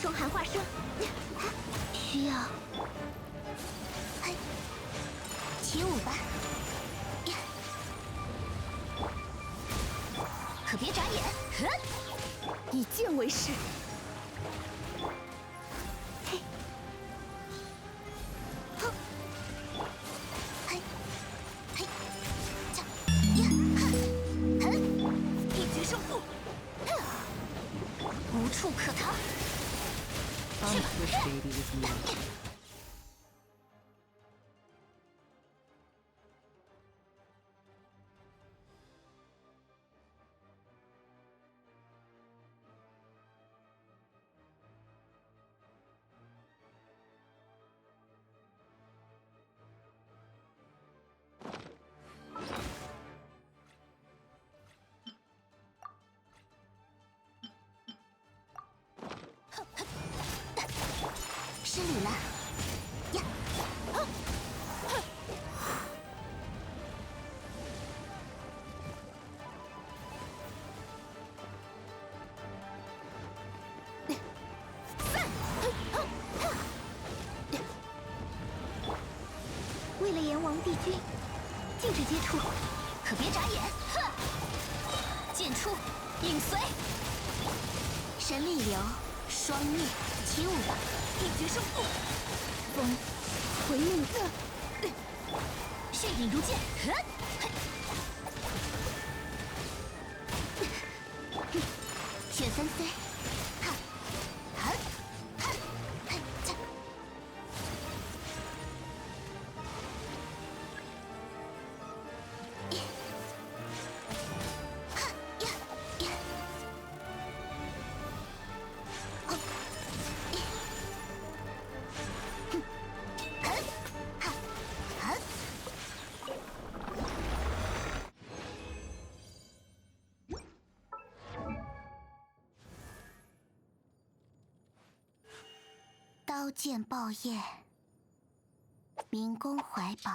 双寒化生，需要，嘿，起舞吧，可别眨眼，以剑为誓。嘿，哼，嘿，嘿，驾，呀，哼，一决胜负，无处可逃。 This baby is mine. 失礼了，呀，为了阎王帝君，禁止接触，可别眨眼，剑出，影随，神力流，双灭，起舞吧，一决胜负。 风，回命色，血影如剑，血三飞，哈，哈，哈，哈，驾，哈呀呀，哦。 刀剑爆焰，民工怀宝。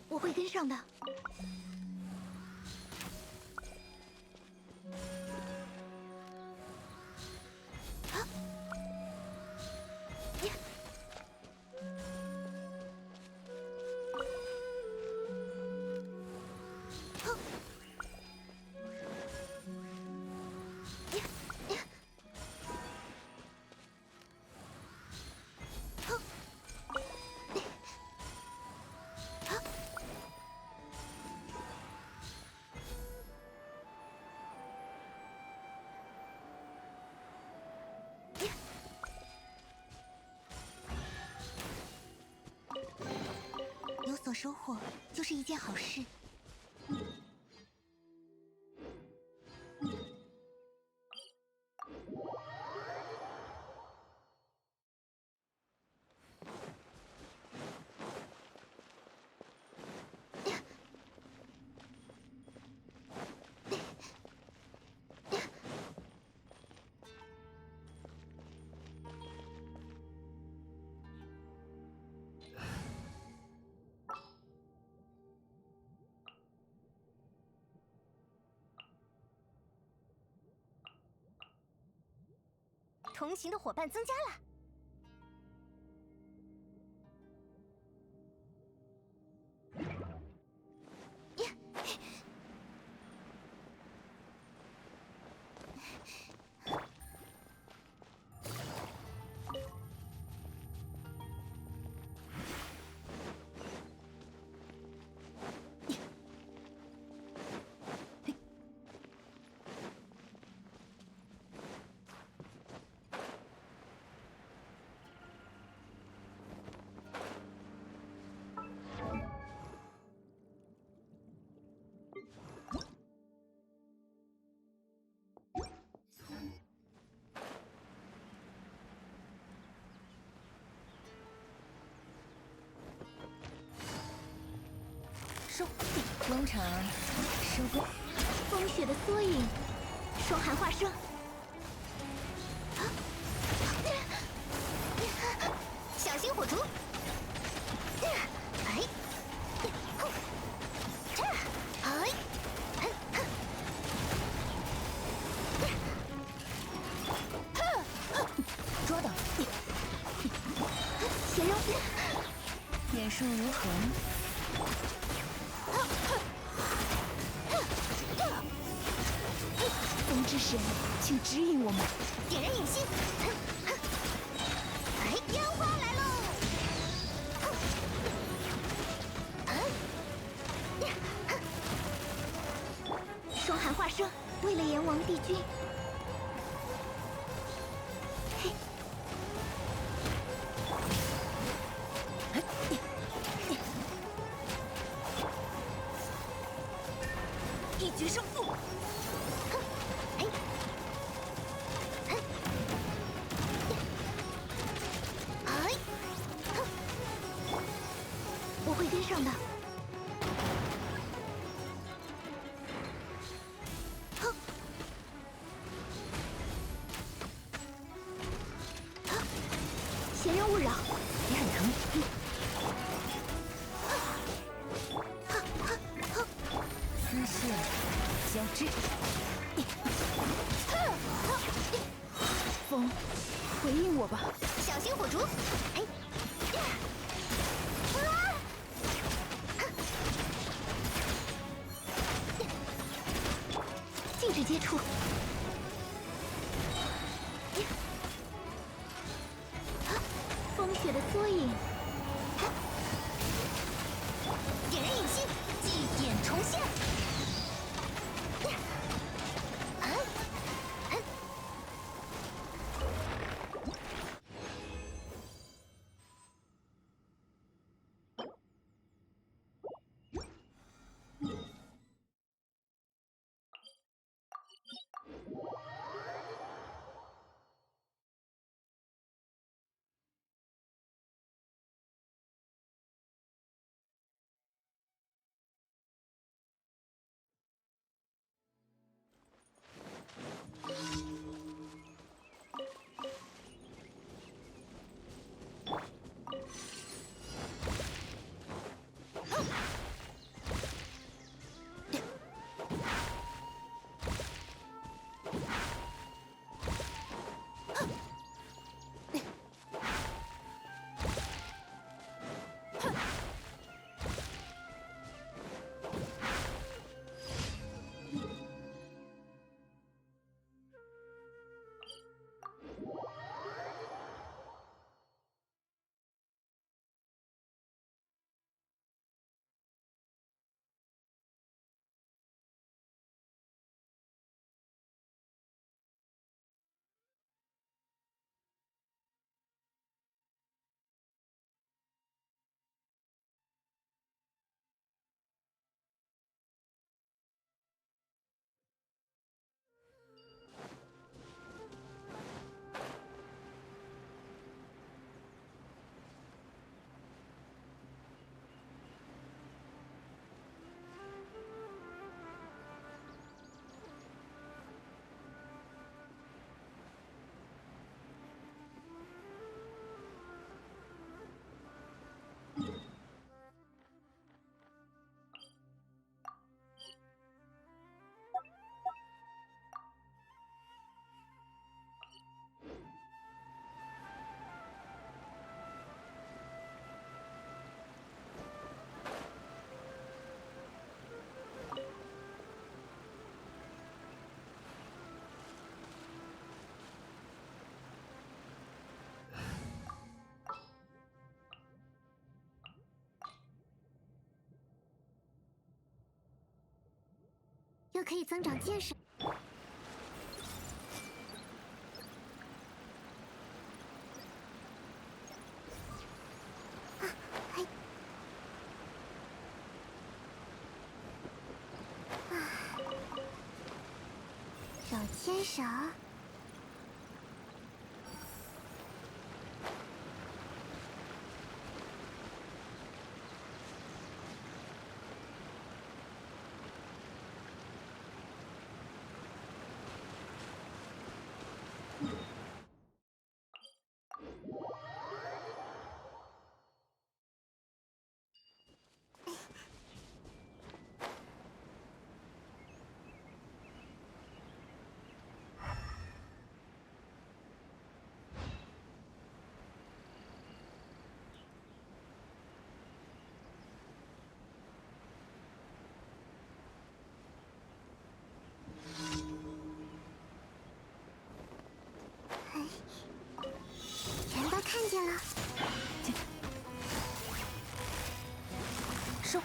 我会跟上的。啊！呀！哼！呀！呀！哼！啊！ 有所收获，就是一件好事。同行的伙伴增加了。工厂收工。风雪的缩影，霜寒化生。小心火烛！哎，这，哎，抓到！先扔！眼术如何？风之神，请指引我们。点燃引信！哎，烟花来喽！霜寒化生，为了炎王帝君。嘿，一决胜负！我会跟上的。闲人勿扰。你很疼。丝线交织。风，回应我吧。小心火烛！哎，禁止接触。风雪的缩影。点燃引信，祭典重现。又可以增长见识。手牵手。全都看见了。收。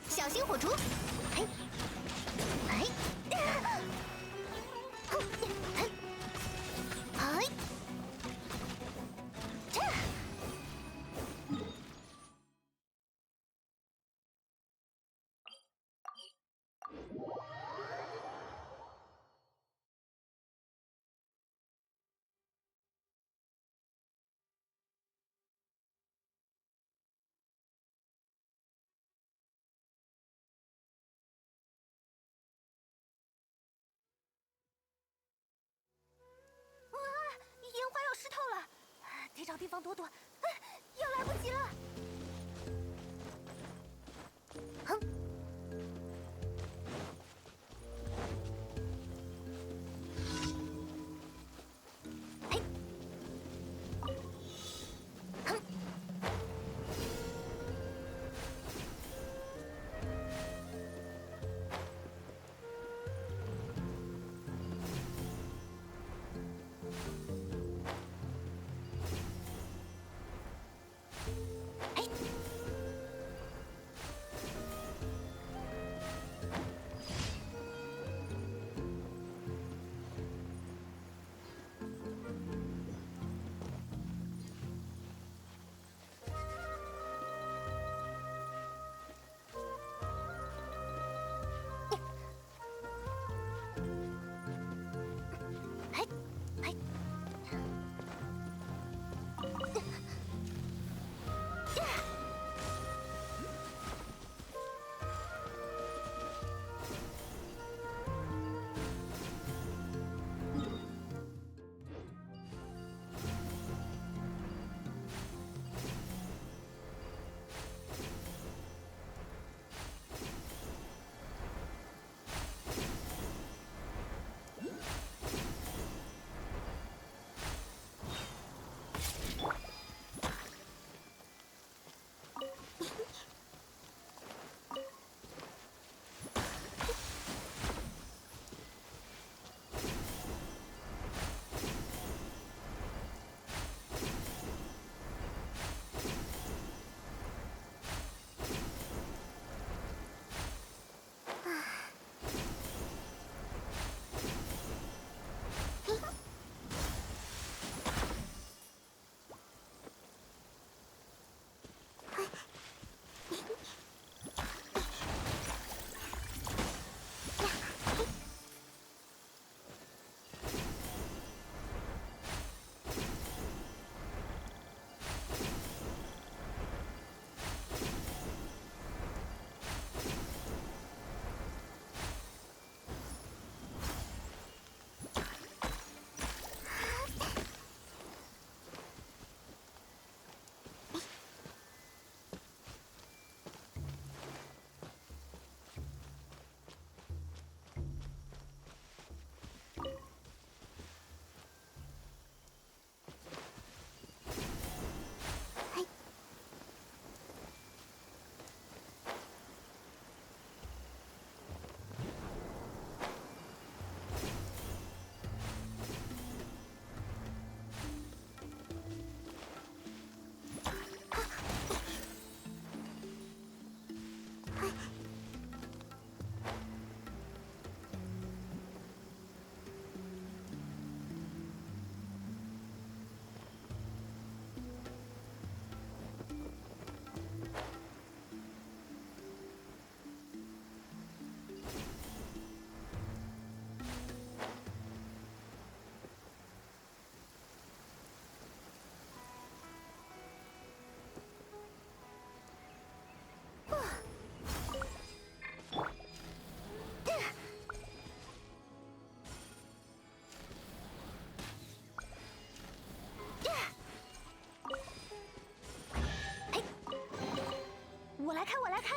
小心火烛！嘿，哎，哎，这。烟花要湿透了，得找地方躲躲，要来不及了。哼。嘿。哼。我来开。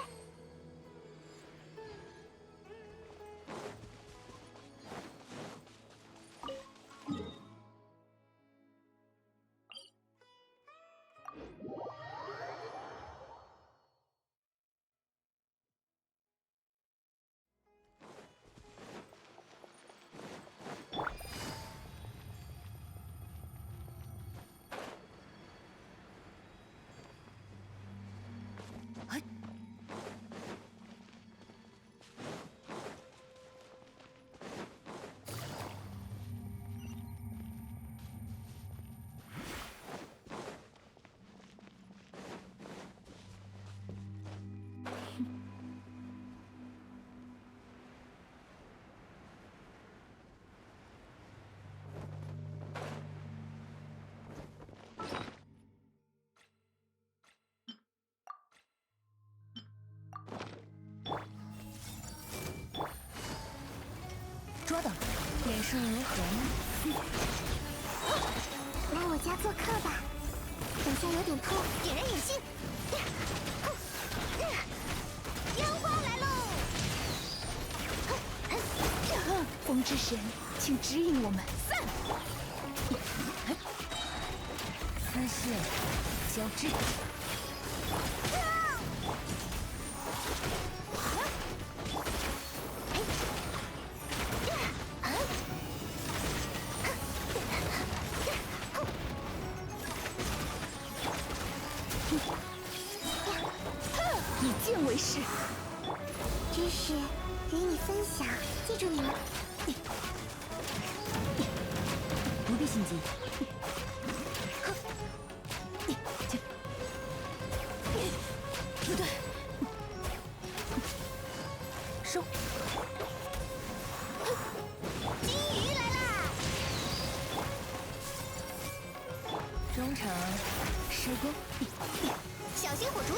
捉到了，点数如何呢？来我家做客吧，等下有点痛。点燃引信，烟花来喽！风之神，请指引我们。散！丝线交织。以剑为誓。知识给你分享，记住你了。不必心急。不对，收。金鱼来啦！中场施工，小心火烛。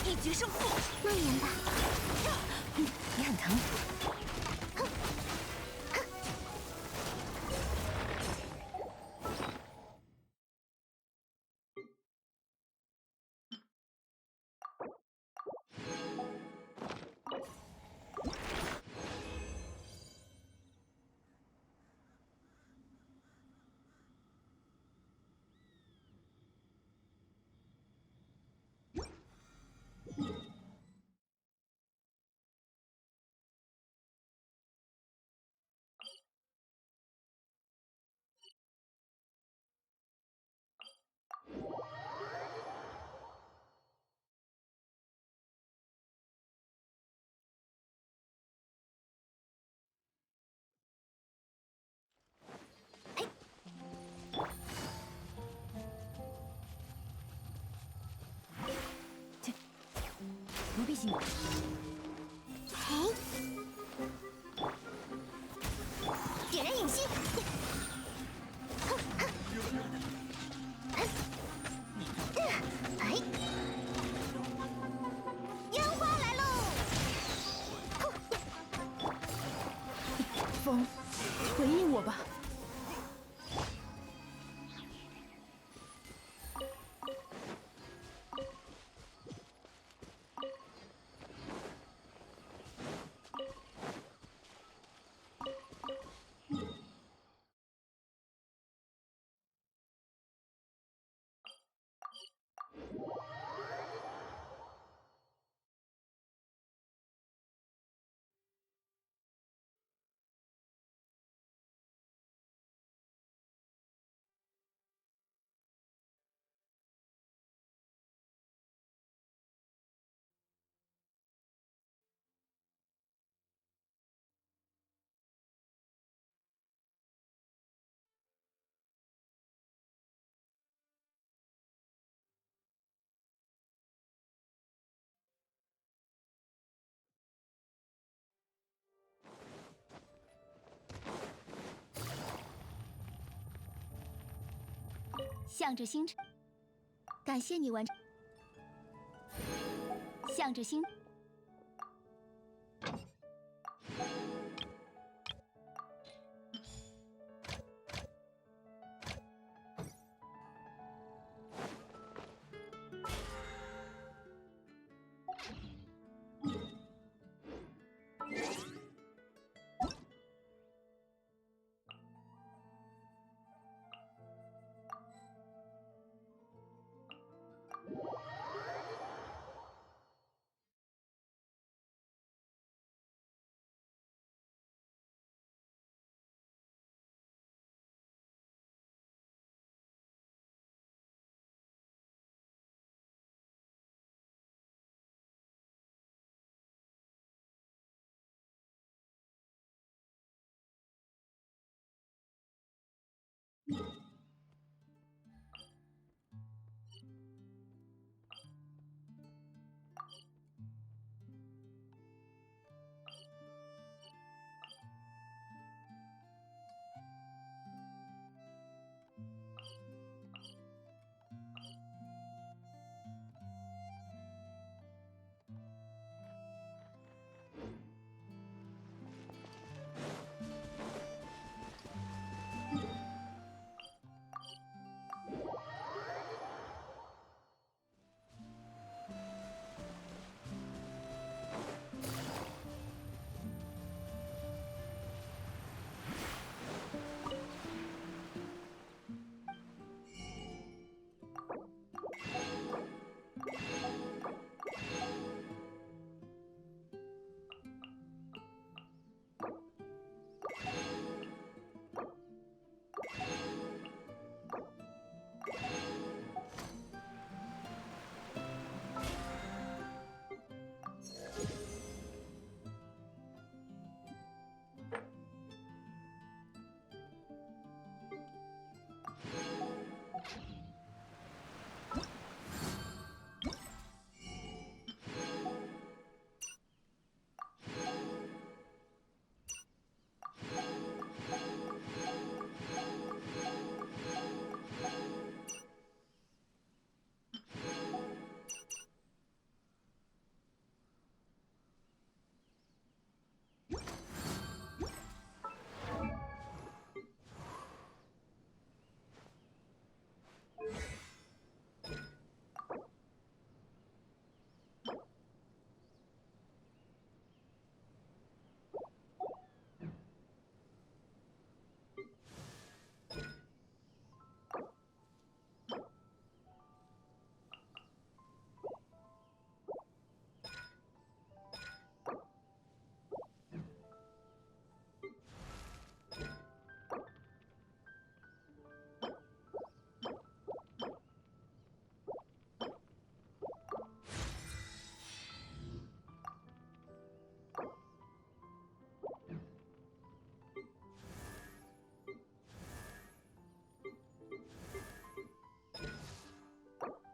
一决胜负。慢点吧。也很疼。不必心急。嘿，点燃引信。哎，烟花来喽！风，回应我吧。向着星辰，感谢你完成。向着星。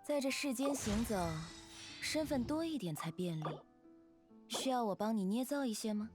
在这世间行走，身份多一点才便利。需要我帮你捏造一些吗？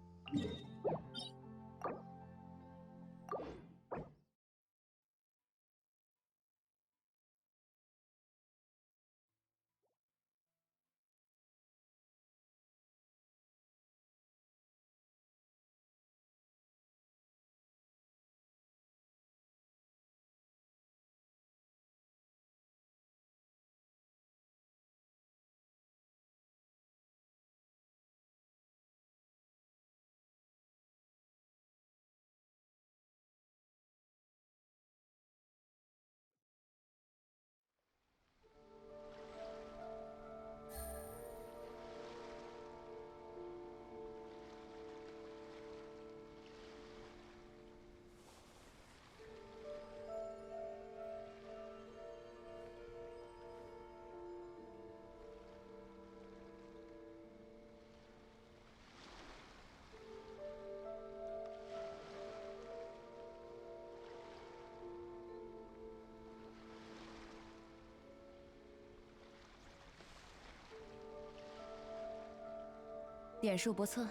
点数不错，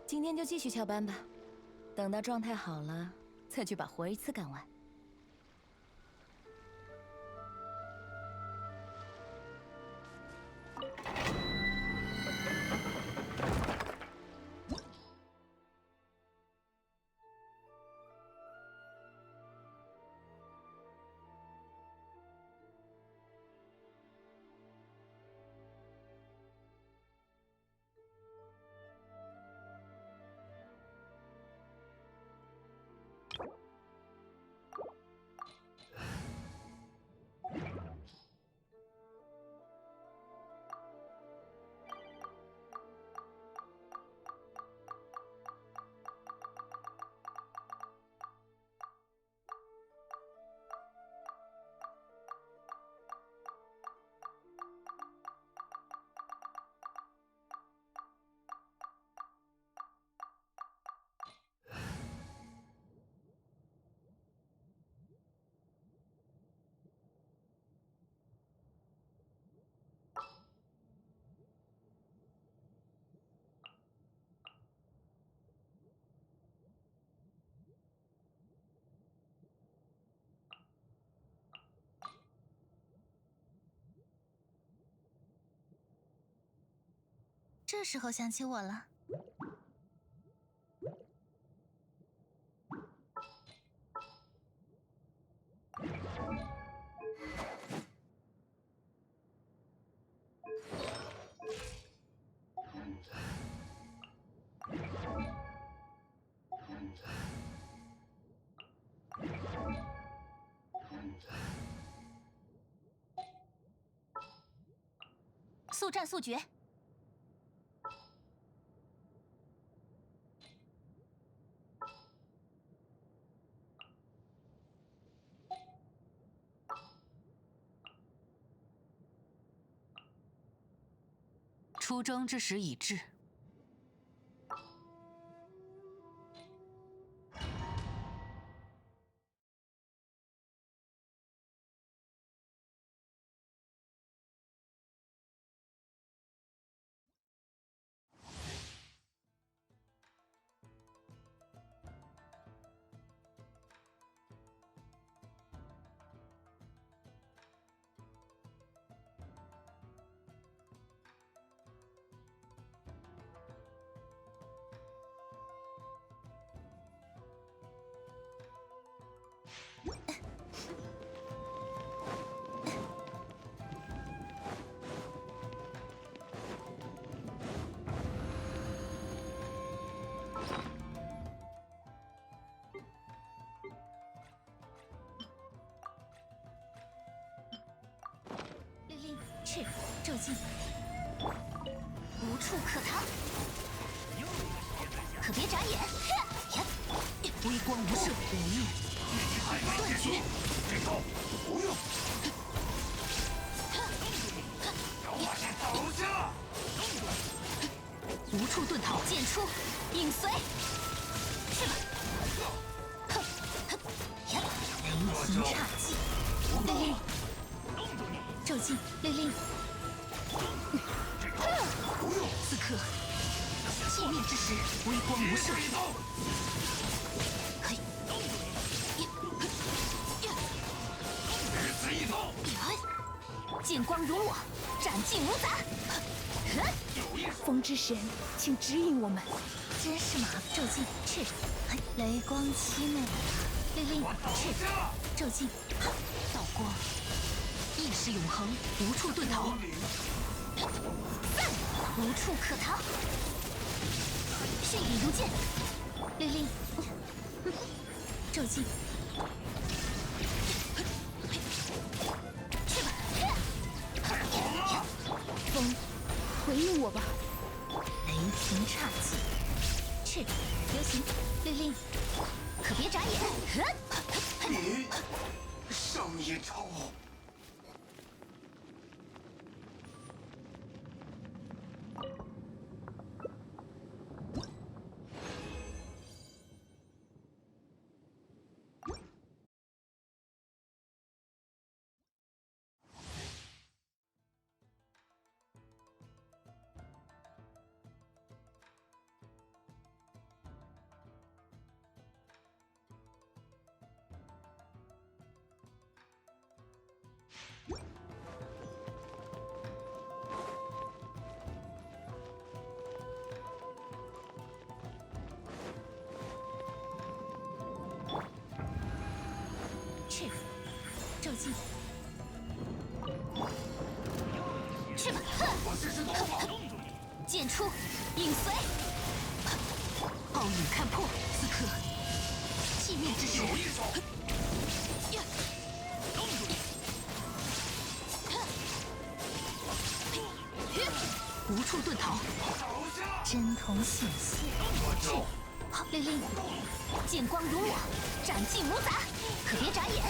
今天就继续翘班吧。等到状态好了，再去把活一次干完。这时候想起我了。速战速决。出征之时已至。赤骤进，无处可逃，可别眨眼！微光无射，无念断绝，这招不用。小马先倒下，无处遁逃，剑出，影随，去吧！雷霆岔气，骤骤进，律令。此刻，寂灭之时，微光无射。嘿，只此一刀，剑光如我，斩尽无杂。风之神，请指引我们。真是麻烦。骤进，赤，雷光凄美。律令，赤，骤进，道光，意识永恒，无处遁逃。无处可逃。血影如剑，律令，骤进。去吧，风，回应我吧。雷霆刹技，赤，流行，律令，可别眨眼。你胜一筹。赤，骤进。去吧，我试试刀法。剑出，影随。奥影看破，此刻，寂灭之时。有一手。无处遁逃。针筒显现，好，律令，剑光如我，斩尽无杂，可别眨眼。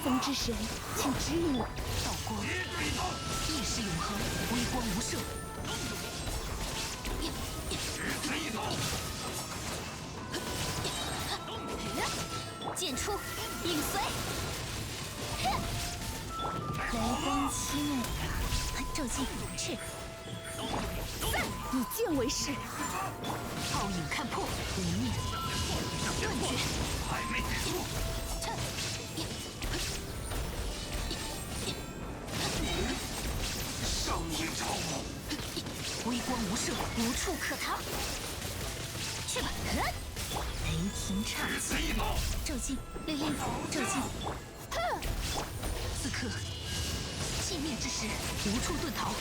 风之神，请指引我。道光，意识永恒，微光无射。只此一刀。剑出，影随。雷光凄美，骤进，赤。以剑为誓。奥影看破，无念，断绝。还没结束。胜一筹。微光无射，无处可逃。去吧，雷霆刹只技，此一刀。骤进，律令，骤进。此刻，寂灭之时，无处遁逃。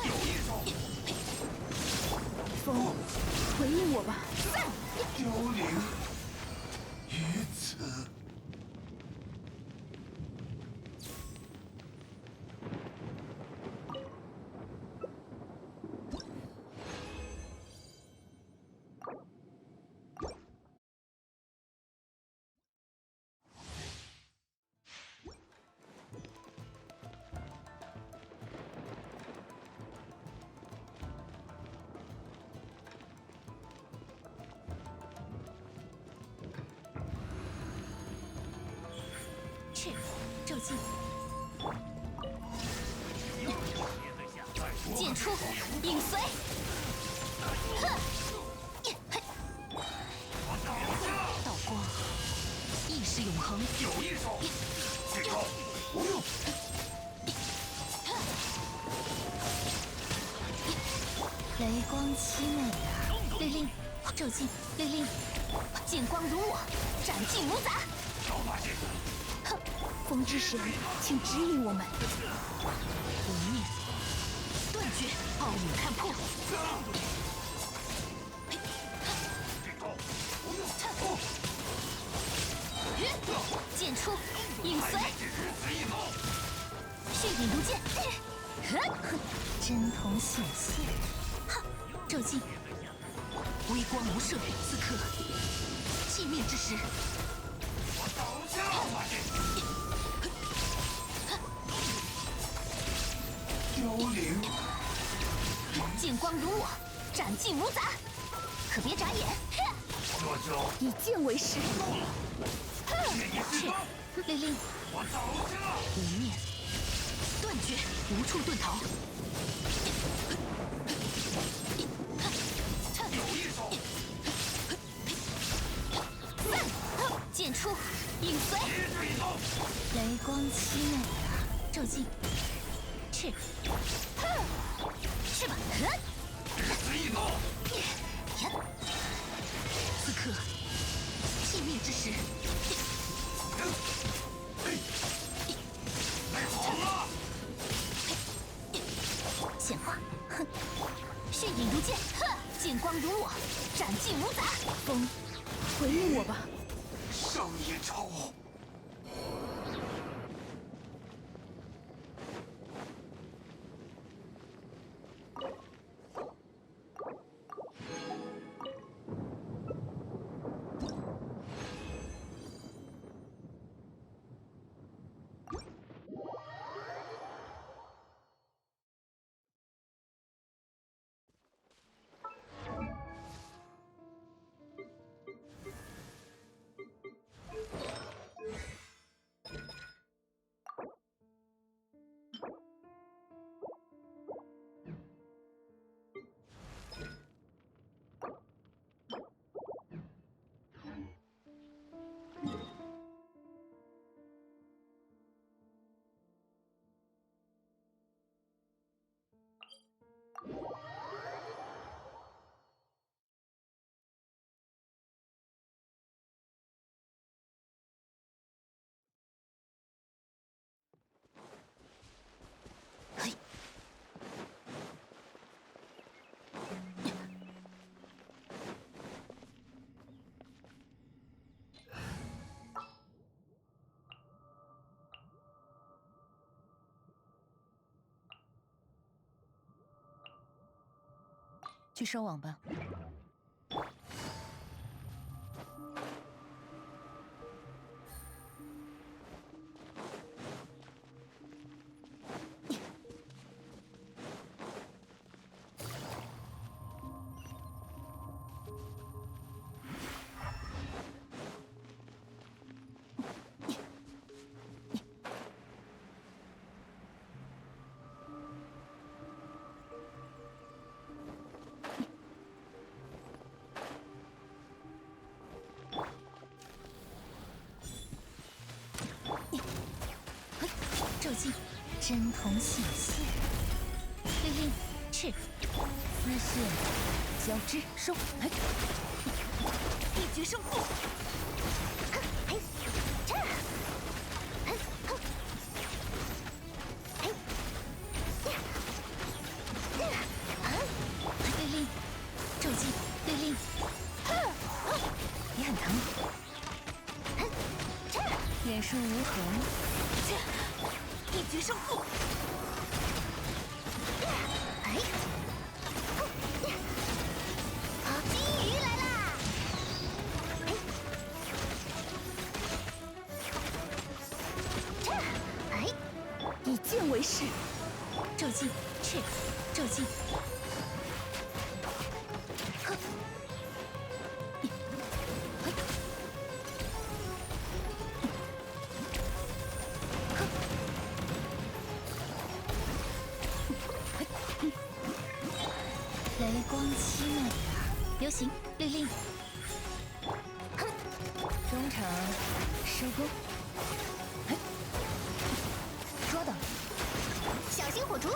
有一手。风，回应我吧。凋零于此。赤，骤进。剑出，影随。道光，意识永恒。有一手。这招不用。雷光凄美啊！律令，骤进，律令，剑光如我，斩尽无杂。小把戏。哼，风之神，请指引我们。无念，断绝。奥影看破。这招不用。剑出，影随。只此一刀。血影如剑。针筒显现。骤进，微光无射，此刻，寂灭之时。我倒下。小把戏。凋零。剑光如我，斩尽无杂，可别眨眼。这招以剑为誓。借你赤，令令，我倒下！无念，断绝，无处遁逃。有一手，剑出，影随，一对一动，雷光凄美啊！骤进，翅，翅膀，一死一动，此刻，寂灭之时，太好了！显化，哼，血影如剑，剑光如我，斩尽无杂。风，回应我吧。上一抽，去收网吧。骤进，针筒显现，令令，翅，丝线，交织，收，一决胜负。令令，骤进，令令，别很疼，眼术无痕，一决胜负。金鱼来啦！以剑为誓，骤进，翅，骤进，雷光凄美啊！流行，令令，中场收工，捉等，小心火烛！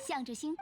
向着星。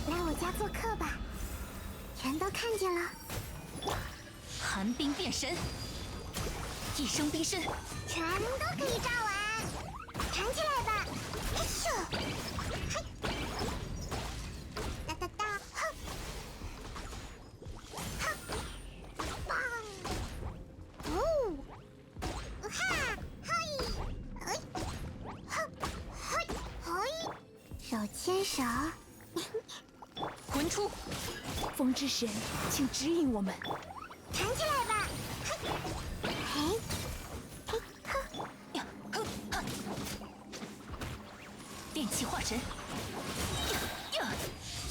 来，家做客吧，全都看见了。寒冰变身，一生冰身，全都可以炸完，弹起来吧！嘿咻，嘿，哒哒哒，哼，哼，棒，哦，哈，嘿，哎，哼，嘿，嘿，手牵手，魂出！风之神，请指引我们。弹起来吧！嘿，嘿，嘿，哼。呀，哼，哈！电气化神，呀，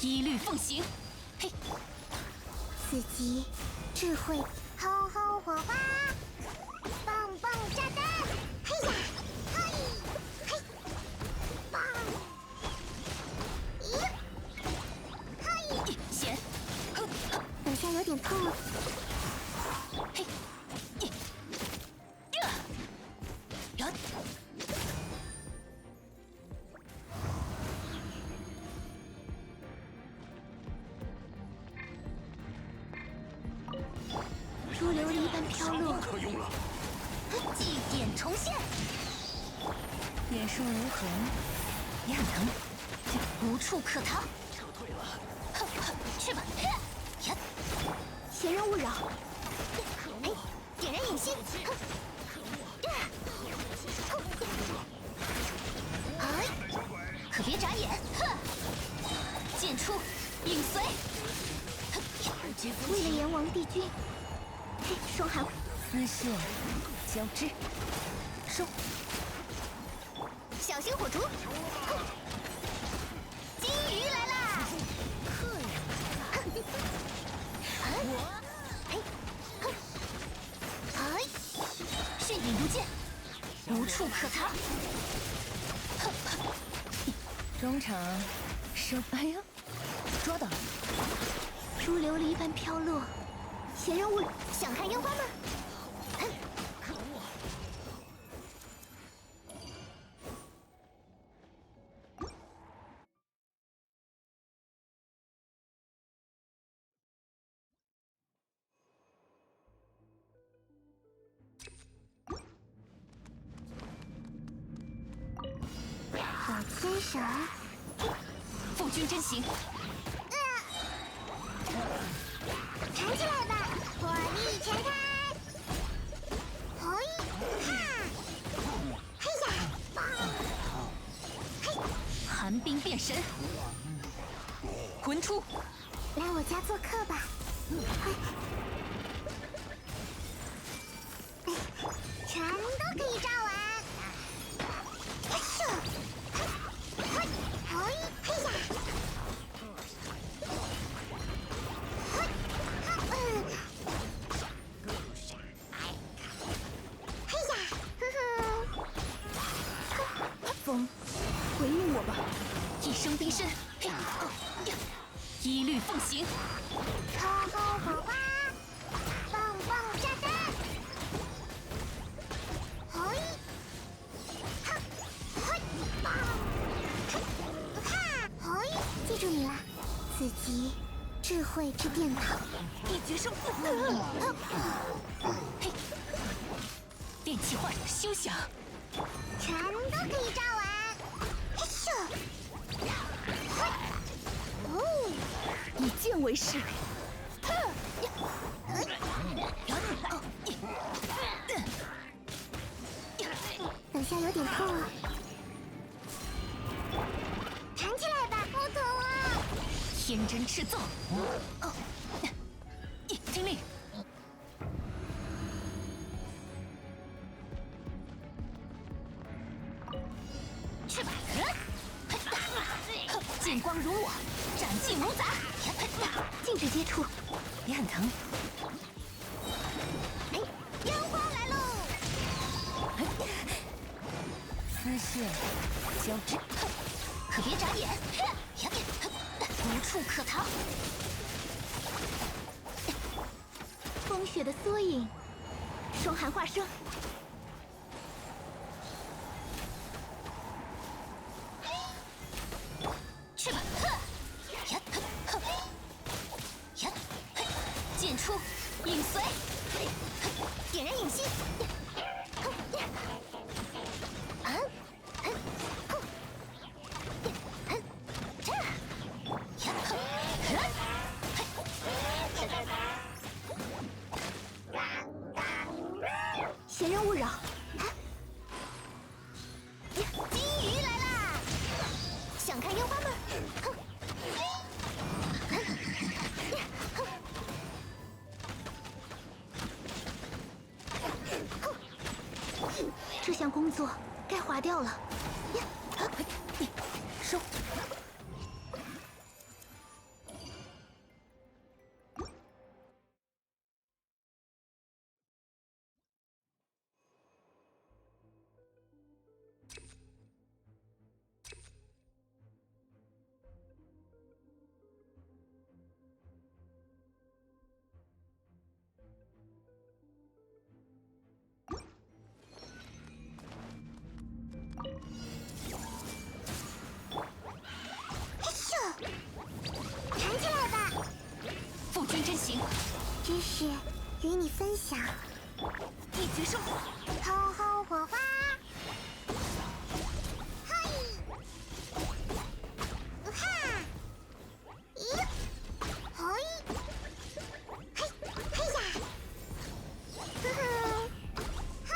一律奉行。嘿，刺激，智慧，吼吼火花，棒棒炸弹，嘿呀，嘿，嘿，棒，咦，嘿，弦，哼，等下有点痛了。嘿，呀，呀，如琉璃般飘上落不，可用了。祭典重现。眼术无痕，也很疼，无处可逃。撤退了。哼哼，去吧！呀，闲人勿扰。哎，点燃引信，哼，哎，可别眨眼！哼，剑出，影随。为了炎王帝君，嘿，霜寒丝线交织，收。小心火烛，哼，金鱼来啦！客人我，嘿，哼，哎，迅影如剑，无处可逃。哼哼，中场收。哎呀，抓到了！如琉璃般飘落，闲人勿扰。想看烟花吗？哼，手牵手，夫君真行。弹起来吧，火力全开！嘿，哈，嘿呀，棒，嘿，寒冰变神，魂出！来我家做客吧。哎，全都可以炸完。嘿咻，嘿，嘿，嘿呀，嘿，嘿呀，哼哼，风，回应我吧！一生冰身，嘿，呀，一律奉行。吼吼火花，棒棒炸弹，嘿，哈，嘿，棒，嘿，哈，嘿，记住你了，此集智慧之殿堂，一决胜负。嘿，电气化休想！全都可以炸完，嘿咻，嘿，哦，以剑为誓。哼，等下有点痛了，弹起来吧，好疼啊！天真赤奏。哦，听令。去吧！剑光如我，斩尽无杂。禁止接触。也很疼。哎，烟花来喽！丝线交织，可别眨眼，无处可逃。风雪的缩影，霜寒化生。去吧！呀，这项工作该划掉了。呀，收。弹起来吧！夫君真行，知识与你分享，一举收获。吼吼火花！嘿，哈，咦，嘿，嘿，嘿呀，呵呵，嘿，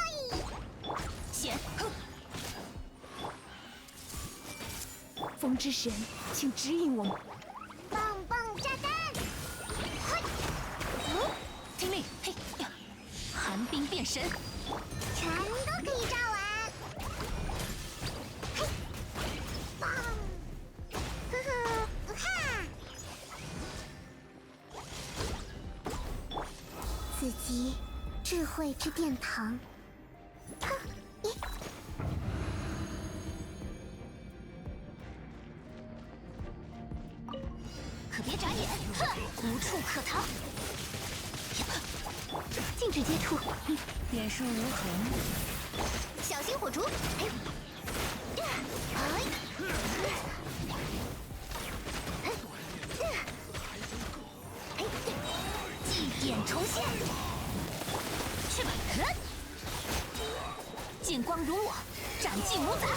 显，风之神，请指引我们。棒棒炸弹！嘿，听令，嘿呀，寒冰变身，全都可以炸完。嘿，棒，呵呵，哈！此即智慧之殿堂。呵，咦，可别眨眼，哼，无处可逃。禁止接触，点数如何呢？小心火烛。哎，祭典重现，去吧！剑光如我，斩尽无杂。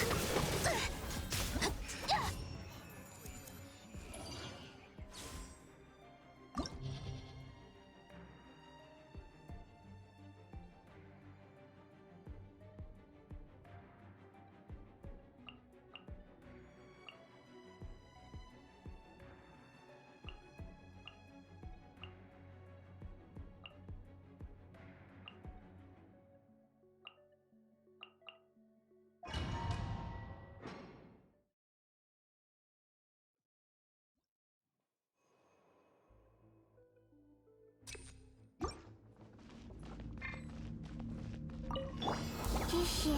知识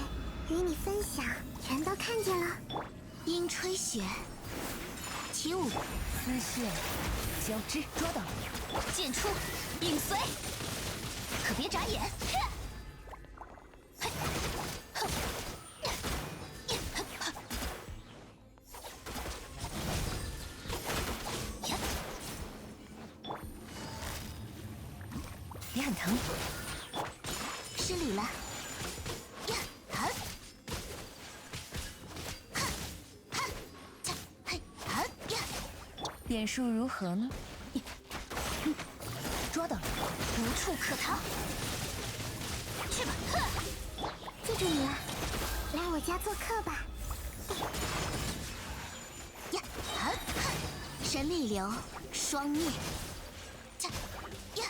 与你分享，全都看见了。樱吹雪，起舞，丝线交织，抓到了。剑出，影随，可别眨眼。别很疼。失礼了。呀，好。哈，哈，恰，嘿，好呀。点数如何呢？抓到了，无处可逃。去吧，呵。记住你了，来我家做客吧。呀，好，哈，神力流，双灭。恰，呀，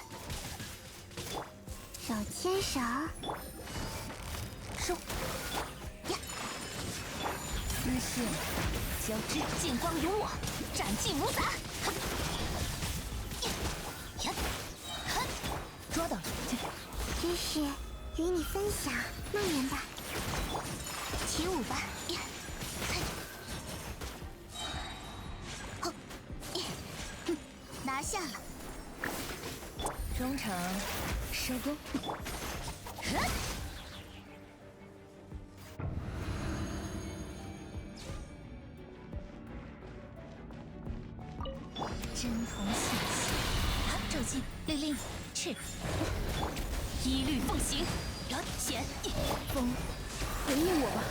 手牵手，收。呀，丝线交织，剑光如我，斩尽无杂。呀，呵，抓到了。知识与你分享，蔓延吧。起舞吧。呀，嘿，吼，拿下了。中场收工。真红血气，骤击，令令，赤，一律奉行。显，风，回应我吧。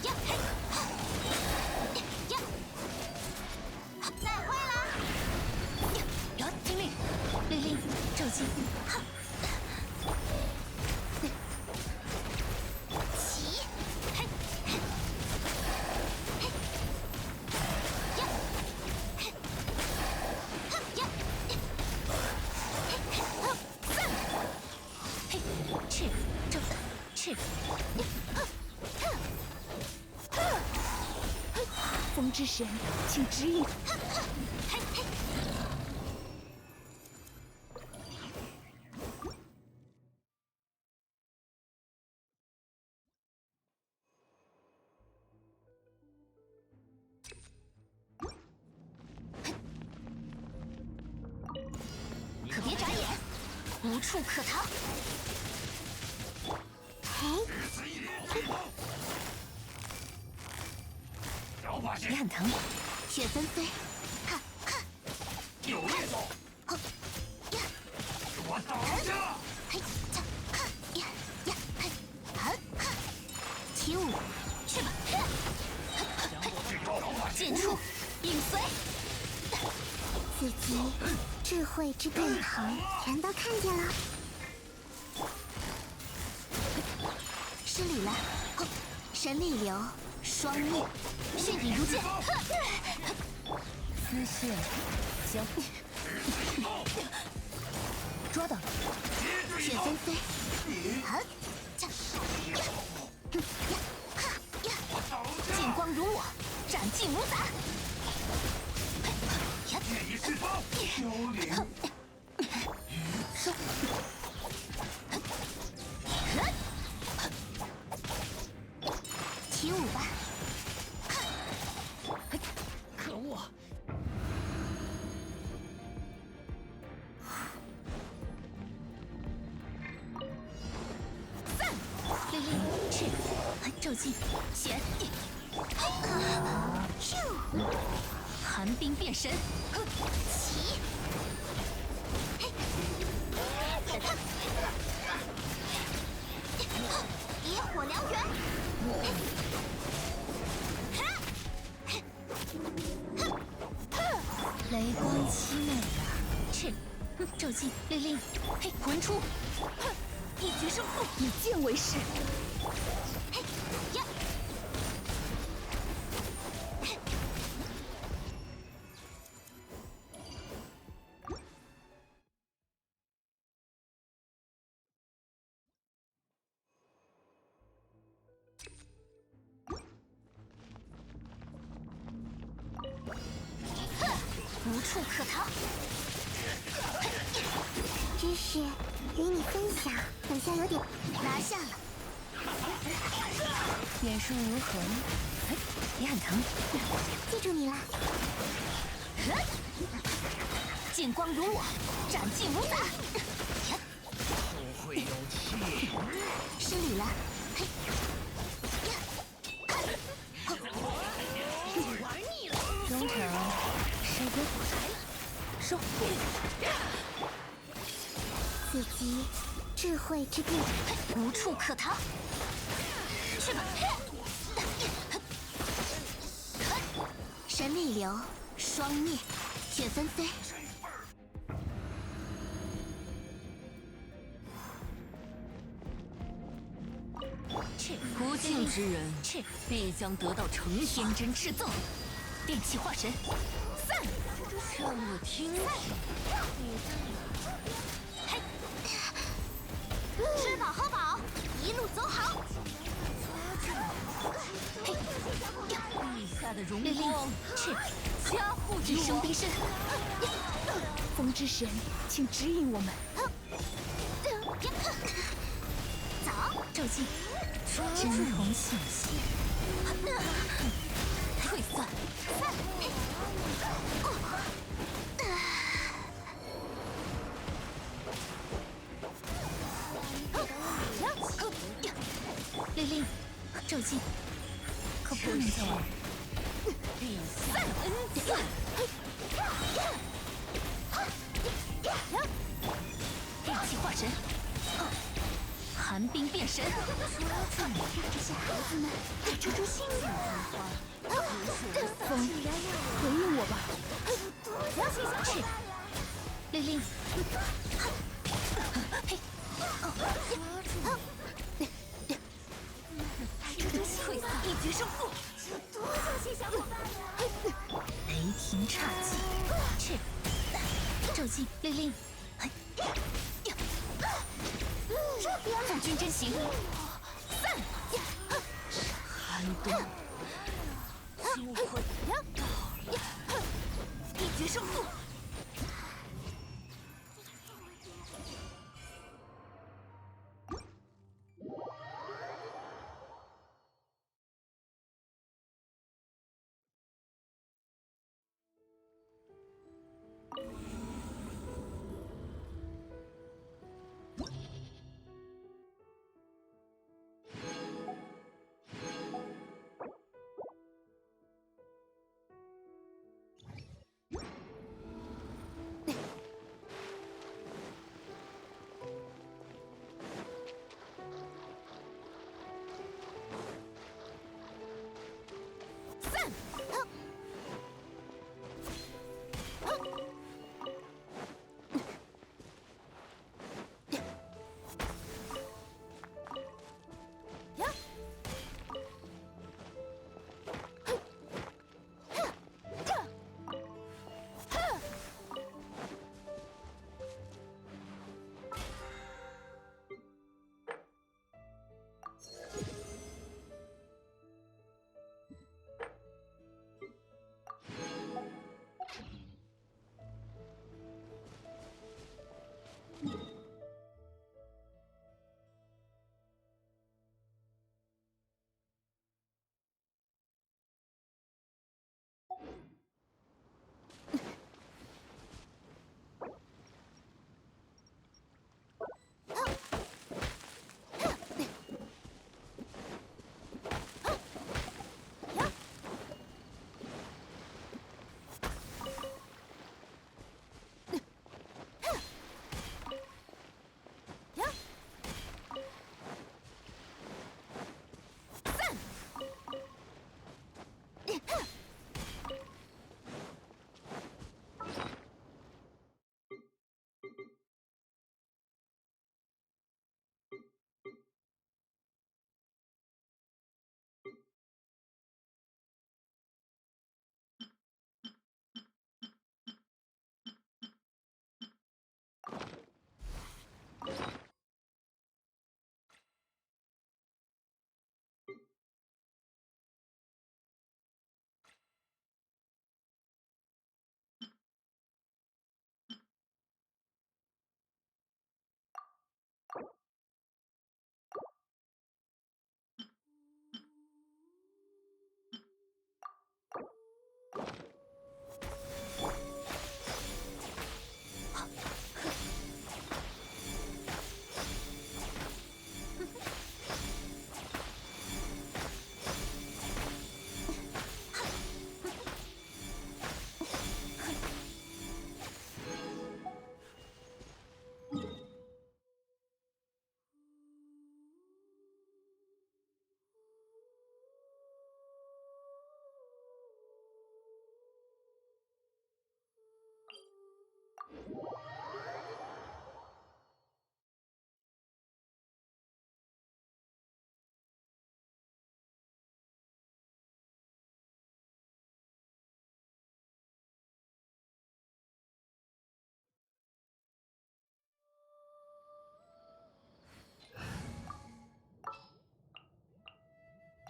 呀嘿，呀，再会了。呀，听令，令令，骤击，哈。赤正赤，风之神，请指引。可别眨眼，无处可逃。也很疼。雪纷飞，哈哈，有意思，呀，给我倒下！嘿，cha，哈呀呀，嘿，哈哈，起舞，去吧，剑出，影随。自己智慧之殿堂全都看见了。失礼了，神力流，双灭，血影如剑，丝线交抓到了。雪纷飞，哈cha，呀，呀，哈呀，剑光如我，斩尽无杂。愿意释放，凋零。收。起舞吧！可恶！散！令令赤，骤击旋，咻！寒冰变神，起！野火燎原，雷光凄美呀！赤，骤击令令，嘿，魂出，一决胜负，以剑为誓。嘿呀！无处可逃。知识与你分享，好像有点拿下了。眼术如何？也很疼。记住你了。剑光如我，斩尽无杂。不会有气。失礼了。嘿，呀，玩腻了。中场收割火柴，收。自己智慧之殿，无处可逃。去吧。神力流，双灭，雪纷飞。不敬之人，必将得到惩罚。天真赤纵，电气化神，散！让我听听。嘿，吃饱喝饱，一路走好。嘿，陛下的荣令令光，赤，加护于一生我。冰身。风之神，请指引我们。走，骤击，真红信息，退散。令令，骤击，可不能再玩。陛下的恩赐，电气化神，寒冰变神。这些孩子们该出出新意了。风，回应我吧。是，令令，嘿，退散，一决胜负。多谢小伙伴了。雷霆侘寂，是，骤击，令令，这边奉君真行，散！寒冬，机会到了，一决胜负。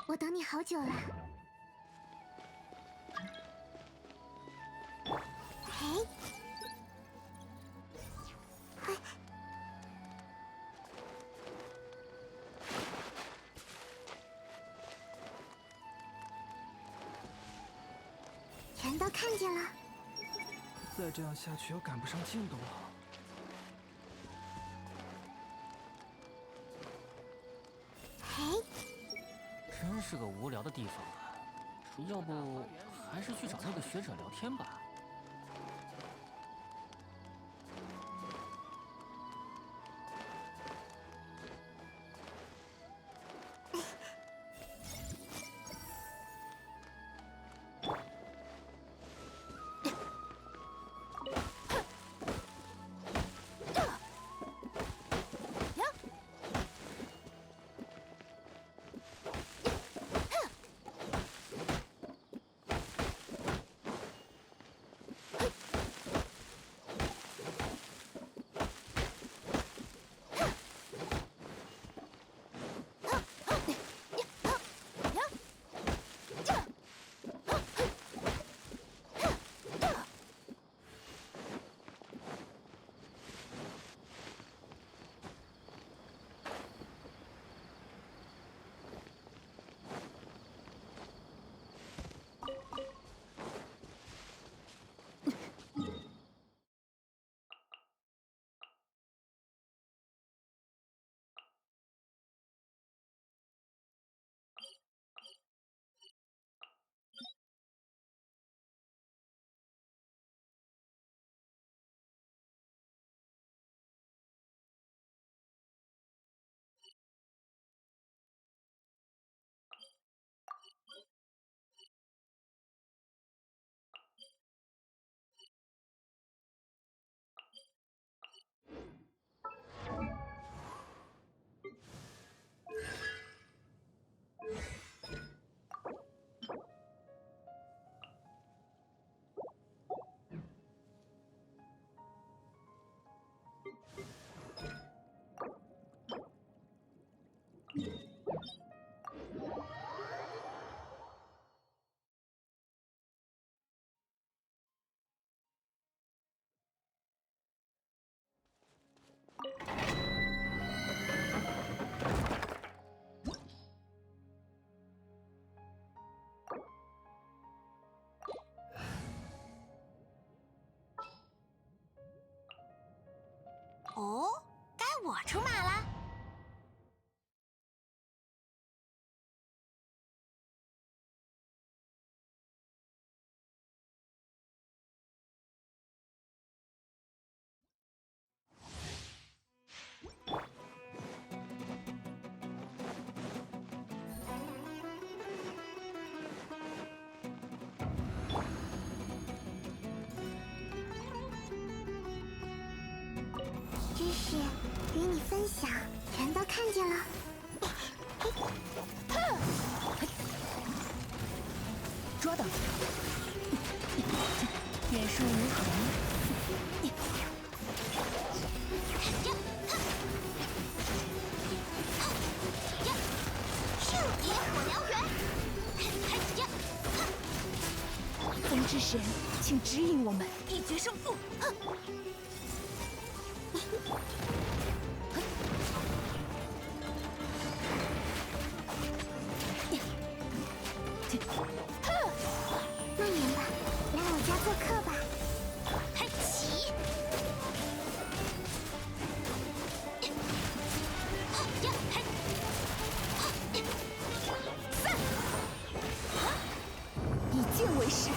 我等你好久了。嘿，全都看见了。再这样下去，要赶不上进度了。嘿，真是个无聊的地方啊！要不还是去找那个学者聊天吧。出马啦！知识与你分享，全都看见了。捉到！远术如何？野火燎原！风之神，请指引我们，一决胜负！慢点吧，来我家做客吧。开启！以剑为誓。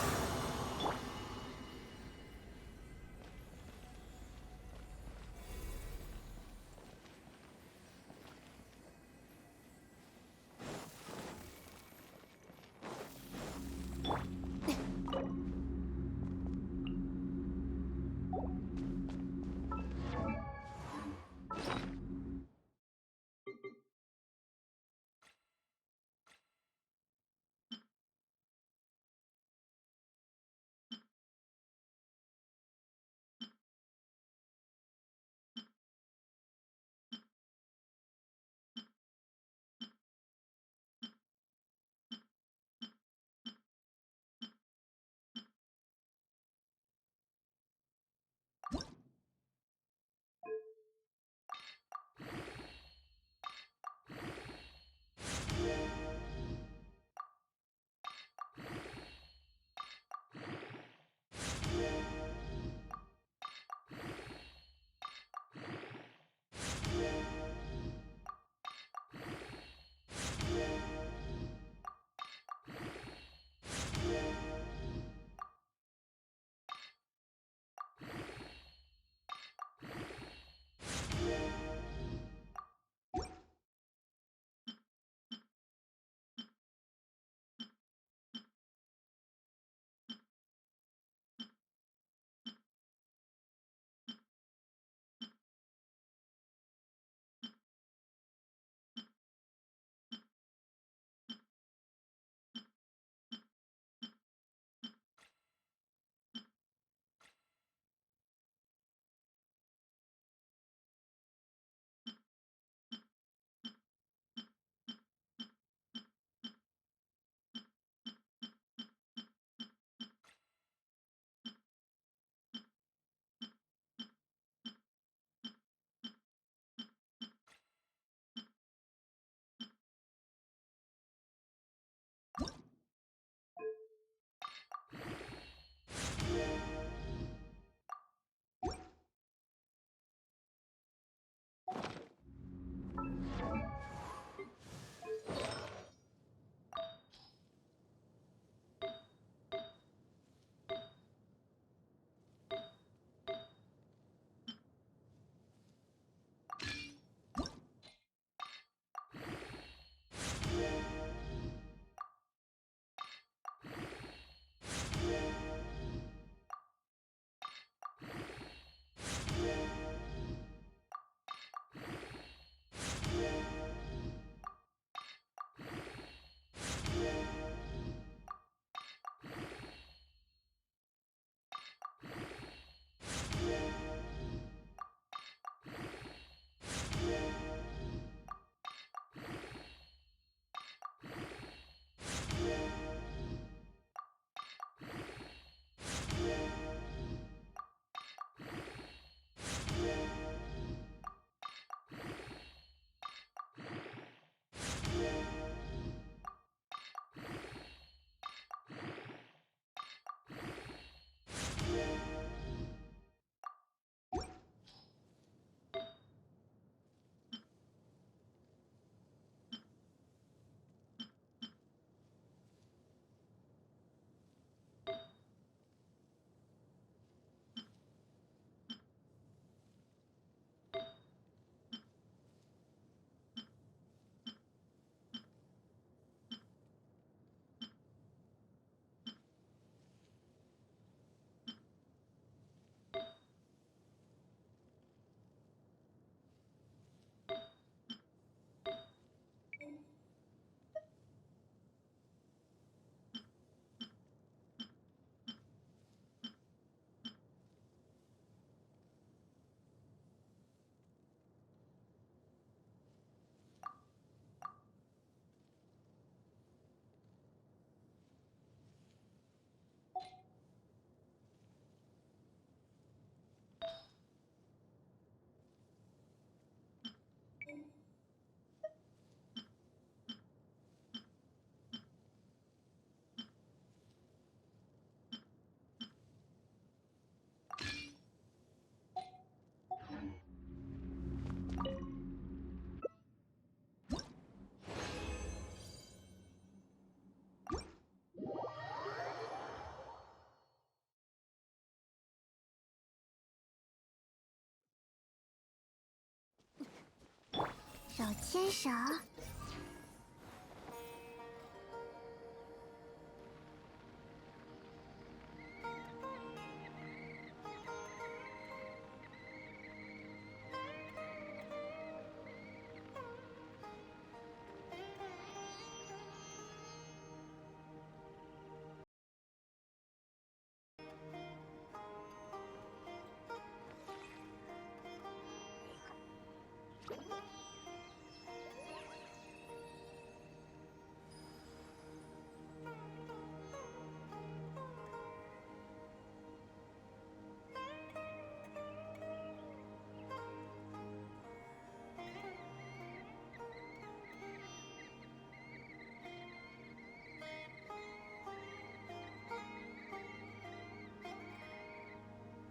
手牵手。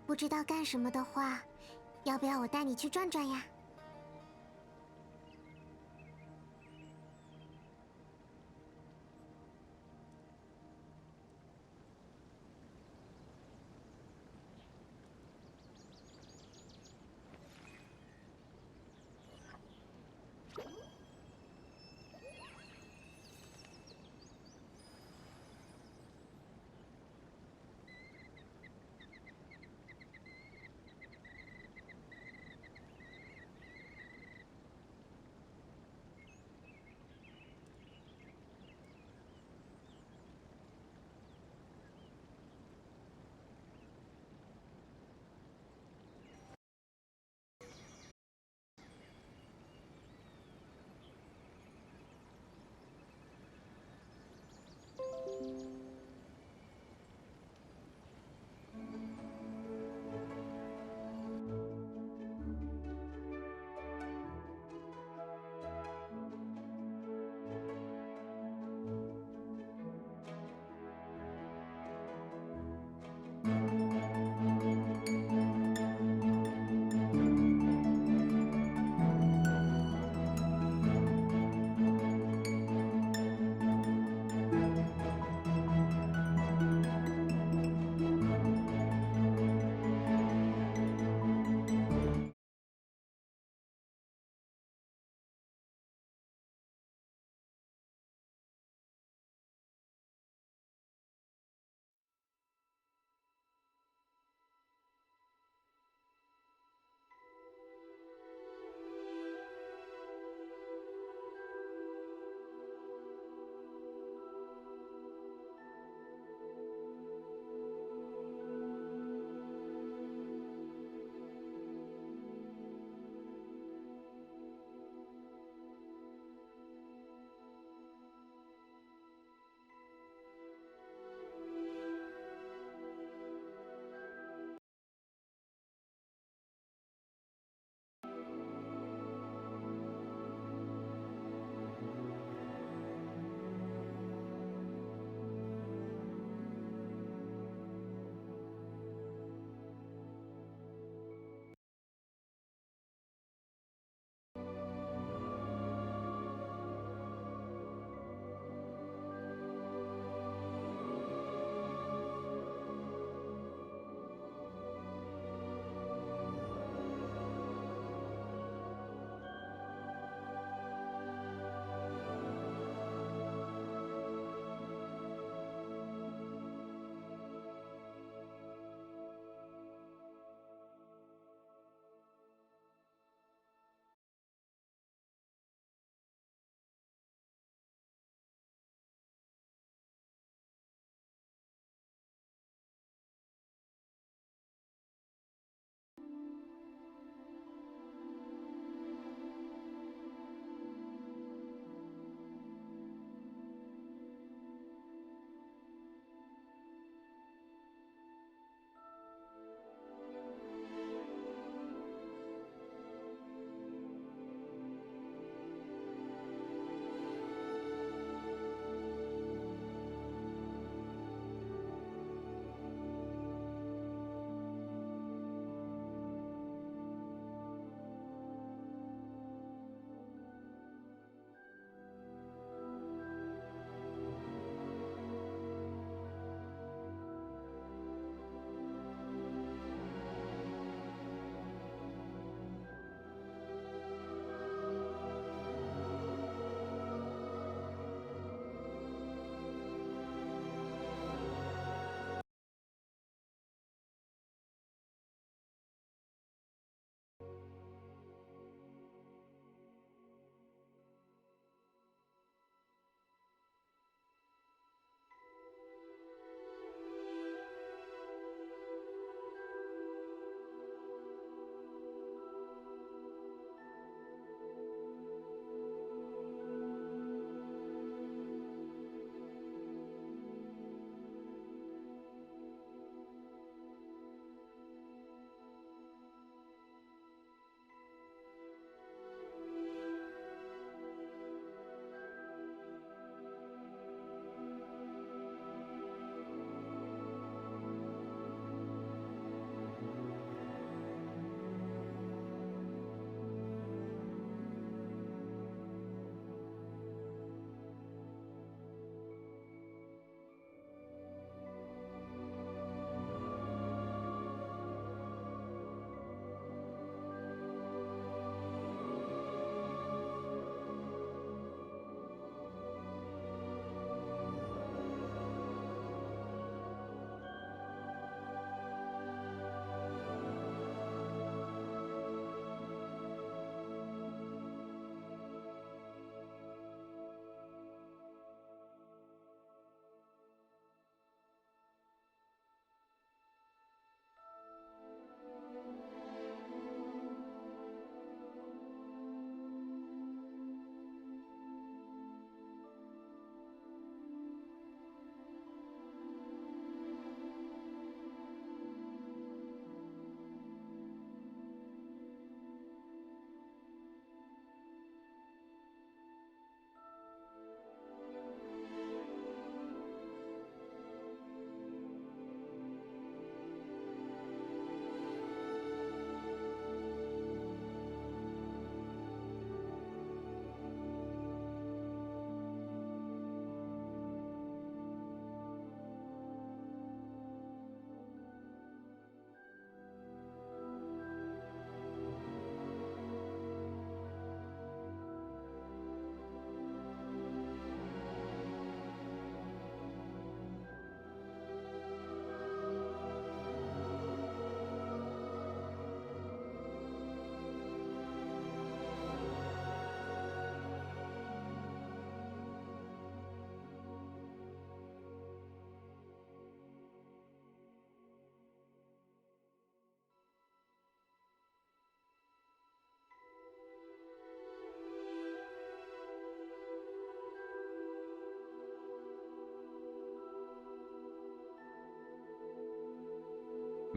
不知道干什么的话，要不要我带你去转转呀？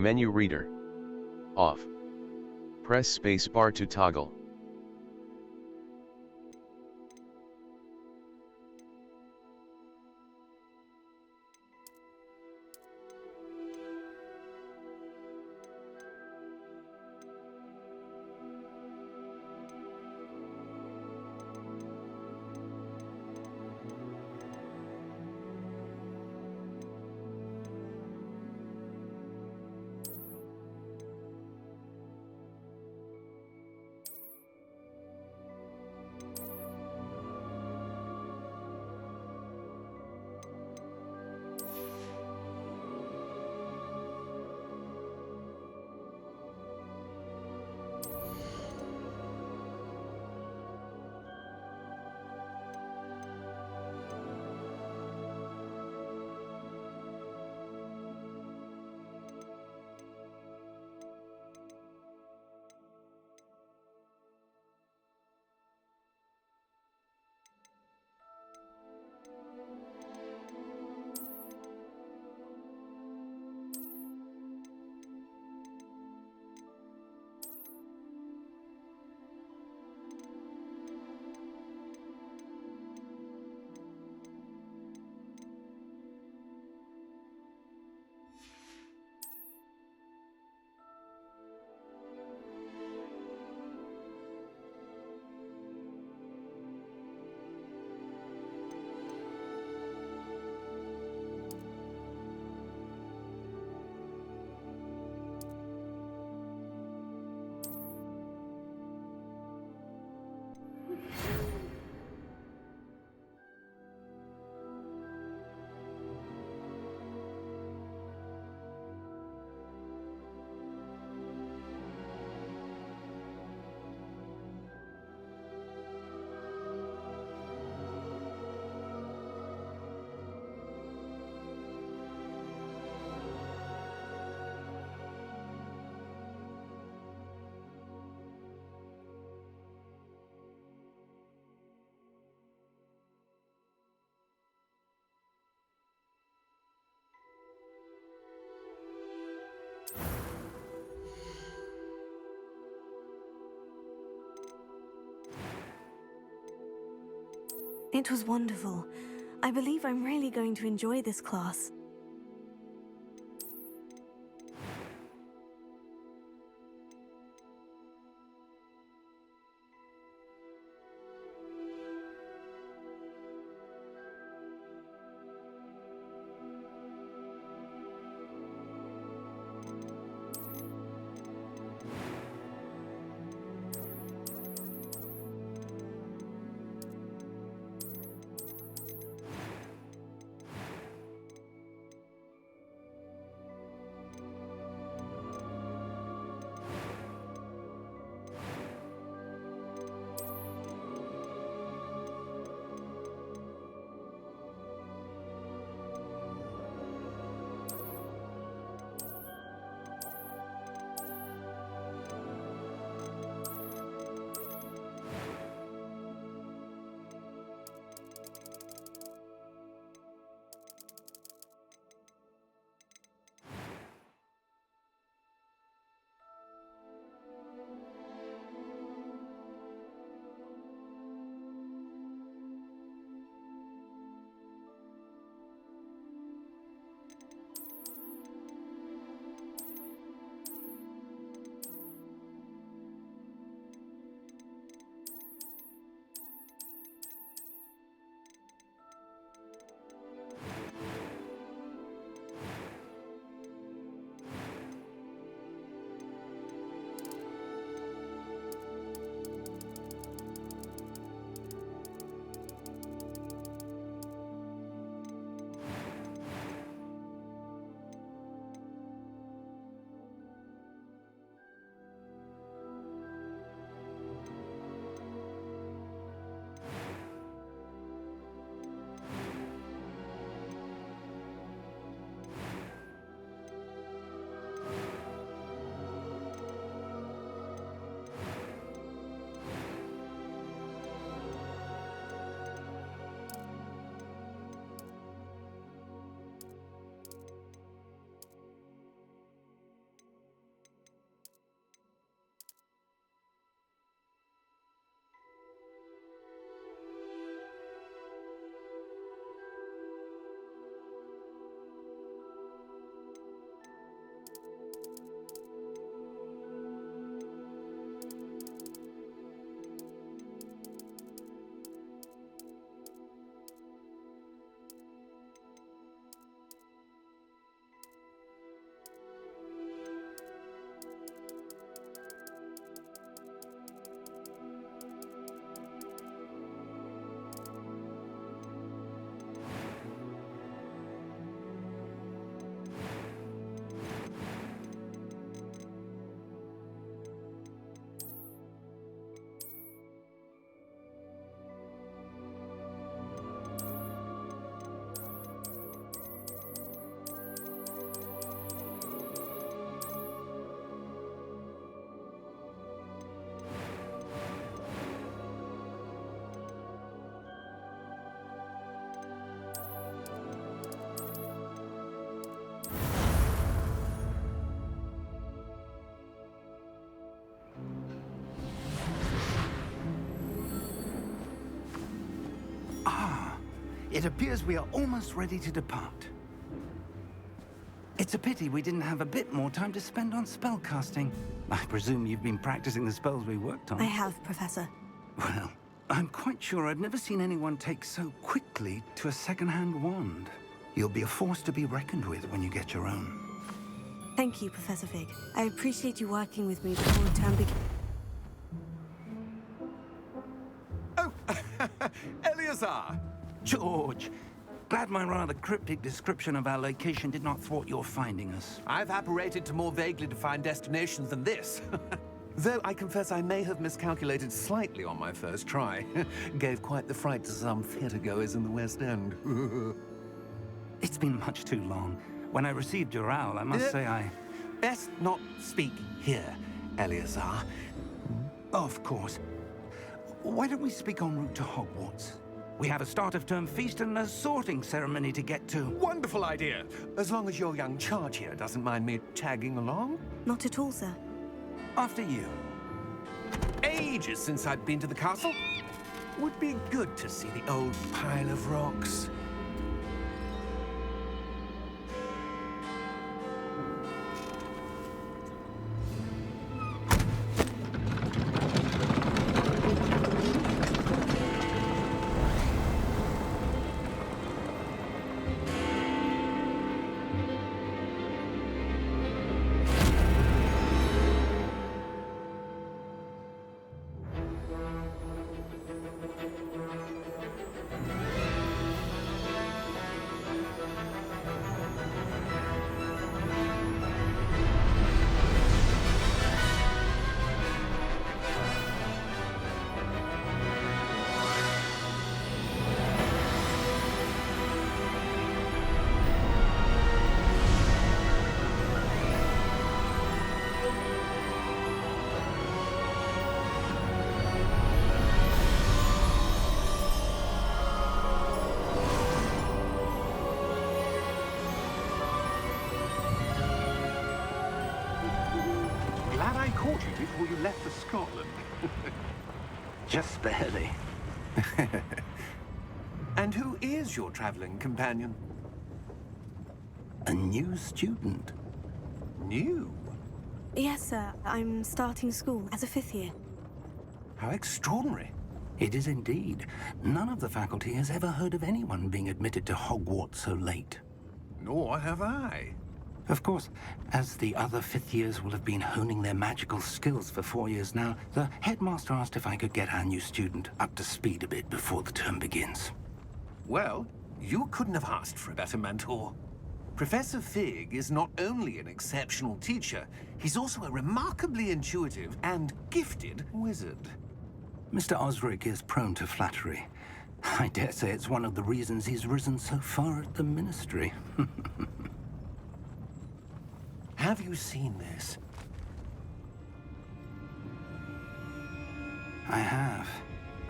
Menu reader. Off. Press space bar to toggle. It was wonderful. I believe I'm really going to enjoy this class. It appears we are almost ready to depart. It's a pity we didn't have a bit more time to spend on spellcasting. I presume you've been practicing the spells we worked on. I have, Professor. Well, I'm quite sure I've never seen anyone take so quickly to a second-hand wand. You'll be a force to be reckoned with when you get your own. Thank you, Professor Fig. I appreciate you working with me before the term begins. Oh, Eleazar! George, glad my rather cryptic description of our location did not thwart your finding us. I've apparated to more vaguely defined destinations than this. Though I confess I may have miscalculated slightly on my first try. Gave quite the fright to some theatre-goers in the West End. It's been much too long. When I received your owl, I must say I... Best not speak here, Eleazar. Of course. Why don't we speak en route to Hogwarts? We have a start-of-term feast and a sorting ceremony to get to. Wonderful idea! As long as your young charge here doesn't mind me tagging along. Not at all, sir. After you. Ages since I'd been to the castle. Would be good to see the old pile of rocks. Glad I caught you before you left for Scotland. Just barely. And who is your traveling companion? A new student. New? Yes, sir. I'm starting school as a 5th year. How extraordinary. It is indeed. None of the faculty has ever heard of anyone being admitted to Hogwarts so late. Nor have I. Of course, as the other 5th years will have been honing their magical skills for 4 years now, the headmaster asked if I could get our new student up to speed a bit before the term begins. Well, you couldn't have asked for a better mentor. Professor Fig is not only an exceptional teacher, he's also a remarkably intuitive and gifted wizard. Mr. Osric is prone to flattery. I dare say it's one of the reasons he's risen so far at the Ministry. Have you seen this? I have.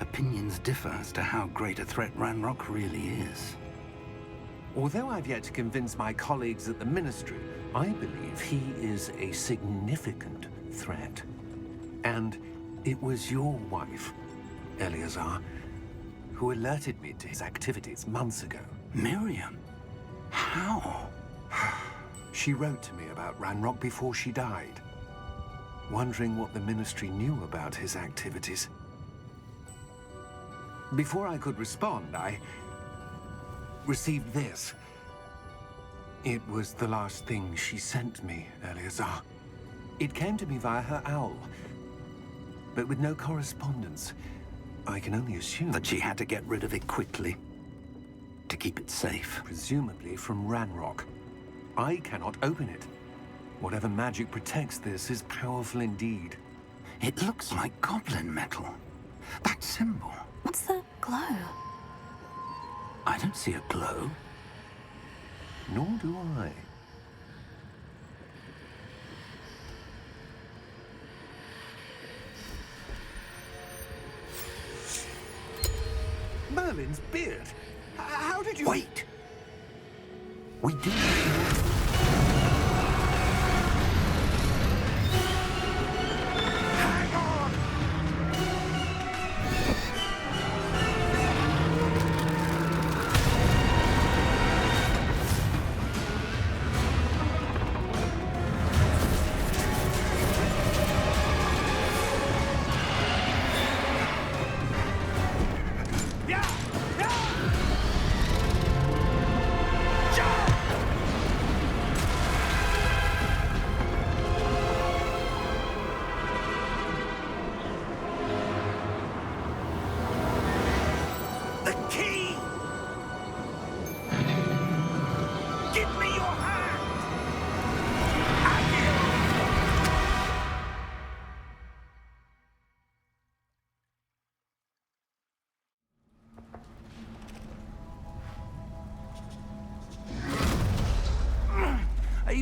Opinions differ as to how great a threat Ranrock really is. Although I've yet to convince my colleagues at the Ministry, I believe he is a significant threat. And it was your wife, Eleazar, who alerted me to his activities months ago. Miriam? How? She wrote to me about Ranrock before she died, wondering what the Ministry knew about his activities. Before I could respond, I received this. It was the last thing she sent me, Eleazar. It came to me via her owl, but with no correspondence. I can only assume that she had to get rid of it quickly, to keep it safe. Presumably from Ranrock. I cannot open it. Whatever magic protects this is powerful indeed. It looks like goblin metal. That symbol. What's that glow? I don't see a glow. Nor do I. Merlin's beard. How did you... Wait! We do...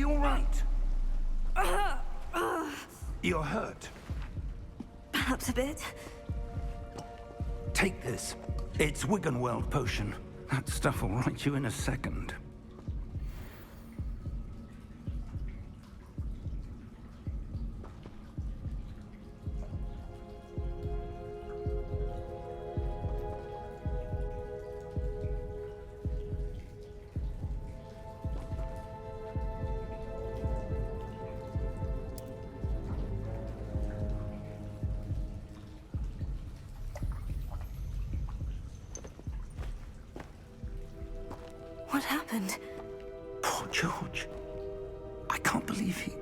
you all right? You're hurt. Perhaps a bit. Take this. It's Wiggenweld potion. That stuff will right you in a second. What happened? Poor George. I can't believe he...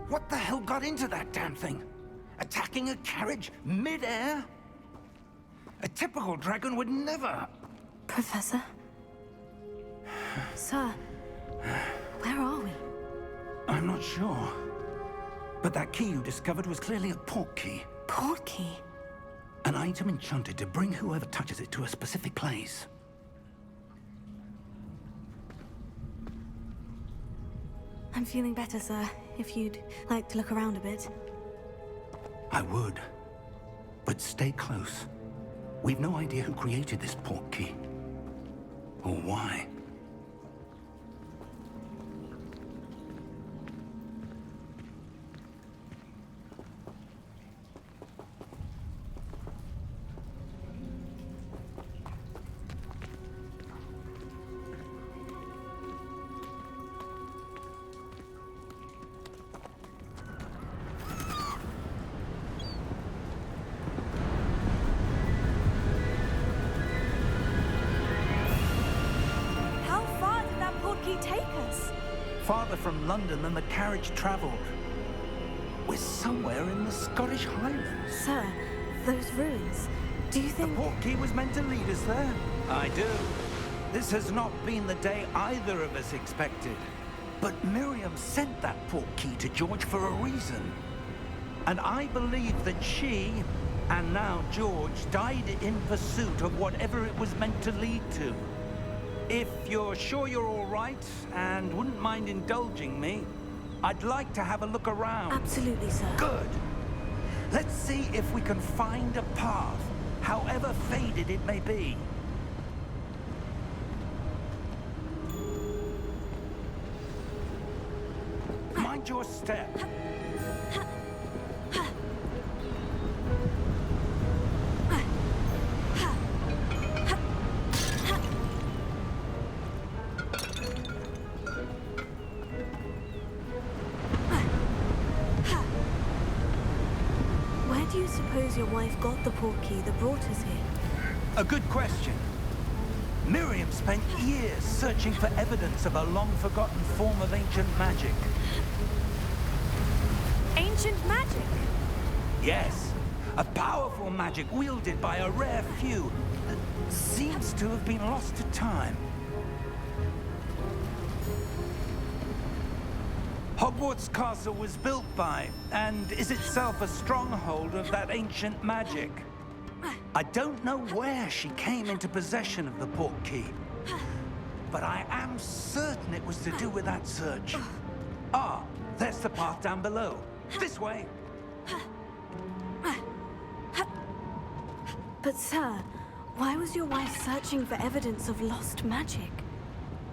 What the hell got into that damn thing? Attacking a carriage mid-air? A typical dragon would never... Professor? Sir, where are we? I'm not sure. But that key you discovered was clearly a port key. Port key? An item enchanted to bring whoever touches it to a specific place. I'm feeling better, sir. If you'd like to look around a bit. I would. But stay close. We've no idea who created this port key. Or why. Take us? Farther from London than the carriage travelled. We're somewhere in the Scottish Highlands. Sir, those ruins, do you think... The port key was meant to lead us there? I do. This has not been the day either of us expected. But Miriam sent that port key to George for a reason. And I believe that she, and now George, died in pursuit of whatever it was meant to lead to. If you're sure you're all right, and wouldn't mind indulging me, I'd like to have a look around. Absolutely, sir. Good. Let's see if we can find a path, however faded it may be. Mind your step. Where do you suppose your wife got the port key that brought us here? A good question. Miriam spent years searching for evidence of a long-forgotten form of ancient magic. Ancient magic? Yes, a powerful magic wielded by a rare few that seems to have been lost to time. Hogwarts Castle was built by, and is itself a stronghold of that ancient magic. I don't know where she came into possession of the port key, but I am certain it was to do with that search. Ah, there's the path down below. This way. But sir, why was your wife searching for evidence of lost magic?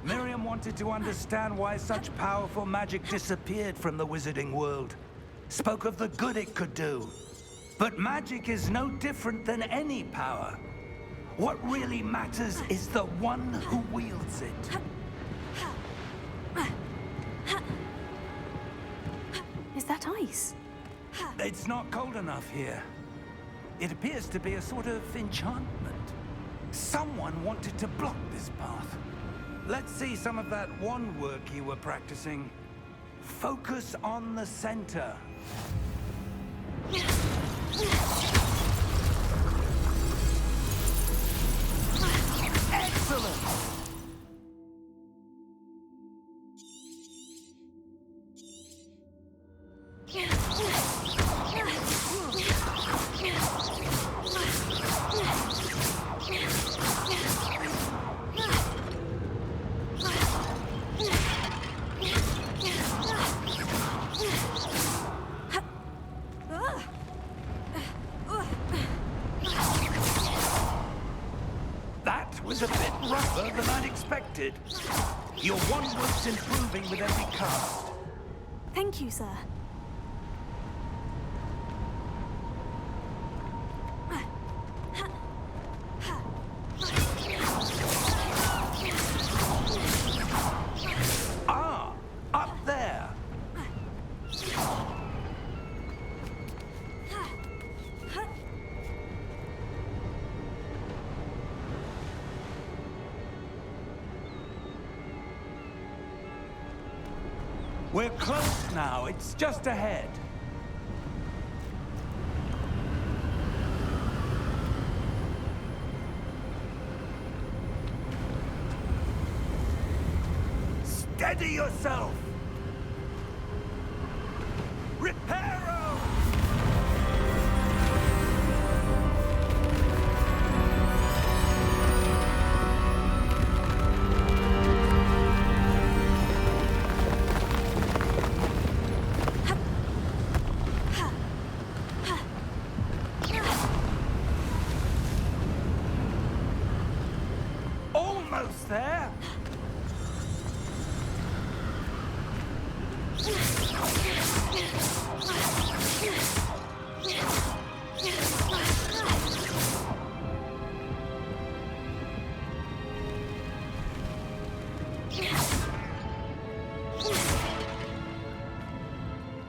Miriam wanted to understand why such powerful magic disappeared from the wizarding world. Spoke of the good it could do. But magic is no different than any power. What really matters is the one who wields it. Is that ice? It's not cold enough here. It appears to be a sort of enchantment. Someone wanted to block this path. Let's see some of that wand work you were practicing. Focus on the center. Excellent! was a bit rougher than I'd expected. Your one-work's improving with every cast. Thank you, sir. Ah, up there. We're close now. It's just ahead. Steady yourself! Reparo! Almost there!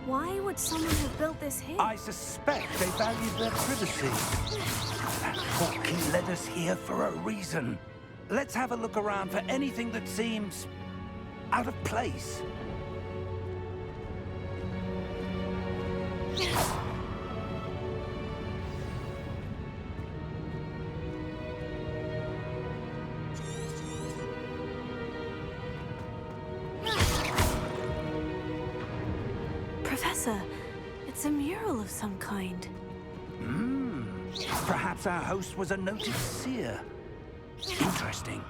Why would someone have built this here? I suspect they valued their privacy. That portkey led us here for a reason. Let's have a look around for anything that seems out of place. Professor, it's a mural of some kind. Perhaps our host was a noted seer. Interesting.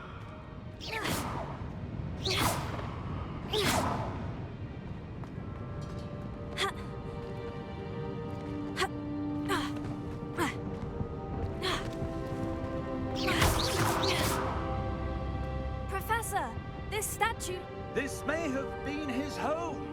Professor, this statue... This may have been his home.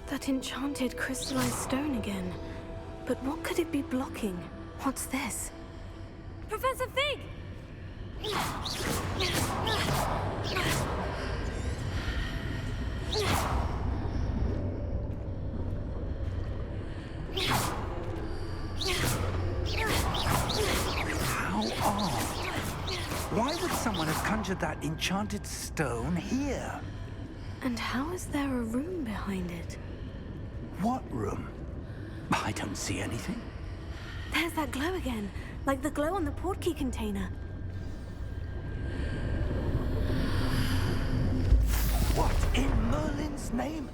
That enchanted crystallized stone again. But what could it be blocking? What's this? Professor Fig! How odd. Why would someone have conjured that enchanted stone here? And how is there a room behind it? What room? I don't see anything. There's that glow again, like the glow on the portkey container. What in Merlin's name?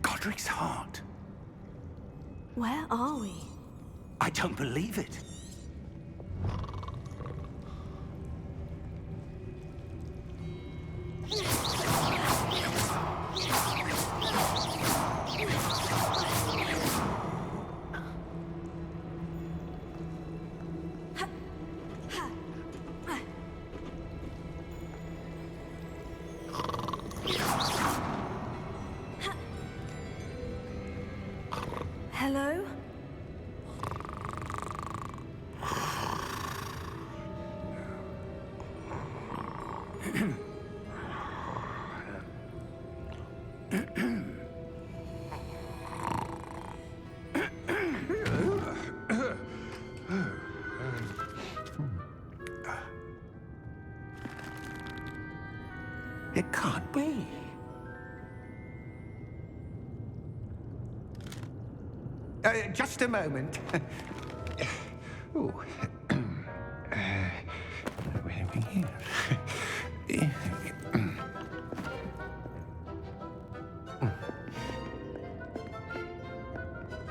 Godric's heart. Where are we? I don't believe it. Hello? It can't be. Just a moment. Ooh. Where are we here?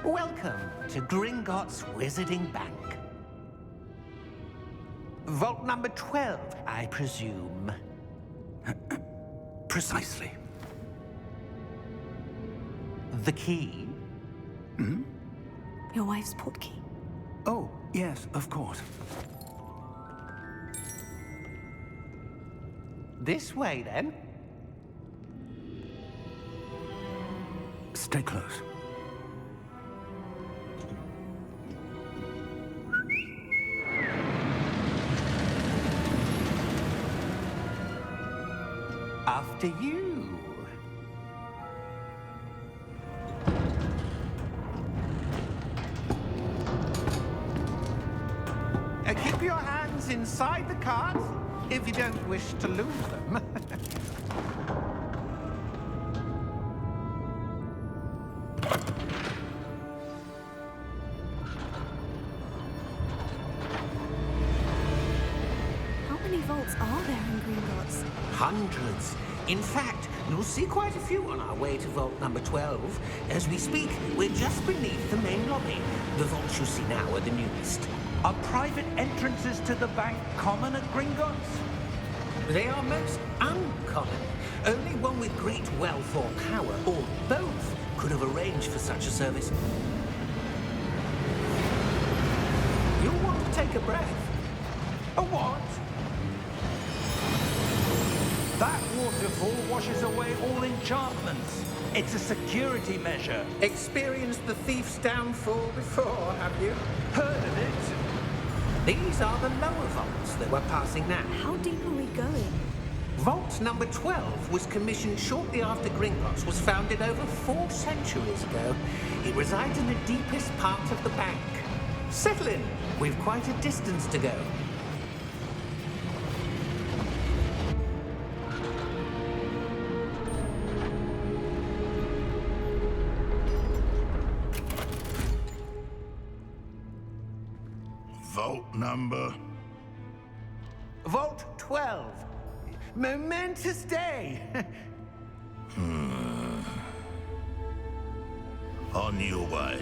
Welcome to Gringotts Wizarding Bank. Vault number 12, I presume. Precisely. The key? Hmm? Your wife's portkey. Oh, yes, of course. This way, then. Stay close. After you. Keep your hands inside the cart if you don't wish to lose them. How many vaults are there in Gringotts? Hundreds. In fact, you'll see quite a few on our way to vault number 12. As we speak, we're just beneath the main lobby. The vaults you see now are the newest. Are private entrances to the bank common at Gringotts? They are most uncommon. Only one with great wealth or power, or both, could have arranged for such a service. You'll want to take a breath. A what? That waterfall washes away all enchantments. It's a security measure. Experienced the thief's downfall before, have you? Heard of it? These are the lower vaults that we're passing now. How deep are we going? Vault number 12 was commissioned shortly after Gringotts was founded over 4 centuries ago. It resides in the deepest part of the bank. Settle in. We've quite a distance to go. Vault number? Vault 12. Momentous day. On your way.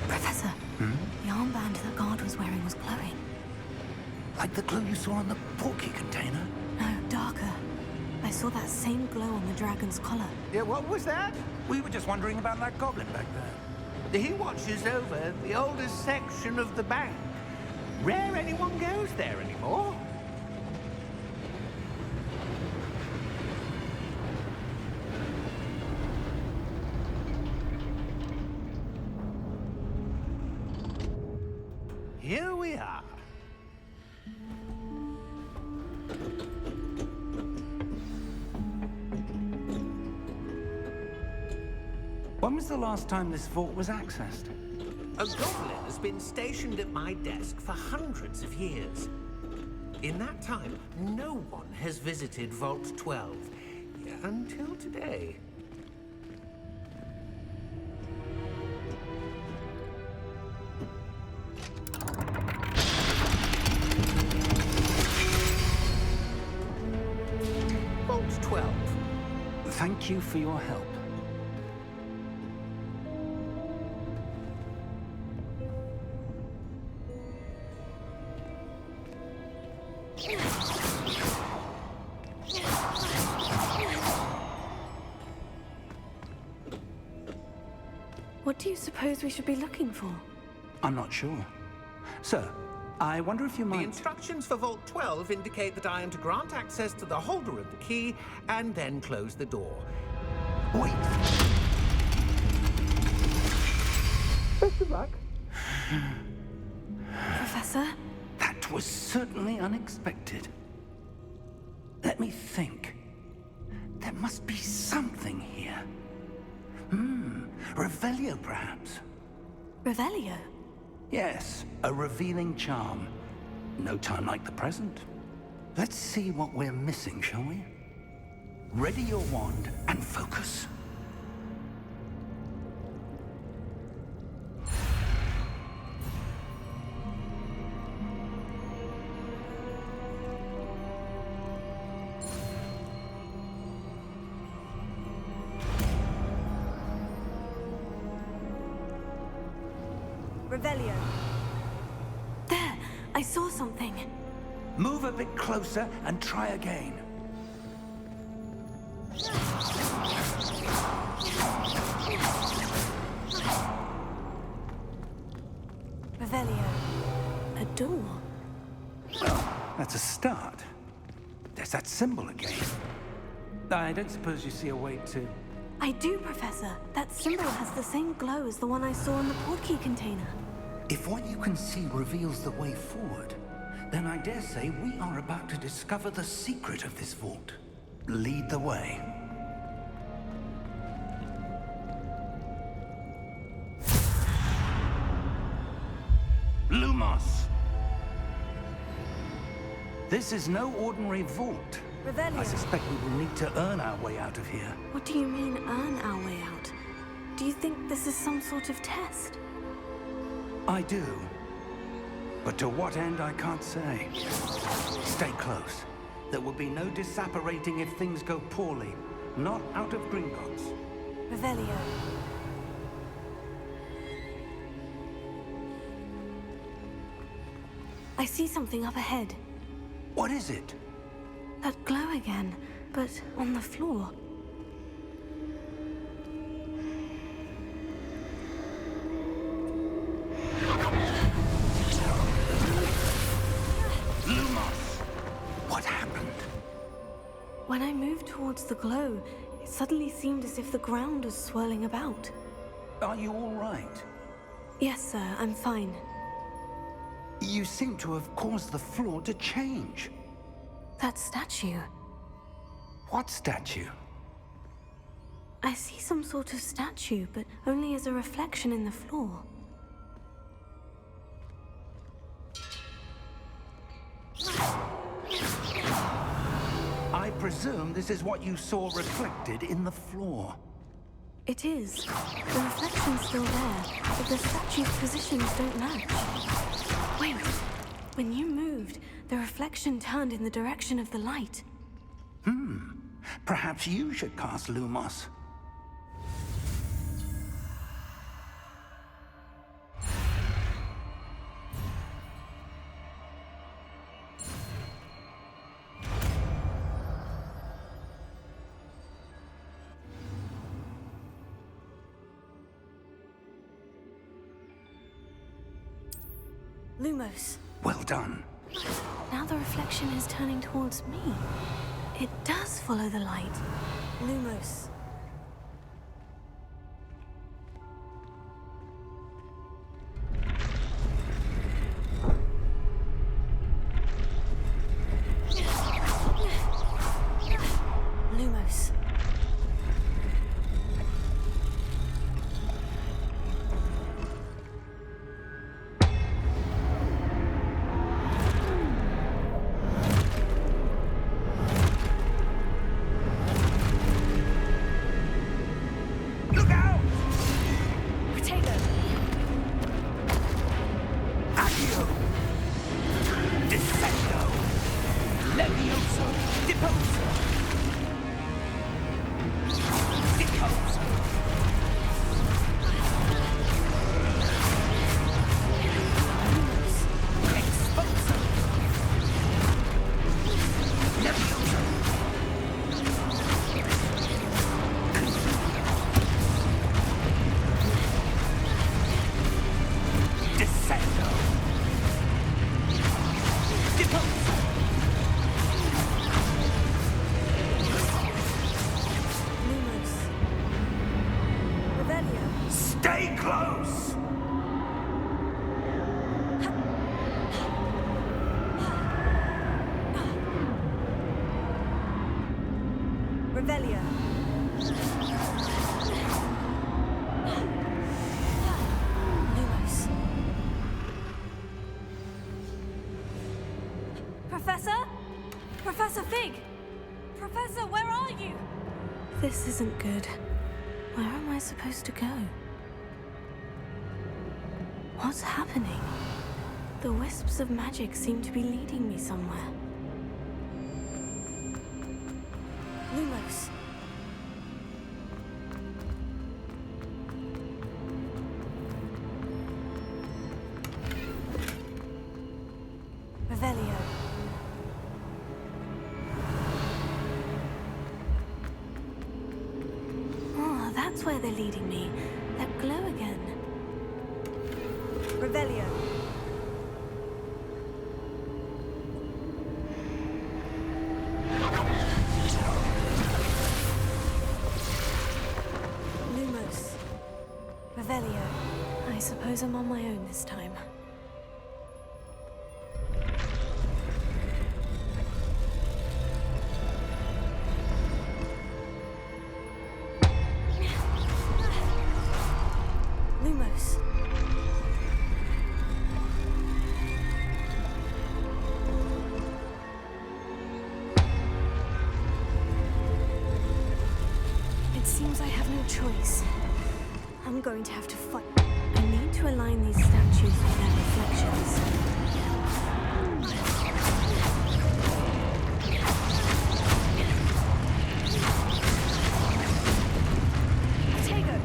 Professor, the armband that guard was wearing was glowing. Like the glow you saw on the portkey container? No, darker. I saw that same glow on the dragon's collar. Yeah, what was that? We were just wondering about that goblin back there. He watches over the oldest section of the bank. Rare anyone goes there anymore. Here we are. When was the last time this vault was accessed? A goblin has been stationed at my desk for hundreds of years. In that time, no one has visited Vault 12 until today. Vault 12. Thank you for your help. What do you suppose we should be looking for? I'm not sure. Sir, I wonder if you might... The instructions for Vault 12 indicate that I am to grant access to the holder of the key and then close the door. Wait. Best of luck. Professor? That was certainly unexpected. Let me think. There must be something here. Revelio, perhaps? Revelio? Yes, a revealing charm. No time like the present. Let's see what we're missing, shall we? Ready your wand and focus. Revelio. There! I saw something. Move a bit closer and try again. Revelio. A door. That's a start. There's that symbol again. I don't suppose you see a way to... I do, Professor. That symbol has the same glow as the one I saw in the portkey container. If what you can see reveals the way forward, then I dare say we are about to discover the secret of this vault. Lead the way. Lumos! This is no ordinary vault. Revelio. I suspect we will need to earn our way out of here. What do you mean, earn our way out? Do you think this is some sort of test? I do. But to what end, I can't say. Stay close. There will be no disapparating if things go poorly. Not out of Gringotts. Revelio. I see something up ahead. What is it? That glow again, but on the floor. Lumos! What happened? When I moved towards the glow, it suddenly seemed as if the ground was swirling about. Are you all right? Yes, sir, I'm fine. You seem to have caused the floor to change. That statue. What statue? I see some sort of statue, but only as a reflection in the floor. I presume this is what you saw reflected in the floor. It is. The reflection's still there, but the statue's positions don't match. Wait. When you moved, the reflection turned in the direction of the light. Perhaps you should cast Lumos. Lumos. Well done. Now the reflection is turning towards me. It does follow the light. Lumos. Lumos. Look out! Potato. Accio! Descendo! Levioso! Deposo! Deposo! Exposo! Levioso! Descendo! Deposo! Lumos. Revelio. Stay close! This isn't good. Where am I supposed to go? What's happening? The wisps of magic seem to be leading me somewhere. Lumos. Revelio. Oh, that's where they're leading me. That glow again. Revelio. Lumos. Revelio. I suppose I'm on my own this time. Lumos. It seems I have no choice. I'm going to have to fight. I need to align these statues with their reflections. Tego!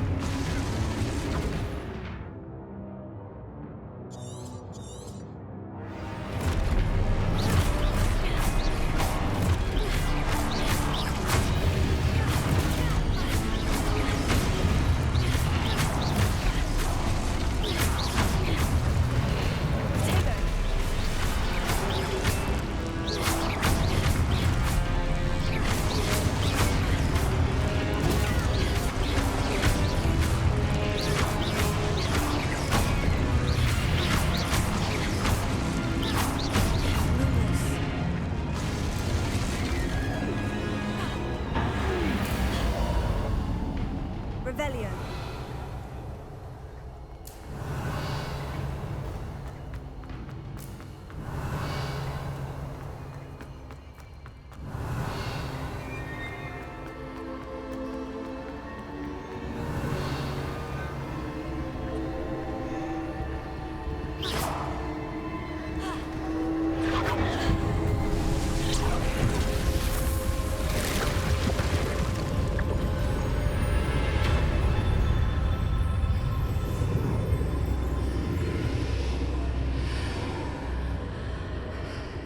Revelio.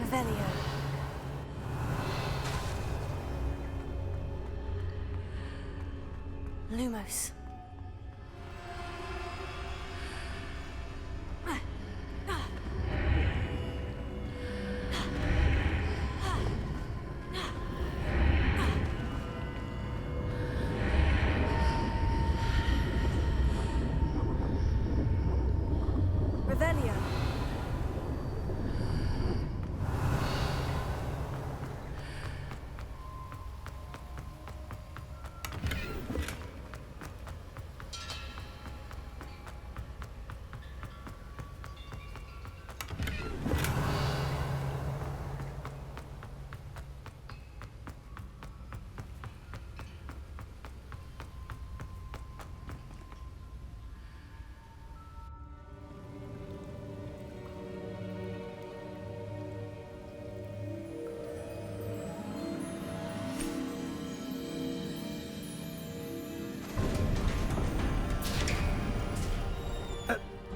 Revelio. Lumos. Revelio.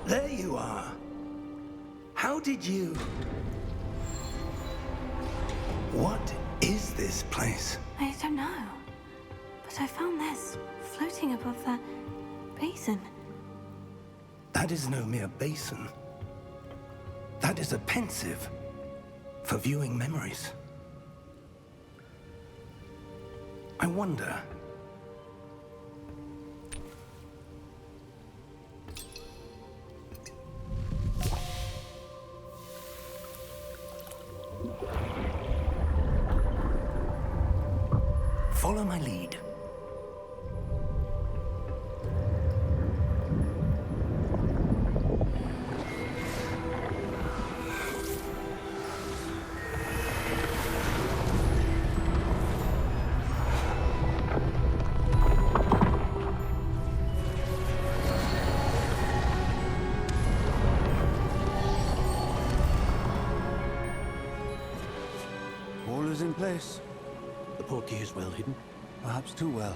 There you are. How did you... What is this place? I don't know. But I found this floating above that basin. That is no mere basin. That is a pensive for viewing memories. I wonder... Follow my lead. place. The portkey is well hidden? Perhaps too well.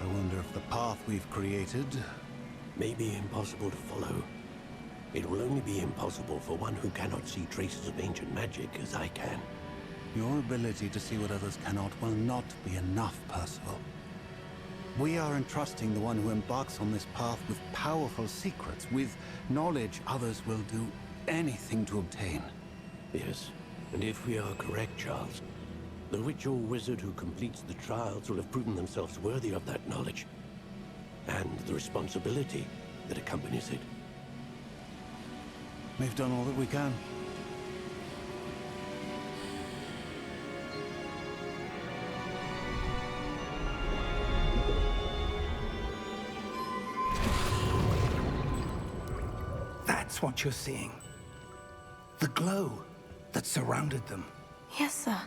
I wonder if the path we've created... may be impossible to follow. It will only be impossible for one who cannot see traces of ancient magic as I can. Your ability to see what others cannot will not be enough, Percival. We are entrusting the one who embarks on this path with powerful secrets, with knowledge others will do anything to obtain. Yes, and if we are correct, Charles, the witch or wizard who completes the trials will have proven themselves worthy of that knowledge, and the responsibility that accompanies it. We've done all that we can. That's what you're seeing. The glow that surrounded them. Yes, sir.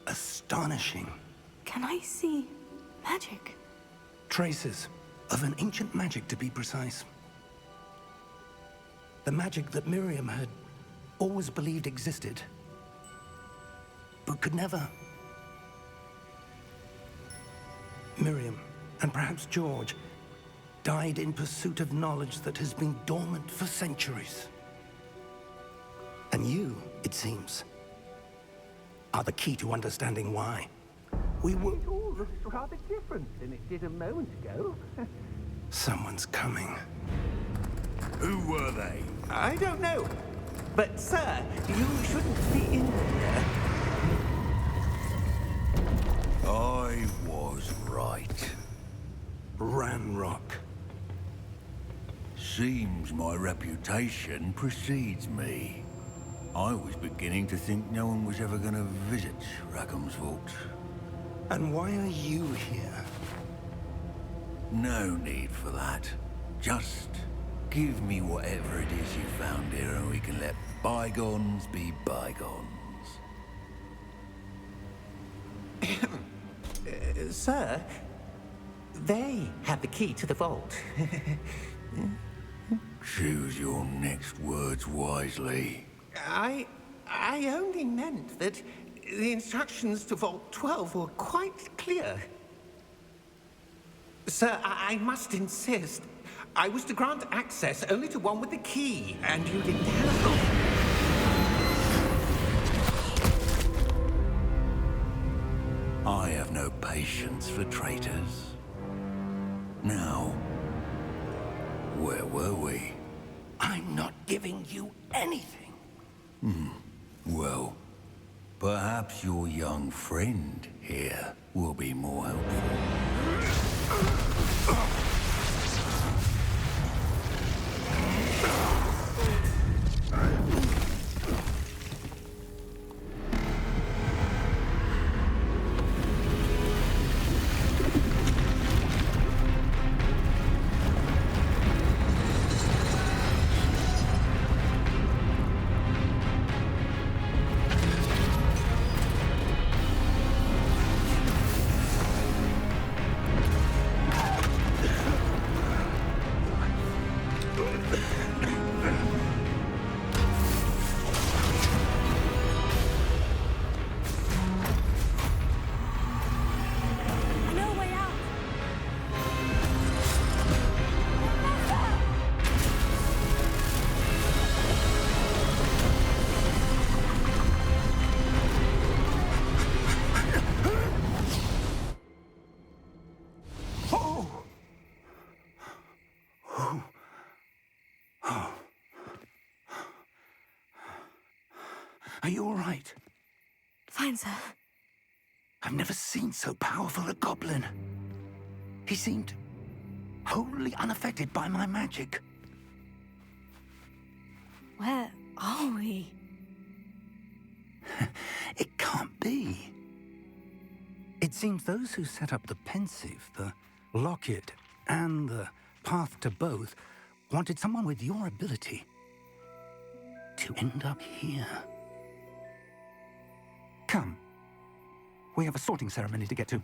Astonishing. Can I see magic? Traces of an ancient magic, to be precise. The magic that Miriam had always believed existed, but could never. Miriam, and perhaps George, died in pursuit of knowledge that has been dormant for centuries. And you, it seems, are the key to understanding why. We were... It all looks rather different than it did a moment ago. Someone's coming. Who were they? I don't know. But, sir, you shouldn't be in here. I was right. Ranrock. Seems my reputation precedes me. I was beginning to think no one was ever going to visit Rackham's vault. And why are you here? No need for that. Just give me whatever it is you found here and we can let bygones be bygones. Sir, they have the key to the vault. Choose your next words wisely. I only meant that the instructions to Vault 12 were quite clear. Sir, I must insist. I was to grant access only to one with the key, and you didn't have... I have no patience for traitors. Now, where were we? I'm not giving you anything. Well, perhaps your young friend here will be more helpful. Are you all right? Fine, sir. I've never seen so powerful a goblin. He seemed wholly unaffected by my magic. Where are we? It can't be. It seems those who set up the pensive, the locket, and the path to both wanted someone with your ability to end up here. Come. We have a sorting ceremony to get to.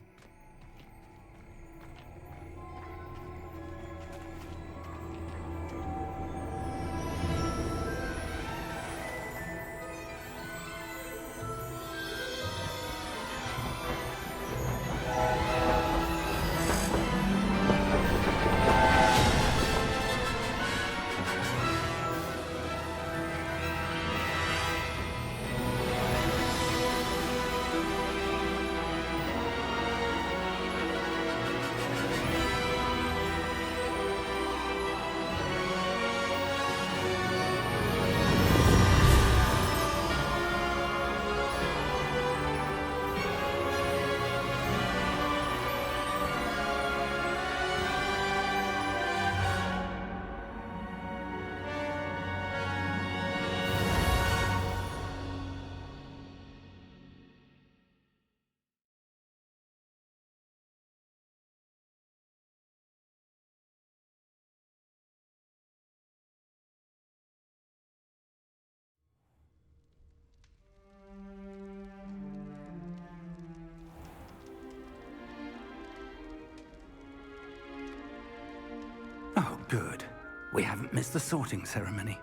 Oh, good. We haven't missed the sorting ceremony.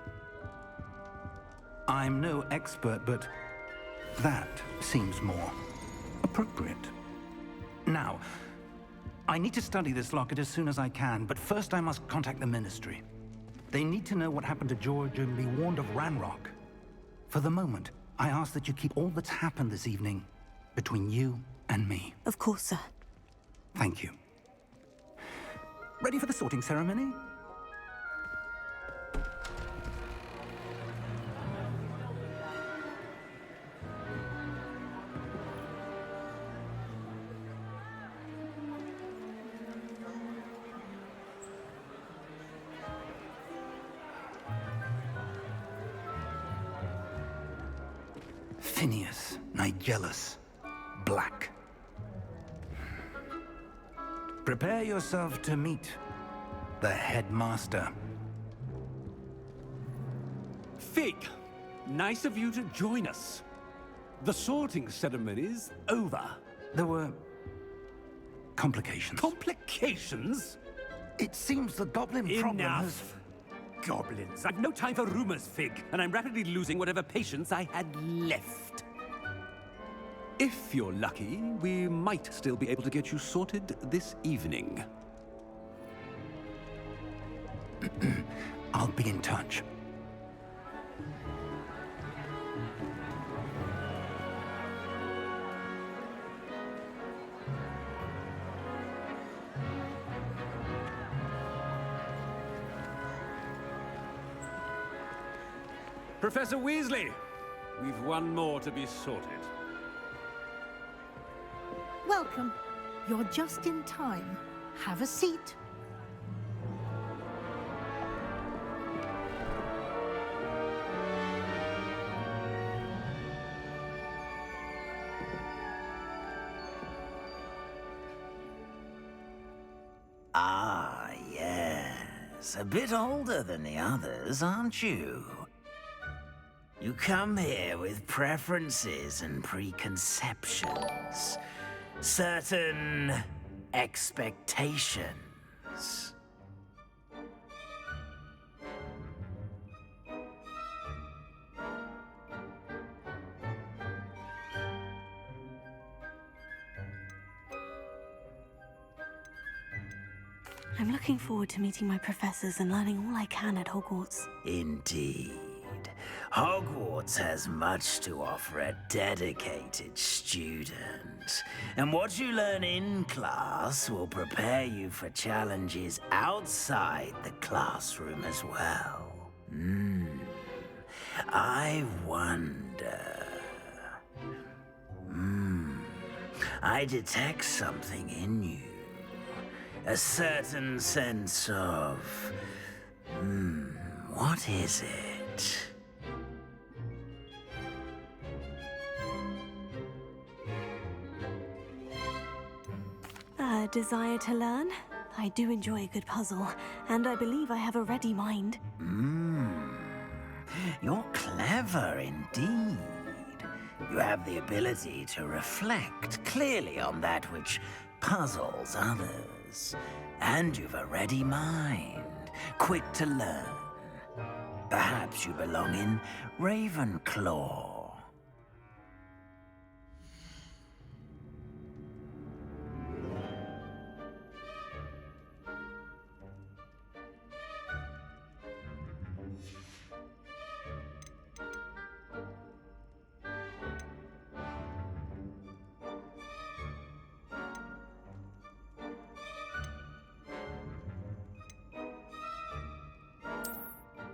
I'm no expert, but that seems more appropriate. Now, I need to study this locket as soon as I can, but first I must contact the Ministry. They need to know what happened to George and be warned of Ranrock. For the moment, I ask that you keep all that's happened this evening between you and me. Of course, sir. Thank you. Ready for the sorting ceremony? Phineas, Nigellus, Black. Prepare yourself to meet the headmaster. Fig, nice of you to join us. The sorting ceremony's over. There were complications. Complications? It seems the goblin problem has... Enough! Goblins. I've no time for rumors, Fig, and I'm rapidly losing whatever patience I had left. If you're lucky, we might still be able to get you sorted this evening. I'll be in touch. Professor Weasley, we've one more to be sorted. Welcome. You're just in time. Have a seat. Ah, yes. A bit older than the others, aren't you? You come here with preferences and preconceptions. Certain expectations. I'm looking forward to meeting my professors and learning all I can at Hogwarts. Indeed. Hogwarts has much to offer a dedicated student. And what you learn in class will prepare you for challenges outside the classroom as well. I wonder... I detect something in you. A certain sense of... what is it? A desire to learn? I do enjoy a good puzzle, and I believe I have a ready mind. You're clever indeed. You have the ability to reflect clearly on that which puzzles others. And you've a ready mind, quick to learn. Perhaps you belong in Ravenclaw.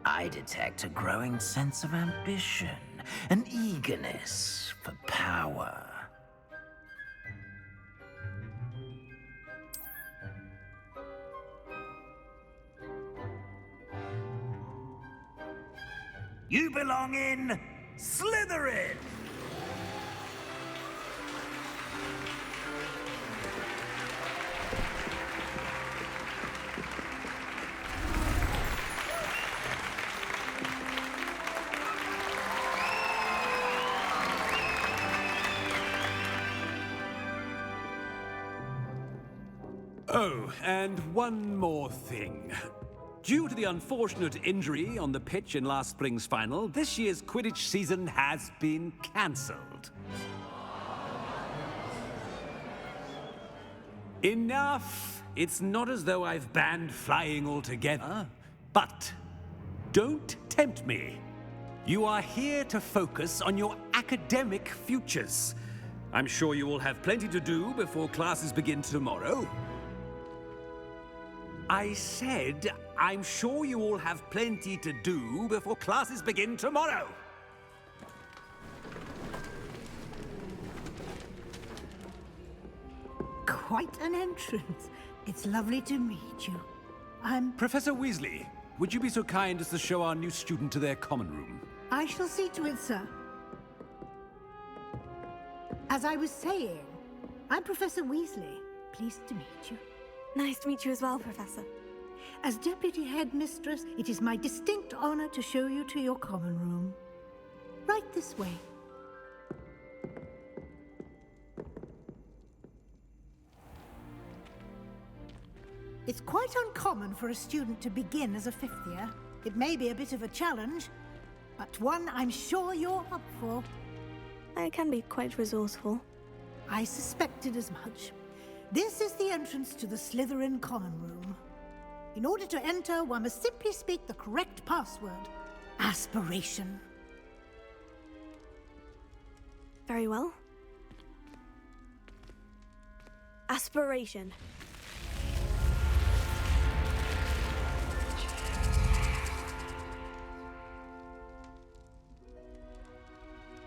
I detect a growing sense of ambition, an eagerness for power. You belong in Slytherin! Oh, and one more thing. Due to the unfortunate injury on the pitch in last spring's final, this year's Quidditch season has been cancelled. Enough! It's not as though I've banned flying altogether, but don't tempt me. You are here to focus on your academic futures. I'm sure you will have plenty to do before classes begin tomorrow. I said, I'm sure you all have plenty to do before classes begin tomorrow. Quite an entrance. It's lovely to meet you. Professor Weasley, would you be so kind as to show our new student to their common room? I shall see to it, sir. As I was saying, I'm Professor Weasley. Pleased to meet you. Nice to meet you as well, Professor. As Deputy Headmistress, it is my distinct honor to show you to your common room. Right this way. It's quite uncommon for a student to begin as a fifth year. It may be a bit of a challenge, but one I'm sure you're up for. I can be quite resourceful. I suspected as much. This is the entrance to the Slytherin common room. In order to enter, one must simply speak the correct password. Aspiration. Very well. Aspiration.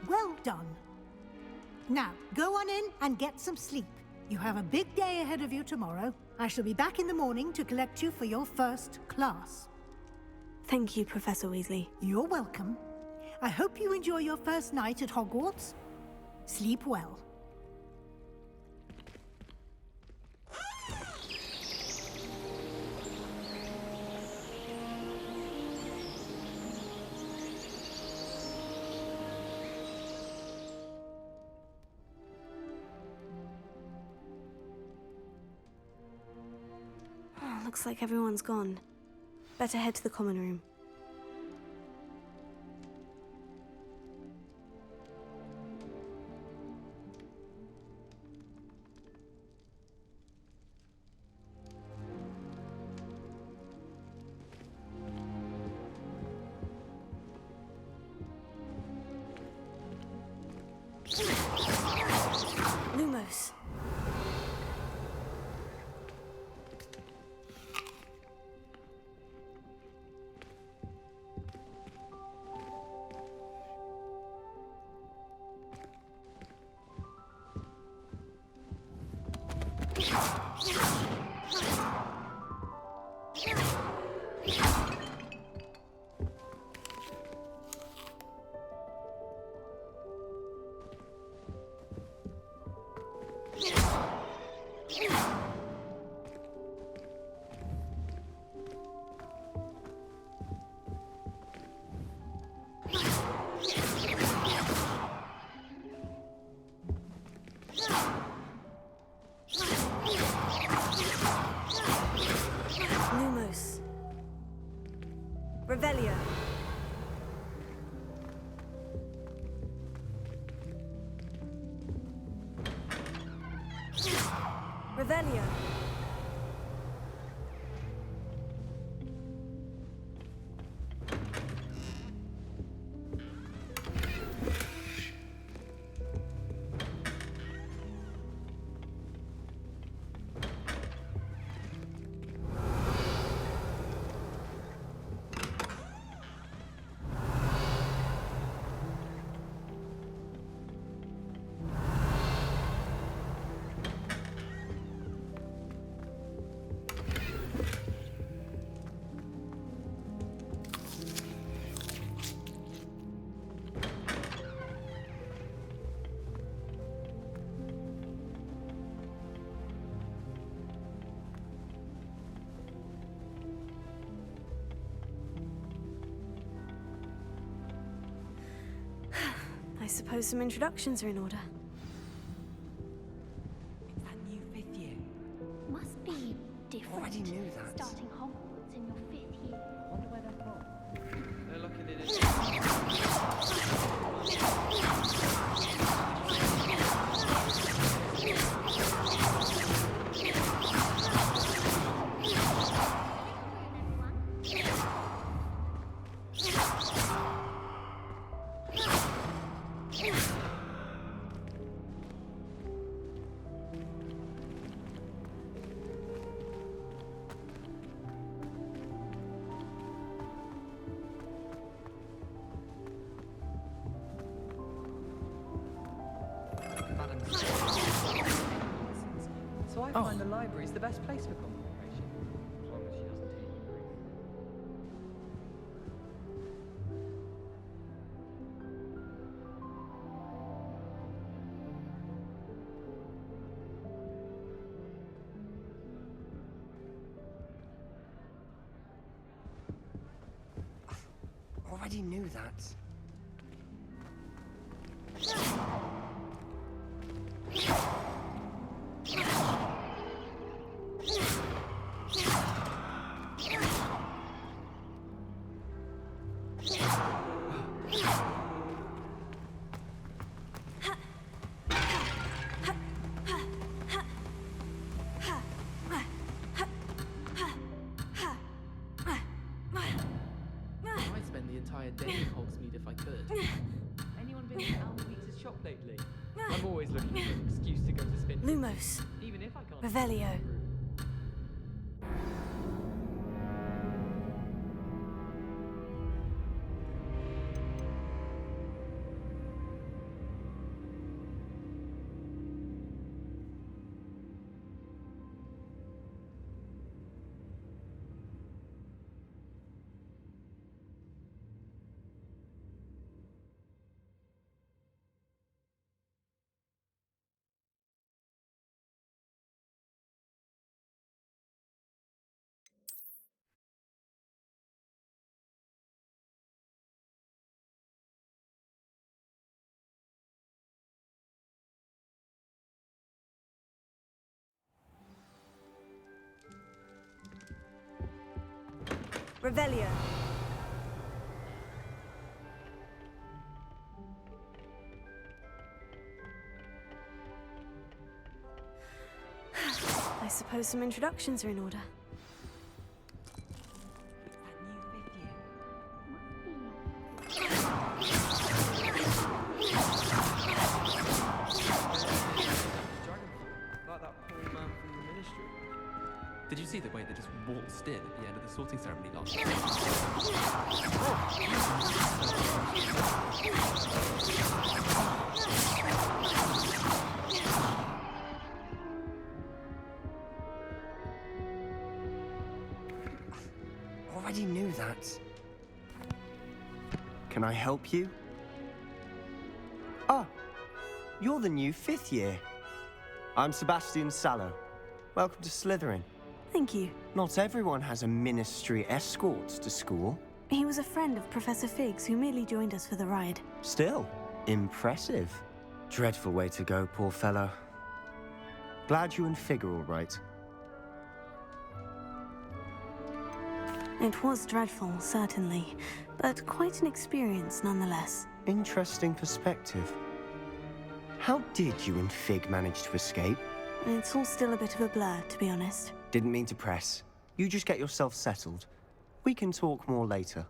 Well done. Now, go on in and get some sleep. You have a big day ahead of you tomorrow. I shall be back in the morning to collect you for your first class. Thank you, Professor Weasley. You're welcome. I hope you enjoy your first night at Hogwarts. Sleep well. Looks like everyone's gone. Better head to the common room. Lumos. Lumos. Revelio. Revelio. I suppose some introductions are in order. It's that new fifth year. Must be different. Already knew that. Starting Hogwarts in your fifth year. the best place for concentration, as long as she doesn't hear you breathe. Already knew that. I'd spend the entire day in Hogsmeade if I could. Anyone been to Alma Weeks' shop lately? I'm always looking for an excuse to go to Spin. Lumos. Even if I can't. Revelio. Revelio. I suppose some introductions are in order. Like that poor man from the ministry. Did you see the way they just waltzed in at the end of the sorting ceremony last night? Already knew that. Can I help you? Ah, you're the new 5th year. I'm Sebastian Sallow. Welcome to Slytherin. Thank you. Not everyone has a ministry escort to school. He was a friend of Professor Figgs who merely joined us for the ride. Still, impressive. Dreadful way to go, poor fellow. Glad you and Fig are all right. It was dreadful, certainly, but quite an experience nonetheless. Interesting perspective. How did you and Fig manage to escape? It's all still a bit of a blur, to be honest. Didn't mean to press. You just get yourself settled. We can talk more later.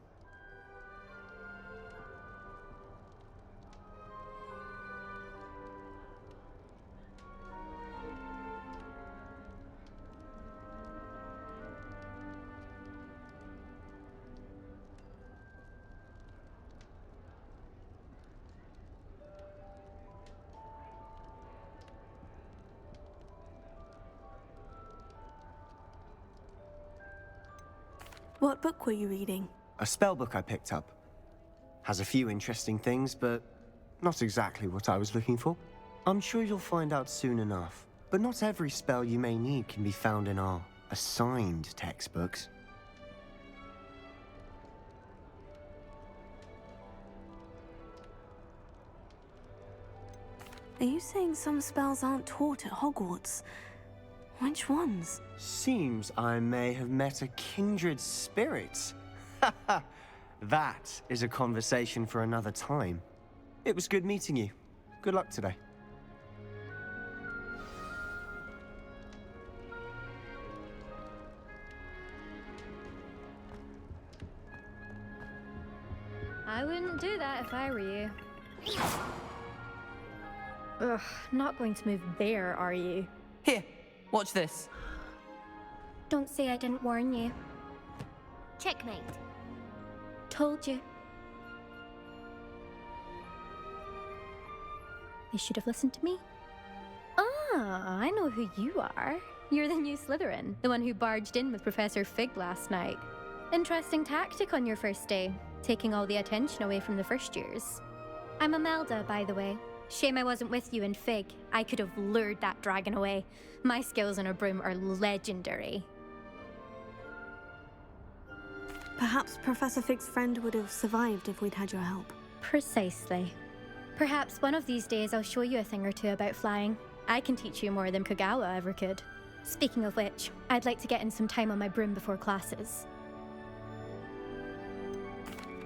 What book were you reading? A spellbook I picked up. Has a few interesting things, but not exactly what I was looking for. I'm sure you'll find out soon enough. But not every spell you may need can be found in our assigned textbooks. Are you saying some spells aren't taught at Hogwarts? Which ones? Seems I may have met a kindred spirit. That is a conversation for another time. It was good meeting you. Good luck today. I wouldn't do that if I were you. Ugh, not going to move there, are you? Here, watch this. Don't say I didn't warn you. Checkmate. Told you. You should have listened to me. Ah, I know who you are. You're the new Slytherin, the one who barged in with Professor Fig last night. Interesting tactic on your first day, taking all the attention away from the first years. I'm Imelda, by the way. Shame I wasn't with you in Fig. I could have lured that dragon away. My skills on a broom are legendary. Perhaps Professor Fig's friend would have survived if we'd had your help. Precisely. Perhaps one of these days I'll show you a thing or two about flying. I can teach you more than Kagawa ever could. Speaking of which, I'd like to get in some time on my broom before classes.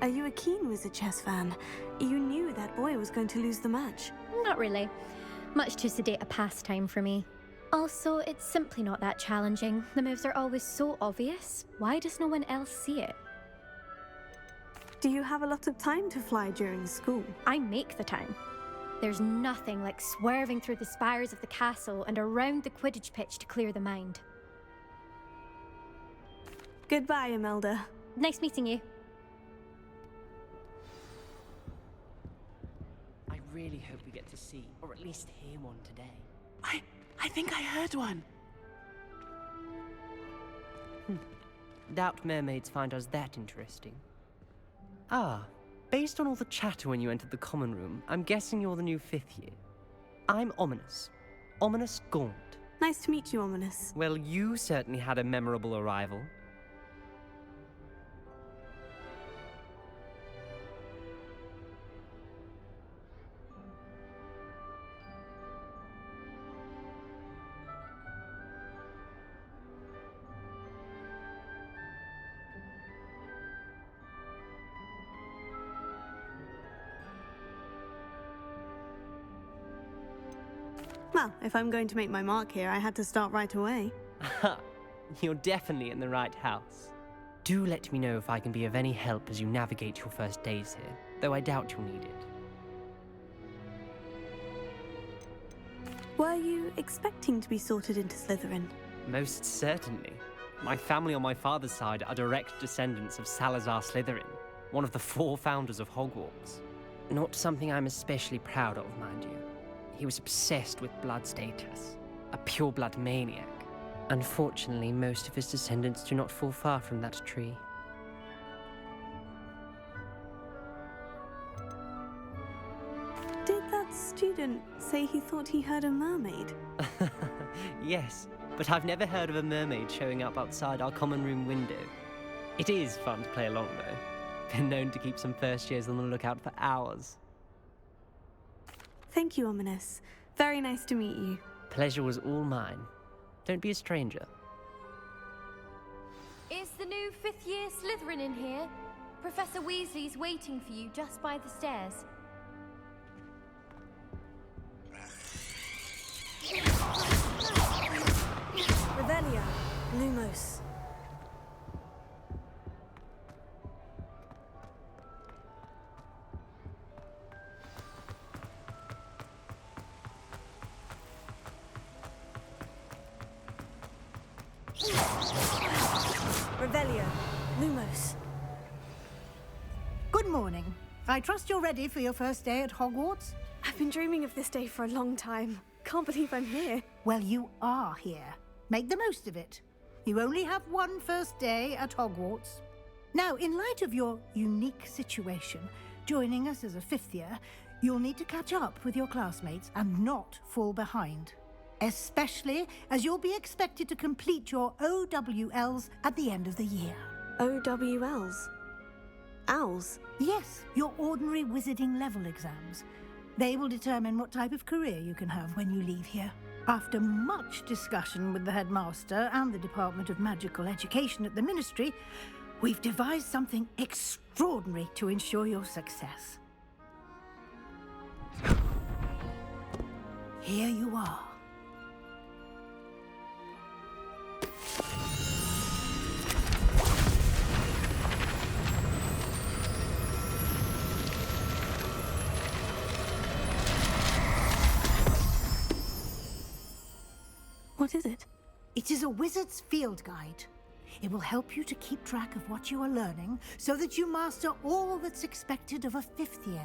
Are you a keen Wizard chess fan? You knew that boy was going to lose the match. Not really. Much too sedate a pastime for me. Also, it's simply not that challenging. The moves are always so obvious. Why does no one else see it? Do you have a lot of time to fly during school? I make the time. There's nothing like swerving through the spires of the castle and around the Quidditch pitch to clear the mind. Goodbye, Imelda. Nice meeting you. I really hope we get to see, or at least hear one today. I think I heard one. Doubt mermaids find us that interesting. Ah, based on all the chatter when you entered the common room, I'm guessing you're the new 5th year. I'm Ominous. Ominous Gaunt. Nice to meet you, Ominous. Well, you certainly had a memorable arrival. Well, if I'm going to make my mark here, I had to start right away. You're definitely in the right house. Do let me know if I can be of any help as you navigate your first days here, though I doubt you'll need it. Were you expecting to be sorted into Slytherin? Most certainly. My family on my father's side are direct descendants of Salazar Slytherin, one of the 4 founders of Hogwarts. Not something I'm especially proud of, mind you. He was obsessed with blood status, a pure-blood maniac. Unfortunately, most of his descendants do not fall far from that tree. Did that student say he thought he heard a mermaid? Yes, but I've never heard of a mermaid showing up outside our common room window. It is fun to play along, though. Been known to keep some first years on the lookout for hours. Thank you, Ominous. Very nice to meet you. Pleasure was all mine. Don't be a stranger. Is the new 5th year Slytherin in here? Professor Weasley's waiting for you just by the stairs. Revelio, Lumos. Revelio, Lumos. Good morning. I trust you're ready for your first day at Hogwarts? I've been dreaming of this day for a long time. Can't believe I'm here. Well, you are here. Make the most of it. You only have one first day at Hogwarts. Now, in light of your unique situation, joining us as a 5th year, you'll need to catch up with your classmates and not fall behind. Especially as you'll be expected to complete your OWLs at the end of the year. OWLs? Owls? Yes, your ordinary wizarding level exams. They will determine what type of career you can have when you leave here. After much discussion with the headmaster and the Department of Magical Education at the Ministry, we've devised something extraordinary to ensure your success. Here you are. What is it? It is a wizard's field guide. It will help you to keep track of what you are learning so that you master all that's expected of a 5th year.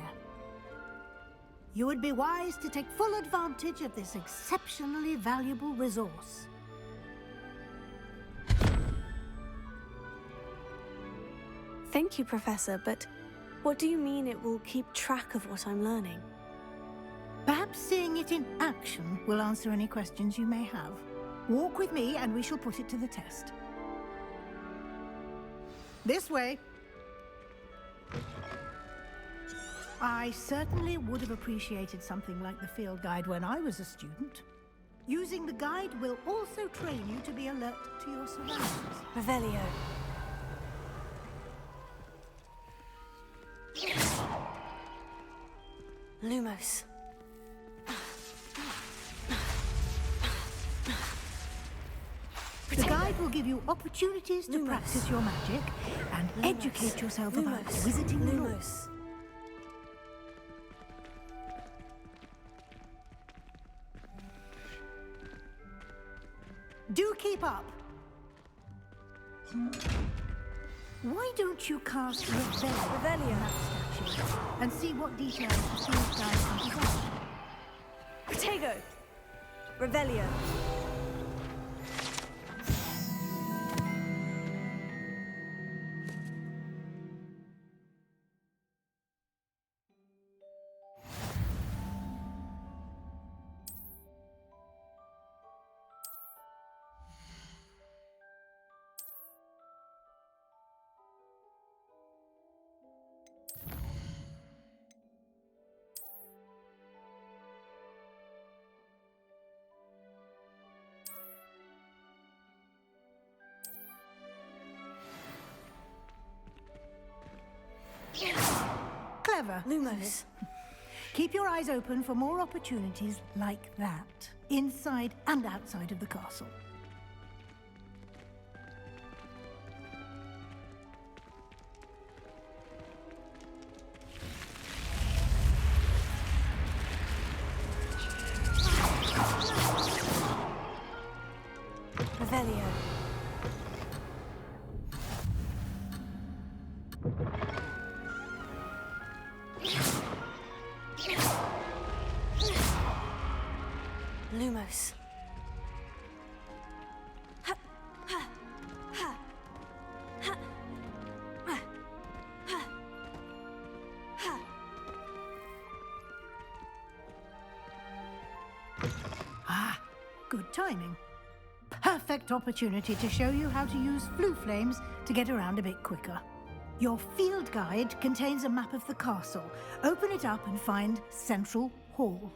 You would be wise to take full advantage of this exceptionally valuable resource. Thank you, Professor, but what do you mean it will keep track of what I'm learning? Perhaps seeing it in action will answer any questions you may have. Walk with me and we shall put it to the test. This way. I certainly would have appreciated something like the field guide when I was a student. Using the guide will also train you to be alert to your surroundings. Revelio. Lumos. The guide will give you opportunities to practice your magic and educate yourself about visiting the Lumos. Do keep up. Why don't you cast Revelio on that statue and see what details the field guide can provide? Protego. Revelio. Clever. Lumos. Keep your eyes open for more opportunities like that, inside and outside of the castle. Revelio. Lumos. Ah, good timing. Perfect opportunity to show you how to use flue flames to get around a bit quicker. Your field guide contains a map of the castle. Open it up and find Central Hall.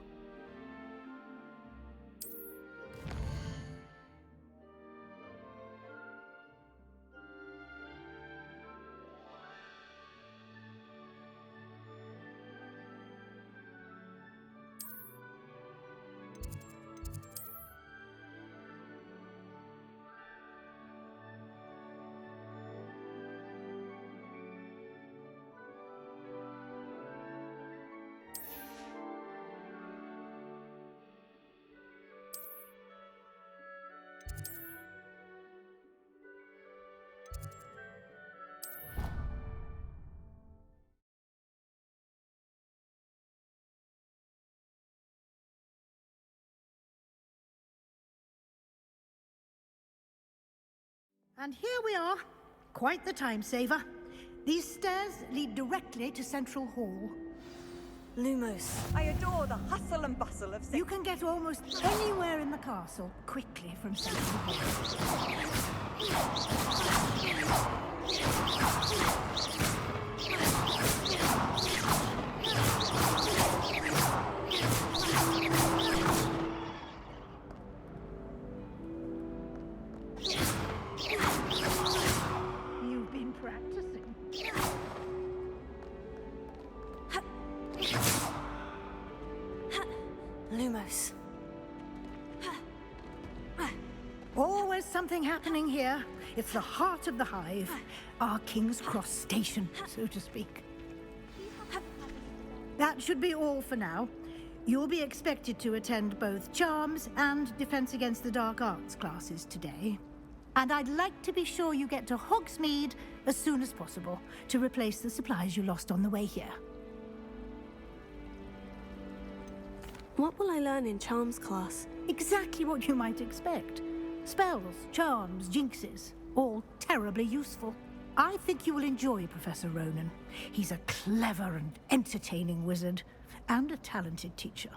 And here we are. Quite the time saver. These stairs lead directly to Central Hall. Lumos. I adore the hustle and bustle of... You can get almost anywhere in the castle quickly from Central Hall. You've been practicing. Lumos. Always something happening here. It's the heart of the hive. Our King's Cross station, so to speak. That should be all for now. You'll be expected to attend both Charms and Defense Against the Dark Arts classes today. And I'd like to be sure you get to Hogsmeade as soon as possible to replace the supplies you lost on the way here. What will I learn in Charms class? Exactly what you might expect. Spells, charms, jinxes, all terribly useful. I think you will enjoy Professor Ronan. He's a clever and entertaining wizard, and a talented teacher.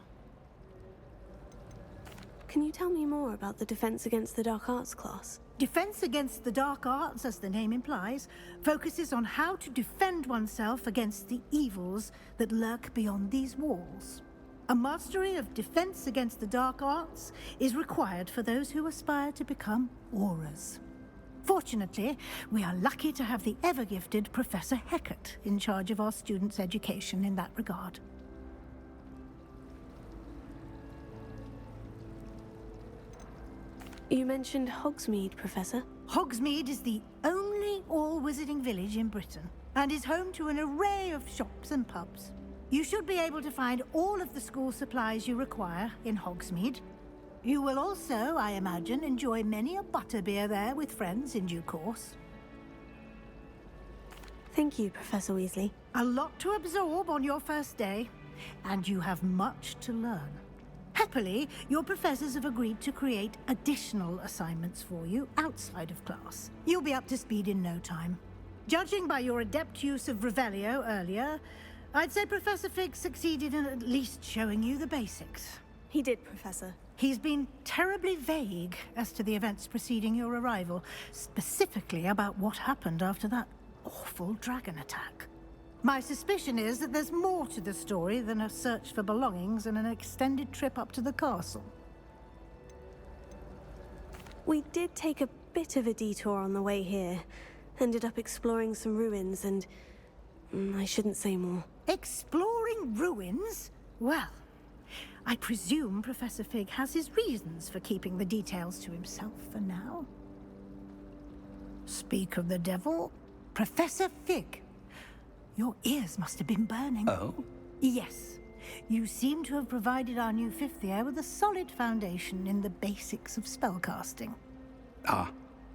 Can you tell me more about the Defense Against the Dark Arts class? Defense Against the Dark Arts, as the name implies, focuses on how to defend oneself against the evils that lurk beyond these walls. A mastery of Defense Against the Dark Arts is required for those who aspire to become Auras. Fortunately, we are lucky to have the ever-gifted Professor Hecat in charge of our students' education in that regard. You mentioned Hogsmeade, Professor. Hogsmeade is the only all-wizarding village in Britain, and is home to an array of shops and pubs. You should be able to find all of the school supplies you require in Hogsmeade. You will also, I imagine, enjoy many a butterbeer there with friends in due course. Thank you, Professor Weasley. A lot to absorb on your first day, and you have much to learn. Happily, your professors have agreed to create additional assignments for you outside of class. You'll be up to speed in no time. Judging by your adept use of Revelio earlier, I'd say Professor Fig succeeded in at least showing you the basics. He did, Professor. He's been terribly vague as to the events preceding your arrival, specifically about what happened after that awful dragon attack. My suspicion is that there's more to the story than a search for belongings and an extended trip up to the castle. We did take a bit of a detour on the way here. Ended up exploring some ruins and... I shouldn't say more. Exploring ruins? Well, I presume Professor Fig has his reasons for keeping the details to himself for now. Speak of the devil, Professor Fig. Your ears must have been burning. Oh? Yes. You seem to have provided our new fifth year with a solid foundation in the basics of spellcasting. Ah,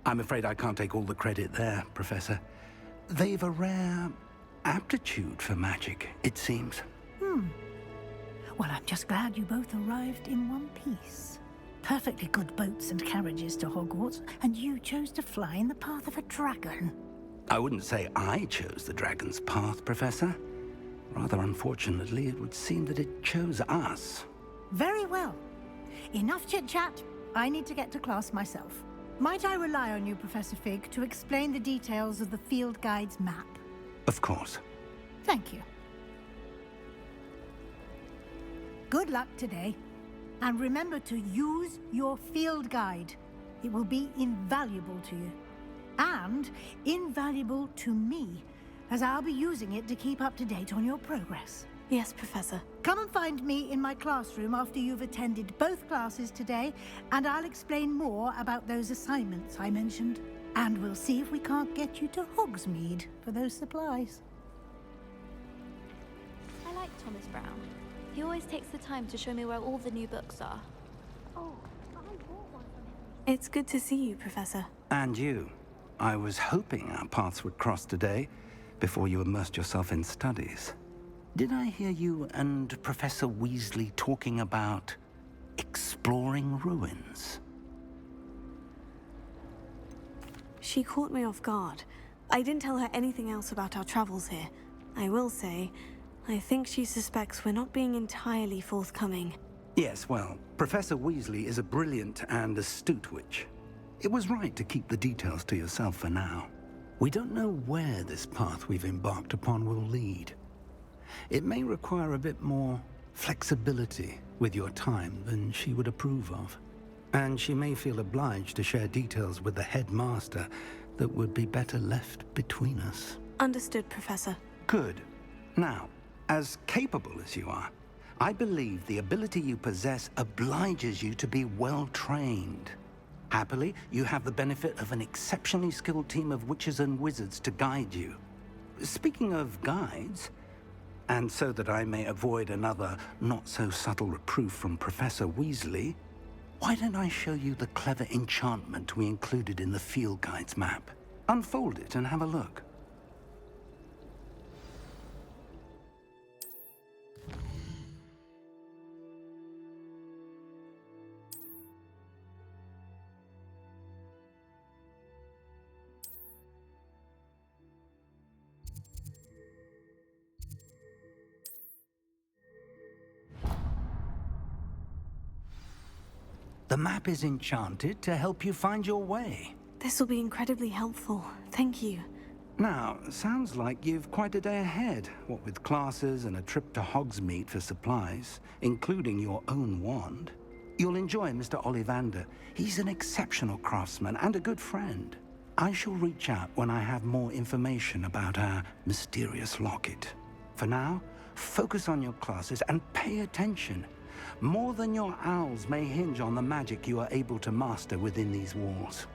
I'm afraid I can't take all the credit there, Professor. They've a rare aptitude for magic, it seems. Well, I'm just glad you both arrived in one piece. Perfectly good boats and carriages to Hogwarts, and you chose to fly in the path of a dragon. I wouldn't say I chose the dragon's path, Professor. Rather unfortunately, it would seem that it chose us. Very well. Enough chit-chat. I need to get to class myself. Might I rely on you, Professor Fig, to explain the details of the field guide's map? Of course. Thank you. Good luck today. And remember to use your field guide. It will be invaluable to you. And invaluable to me, as I'll be using it to keep up to date on your progress. Yes, Professor. Come and find me in my classroom after you've attended both classes today, and I'll explain more about those assignments I mentioned. And we'll see if we can't get you to Hogsmeade for those supplies. I like Thomas Brown. He always takes the time to show me where all the new books are. Oh, I bought one from him. It's good to see you, Professor. And you. I was hoping our paths would cross today, before you immersed yourself in studies. Did I hear you and Professor Weasley talking about exploring ruins? She caught me off guard. I didn't tell her anything else about our travels here. I will say, I think she suspects we're not being entirely forthcoming. Yes, well, Professor Weasley is a brilliant and astute witch. It was right to keep the details to yourself for now. We don't know where this path we've embarked upon will lead. It may require a bit more flexibility with your time than she would approve of. And she may feel obliged to share details with the headmaster that would be better left between us. Understood, Professor. Good. Now, as capable as you are, I believe the ability you possess obliges you to be well-trained. Happily, you have the benefit of an exceptionally skilled team of witches and wizards to guide you. Speaking of guides, and so that I may avoid another not-so-subtle reproof from Professor Weasley, why don't I show you the clever enchantment we included in the field guide's map? Unfold it and have a look. The map is enchanted to help you find your way. This will be incredibly helpful. Thank you. Now, sounds like you've quite a day ahead, what with classes and a trip to Hogsmeade for supplies, including your own wand. You'll enjoy Mr. Ollivander. He's an exceptional craftsman and a good friend. I shall reach out when I have more information about our mysterious locket. For now, focus on your classes and pay attention. More than your owls may hinge on the magic you are able to master within these walls.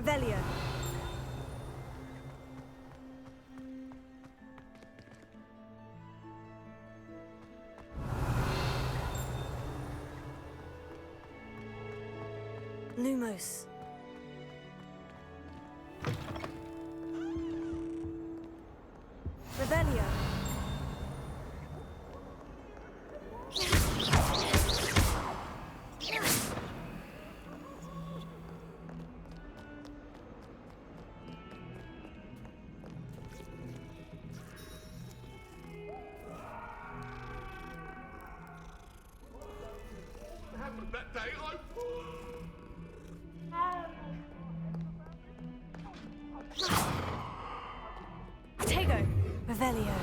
Revelio. Lumos. Revelio. That day Tego. Revelio.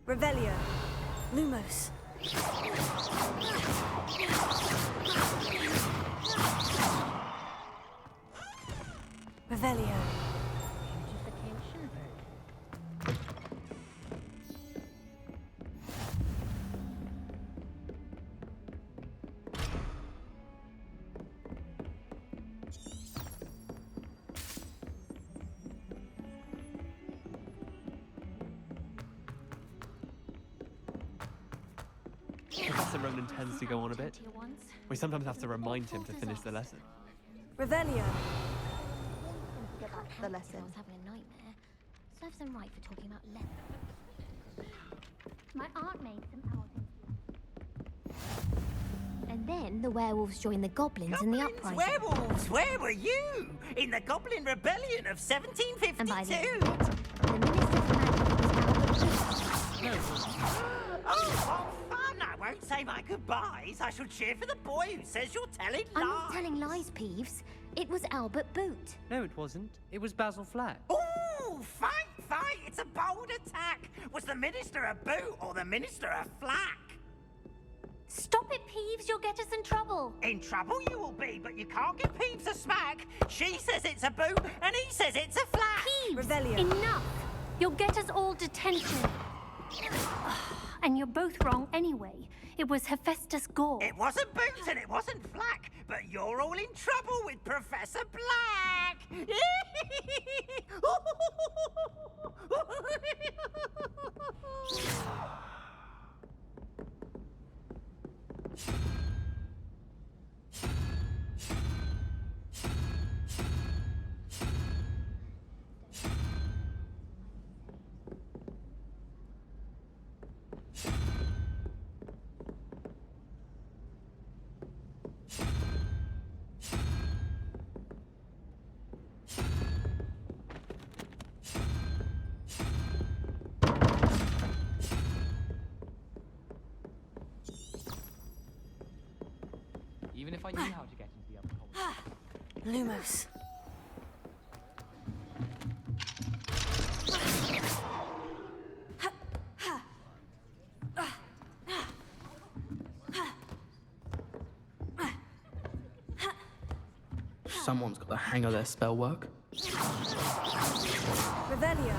Revelio. Lumos. Revelio. Professor Roland tends to go on a bit. We sometimes have to remind him to finish the lesson. Revelio. The lesson. I was having a nightmare. Serves them right for talking about lessons. My aunt made some owls. And then the werewolves joined the goblins in the uprising. Werewolves! Where were you? In the Goblin Rebellion of 1752? And by the end, the Minister for Magic was Oh, fun! I won't say my goodbyes. I shall cheer for the boy who says you're telling lies. I'm not telling lies, Peeves. It was Albert Boot. No, it wasn't. It was Basil Flack. Ooh, fight! It's a bold attack. Was the Minister a boot or the Minister a flack? Stop it, Peeves. You'll get us in trouble. In trouble you will be, but you can't give Peeves a smack. She says it's a boot, and he says it's a flack. Peeves, Revelio. enough. You'll get us all detention. And you're both wrong anyway. It was Hephaestus Gore. It wasn't Boots and it wasn't Flack, but you're all in trouble with Professor Black. Even if I knew how to get into the upper hole. Lumos. Someone's got the hang of their spell work. Revelio.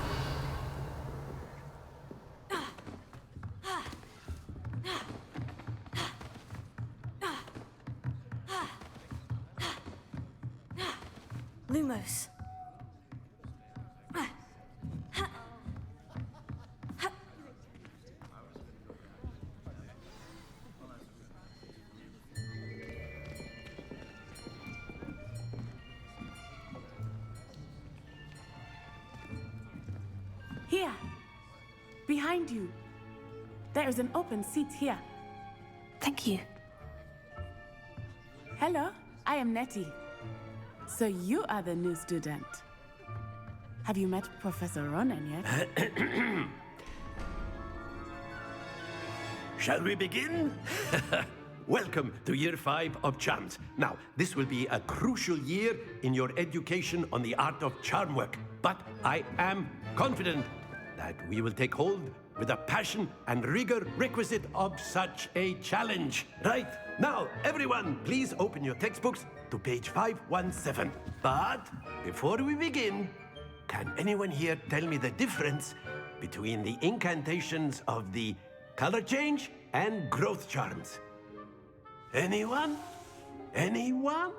Lumos. Here. Behind you. There is an open seat here. Thank you. Hello, I am Nettie. So you are the new student. Have you met Professor Ronan yet? Shall we begin? Welcome to Year 5 of Charms. Now, this will be a crucial year in your education on the art of charm work. But I am confident that we will take hold with the passion and rigor requisite of such a challenge. Right, now, everyone, please open your textbooks to page 517. But before we begin, can anyone here tell me the difference between the incantations of the color change and growth charms? Anyone? Anyone?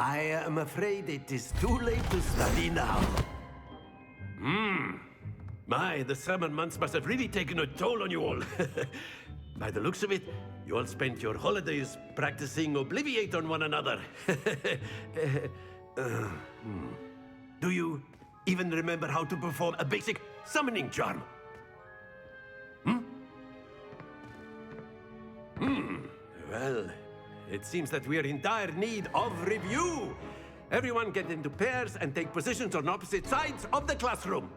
I am afraid it is too late to study now. My, the summer months must have really taken a toll on you all. By the looks of it, you all spent your holidays practicing Obliviate on one another. Do you even remember how to perform a basic summoning charm? Well, it seems that we are in dire need of review. Everyone get into pairs and take positions on opposite sides of the classroom.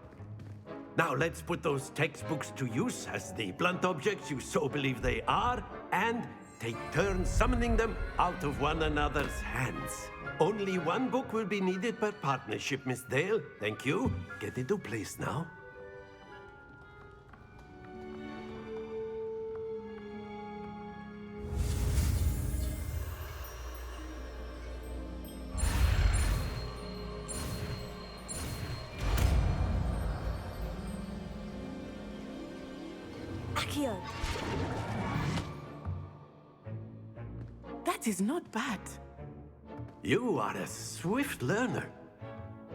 Now let's put those textbooks to use as the blunt objects you so believe they are, and take turns summoning them out of one another's hands. Only one book will be needed per partnership, Miss Dale. Thank you. Get into place now. Accio. That is not bad. You are a swift learner.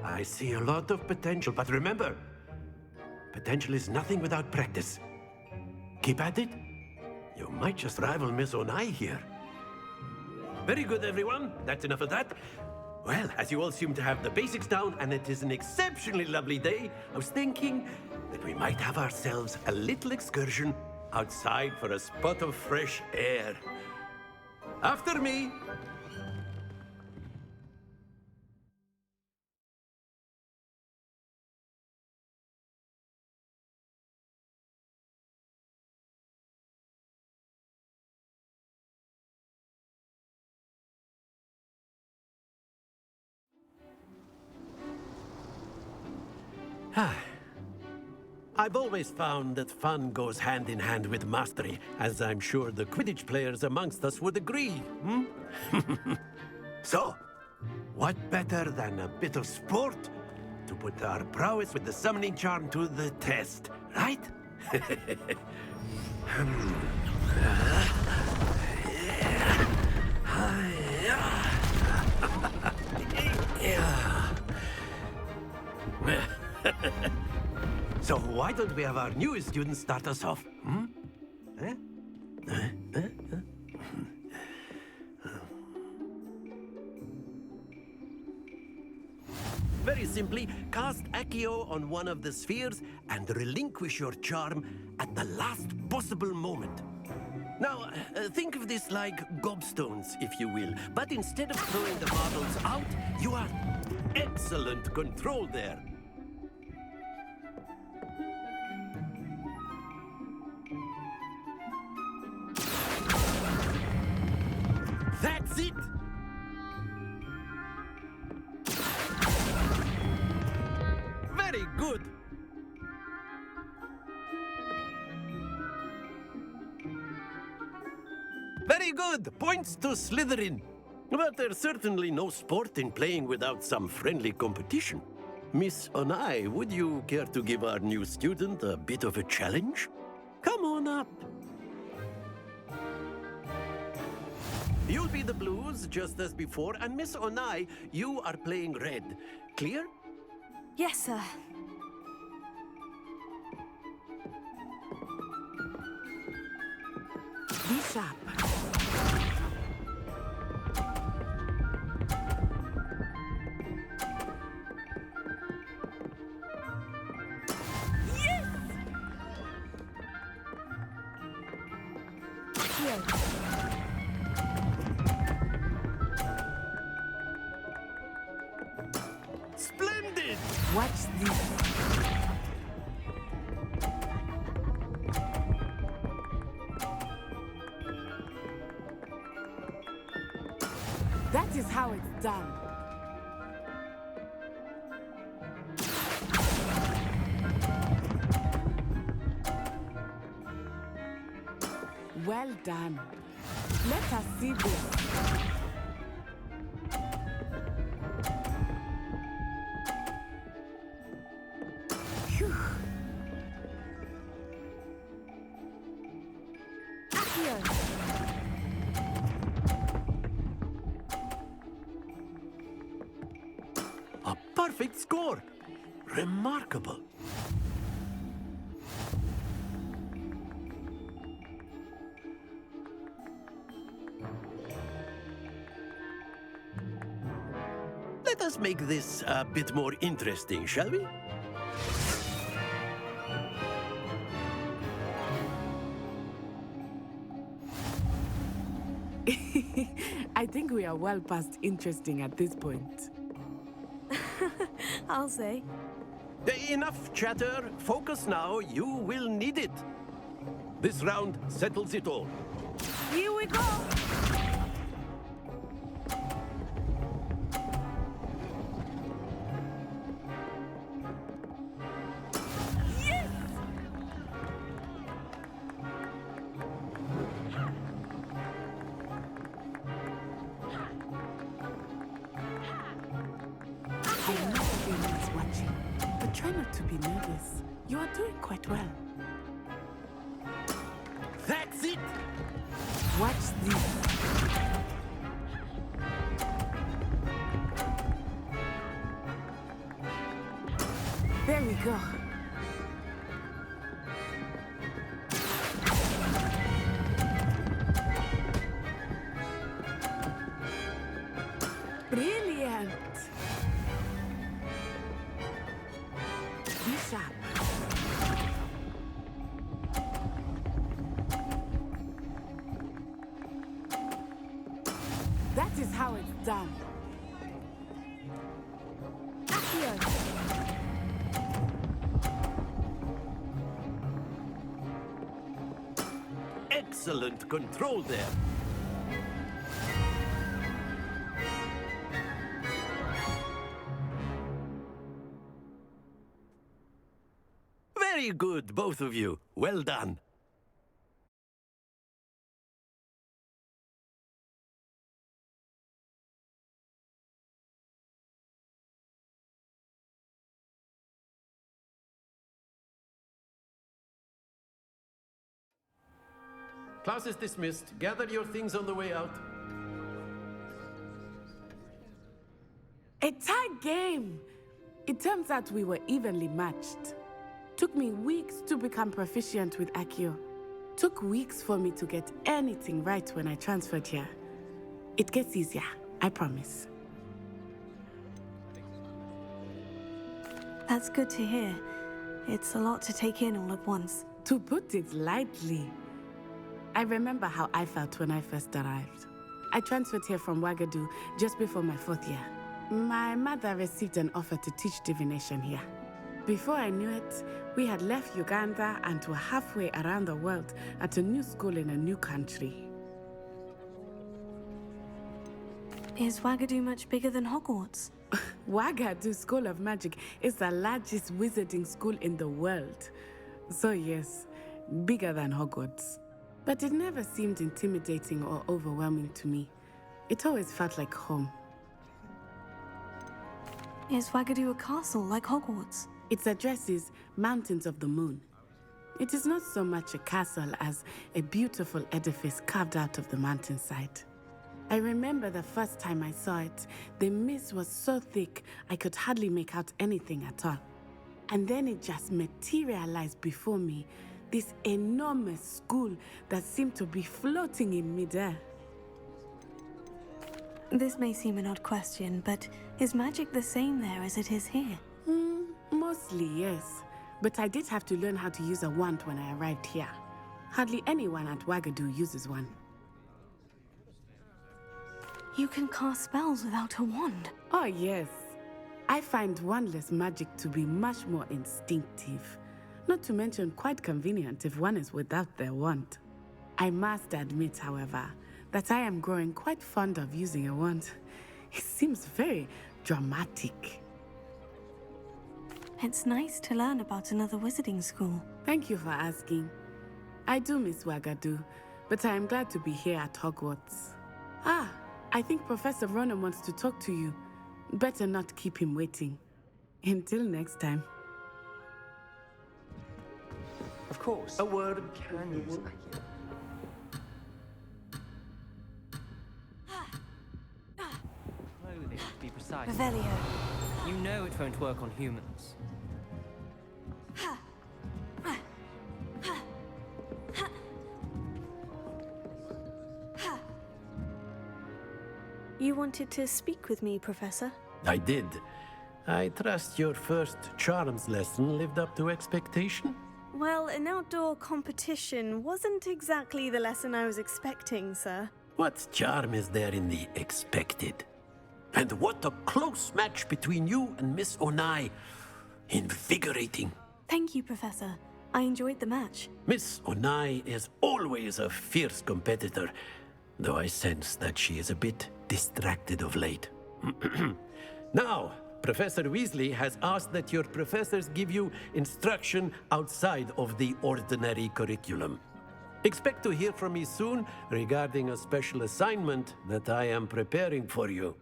I see a lot of potential, but remember, potential is nothing without practice. Keep at it. You might just rival Miss Onai here. Very good, everyone. That's enough of that. Well, as you all seem to have the basics down, and it is an exceptionally lovely day, I was thinking that we might have ourselves a little excursion outside for a spot of fresh air. After me. I've always found that fun goes hand in hand with mastery, as I'm sure the Quidditch players amongst us would agree, So, what better than a bit of sport to put our prowess with the summoning charm to the test, right? So why don't we have our newest student start us off? Very simply, cast Accio on one of the spheres and relinquish your charm at the last possible moment. Now, think of this like gobstones, if you will. But instead of throwing the marbles out, you are excellent control there. That's it! Very good! Very good! good! Points to Slytherin. But there's certainly no sport in playing without some friendly competition. Miss Onai, would you care to give our new student a bit of a challenge? Come on up. You'll be the blues, just as before, and Miss Onai, you are playing red. Clear? Yes, sir. Be sharp. Splendid! Watch this. That is how it's done. Well done. Let us see this. Phew. Here. A perfect score! Remarkable. Let us make this a bit more interesting, shall we? I think we are well past interesting at this point. I'll say. Enough chatter. Focus now. You will need it. This round settles it all. Here we go! I know everyone is watching, but try not to be nervous. You are doing quite well. That's it! Watch this. There we go. Brilliant. Be sharp. That is how it's done. Here. Excellent control there. Very good, both of you. Well done. Class is dismissed. Gather your things on the way out. A tight game. It turns out we were evenly matched. Took me weeks to become proficient with Accio. Took weeks for me to get anything right when I transferred here. It gets easier, I promise. That's good to hear. It's a lot to take in all at once. To put it lightly, I remember how I felt when I first arrived. I transferred here from Wagadu just before my 4th year. My mother received an offer to teach divination here. Before I knew it, we had left Uganda and were halfway around the world at a new school in a new country. Is Wagadu much bigger than Hogwarts? Wagadu School of Magic is the largest wizarding school in the world. So yes, bigger than Hogwarts. But it never seemed intimidating or overwhelming to me. It always felt like home. Is Wagadu a castle like Hogwarts? Its address is Mountains of the Moon. It is not so much a castle as a beautiful edifice carved out of the mountainside. I remember the first time I saw it, the mist was so thick I could hardly make out anything at all. And then it just materialized before me, this enormous school that seemed to be floating in midair. This may seem an odd question, but is magic the same there as it is here? Mostly, yes. But I did have to learn how to use a wand when I arrived here. Hardly anyone at Wagadu uses one. You can cast spells without a wand? Oh, yes. I find wandless magic to be much more instinctive. Not to mention quite convenient if one is without their wand. I must admit, however, that I am growing quite fond of using a wand. It seems very dramatic. It's nice to learn about another wizarding school. Thank you for asking. I do miss Wagadu, but I am glad to be here at Hogwarts. Ah, I think Professor Ronan wants to talk to you. Better not keep him waiting. Until next time. Of course. A word Can use it. Clothing, to be precise. Revelio. You know it won't work on humans. You wanted to speak with me, Professor? I did. I trust your first charms lesson lived up to expectation? Well, an outdoor competition wasn't exactly the lesson I was expecting, sir. What charm is there in the expected? And what a close match between you and Miss Onai. Invigorating. Thank you, Professor. I enjoyed the match. Miss Onai is always a fierce competitor, though I sense that she is a bit distracted of late. Now, Professor Weasley has asked that your professors give you instruction outside of the ordinary curriculum. Expect to hear from me soon regarding a special assignment that I am preparing for you.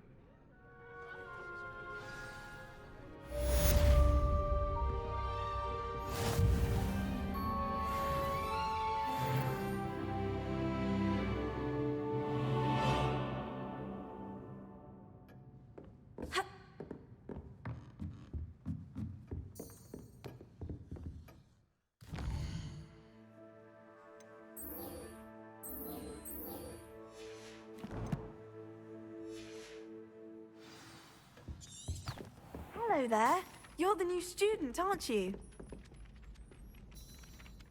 Hello there. You're the new student, aren't you?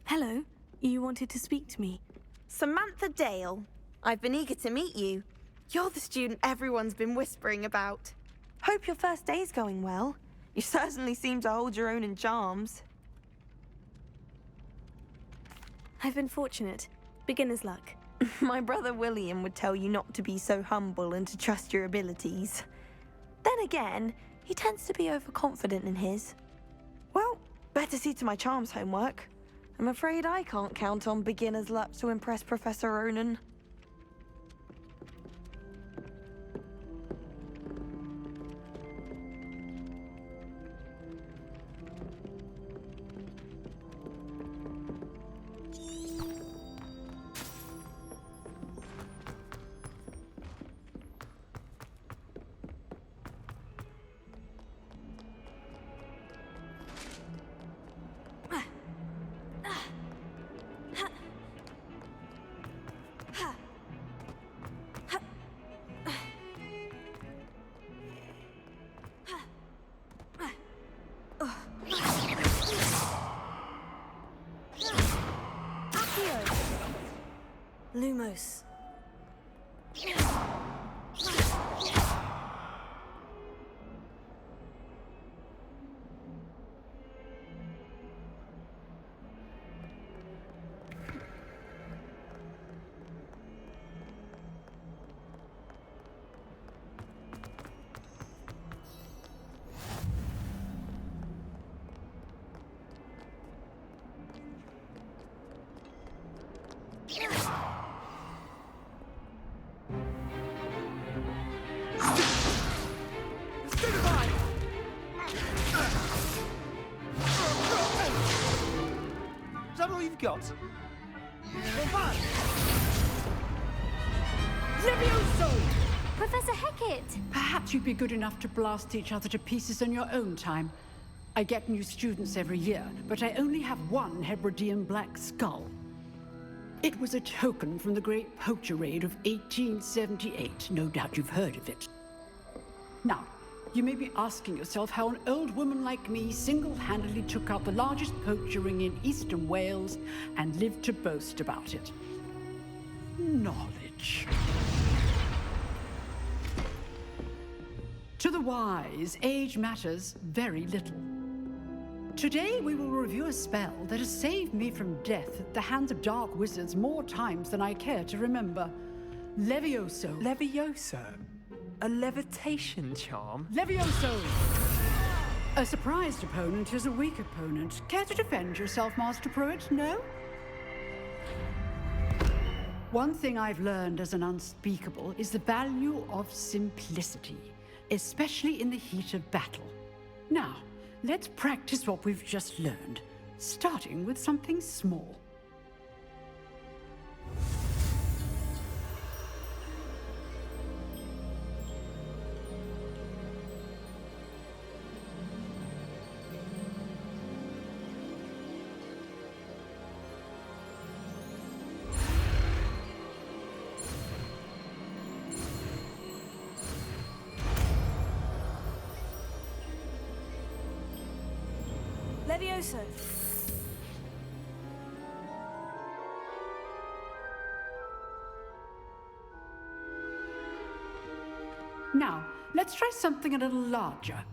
Hello. You wanted to speak to me? Samantha Dale. I've been eager to meet you. You're the student everyone's been whispering about. Hope your first day's going well. You certainly seem to hold your own in charms. I've been fortunate. Beginner's luck. My brother William would tell you not to be so humble and to trust your abilities. Then again, he tends to be overconfident in his. Well, better see to my charms homework. I'm afraid I can't count on beginner's luck to impress Professor Ronan. Lumos. Got. Levioso! Professor Hecat! Perhaps you'd be good enough to blast each other to pieces in your own time. I get new students every year, but I only have one Hebridean black skull. It was a token from the Great Poacher Raid of 1878. No doubt you've heard of it. Now, you may be asking yourself how an old woman like me single-handedly took out the largest poacher ring in eastern Wales and lived to boast about it. Knowledge. To the wise, age matters very little. Today we will review a spell that has saved me from death at the hands of dark wizards more times than I care to remember. Levioso. Levioso? A levitation charm? Levioso! A surprised opponent is a weak opponent. Care to defend yourself, Master Pruitt? No? One thing I've learned as an unspeakable is the value of simplicity, especially in the heat of battle. Now, let's practice what we've just learned, starting with something small. Levioso. Now, let's try something a little larger.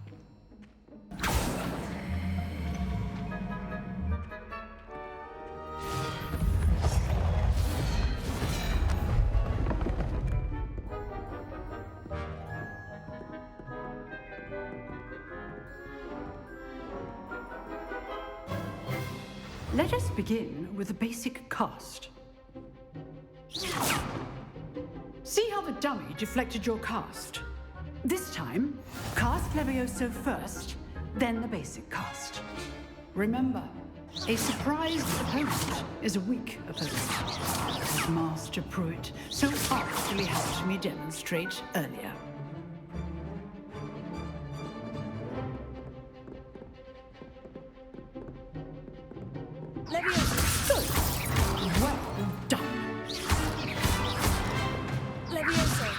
Let us begin with the basic cast. See how the dummy deflected your cast? This time, cast Levioso first, then the basic cast. Remember, a surprised opponent is a weak opponent, as Master Pruitt so artfully helped me demonstrate earlier. Levioso. Good. Well done. Levioso.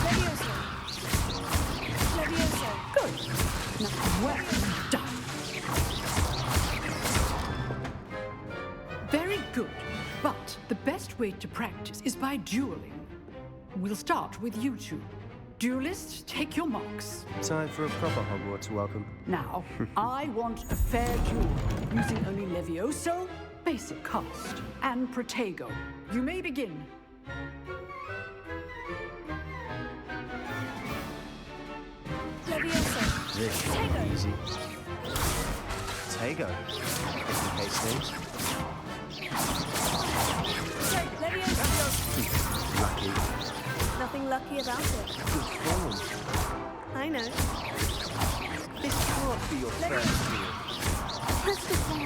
Levioso. Levioso. Good. Now, well done. Very good. But the best way to practice is by dueling. We'll start with you two. Duelists, take your marks. Time for a proper Hogwarts welcome. Now, I want a fair duel, using only Levioso, basic cast, and Protego. You may begin. Levioso. This should be easy. Tego, as the case states. Levioso. Lucky. Nothing lucky about it. Good form. I know. This can't be your first deal. Let's go on.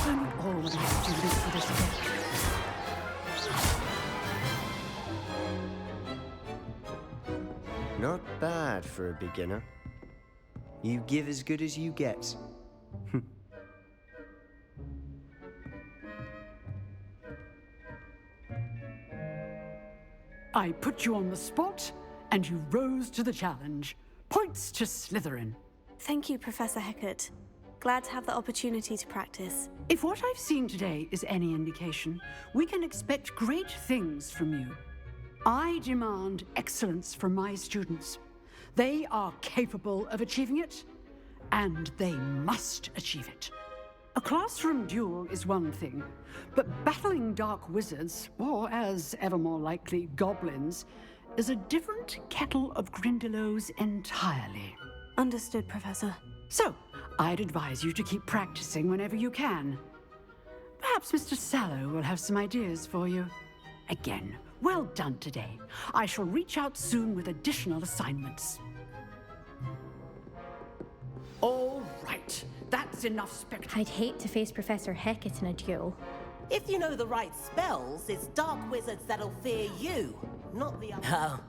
Only all would have to live for this event. Not bad for a beginner. You give as good as you get. I put you on the spot, and you rose to the challenge. Points to Slytherin. Thank you, Professor Hecat. Glad to have the opportunity to practice. If what I've seen today is any indication, we can expect great things from you. I demand excellence from my students. They are capable of achieving it, and they must achieve it. A classroom duel is one thing, but battling dark wizards, or as ever more likely, goblins, is a different kettle of Grindylows entirely. Understood, Professor. So, I'd advise you to keep practicing whenever you can. Perhaps Mr. Sallow will have some ideas for you. Again, well done today. I shall reach out soon with additional assignments. All right, that's That's enough spectacle. I'd hate to face Professor Hecat in a duel. If you know the right spells, it's dark wizards that'll fear you, not the other. Oh,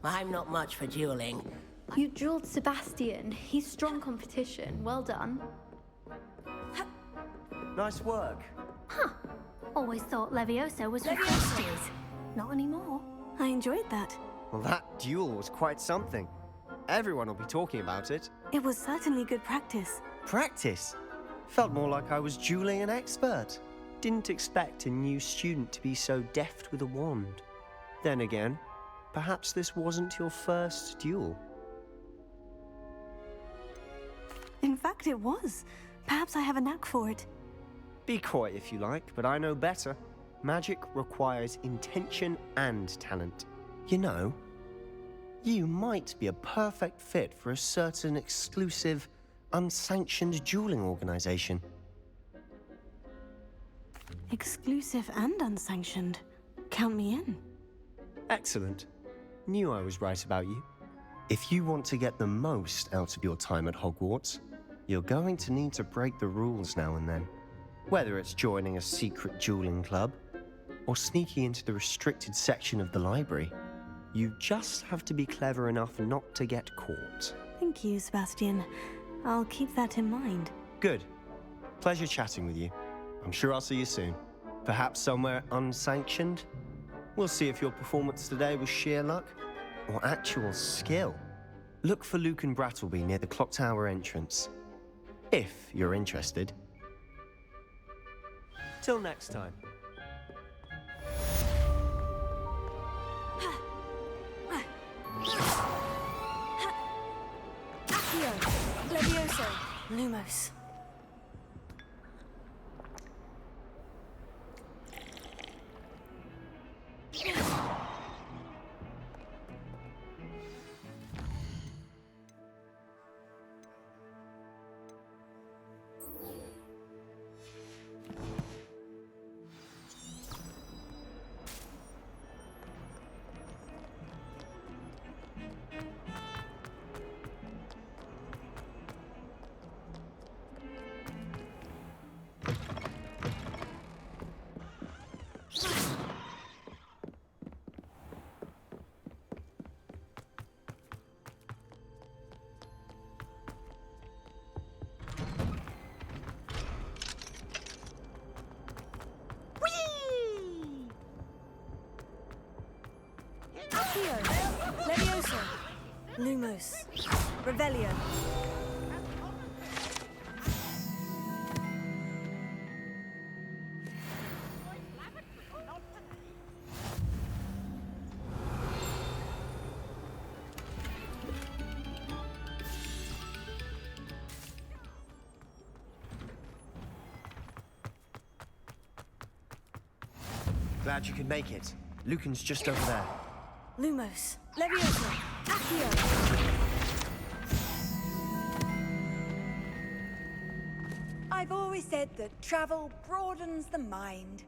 I'm not much for dueling. You dueled Sebastian. He's strong competition. Well done. Nice work. Huh. Always thought Levioso was for Levioso. Christies. Not anymore. I enjoyed that. Well, that duel was quite something. Everyone will be talking about it. It was certainly good practice. Practice? Felt more like I was dueling an expert. Didn't expect a new student to be so deft with a wand. Then again, perhaps this wasn't your first duel. In fact, it was. Perhaps I have a knack for it. Be coy if you like, but I know better. Magic requires intention and talent. You know, you might be a perfect fit for a certain exclusive, unsanctioned dueling organization. Exclusive and unsanctioned. Count me in. Excellent. Knew I was right about you. If you want to get the most out of your time at Hogwarts, you're going to need to break the rules now and then. Whether it's joining a secret dueling club, or sneaking into the restricted section of the library, you just have to be clever enough not to get caught. Thank you, Sebastian. I'll keep that in mind. Good. Pleasure chatting with you. I'm sure I'll see you soon. Perhaps somewhere unsanctioned? We'll see if your performance today was sheer luck or actual skill. Look for Luke and Brattleby near the clock tower entrance. If you're interested. Till next time. Accio, Levioso, Lumos. Accio, Levioso, Lumos, Revelio. Glad you could make it. Lucan's just over there. Lumos, Levioso, Accio. I've always said that travel broadens the mind.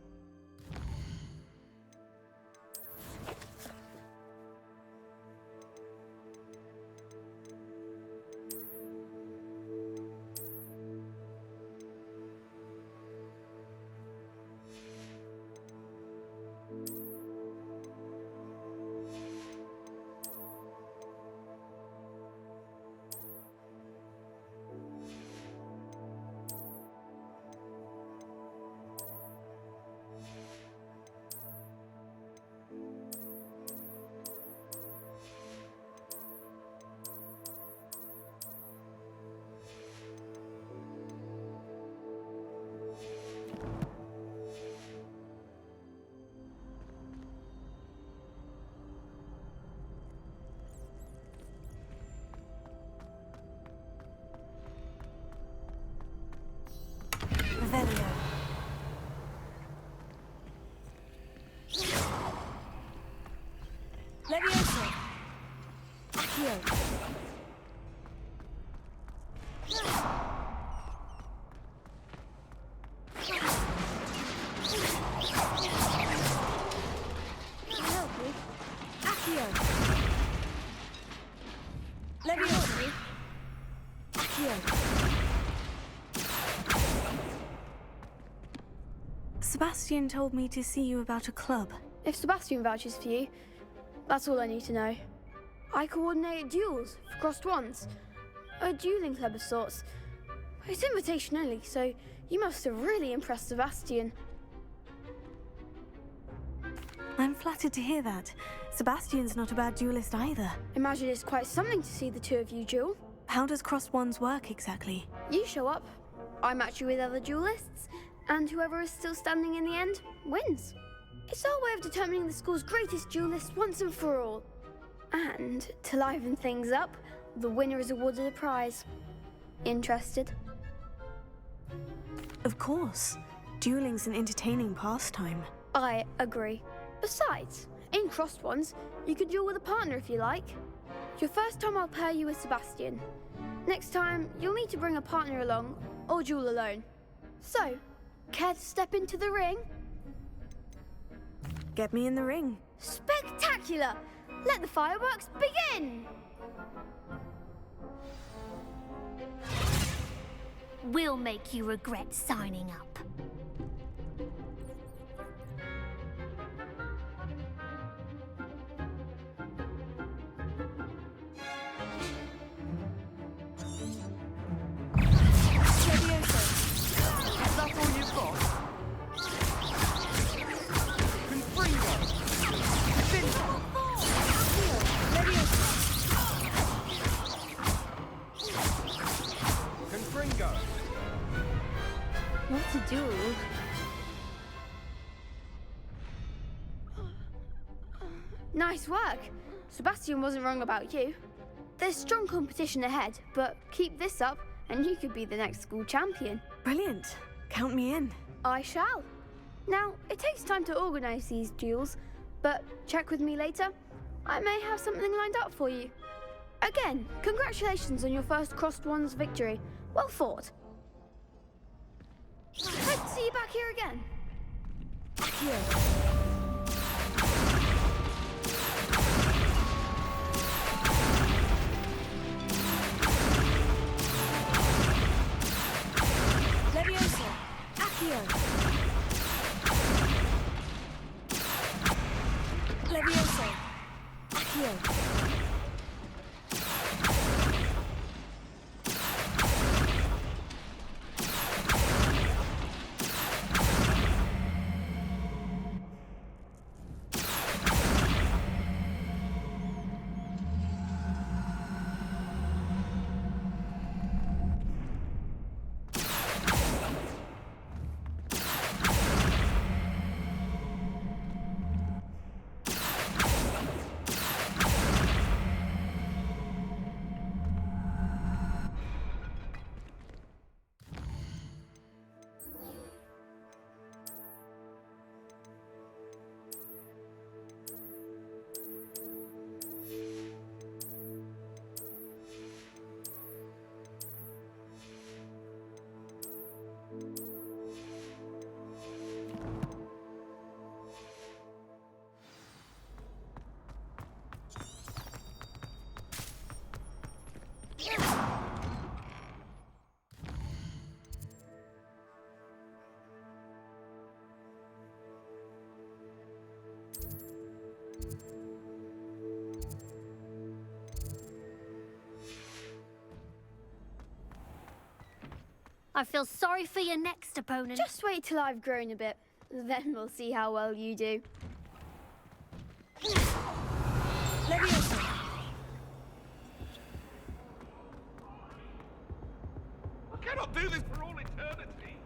Revelio. Levioso, Accio. Levioso, Accio. Sebastian told me to see you about a club. If Sebastian vouches for you, that's all I need to know. I coordinate duels for crossed ones. A dueling club of sorts. It's invitation only, so you must have really impressed Sebastian. I'm flattered to hear that. Sebastian's not a bad duelist either. Imagine it's quite something to see the two of you duel. How does crossed ones work exactly? You show up, I match you with other duelists, and whoever is still standing in the end wins. It's our way of determining the school's greatest duelist once and for all. And to liven things up, the winner is awarded a prize. Interested? Of course. Dueling's an entertaining pastime. I agree. Besides, in crossed ones, you could duel with a partner if you like. Your first time I'll pair you with Sebastian. Next time, you'll need to bring a partner along, or duel alone. So, care to step into the ring? Get me in the ring. Spectacular! Let the fireworks begin! We'll make you regret signing up. Is that all you've got? Confringo! Confringo! What to do? Nice work! Sebastian wasn't wrong about you. There's strong competition ahead, but keep this up and you could be the next school champion. Brilliant. Count me in. I shall. Now, it takes time to organise these duels, but check with me later. I may have something lined up for you. Again, congratulations on your first crossed ones victory. Well fought. Hope to see you back here again. Levioso. Accio. Levioso. Accio. I feel sorry for your next opponent. Just wait till I've grown a bit. Then we'll see how well you do. Levioso. I cannot do this for all eternity.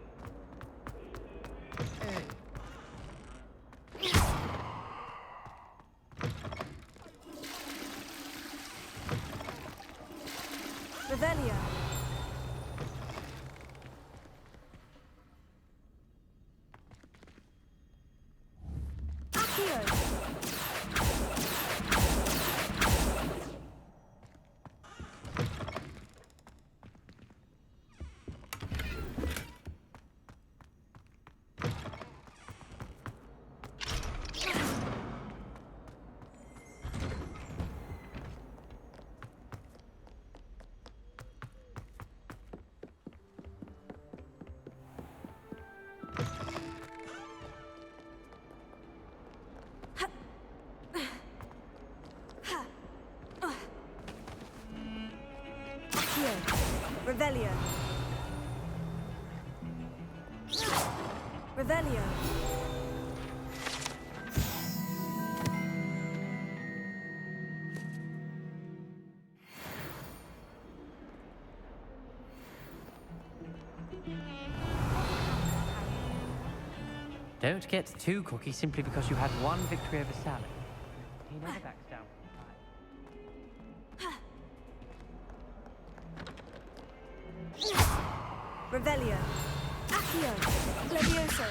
Revelio. Revelio. Revelio. Don't get too cocky simply because you had one victory over Sally. He never backs down. Revelio. Accio. Levioso.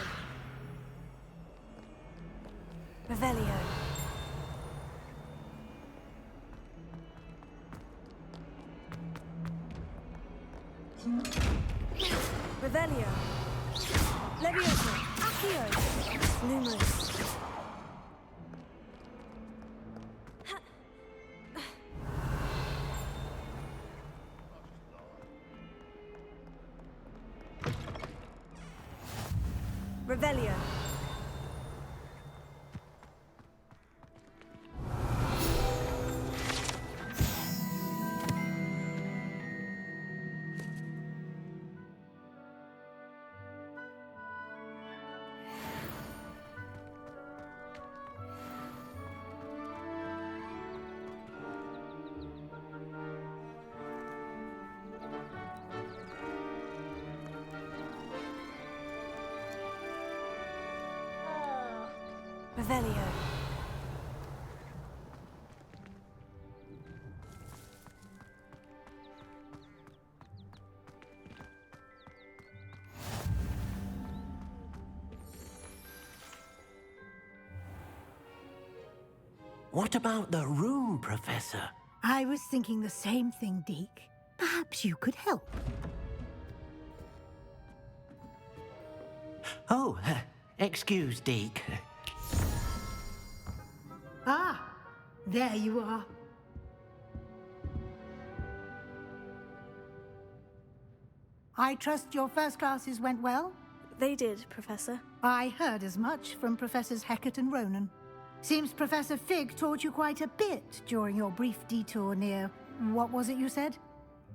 Revelio. Revelio. Levioso. Accio. Lumos. Revelio. Revelio. What about the room, Professor? I was thinking the same thing, Deke. Perhaps you could help. Oh, excuse, Deke. Ah, there you are. I trust your first classes went well? They did, Professor. I heard as much from Professors Hecat and Ronan. Seems Professor Fig taught you quite a bit during your brief detour near... what was it you said?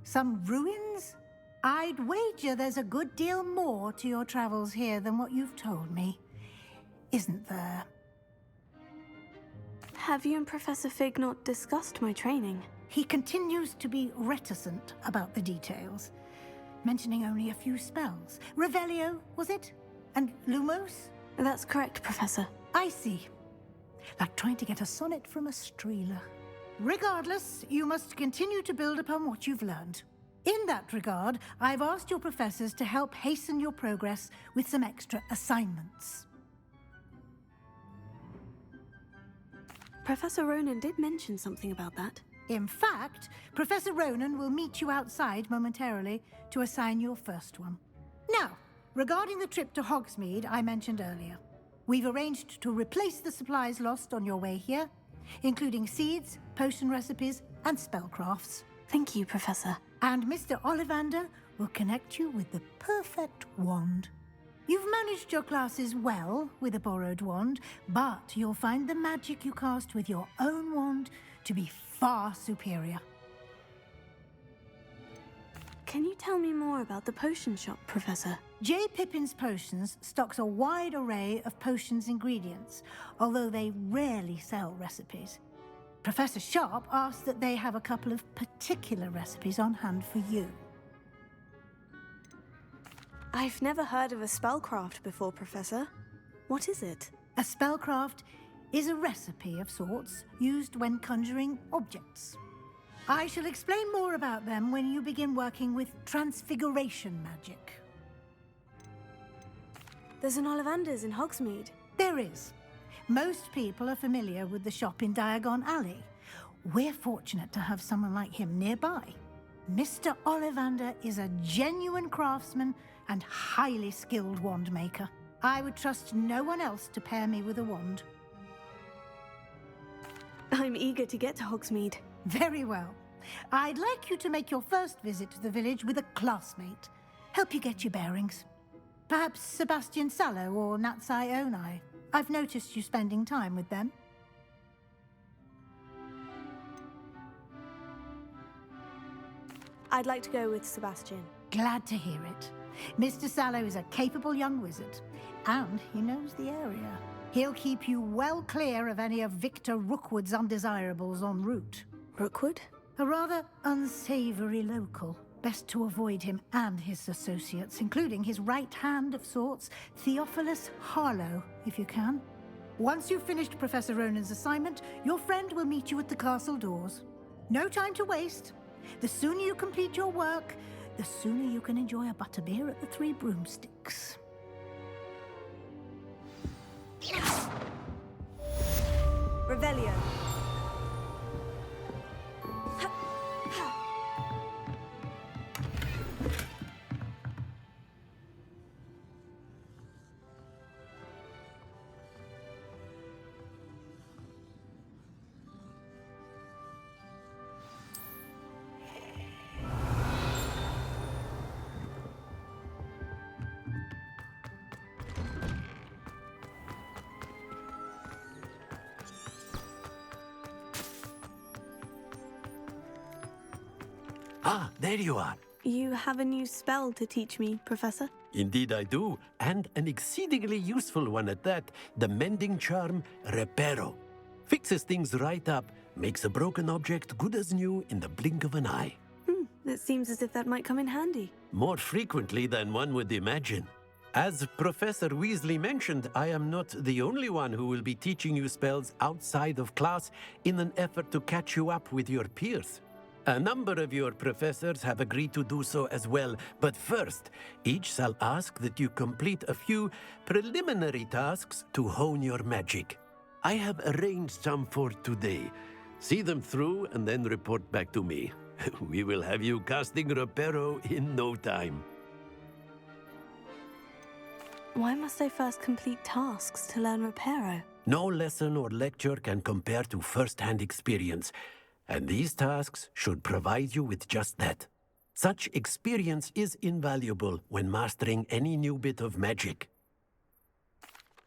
Some ruins? I'd wager there's a good deal more to your travels here than what you've told me. Isn't there? Have you and Professor Fig not discussed my training? He continues to be reticent about the details, mentioning only a few spells. Revelio, was it? And Lumos? That's correct, Professor. I see. Like trying to get a sonnet from a streeler. Regardless, you must continue to build upon what you've learned. In that regard, I've asked your professors to help hasten your progress with some extra assignments. Professor Ronan did mention something about that. In fact, Professor Ronan will meet you outside momentarily to assign your first one. Now, regarding the trip to Hogsmeade I mentioned earlier, we've arranged to replace the supplies lost on your way here, including seeds, potion recipes, and spellcrafts. Thank you, Professor. And Mr. Ollivander will connect you with the perfect wand. You've managed your classes well with a borrowed wand, but you'll find the magic you cast with your own wand to be far superior. Can you tell me more about the potion shop, Professor? J. Pippin's Potions stocks a wide array of potions ingredients, although they rarely sell recipes. Professor Sharp asked that they have a couple of particular recipes on hand for you. I've never heard of a spellcraft before, Professor. What is it? A spellcraft is a recipe of sorts used when conjuring objects. I shall explain more about them when you begin working with transfiguration magic. There's an Ollivander's in Hogsmeade. There is. Most people are familiar with the shop in Diagon Alley. We're fortunate to have someone like him nearby. Mr. Ollivander is a genuine craftsman and highly skilled wand maker. I would trust no one else to pair me with a wand. I'm eager to get to Hogsmeade. Very well. I'd like you to make your first visit to the village with a classmate. Help you get your bearings. Perhaps Sebastian Sallow or Natsai Onai. I've noticed you spending time with them. I'd like to go with Sebastian. Glad to hear it. Mr. Sallow is a capable young wizard, and he knows the area. He'll keep you well clear of any of Victor Rookwood's undesirables en route. Rookwood? A rather unsavory local. Best to avoid him and his associates, including his right hand of sorts, Theophilus Harlow, if you can. Once you've finished Professor Ronan's assignment, your friend will meet you at the castle doors. No time to waste. The sooner you complete your work, the sooner you can enjoy a butterbeer at the Three Broomsticks. Revelio. Ah, there you are. You have a new spell to teach me, Professor? Indeed I do, and an exceedingly useful one at that, the mending charm Reparo. Fixes things right up, makes a broken object good as new in the blink of an eye. It seems as if that might come in handy. More frequently than one would imagine. As Professor Weasley mentioned, I am not the only one who will be teaching you spells outside of class in an effort to catch you up with your peers. A number of your professors have agreed to do so as well, but first, each shall ask that you complete a few preliminary tasks to hone your magic. I have arranged some for today. See them through and then report back to me. We will have you casting Reparo in no time. Why must I first complete tasks to learn Reparo? No lesson or lecture can compare to first-hand experience, and these tasks should provide you with just that. Such experience is invaluable when mastering any new bit of magic.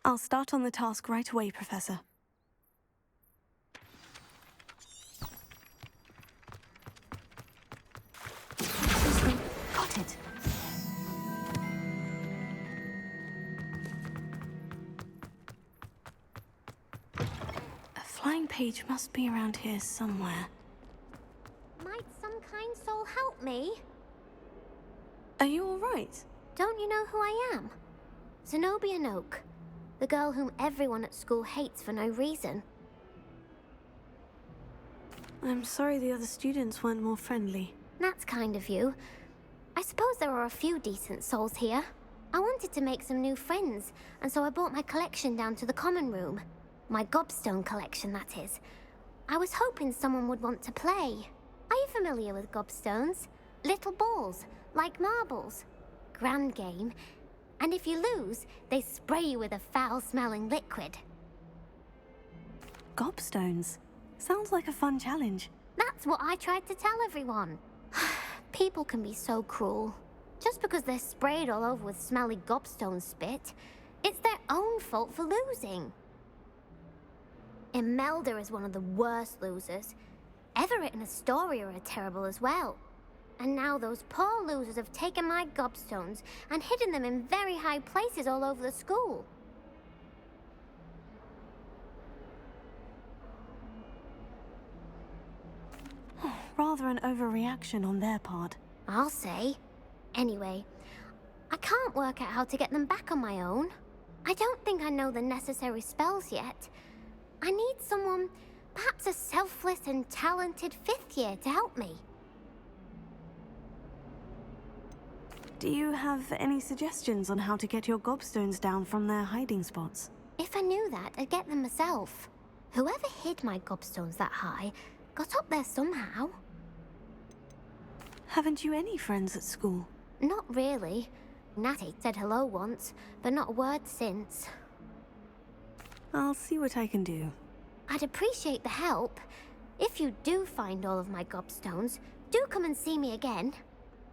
I'll start on the task right away, Professor. Got it. A flying page must be around here somewhere. Might some kind soul help me? Are you all right? Don't you know who I am? Zenobia Noak, the girl whom everyone at school hates for no reason. I'm sorry the other students weren't more friendly. That's kind of you. I suppose there are a few decent souls here. I wanted to make some new friends, and so I brought my collection down to the common room. My gobstone collection, that is. I was hoping someone would want to play. Are you familiar with gobstones? Little balls, like marbles. Grand game. And if you lose, they spray you with a foul-smelling liquid. Gobstones? Sounds like a fun challenge. That's what I tried to tell everyone. People can be so cruel. Just because they're sprayed all over with smelly gobstone spit, it's their own fault for losing. Imelda is one of the worst losers. Everett and Astoria are terrible as well. And now those poor losers have taken my gobstones and hidden them in very high places all over the school. Rather an overreaction on their part. I'll say. Anyway, I can't work out how to get them back on my own. I don't think I know the necessary spells yet. I need someone, perhaps a selfless and talented 5th year to help me. Do you have any suggestions on how to get your gobstones down from their hiding spots? If I knew that, I'd get them myself. Whoever hid my gobstones that high got up there somehow. Haven't you any friends at school? Not really. Natty said hello once, but not a word since. I'll see what I can do. I'd appreciate the help. If you do find all of my gobstones, do come and see me again.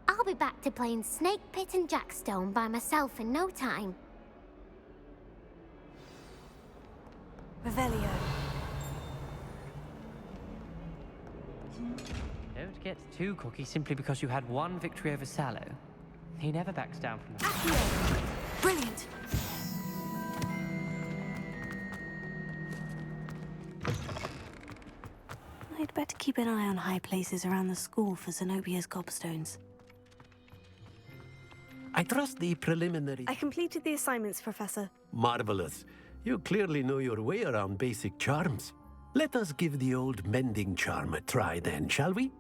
I'll be back to playing Snake Pit and Jackstone by myself in no time. Revelio. Don't get too cocky simply because you had one victory over Sallow. He never backs down from the... Brilliant! I'd better keep an eye on high places around the school for Zenobia's gobstones. I trust the preliminary... I completed the assignments, Professor. Marvelous. You clearly know your way around basic charms. Let us give the old mending charm a try then, shall we?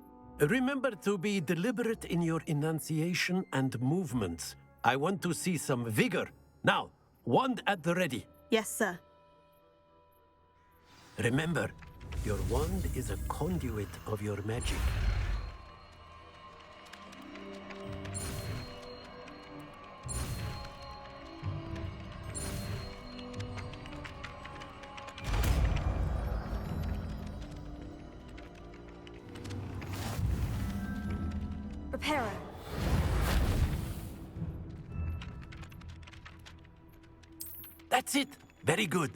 Remember to be deliberate in your enunciation and movements. I want to see some vigor. Now, wand at the ready. Yes, sir. Remember, your wand is a conduit of your magic. Repairer. That's it. Very good.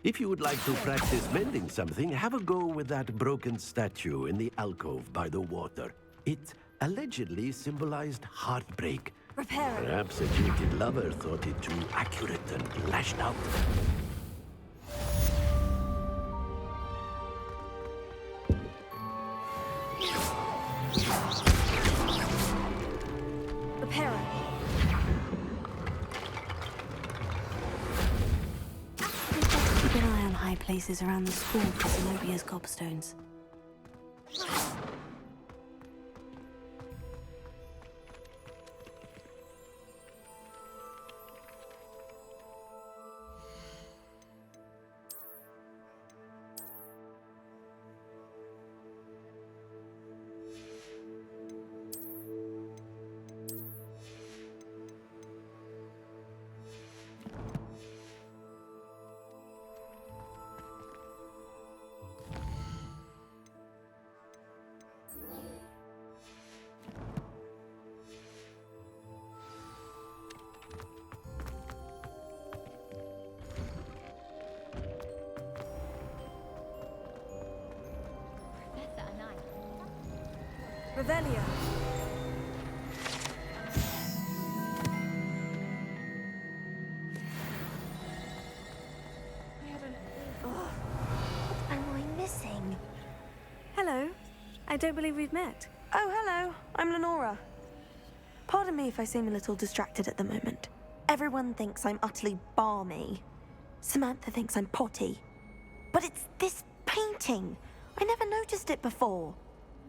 If you would like to practice mending something, have a go with that broken statue in the alcove by the water. It allegedly symbolized heartbreak. Repairer. Perhaps a jilted lover thought it too accurate and lashed out. Repairer. Keep an eye on high places around the school for Zenobia's gobstones. Revelio. What am I missing? Hello. I don't believe we've met. Oh, hello. I'm Lenora. Pardon me if I seem a little distracted at the moment. Everyone thinks I'm utterly balmy. Samantha thinks I'm potty. But it's this painting. I never noticed it before.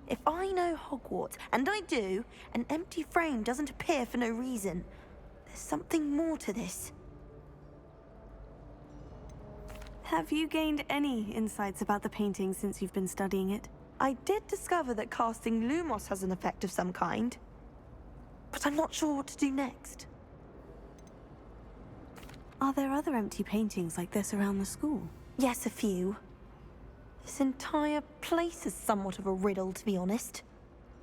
If I know Hogwarts, and I do, an empty frame doesn't appear for no reason. There's something more to this. Have you gained any insights about the painting since you've been studying it? I did discover that casting Lumos has an effect of some kind. But I'm not sure what to do next. Are there other empty paintings like this around the school? Yes, a few. This entire place is somewhat of a riddle, to be honest.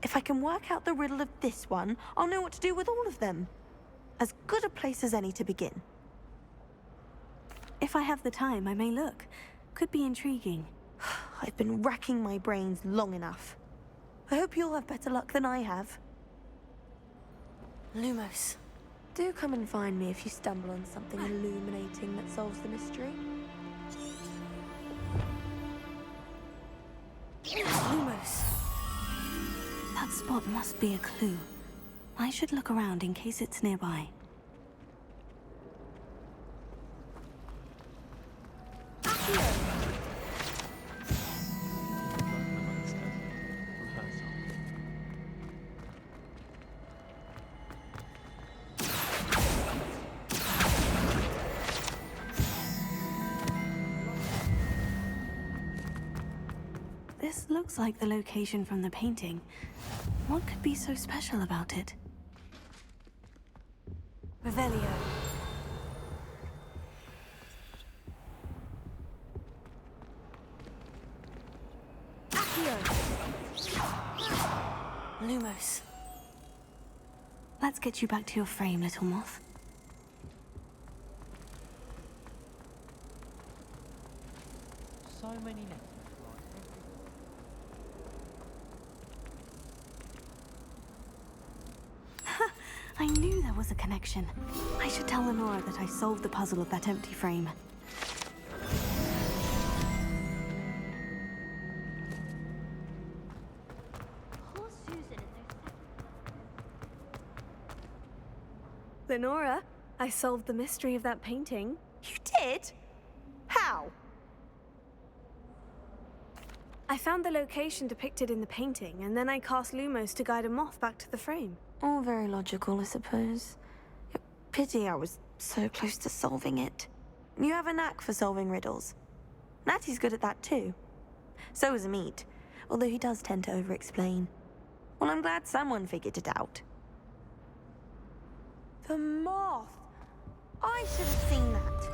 If I can work out the riddle of this one, I'll know what to do with all of them. As good a place as any to begin. If I have the time, I may look. Could be intriguing. I've been racking my brains long enough. I hope you'll have better luck than I have. Lumos. Do come and find me if you stumble on something illuminating that solves the mystery. Lumos. That spot must be a clue. I should look around in case it's nearby. This looks like the location from the painting. What could be so special about it? Revelio. Lumos. Let's get you back to your frame, little moth. So many letters. I knew there was a connection. I should tell Lenora that I solved the puzzle of that empty frame. Lenora, I solved the mystery of that painting. You did? How? I found the location depicted in the painting, and then I cast Lumos to guide a moth back to the frame. All very logical, I suppose. Pity I was so close to solving it. You have a knack for solving riddles. Natty's good at that too. So is Amit, although he does tend to over-explain. Well, I'm glad someone figured it out. The moth! I should have seen that.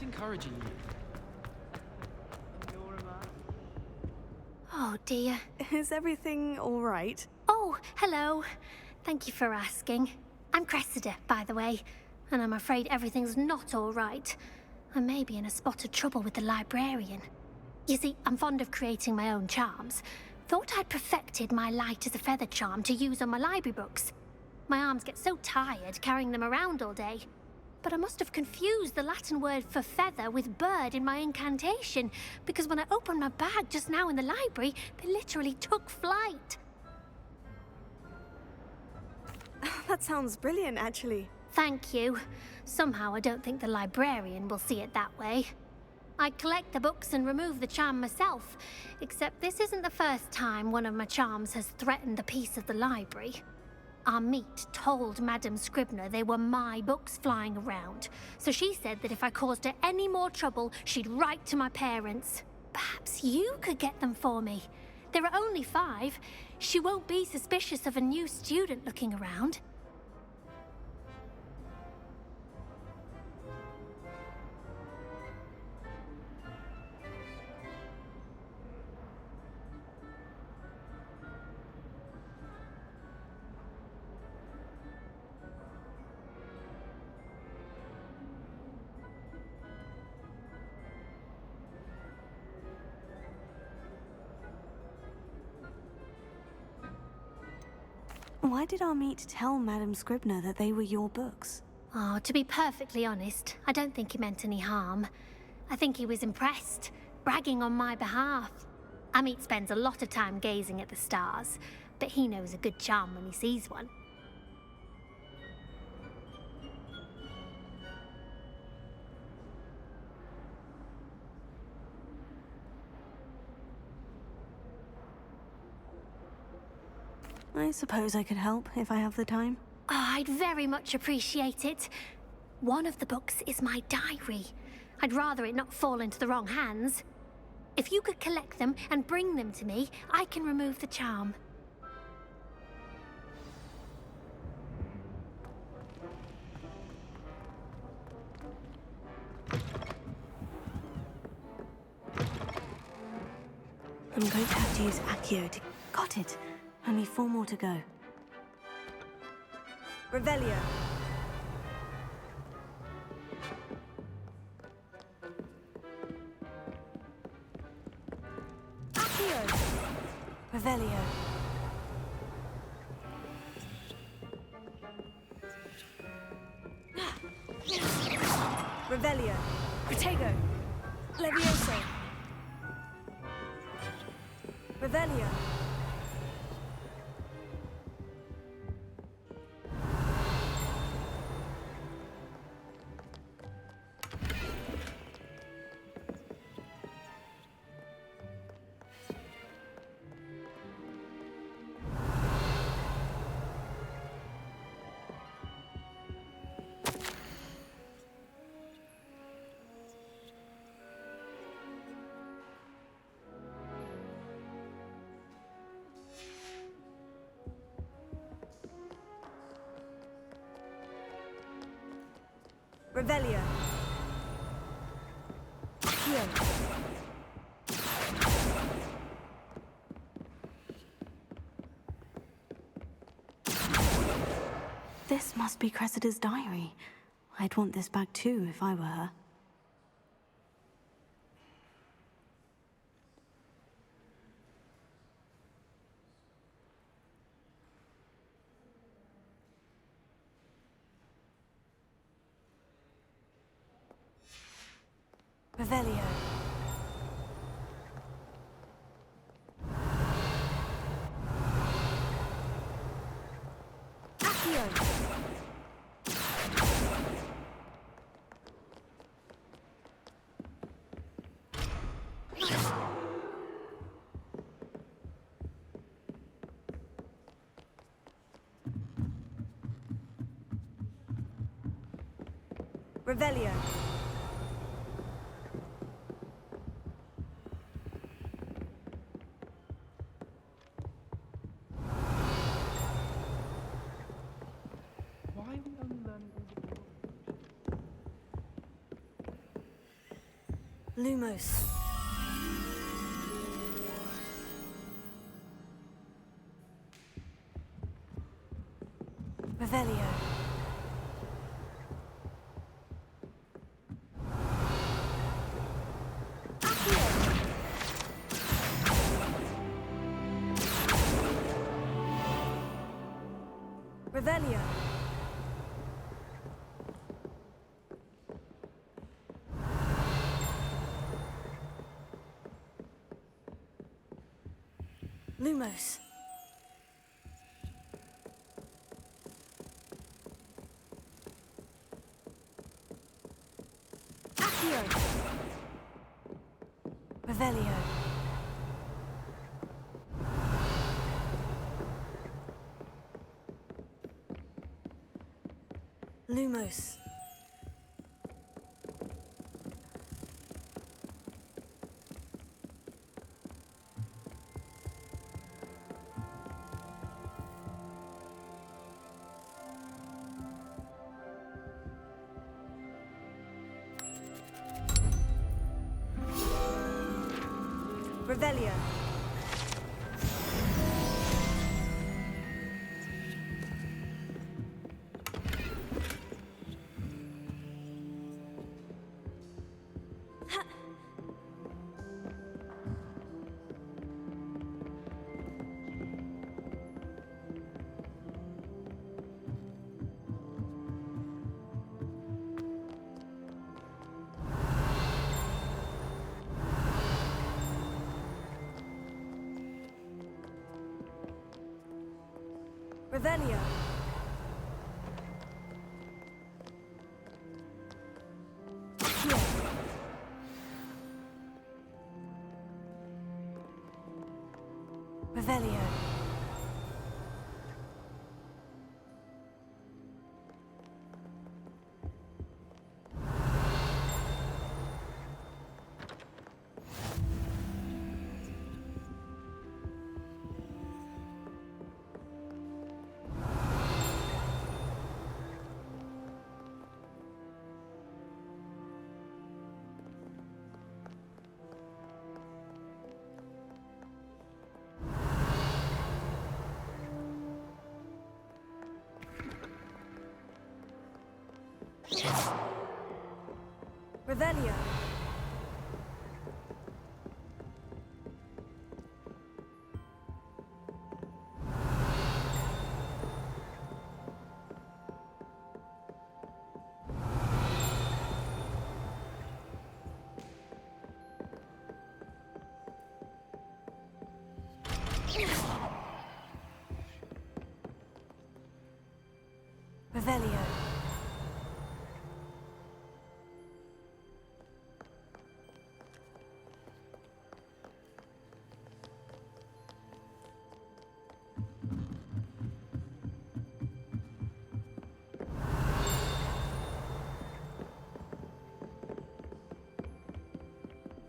Encouraging you. Oh dear. Is everything all right? Oh, hello. Thank you for asking. I'm Cressida, by the way, and I'm afraid everything's not all right. I may be in a spot of trouble with the librarian. You see, I'm fond of creating my own charms. Thought I'd perfected my light as a feather charm to use on my library books. My arms get so tired carrying them around all day. But I must have confused the Latin word for feather with bird in my incantation, because when I opened my bag just now in the library, they literally took flight. That sounds brilliant, actually. Thank you. Somehow I don't think the librarian will see it that way. I collect the books and remove the charm myself, except this isn't the first time one of my charms has threatened the peace of the library. Amit told Madame Scribner they were my books flying around, so she said that if I caused her any more trouble, she'd write to my parents. Perhaps you could get them for me. There are only 5. She won't be suspicious of a new student looking around. Why did Amit tell Madame Scribner that they were your books? Oh, to be perfectly honest, I don't think he meant any harm. I think he was impressed, bragging on my behalf. Amit spends a lot of time gazing at the stars, but he knows a good charm when he sees one. I suppose I could help if I have the time. Oh, I'd very much appreciate it. One of the books is my diary. I'd rather it not fall into the wrong hands. If you could collect them and bring them to me, I can remove the charm. I'm going to have to use Accio to... Got it. Only 4 more to go. Revelio. Accio. Revelio. Revelio. Protego. Levioso. Revelio. Revelio. Accio. This must be Cressida's diary. I'd want this back too if I were her. Revelio. Accio. Revelio. Why are we only learning all the Lumos. Revelio. Revelio. Lumos. Accio. Revelio. Lumos. Revelio. Revelio. Accio. Revelio. Revelio. Revelio.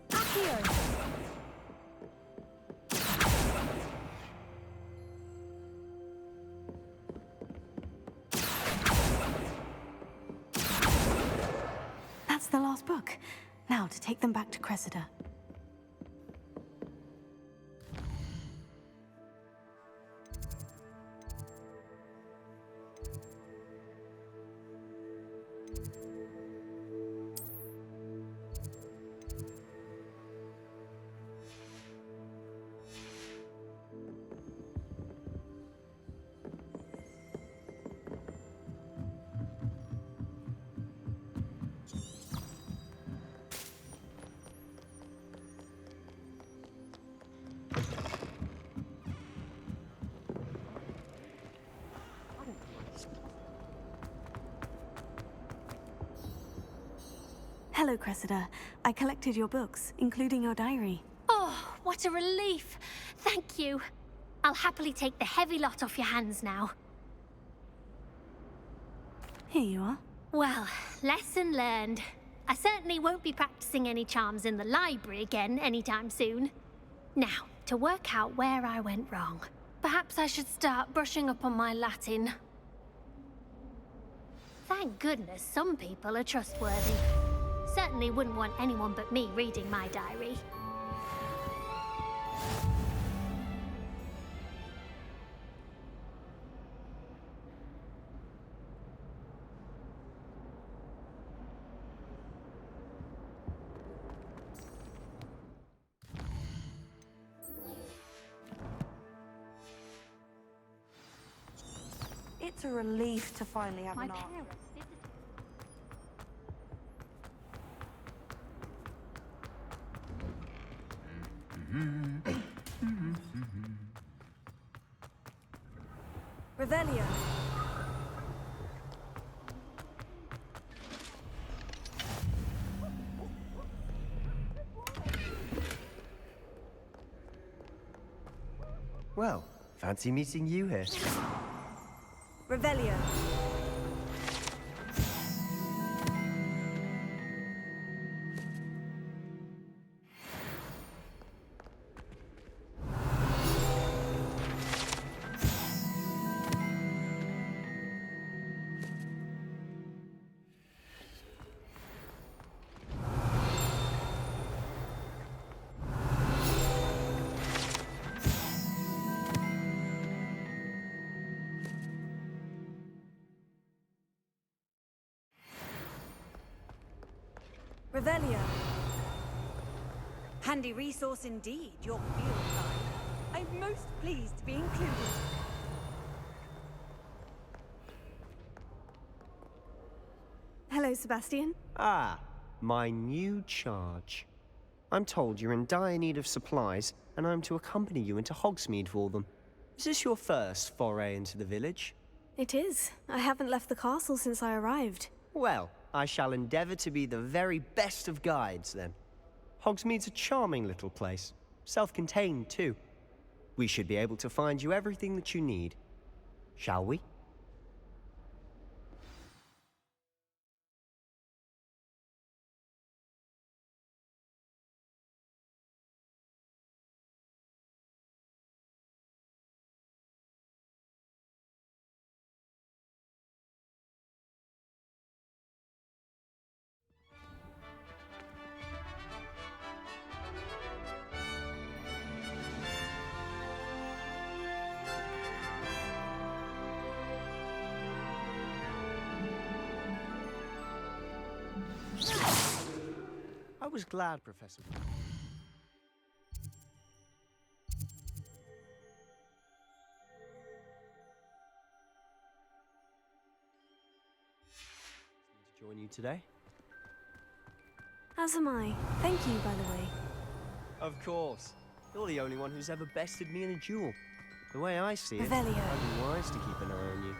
Accio. That's the last book. Now to take them back to Cressida. Hello, Cressida. I collected your books, including your diary. Oh, what a relief. Thank you. I'll happily take the heavy lot off your hands now. Here you are. Well, lesson learned. I certainly won't be practicing any charms in the library again anytime soon. Now, to work out where I went wrong. Perhaps I should start brushing up on my Latin. Thank goodness some people are trustworthy. Certainly wouldn't want anyone but me reading my diary. It's a relief to finally have an art. Revelio. Well, fancy meeting you here. Revelio. Revelio. Handy resource indeed, your field guide. I'm most pleased to be included. Hello, Sebastian. Ah, my new charge. I'm told you're in dire need of supplies, and I'm to accompany you into Hogsmeade for them. Is this your first foray into the village? It is. I haven't left the castle since I arrived. Well, I shall endeavour to be the very best of guides, then. Hogsmeade's a charming little place. Self-contained, too. We should be able to find you everything that you need. Shall we? I was glad, Professor. To join you today? As am I. Thank you, by the way. Of course. You're the only one who's ever bested me in a duel. The way I see it, Revelio. I'd be wise to keep an eye on you.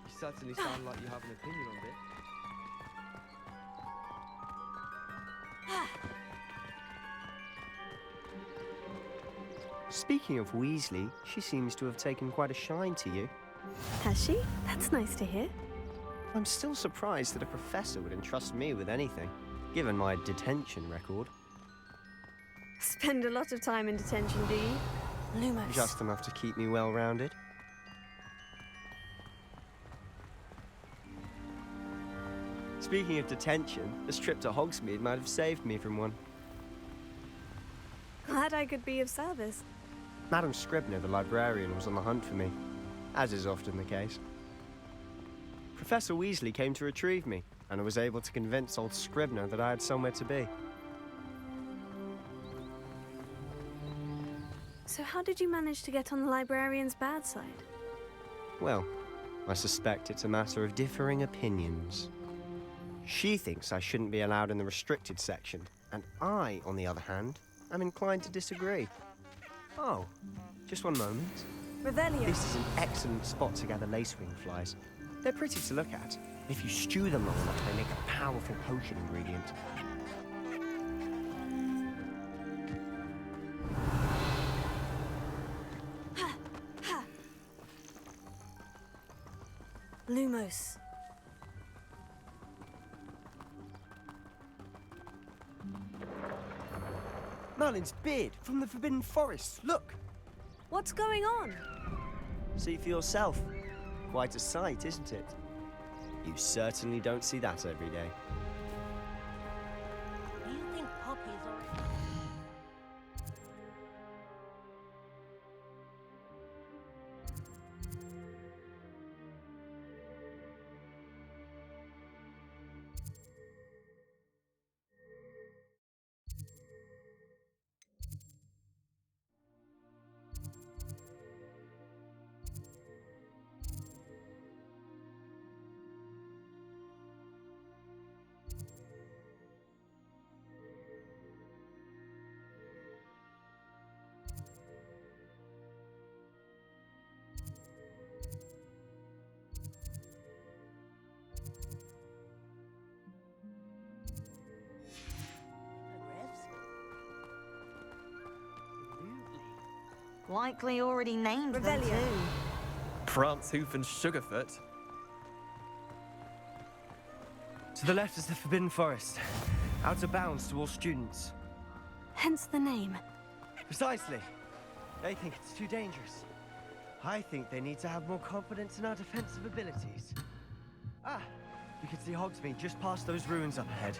You certainly sound like you have an opinion on it. Speaking of Weasley, she seems to have taken quite a shine to you. Has she? That's nice to hear. I'm still surprised that a professor would entrust me with anything, given my detention record. Spend a lot of time in detention, do you? Lumos. Just enough to keep me well-rounded. Speaking of detention, this trip to Hogsmeade might have saved me from one. Glad I could be of service. Madam Scribner, the librarian, was on the hunt for me, as is often the case. Professor Weasley came to retrieve me, and I was able to convince old Scribner that I had somewhere to be. So how did you manage to get on the librarian's bad side? Well, I suspect it's a matter of differing opinions. She thinks I shouldn't be allowed in the restricted section, and I, on the other hand, am inclined to disagree. Oh, just one moment. Revelio. This is an excellent spot to gather lacewing flies. They're pretty to look at. If you stew them long enough, they make a powerful potion ingredient. Lumos. Merlin's beard from the Forbidden Forest. Look! What's going on? See for yourself. Quite a sight, isn't it? You certainly don't see that every day. Do you think poppies are... Likely already named them Revelio. too. Prance, Hoof, and Sugarfoot. To the left is the Forbidden Forest. Out of bounds to all students. Hence the name. Precisely. They think it's too dangerous. I think they need to have more confidence in our defensive abilities. Ah, you can see Hogsmeade just past those ruins up ahead.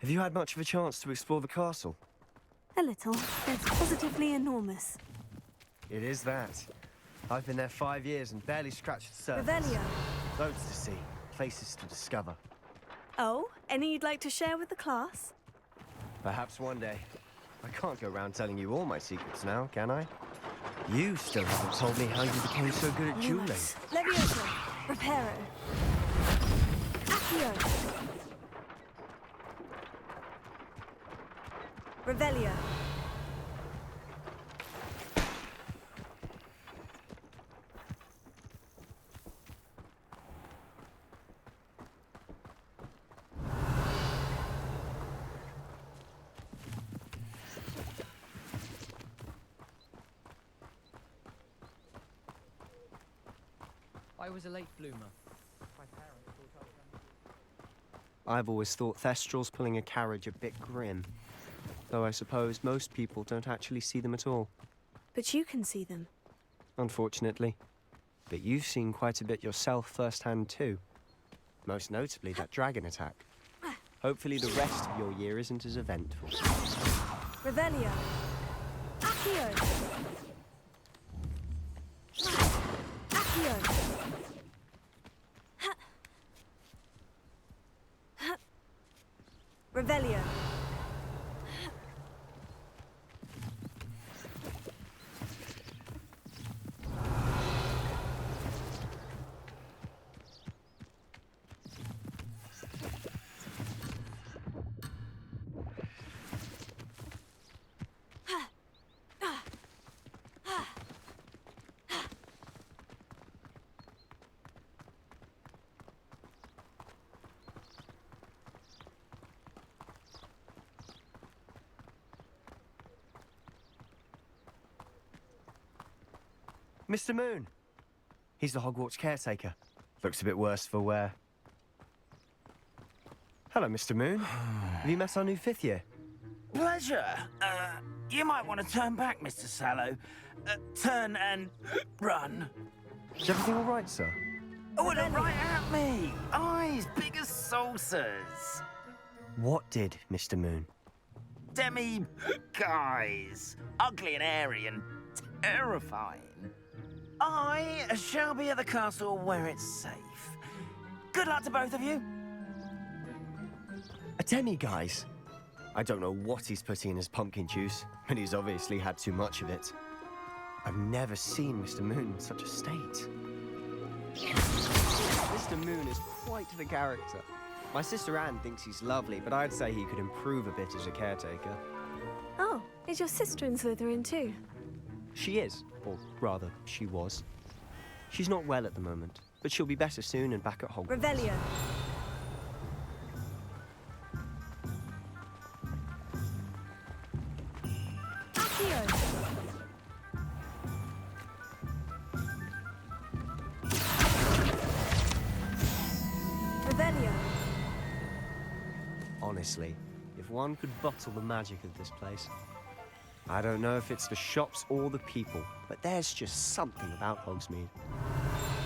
Have you had much of a chance to explore the castle? A little. It's positively enormous. It is that. I've been there 5 years and barely scratched the surface. Revelio. Loads to see, places to discover. Oh, any you'd like to share with the class? Perhaps one day. I can't go around telling you all my secrets now, can I? You still haven't told me how you became so good at dueling. Levioso. Reparo. Accio. Revelio. I was a late bloomer. I've always thought Thestrals pulling a carriage a bit grim. Though I suppose most people don't actually see them at all. But you can see them. Unfortunately. But you've seen quite a bit yourself firsthand too. Most notably that dragon attack. Hopefully the rest of your year isn't as eventful. Revelio. Accio. Accio. Revelio. Mr. Moon. He's the Hogwarts caretaker. Looks a bit worse for wear. Hello, Mr. Moon. Have you met our new 5th year? Pleasure. You might want to turn back, Mr. Sallow. Turn and run. Is everything all right, sir? Oh, look right at me! Eyes big as saucers. What did, Mr. Moon? Guys. Ugly and airy and terrifying. I shall be at the castle where it's safe. Good luck to both of you. A demi-guise? I don't know what he's putting in his pumpkin juice, but he's obviously had too much of it. I've never seen Mr. Moon in such a state. Mr. Moon is quite the character. My sister Anne thinks he's lovely, but I'd say he could improve a bit as a caretaker. Oh, is your sister in Slytherin too? She is, or rather, she was. She's not well at the moment, but she'll be better soon and back at Hogwarts. Revelio. Revelio. Honestly, if one could bottle the magic of this place. I don't know if it's the shops or the people, but there's just something about Hogsmeade.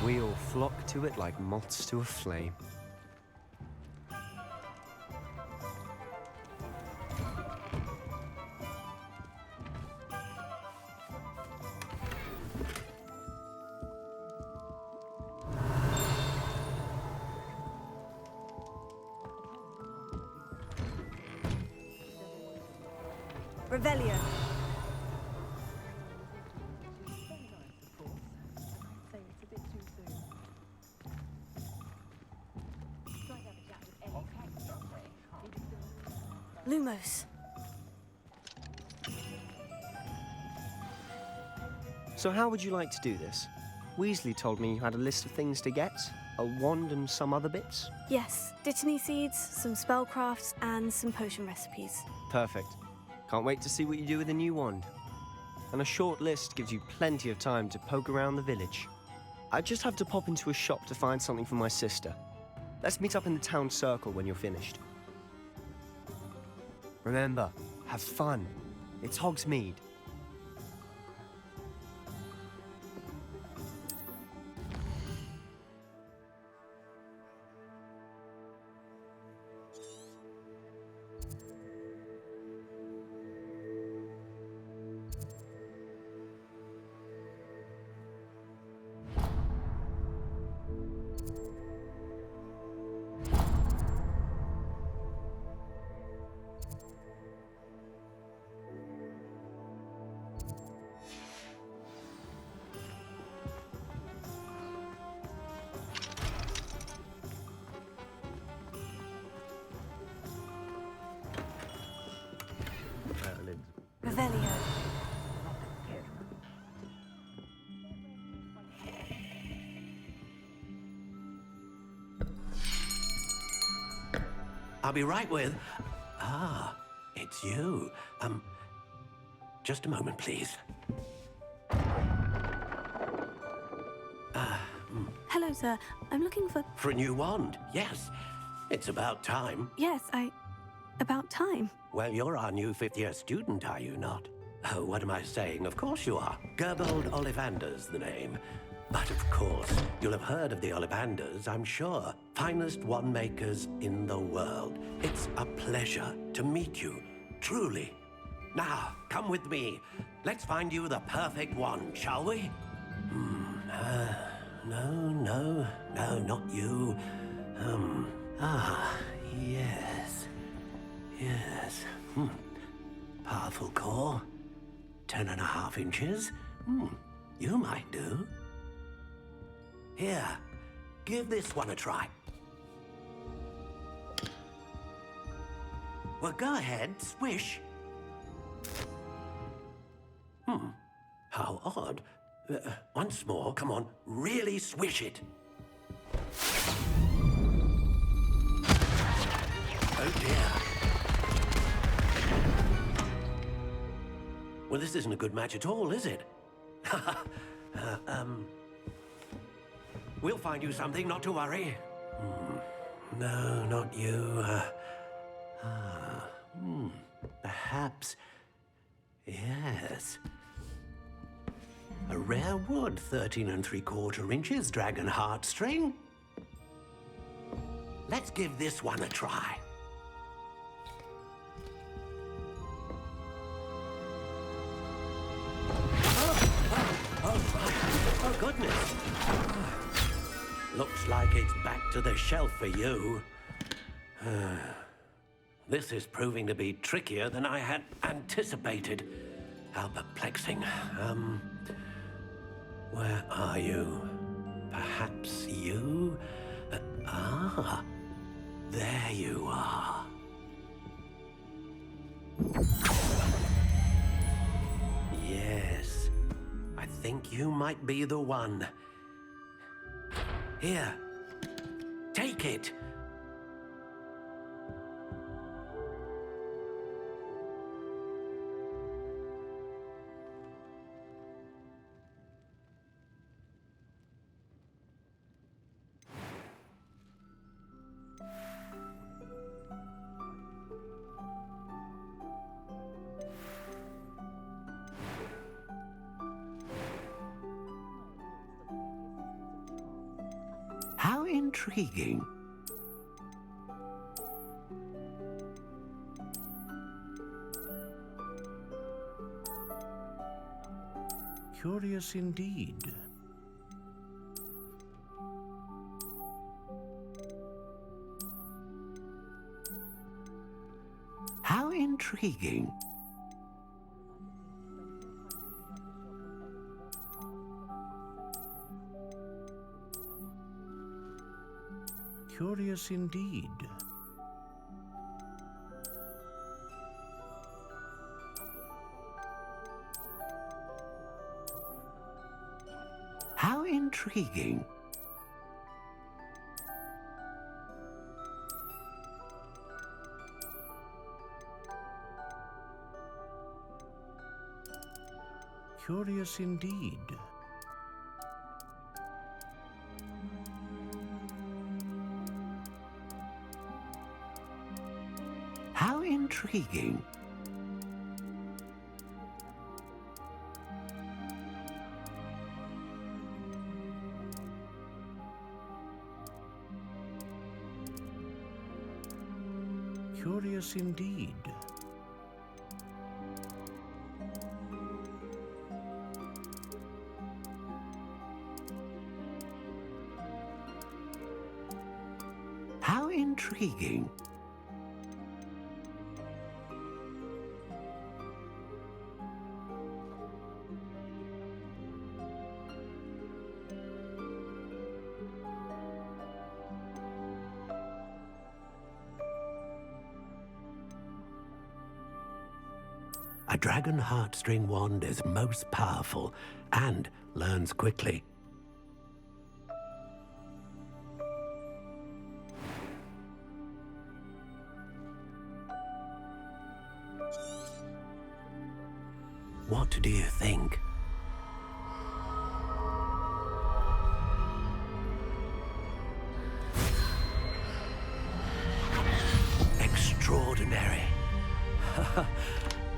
We all flock to it like moths to a flame. Revelio. Lumos. So how would you like to do this? Weasley told me you had a list of things to get, a wand and some other bits. Yes, Dittany seeds, some spellcrafts, and some potion recipes. Perfect. Can't wait to see what you do with the new wand. And a short list gives you plenty of time to poke around the village. I just have to pop into a shop to find something for my sister. Let's meet up in the town circle when you're finished. Remember, have fun. It's Hogsmeade. Revelio. I'll be right with... Ah, it's you. Just a moment, please. Hello, sir. I'm looking for... For a new wand, yes. It's about time. Yes, about time. Well, you're our new 5th year student, are you not? Oh, what am I saying? Of course you are. Gerbold Ollivander's the name. But of course, you'll have heard of the Ollivanders, I'm sure. Finest wand makers in the world. It's a pleasure to meet you, truly. Now, come with me. Let's find you the perfect wand, shall we? No, not you. Yes. Yes. Powerful core. 10.5 inches. You might do. Here, give this one a try. Well, go ahead, swish. How odd. Once more, come on, really swish it. Oh dear. Well, this isn't a good match at all, is it? We'll find you something, not to worry. No, not you. Perhaps... Yes. A rare wood, 13 3/4 inches, dragon heartstring. Let's give this one a try. Oh, goodness. Looks like it's back to the shelf for you. This is proving to be trickier than I had anticipated. How perplexing. Where are you? Perhaps you? There you are. Yes, I think you might be the one. Here, take it. How intriguing. Curious indeed. How intriguing. Curious indeed. How intriguing. Curious indeed. How intriguing. Curious indeed. How intriguing. A dragon heartstring wand is most powerful and learns quickly. What do you think? Extraordinary.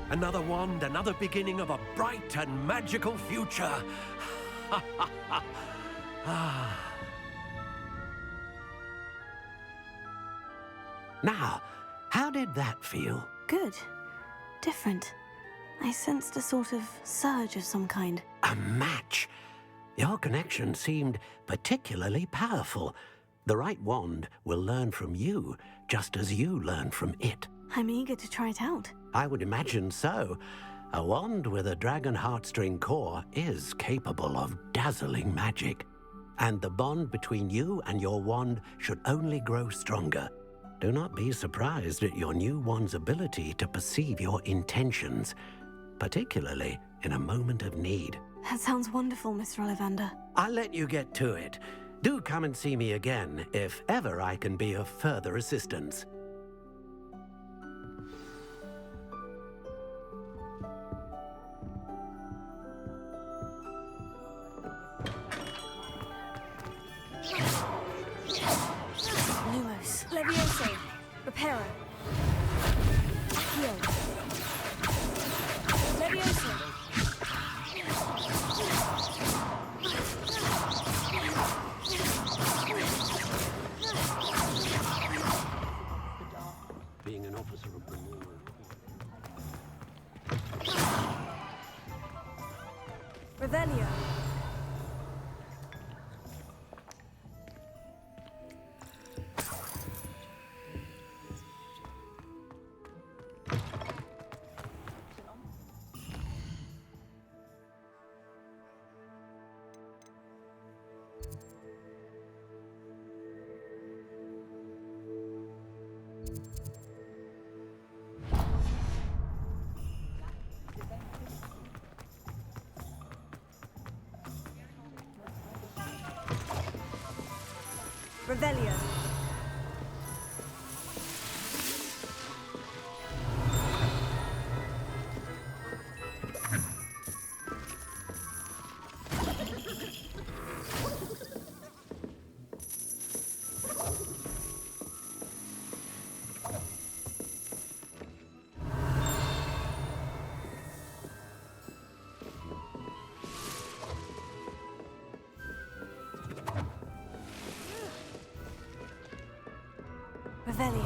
Another wand, another beginning of a bright and magical future. Now, how did that feel? Good. Different. I sensed a sort of surge of some kind. A match. Your connection seemed particularly powerful. The right wand will learn from you, just as you learn from it. I'm eager to try it out. I would imagine so. A wand with a dragon heartstring core is capable of dazzling magic. And the bond between you and your wand should only grow stronger. Do not be surprised at your new wand's ability to perceive your intentions, particularly in a moment of need. That sounds wonderful, Mr. Ollivander. I'll let you get to it. Do come and see me again if ever I can be of further assistance. Reparo. Accio. Leviosa. Being an officer of the law. Revelio. Revelio. Revelio.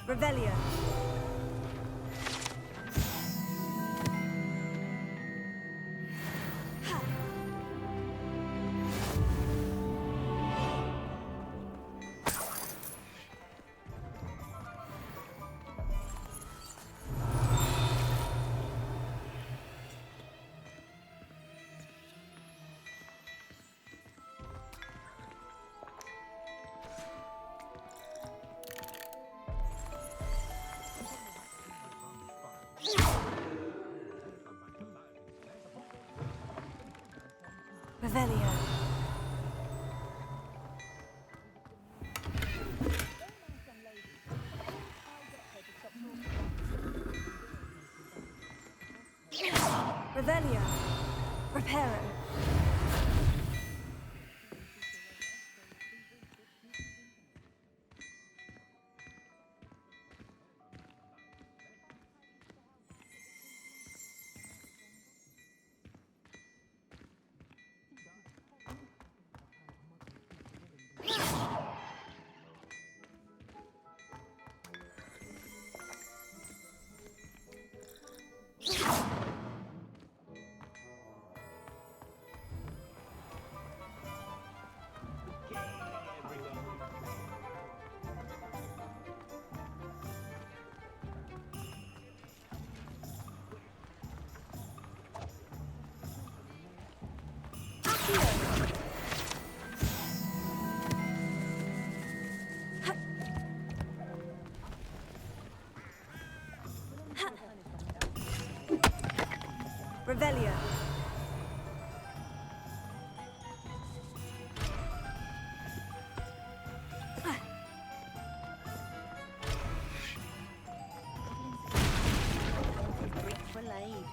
Revelio. Revelio. Revelio. Reparo. Revelio. Bricks were laid.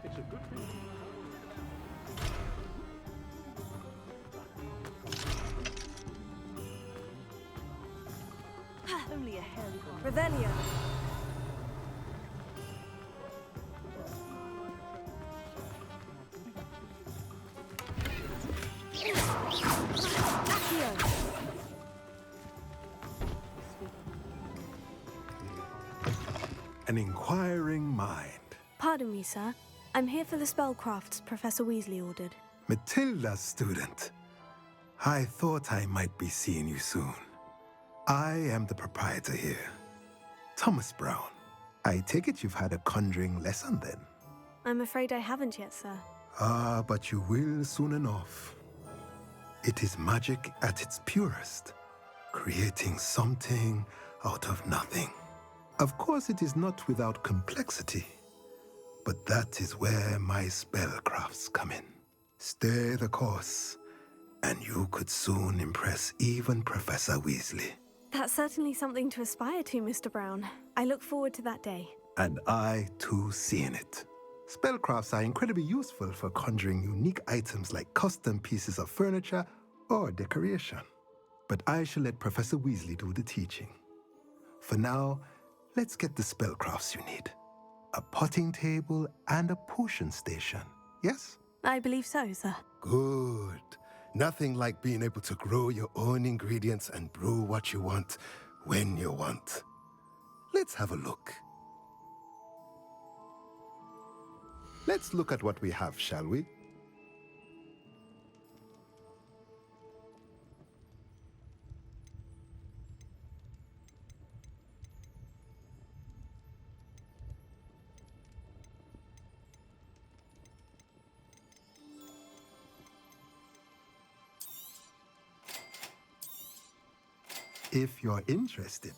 It's a good thing. Only a helicopter. Revelio. Accio. An inquiring mind. Pardon me, sir. I'm here for the spellcrafts Professor Weasley ordered. Matilda's student. I thought I might be seeing you soon. I am the proprietor here, Thomas Brown. I take it you've had a conjuring lesson then? I'm afraid I haven't yet, sir. Ah, but you will soon enough. It is magic at its purest, creating something out of nothing. Of course, it is not without complexity, but that is where my spellcrafts come in. Stay the course, and you could soon impress even Professor Weasley. That's certainly something to aspire to, Mr. Brown. I look forward to that day. And I, too, seeing it. Spellcrafts are incredibly useful for conjuring unique items like custom pieces of furniture or decoration. But I shall let Professor Weasley do the teaching. For now, let's get the spellcrafts you need. A potting table and a potion station, yes? I believe so, sir. Good. Nothing like being able to grow your own ingredients and brew what you want when you want. Let's have a look. Let's look at what we have, shall we? If you're interested,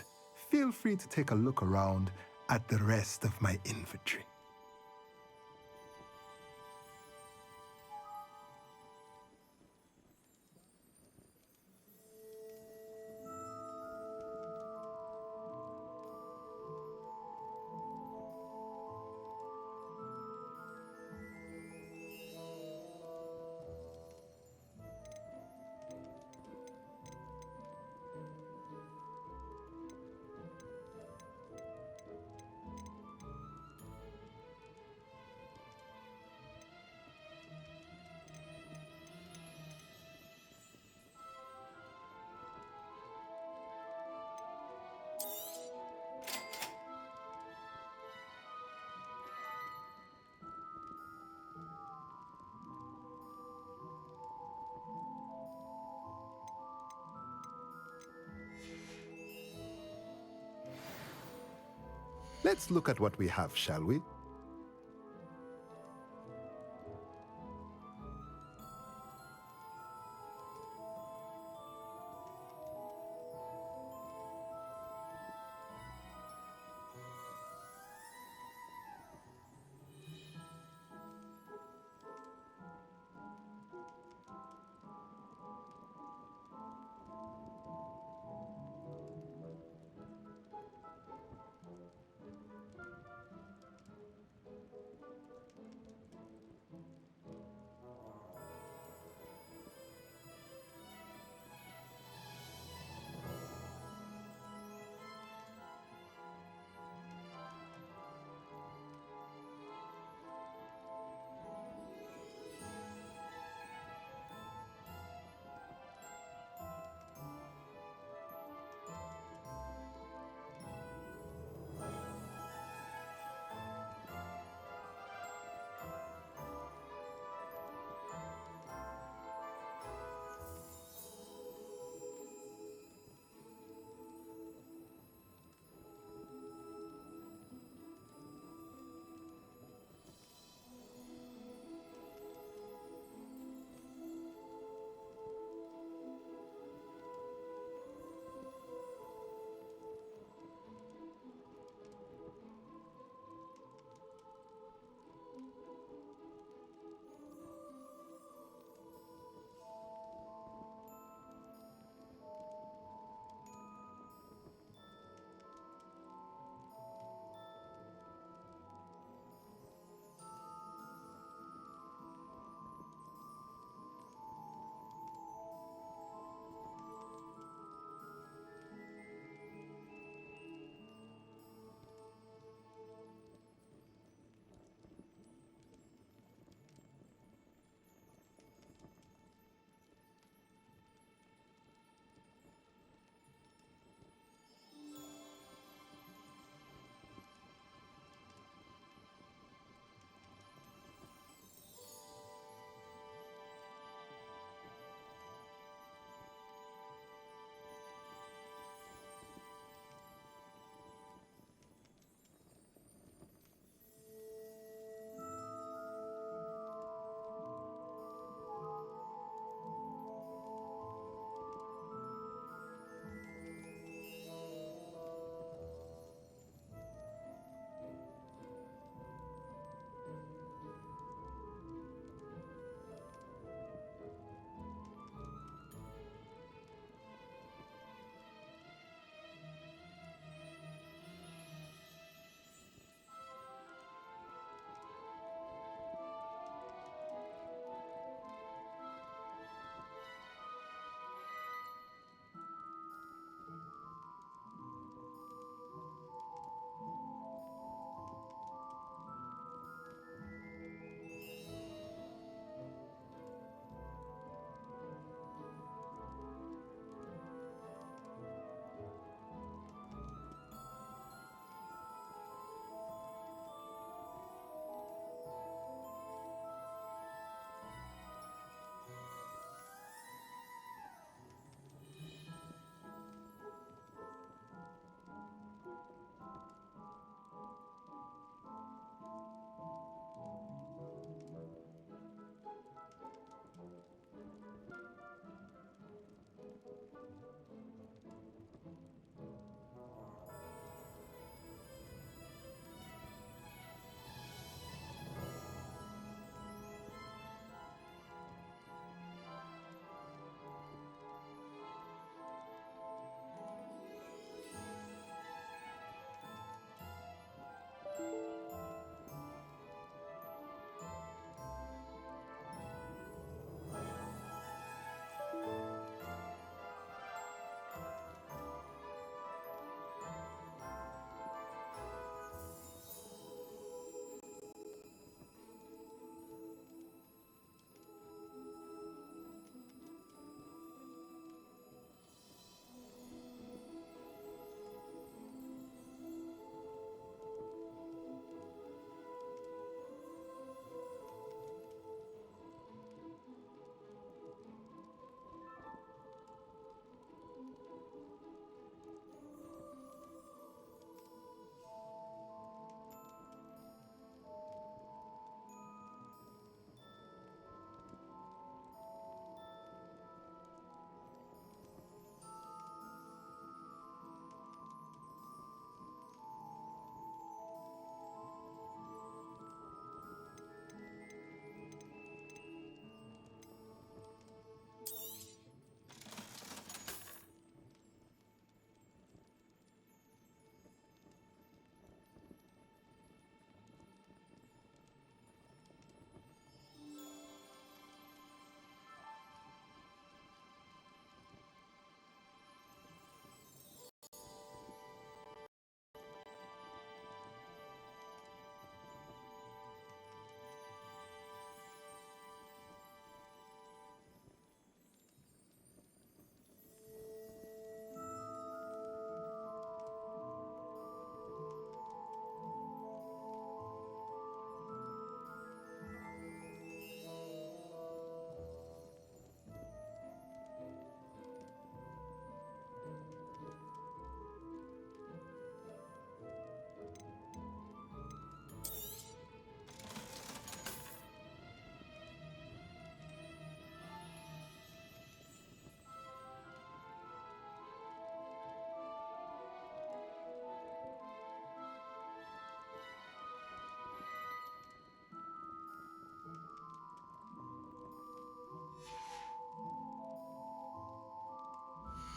feel free to take a look around at the rest of my inventory. Let's look at what we have, shall we?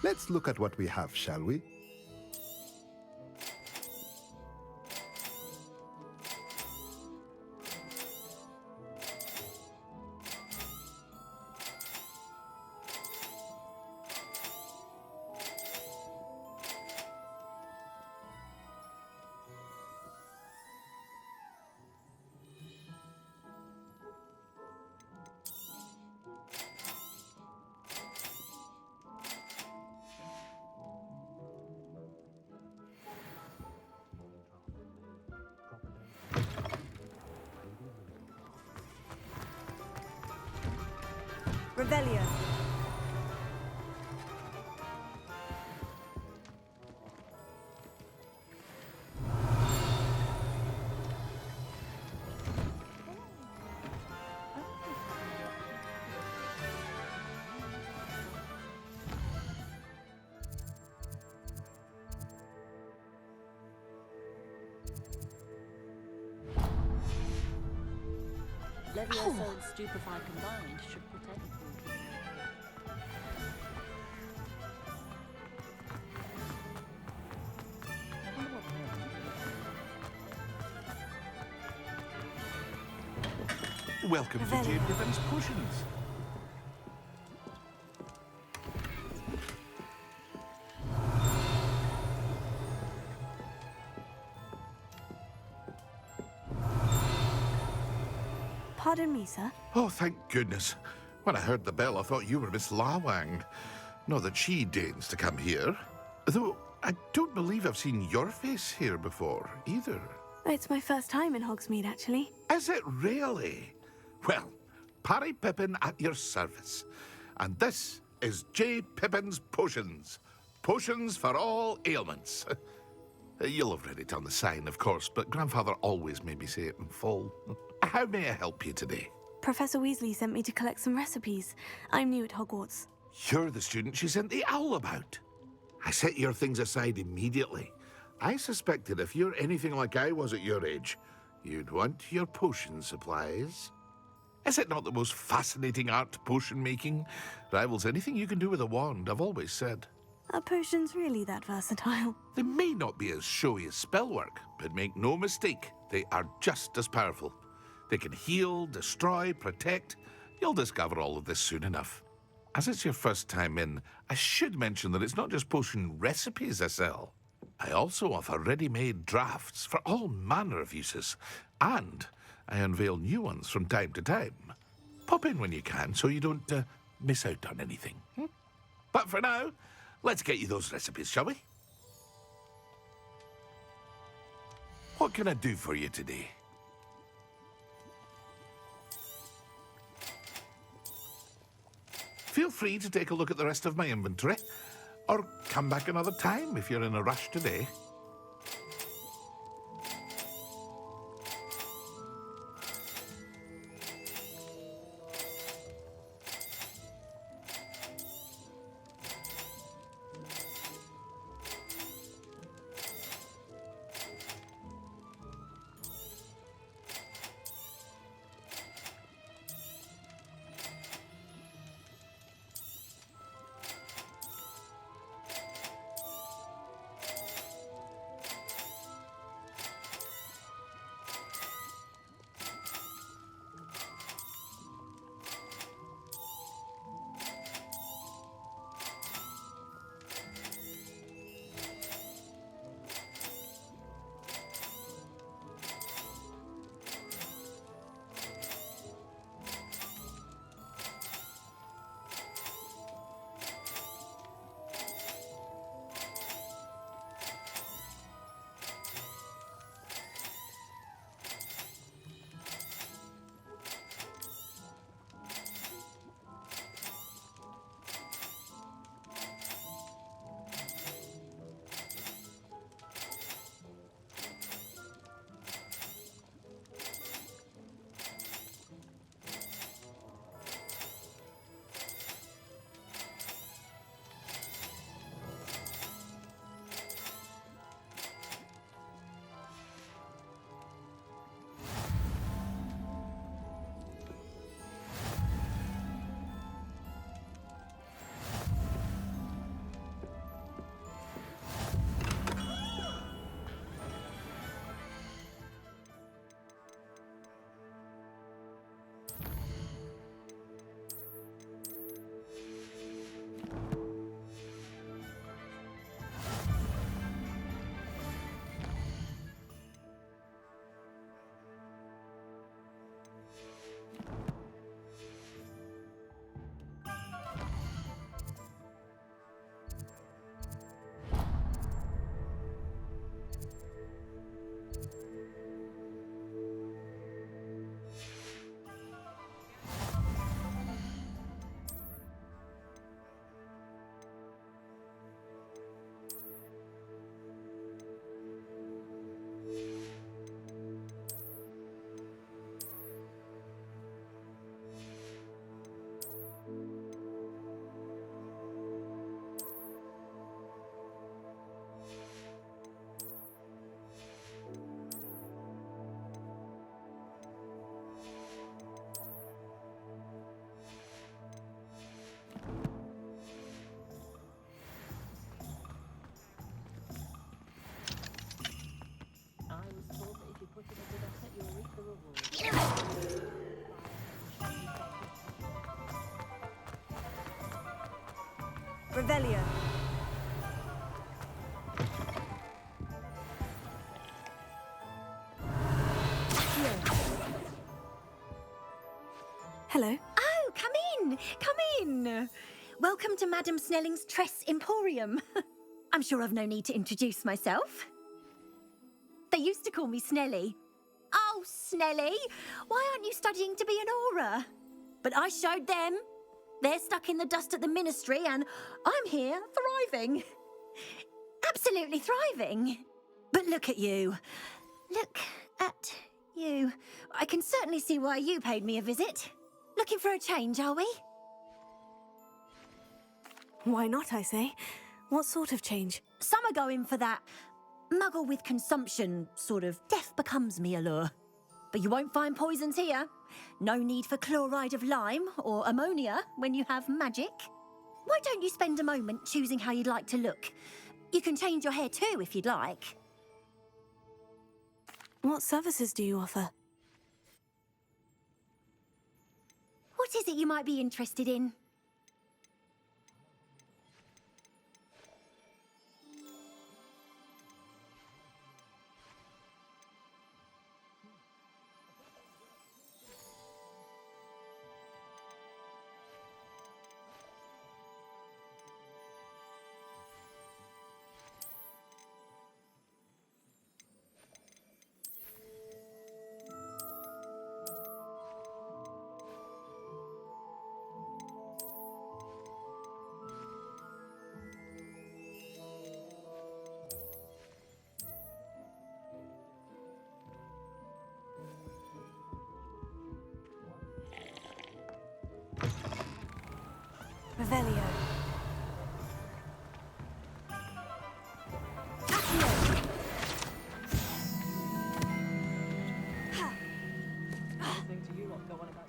Let's look at what we have, shall we? Revelio. Levioso and Stupefy combined should protect you. Welcome to Jane Pippin's Potions. Pardon me, sir. Oh, thank goodness. When I heard the bell, I thought you were Miss Lawang. Not that she deigns to come here. Though, I don't believe I've seen your face here before, either. It's my first time in Hogsmeade, actually. Is it really? Well, Parry Pippin at your service. And this is J. Pippin's Potions. Potions for all ailments. You'll have read it on the sign, of course, but Grandfather always made me say it in full. How may I help you today? Professor Weasley sent me to collect some recipes. I'm new at Hogwarts. You're the student she sent the owl about. I set your things aside immediately. I suspected if you're anything like I was at your age, you'd want your potion supplies. Is it not the most fascinating art, potion making? Rivals anything you can do with a wand, I've always said. Are potions really that versatile? They may not be as showy as spellwork, but make no mistake, they are just as powerful. They can heal, destroy, protect. You'll discover all of this soon enough. As it's your first time in, I should mention that it's not just potion recipes I sell. I also offer ready-made drafts for all manner of uses, and I unveil new ones from time to time. Pop in when you can so you don't miss out on anything. But for now, let's get you those recipes, shall we? What can I do for you today? Feel free to take a look at the rest of my inventory, or come back another time if you're in a rush today. I was told that if you put in a good effort, you'll reap the reward. Revelio. Hello. Oh, come in! Come in! Welcome to Madame Snelling's Tress Emporium. I'm sure I've no need to introduce myself. They used to call me Snelly. Oh, Snelly! Why aren't you studying to be an aura? But I showed them. They're stuck in the dust at the ministry, and I'm here, thriving. Absolutely thriving. But look at you. Look at you. I can certainly see why you paid me a visit. Looking for a change, are we? Why not, I say? What sort of change? Some are going for that muggle with consumption, sort of death becomes me allure. But you won't find poisons here. No need for chloride of lime or ammonia when you have magic. Why don't you spend a moment choosing how you'd like to look? You can change your hair too if you'd like. What services do you offer? What is it you might be interested in? Revelio. Listening to you lot go on about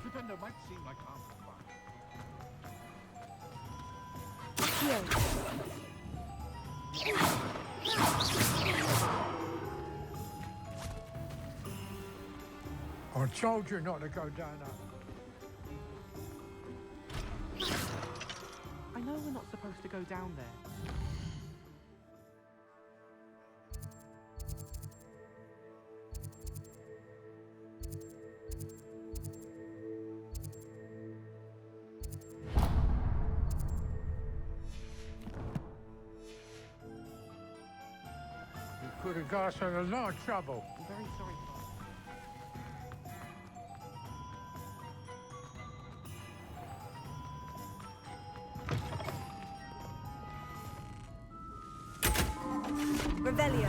Defender might seem like half the fun. I told you not to go down that. I know we're not supposed to go down there. You could have got us in a lot of trouble. I'm very sorry. Revelio.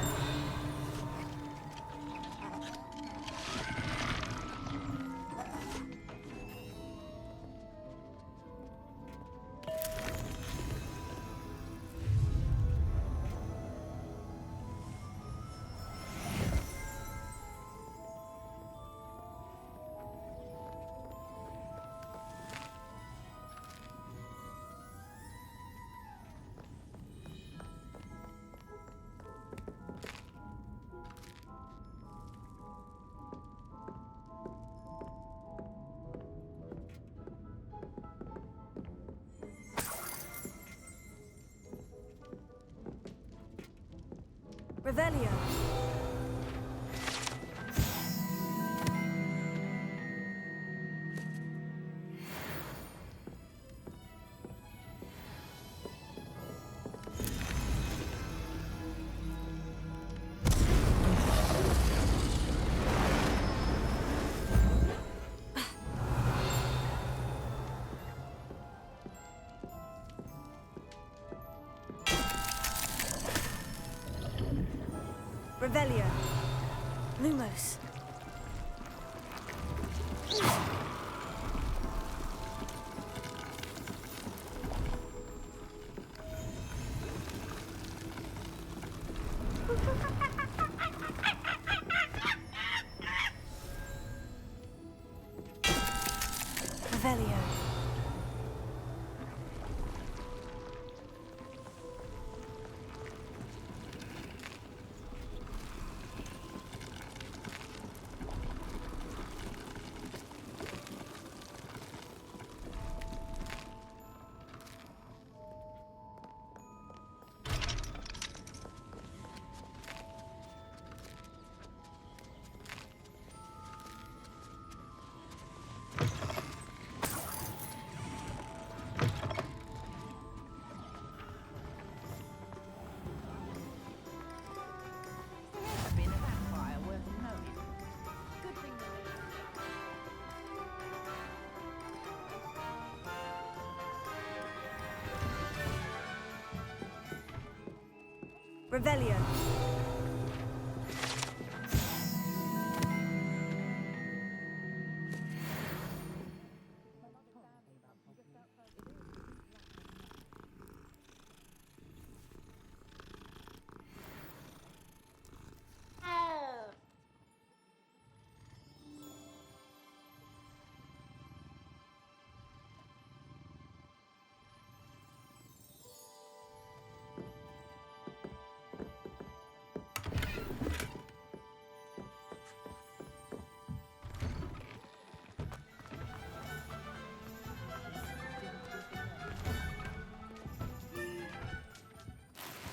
Revelio. Revelio. Lumos. Revelio. Revelio.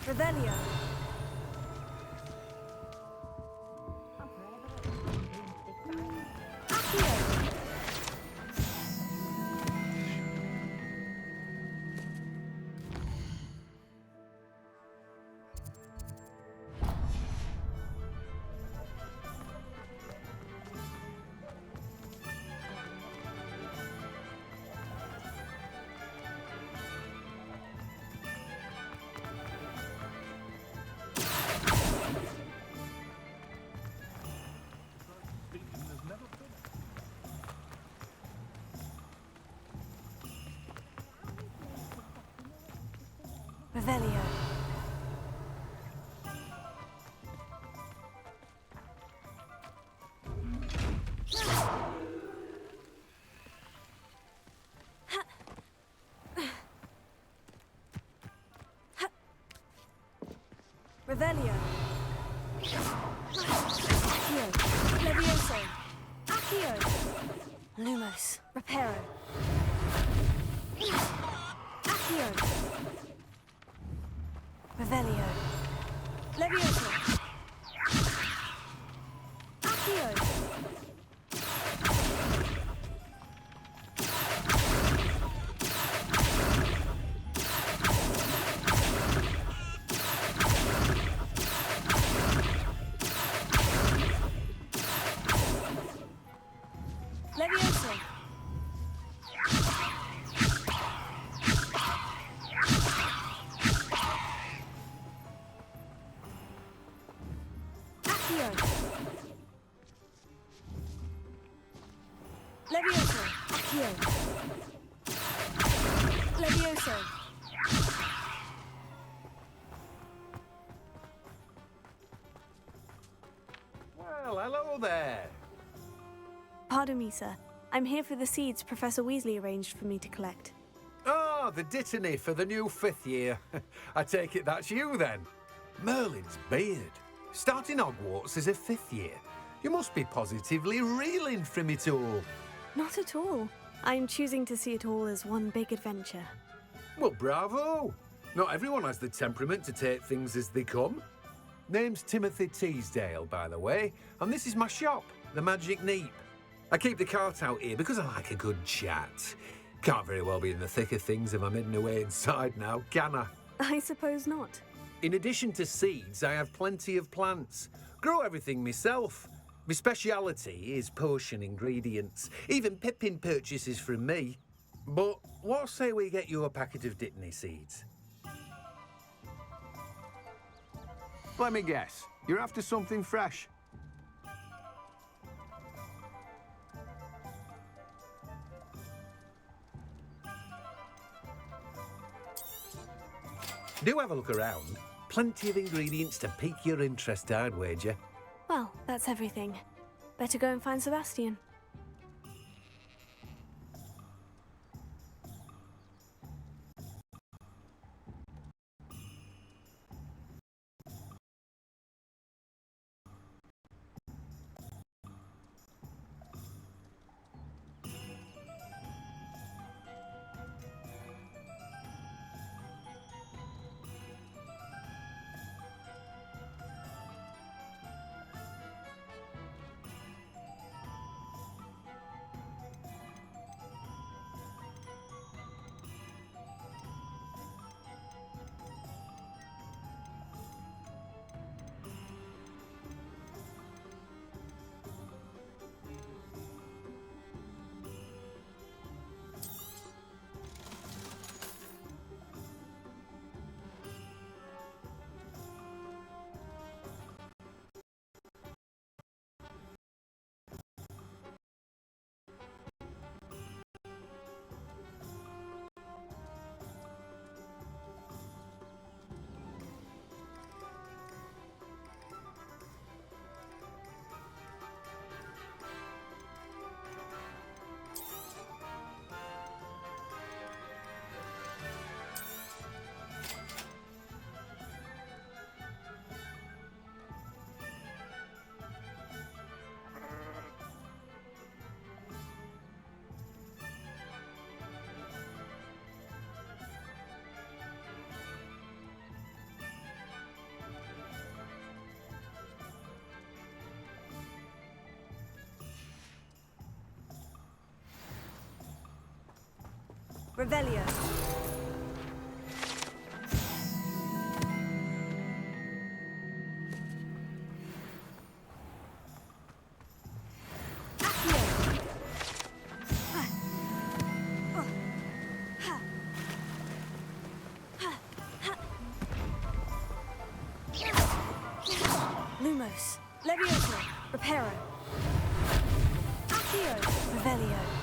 Revelio. Revelio. Revelio. Accio. Levioso. Accio. Lumos. Reparo. Accio. Revelio. Levioso. Accio. Levioso. Levioso. Accio. Levioso. Well, hello there. Pardon me, sir. I'm here for the seeds Professor Weasley arranged for me to collect. Ah, the dittany for the new 5th year. I take it that's you, then. Merlin's beard. Starting Hogwarts as a 5th year. You must be positively reeling from it all. Not at all. I'm choosing to see it all as one big adventure. Well, bravo. Not everyone has the temperament to take things as they come. Name's Timothy Teasdale, by the way, and this is my shop, the Magic Neep. I keep the cart out here because I like a good chat. Can't very well be in the thick of things if I'm hidden away inside now, can I? I suppose not. In addition to seeds, I have plenty of plants. Grow everything myself. My speciality is potion ingredients. Even Pippin purchases from me. But what say we get you a packet of Dittany seeds? Let me guess. You're after something fresh. Do have a look around. Plenty of ingredients to pique your interest, I'd wager. Well, that's everything. Better go and find Sebastian. Revelio. Lumos. Levioso. Reparo. Accio. Revelio.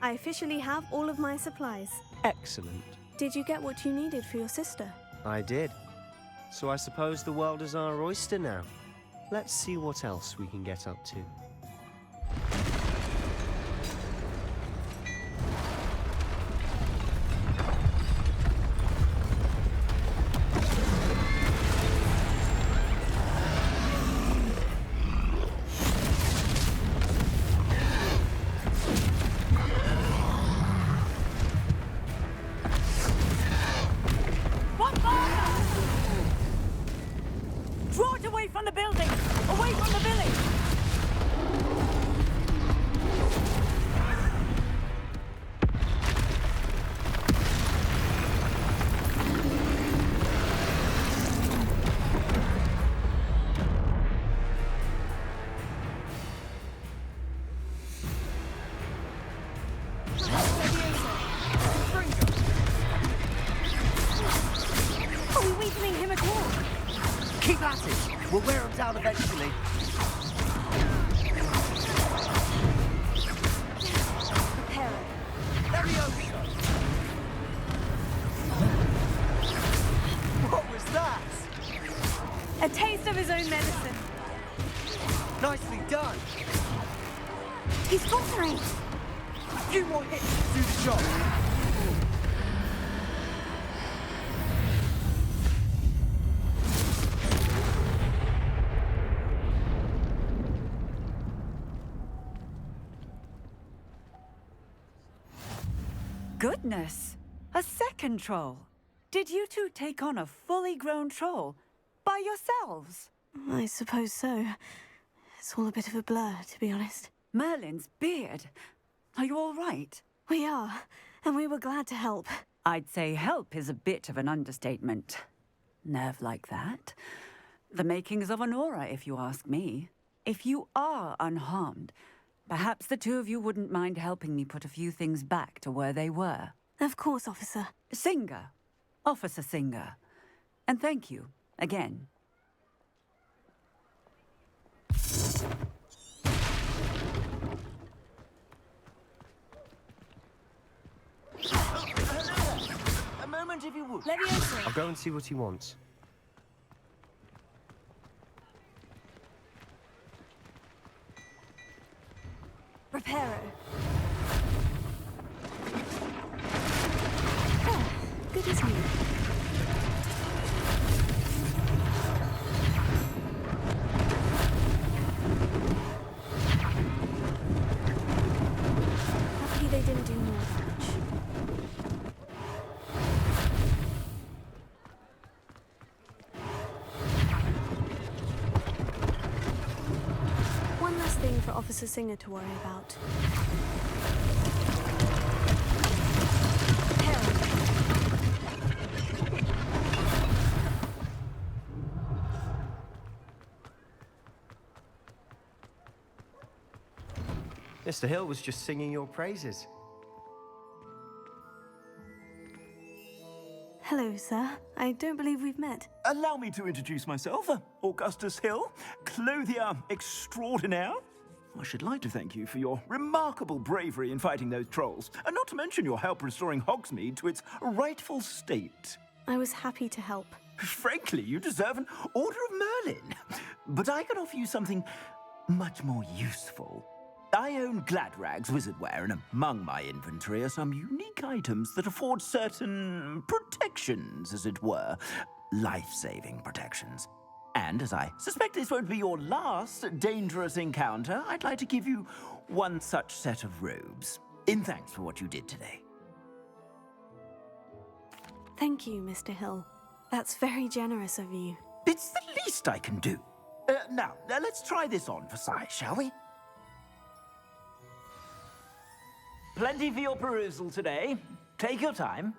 I officially have all of my supplies. Excellent. Did you get what you needed for your sister? I did. So I suppose the world is our oyster now. Let's see what else we can get up to. Draw it away from the building! Away from the village! Keep at it. We'll wear them down eventually. Prepare it. Leviosa! What was that? A taste of his own medicine. Nicely done. He's faltering. A few more hits to do the job. Goodness! A second troll. Did you two take on a fully grown troll by yourselves? I suppose so. It's all a bit of a blur, to be honest. Merlin's beard. Are you all right? We are, and we were glad to help. I'd say help is a bit of an understatement. Nerve like that. The makings of an aura, if you ask me. If you are unharmed, perhaps the two of you wouldn't mind helping me put a few things back to where they were. Of course, officer. Singer. Officer Singer. And thank you, again. A moment if you would. Leviosa. I'll go and see what he wants. Reparo. Good as new. Lucky they didn't do more damage. One less thing for Officer Singer to worry about. Mr. Hill was just singing your praises. Hello, sir. I don't believe we've met. Allow me to introduce myself, Augustus Hill, clothier extraordinaire. I should like to thank you for your remarkable bravery in fighting those trolls, and not to mention your help restoring Hogsmeade to its rightful state. I was happy to help. Frankly, you deserve an Order of Merlin. But I can offer you something much more useful. I own Gladrag's wizardware, and among my inventory are some unique items that afford certain protections, as it were. Life-saving protections. And as I suspect this won't be your last dangerous encounter, I'd like to give you one such set of robes, in thanks for what you did today. Thank you, Mr. Hill. That's very generous of you. It's the least I can do. Now, let's try this on for size, shall we? Plenty for your perusal today. Take your time.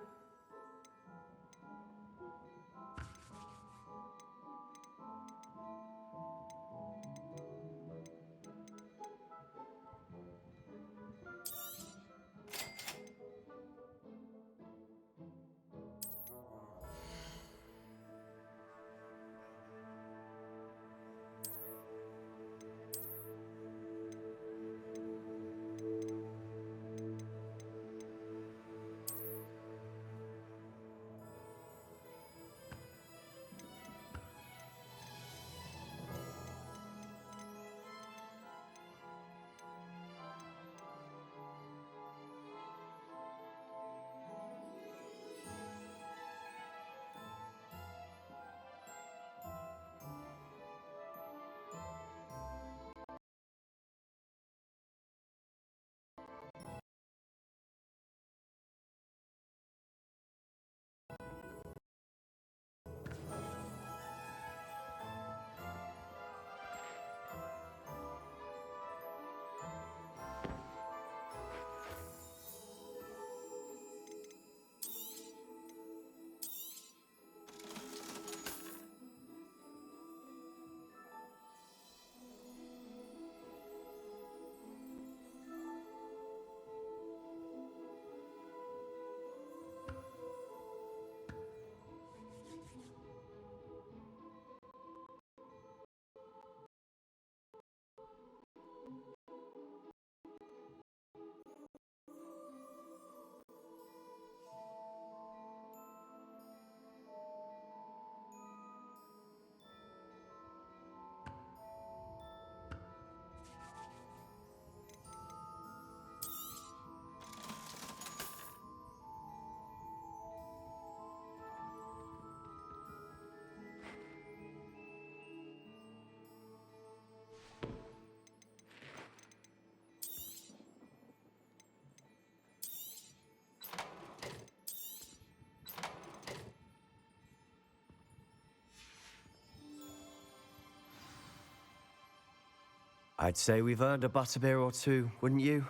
I'd say we've earned a butterbeer or two, wouldn't you?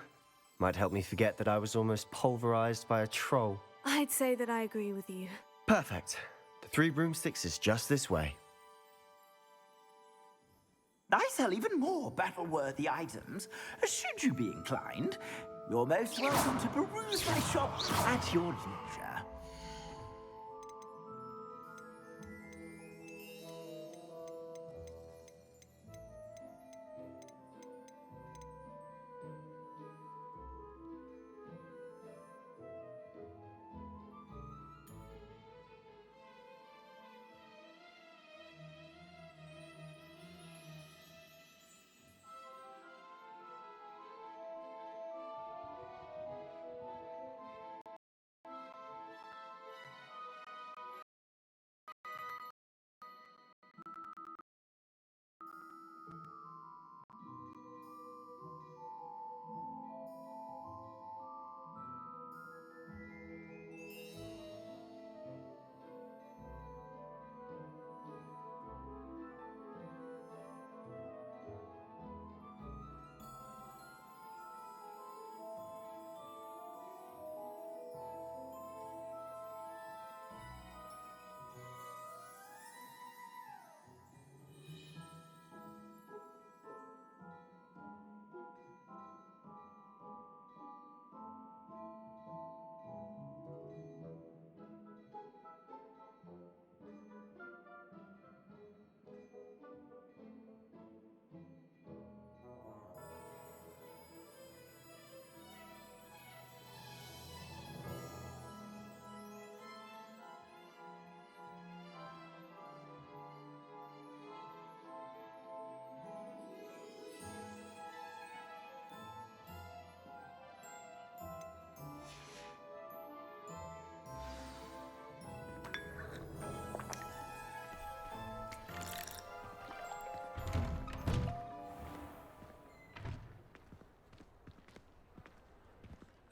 Might help me forget that I was almost pulverized by a troll. I'd say that I agree with you. Perfect. The Three Broomsticks is just this way. I sell even more battle-worthy items. Should you be inclined, you're most welcome to peruse my shop at your leisure.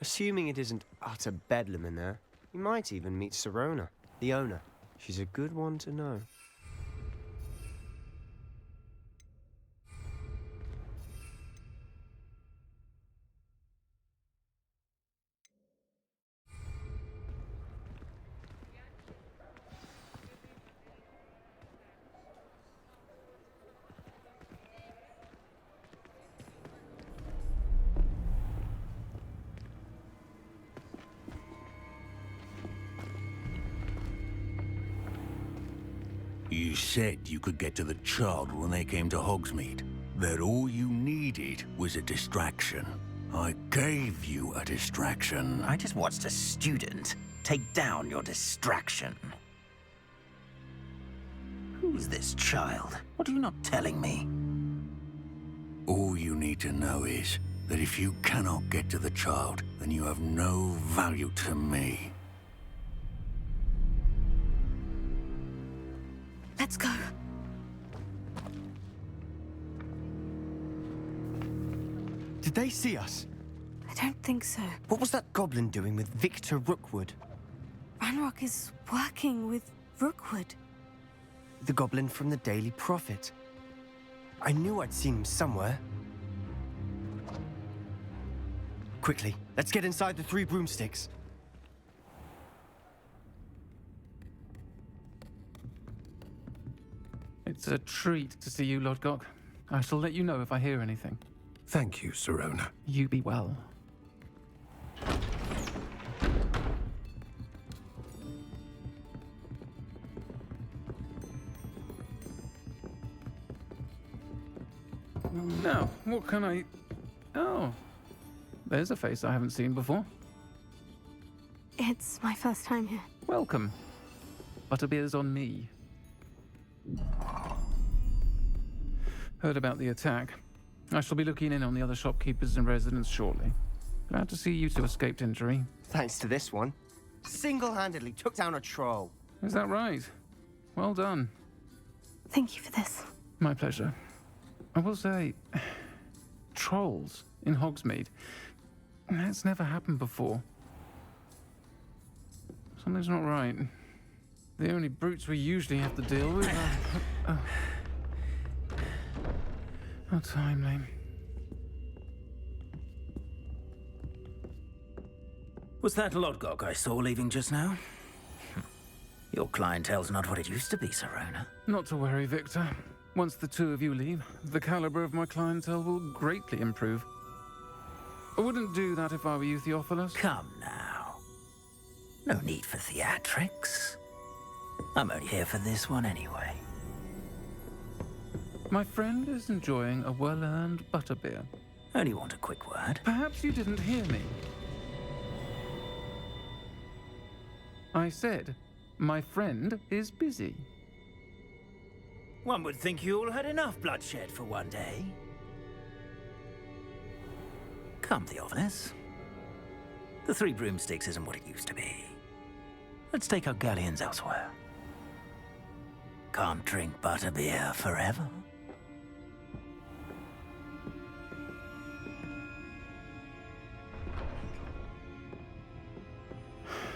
Assuming it isn't utter bedlam in there, you might even meet Sirona, the owner. She's a good one to know. You said you could get to the child when they came to Hogsmeade. That all you needed was a distraction. I gave you a distraction. I just watched a student take down your distraction. Who's this child? What are you not telling me? All you need to know is that if you cannot get to the child, then you have no value to me. Let's go. Did they see us? I don't think so. What was that goblin doing with Victor Rookwood? Ranrock is working with Rookwood. The goblin from the Daily Prophet. I knew I'd seen him somewhere. Quickly, let's get inside the Three Broomsticks. It's a treat to see you, Lodgok. I shall let you know if I hear anything. Thank you, Sirona. You be well. Now, what can I... Oh, there's a face I haven't seen before. It's my first time here. Welcome. Butterbeer's on me. Heard about the attack. I shall be looking in on the other shopkeepers and residents shortly. Glad to see you two escaped injury. Thanks to this one. Single-handedly took down a troll. Is that right? Well done. Thank you for this. My pleasure. I will say, trolls in Hogsmeade. That's never happened before. Something's not right. The only brutes we usually have to deal with are... How timely. Was that Lodgok I saw leaving just now? Your clientele's not what it used to be, Serona. Not to worry, Victor. Once the two of you leave, the caliber of my clientele will greatly improve. I wouldn't do that if I were you, Theophilus. Come now. No need for theatrics. I'm only here for this one anyway. My friend is enjoying a well-earned butterbeer. Only want a quick word. Perhaps you didn't hear me. I said, my friend is busy. One would think you all had enough bloodshed for one day. Come, Theophilus. The Three Broomsticks isn't what it used to be. Let's take our galleons elsewhere. Can't drink butterbeer forever.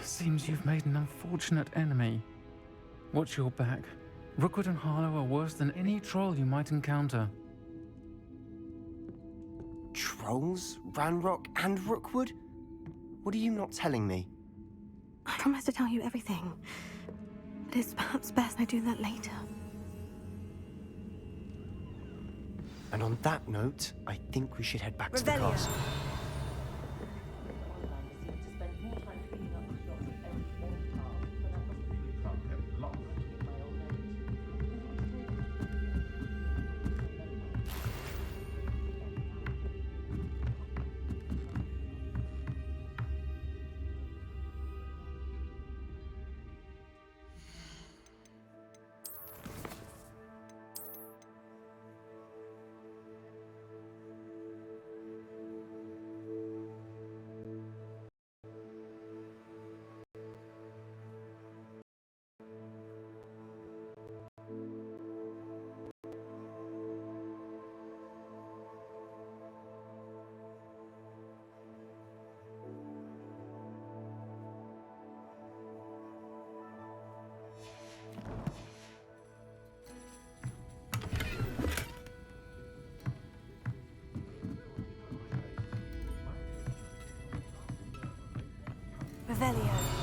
Seems you've made an unfortunate enemy. Watch your back. Rookwood and Harlow are worse than any troll you might encounter. Trolls? Ranrock and Rookwood? What are you not telling me? I promise to tell you everything. But it's perhaps best I do that later. And on that note, I think we should head back to the Revelio. castle. Revelio.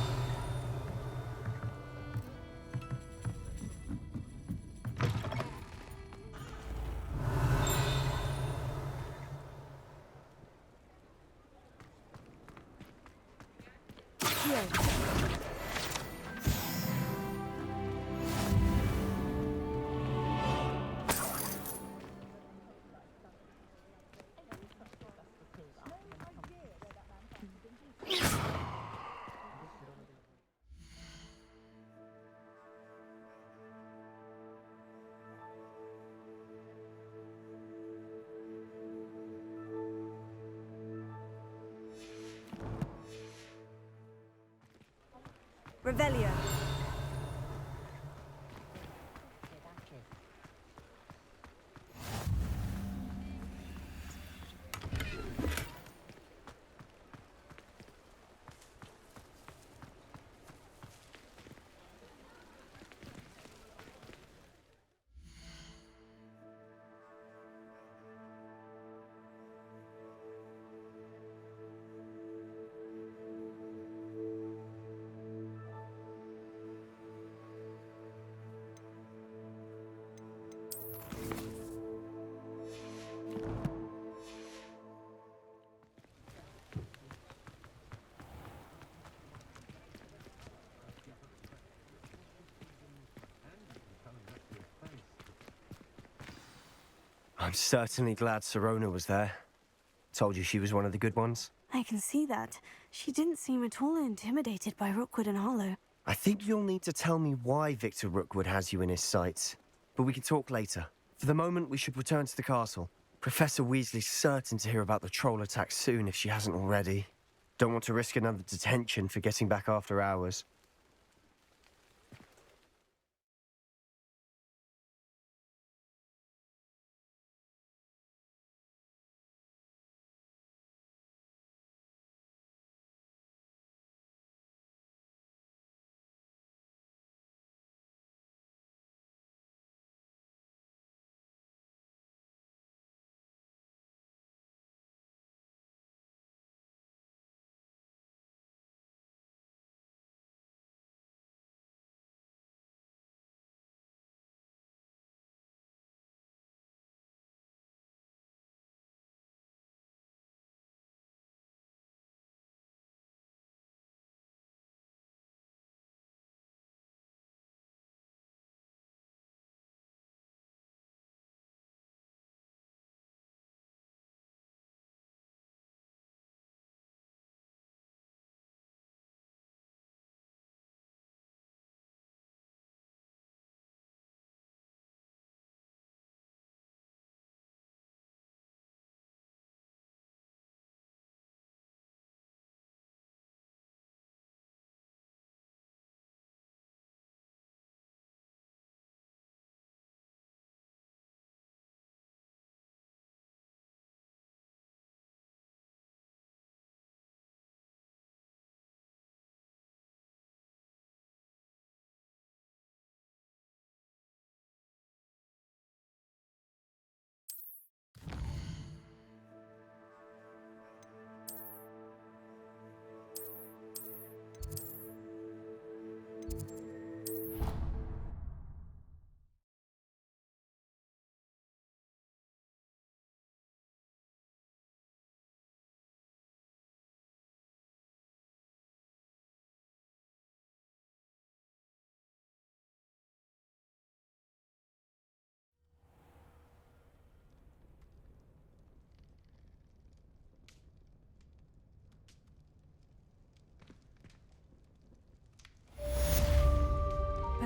Revelio. I'm certainly glad Serona was there. Told you she was one of the good ones. I can see that. She didn't seem at all intimidated by Rookwood and Harlow. I think you'll need to tell me why Victor Rookwood has you in his sights. But we can talk later. For the moment, we should return to the castle. Professor Weasley's certain to hear about the troll attack soon if she hasn't already. Don't want to risk another detention for getting back after hours.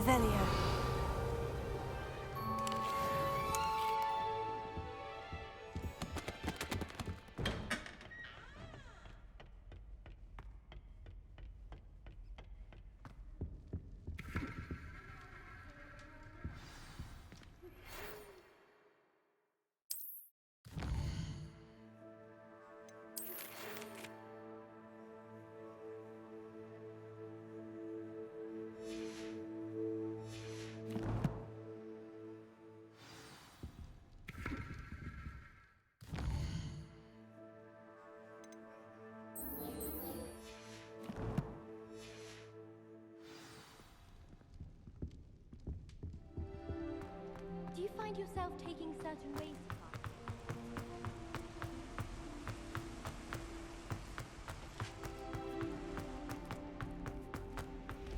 Revelio. Do you find yourself taking certain ways to pass?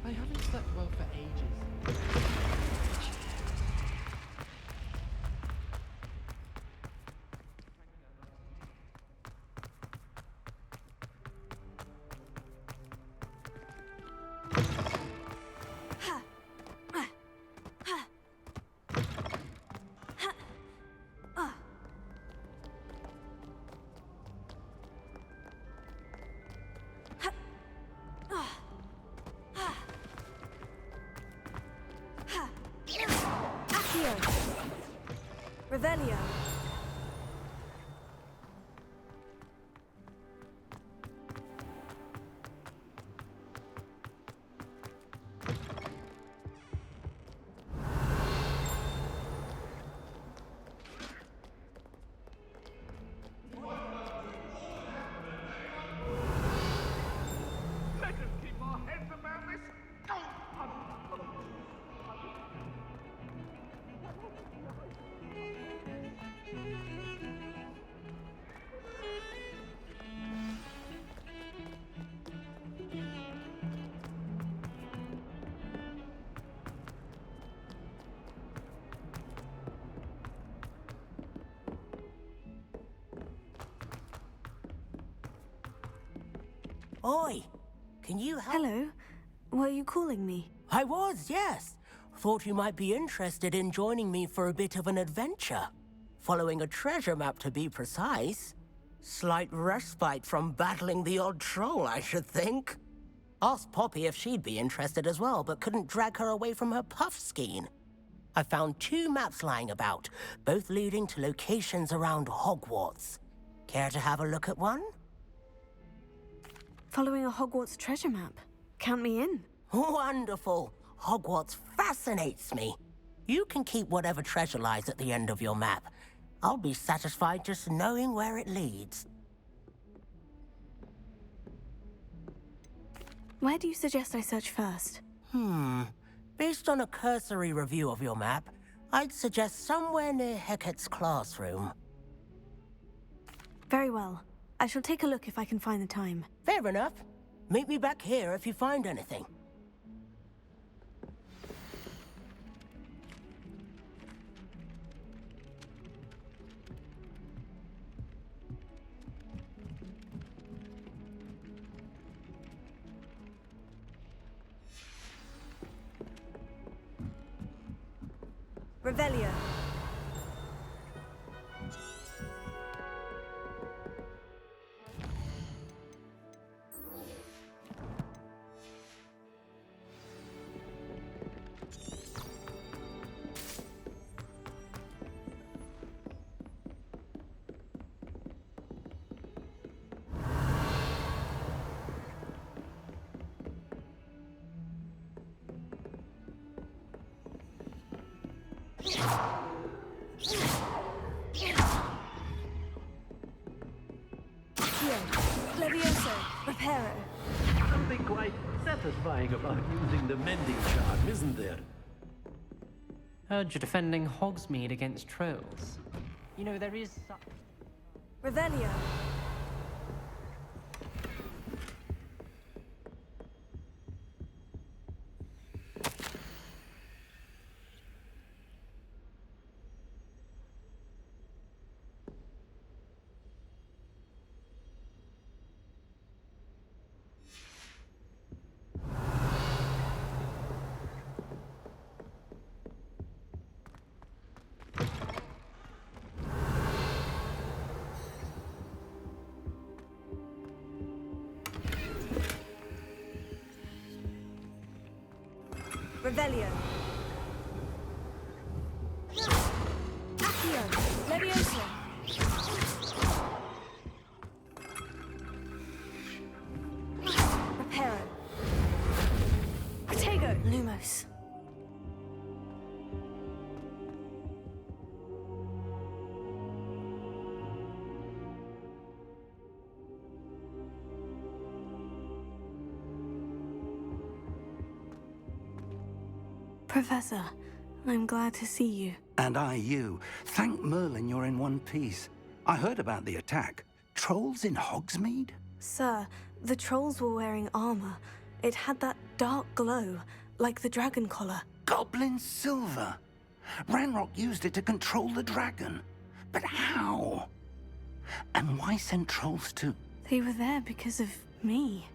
I haven't slept well for ages. Revelio. Let us keep our heads about this. Oi! Can you help? Hello. Were you calling me? I was, yes. Thought you might be interested in joining me for a bit of an adventure. Following a treasure map, to be precise. Slight respite from battling the odd troll, I should think. Asked Poppy if she'd be interested as well, but couldn't drag her away from her puff skein. I found 2 maps lying about, both leading to locations around Hogwarts. Care to have a look at one? Following a Hogwarts treasure map. Count me in. Wonderful. Hogwarts fascinates me. You can keep whatever treasure lies at the end of your map. I'll be satisfied just knowing where it leads. Where do you suggest I search first? Based on a cursory review of your map, I'd suggest somewhere near Hecat's classroom. Very well. I shall take a look if I can find the time. Fair enough. Meet me back here if you find anything. Revelio. Levioso, Reparo. Something quite satisfying about using the mending charm, isn't there? Heard you're defending Hogsmeade against trolls. You know, there is such... Revelio. Revelio. Accio. Leviosa. Reparo. Protego. Lumos. Professor, I'm glad to see you. And I you. Thank Merlin you're in one piece. I heard about the attack. Trolls in Hogsmeade? Sir, the trolls were wearing armor. It had that dark glow, like the dragon collar. Goblin silver. Ranrock used it to control the dragon. But how? And why send trolls to... They were there because of me.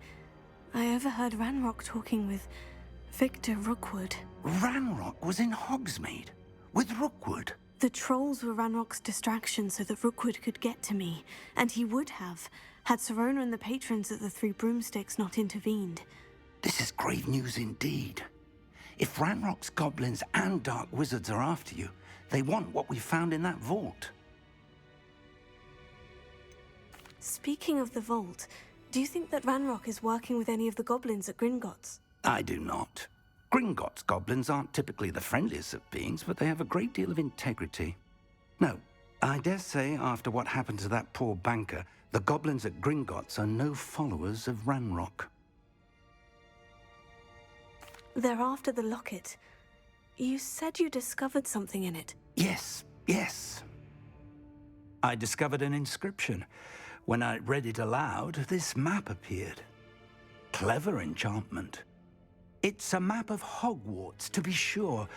I overheard Ranrock talking with Victor Rookwood. Ranrock was in Hogsmeade? With Rookwood? The trolls were Ranrock's distraction so that Rookwood could get to me. And he would have, had Serona and the patrons at the Three Broomsticks not intervened. This is grave news indeed. If Ranrock's goblins and dark wizards are after you, they want what we found in that vault. Speaking of the vault, do you think that Ranrock is working with any of the goblins at Gringotts? I do not. Gringotts goblins aren't typically the friendliest of beings, but they have a great deal of integrity. No, I dare say after what happened to that poor banker, the goblins at Gringotts are no followers of Ranrock. They're after the locket. You said you discovered something in it. Yes, yes. I discovered an inscription. When I read it aloud, this map appeared. Clever enchantment. It's a map of Hogwarts, to be sure,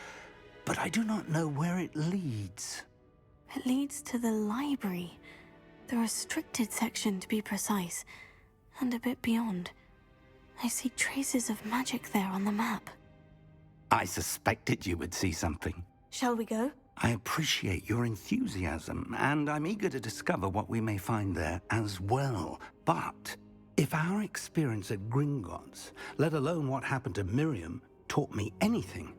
but I do not know where it leads. It leads to the library. The restricted section, to be precise, and a bit beyond. I see traces of magic there on the map. I suspected you would see something. Shall we go? I appreciate your enthusiasm, and I'm eager to discover what we may find there as well. But if our experience at Gringotts, let alone what happened to Miriam, taught me anything,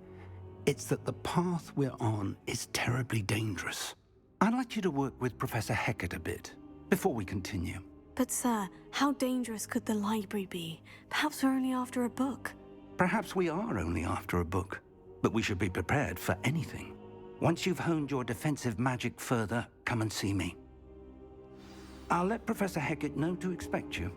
it's that the path we're on is terribly dangerous. I'd like you to work with Professor Hecat a bit, before we continue. But sir, how dangerous could the library be? Perhaps we're only after a book. Perhaps we are only after a book, but we should be prepared for anything. Once you've honed your defensive magic further, come and see me. I'll let Professor Hecat know to expect you.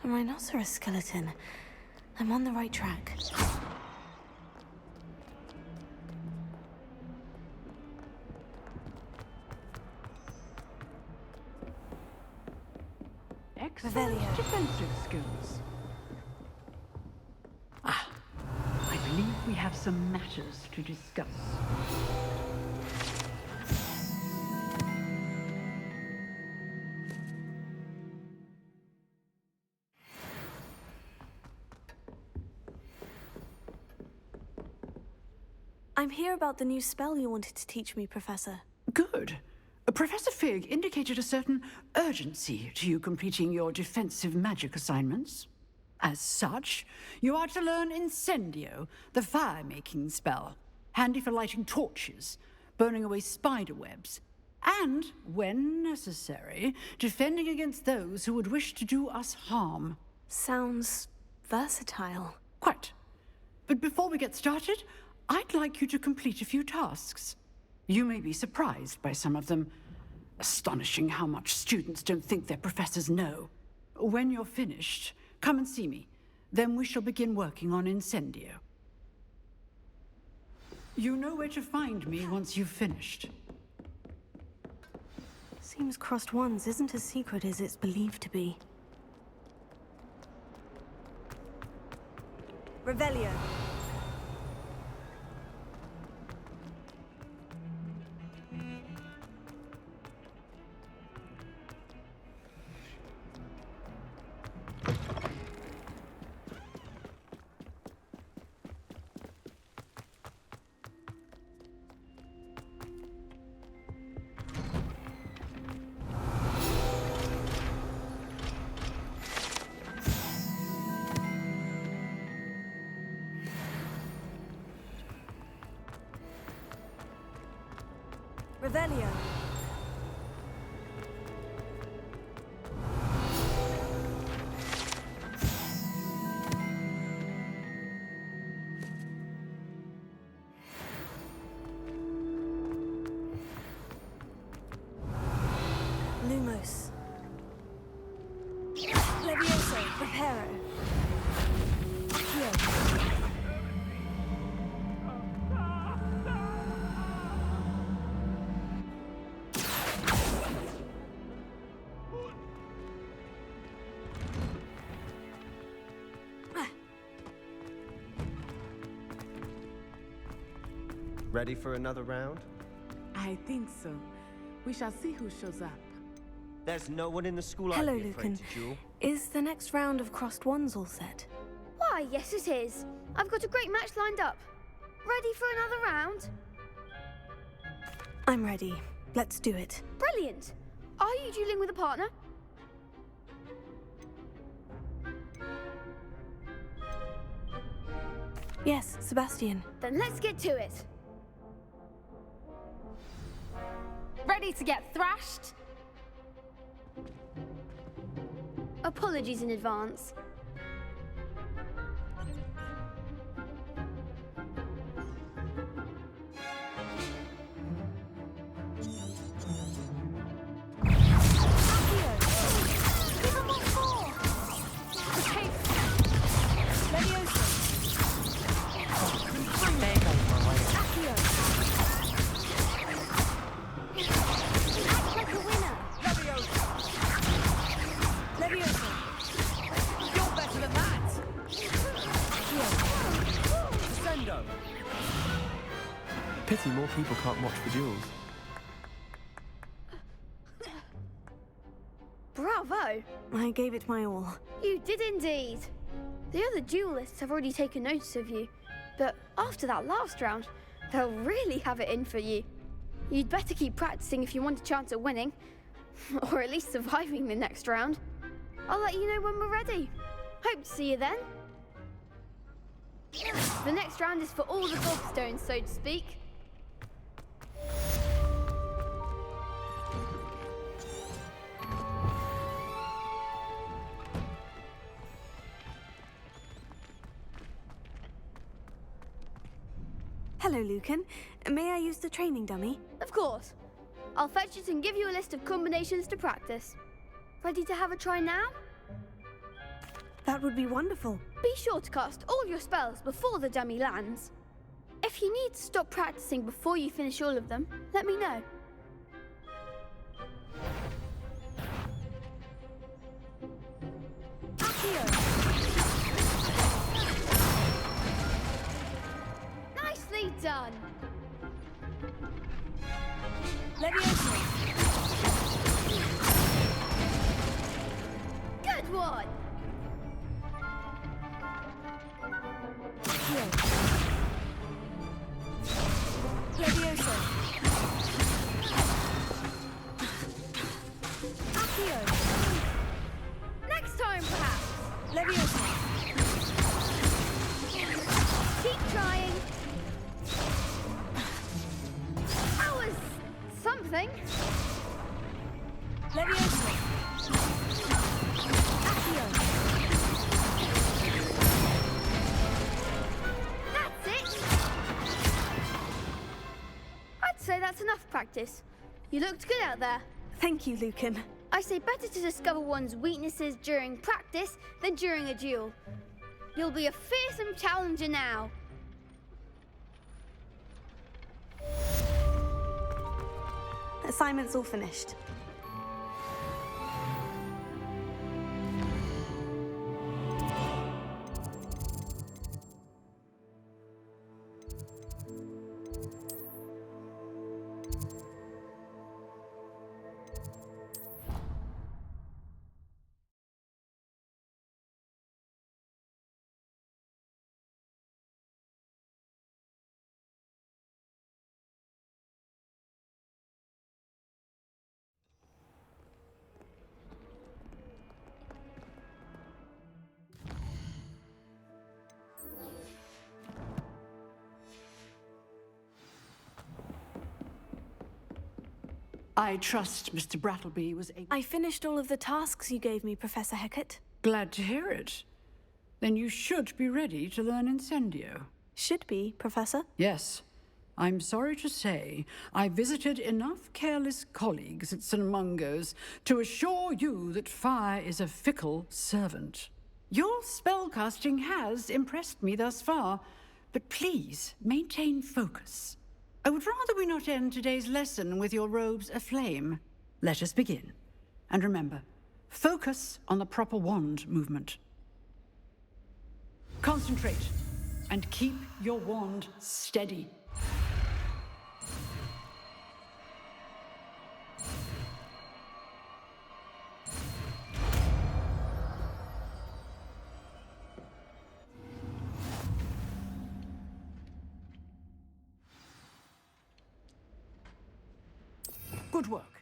A rhinoceros skeleton. I'm on the right track. Excellent defensive skills. Ah, I believe we have some matters to discuss. I'm here about the new spell you wanted to teach me, Professor. Good. Professor Fig indicated a certain urgency to you completing your defensive magic assignments. As such, you are to learn Incendio, the fire-making spell, handy for lighting torches, burning away spider webs, and, when necessary, defending against those who would wish to do us harm. Sounds versatile. Quite. But before we get started, I'd like you to complete a few tasks. You may be surprised by some of them. Astonishing how much students don't think their professors know. When you're finished, come and see me. Then we shall begin working on Incendio. You know where to find me once you've finished. Seems Crossed Wands isn't as secret as it's believed to be. Revelio. Revelio. Lumos. Levioso. Preparo. Accio. Ready for another round? I think so. We shall see who shows up. There's no one in the school Hello, I'd be afraid Lucan. to duel. Is the next round of Crossed Wands all set? Why, yes it is. I've got a great match lined up. Ready for another round? I'm ready. Let's do it. Brilliant. Are you dueling with a partner? Yes, Sebastian. Then let's get to it. Ready to get thrashed? Apologies in advance. Pity more people can't watch the duels. Bravo! I gave it my all. You did indeed. The other duelists have already taken notice of you, but after that last round, they'll really have it in for you. You'd better keep practicing if you want a chance at winning, or at least surviving the next round. I'll let you know when we're ready. Hope to see you then. The next round is for all the gobstones, so to speak. Hello, Lucan. May I use the training dummy? Of course. I'll fetch it and give you a list of combinations to practice. Ready to have a try now? That would be wonderful. Be sure to cast all your spells before the dummy lands. If you need to stop practicing before you finish all of them, let me know. Nicely done. Levioso. Good one. Levioso. Accio. Next time, perhaps. Levioso. Keep trying. That was something. Levioso. Accio. enough practice. You looked good out there. Thank you, Lucan. I say better to discover one's weaknesses during practice than during a duel. You'll be a fearsome challenger now. Assignment's all finished. I trust Mr. Brattleby was able... I finished all of the tasks you gave me, Professor Hecat. Glad to hear it. Then you should be ready to learn Incendio. Should be, Professor. Yes. I'm sorry to say, I visited enough careless colleagues at St. Mungo's to assure you that fire is a fickle servant. Your spellcasting has impressed me thus far, but please maintain focus. I would rather we not end today's lesson with your robes aflame. Let us begin. And remember, focus on the proper wand movement. Concentrate, and keep your wand steady. Good work.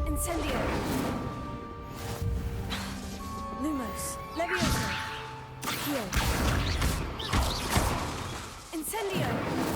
Incendio. Lumos. Levioso. Heal. Incendio.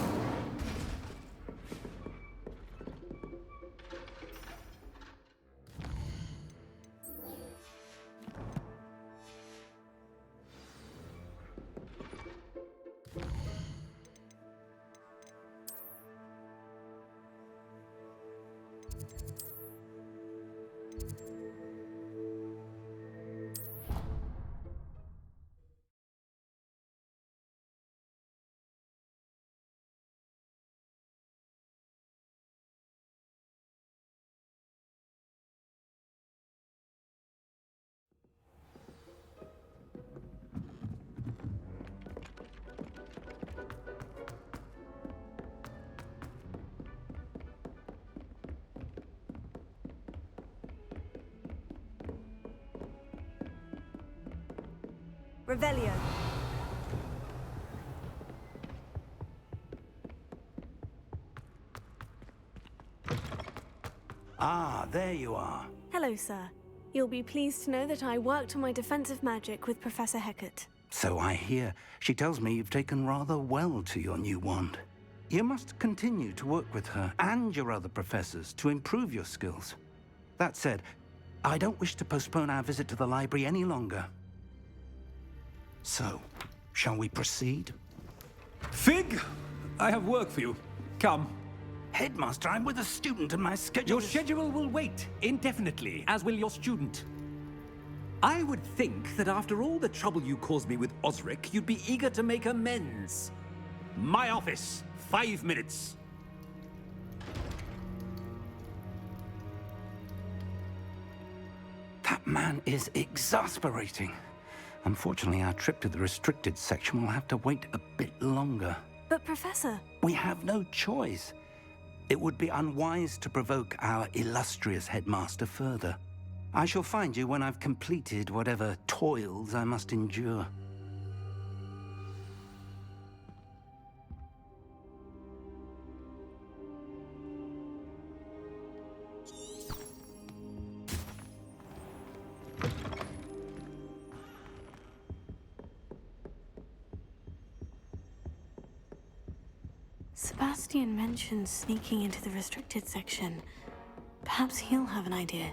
Revelio. Ah, there you are. Hello, sir. You'll be pleased to know that I worked on my defensive magic with Professor Hecat. So I hear. She tells me you've taken rather well to your new wand. You must continue to work with her and your other professors to improve your skills. That said, I don't wish to postpone our visit to the library any longer. So, shall we proceed? Fig, I have work for you. Come. Headmaster, I'm with a student and my schedule Your schedule will wait indefinitely, as will your student. I would think that after all the trouble you caused me with Osric, you'd be eager to make amends. My office, 5 minutes. That man is exasperating. Unfortunately, our trip to the restricted section will have to wait a bit longer. But, Professor... We have no choice. It would be unwise to provoke our illustrious headmaster further. I shall find you when I've completed whatever toils I must endure. Sebastian mentioned sneaking into the restricted section. Perhaps he'll have an idea.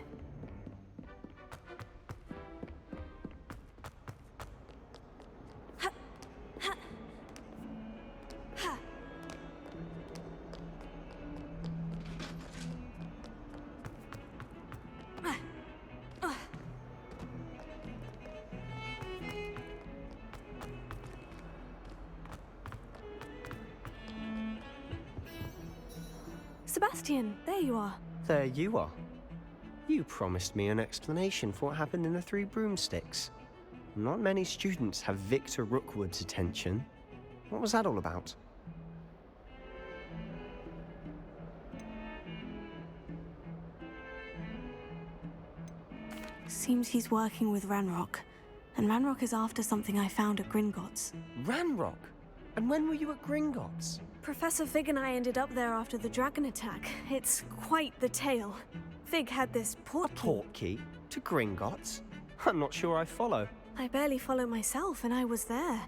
Sebastian, there you are. There you are. You promised me an explanation for what happened in the Three Broomsticks. Not many students have Victor Rookwood's attention. What was that all about? Seems he's working with Ranrock. And Ranrock is after something I found at Gringotts. Ranrock? And when were you at Gringotts? Professor Fig and I ended up there after the dragon attack. It's quite the tale. Fig had this portkey. A portkey? To Gringotts? I'm not sure I follow. I barely follow myself, and I was there.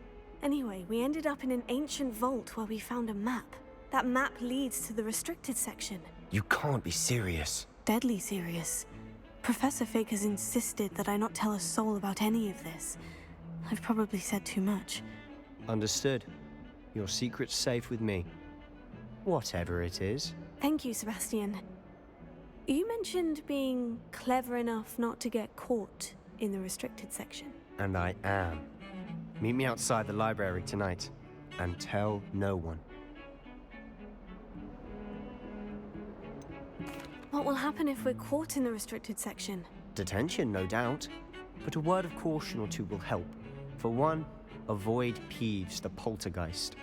Anyway, we ended up in an ancient vault where we found a map. That map leads to the restricted section. You can't be serious. Deadly serious. Professor Fig has insisted that I not tell a soul about any of this. I've probably said too much. Understood. Your secret's safe with me. Whatever it is. Thank you, Sebastian. You mentioned being clever enough not to get caught in the restricted section. And I am. Meet me outside the library tonight. And tell no one. What will happen if we're caught in the restricted section? Detention, no doubt. But a word of caution or two will help. For one, avoid Peeves, the poltergeist.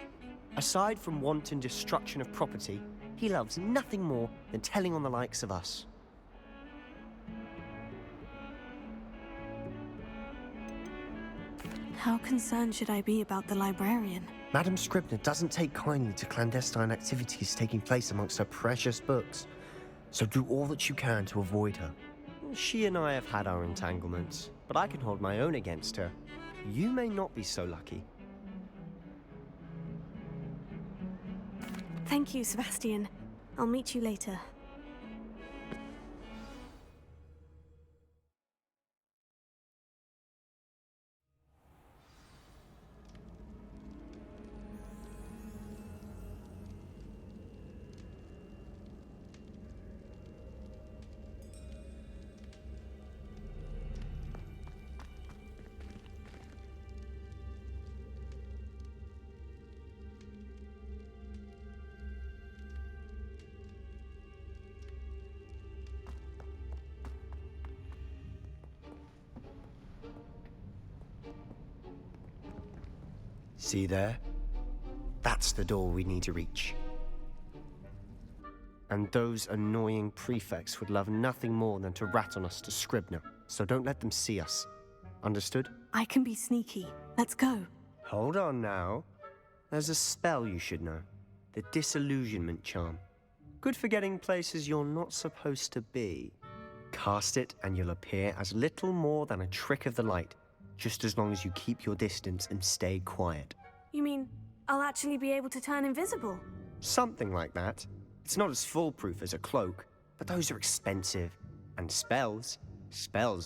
Aside from wanton destruction of property, he loves nothing more than telling on the likes of us. How concerned should I be about the librarian? Madame Scribner doesn't take kindly to clandestine activities taking place amongst her precious books. So do all that you can to avoid her. She and I have had our entanglements, but I can hold my own against her. You may not be so lucky. Thank you, Sebastian. I'll meet you later. See there? That's the door we need to reach. And those annoying prefects would love nothing more than to rat on us to Scribner, so don't let them see us. Understood? I can be sneaky. Let's go. Hold on now. There's a spell you should know. The Disillusionment Charm. Good for getting places you're not supposed to be. Cast it and you'll appear as little more than a trick of the light, just as long as you keep your distance and stay quiet. You mean I'll actually be able to turn invisible? Something like that. It's not as foolproof as a cloak, but those are expensive. And spells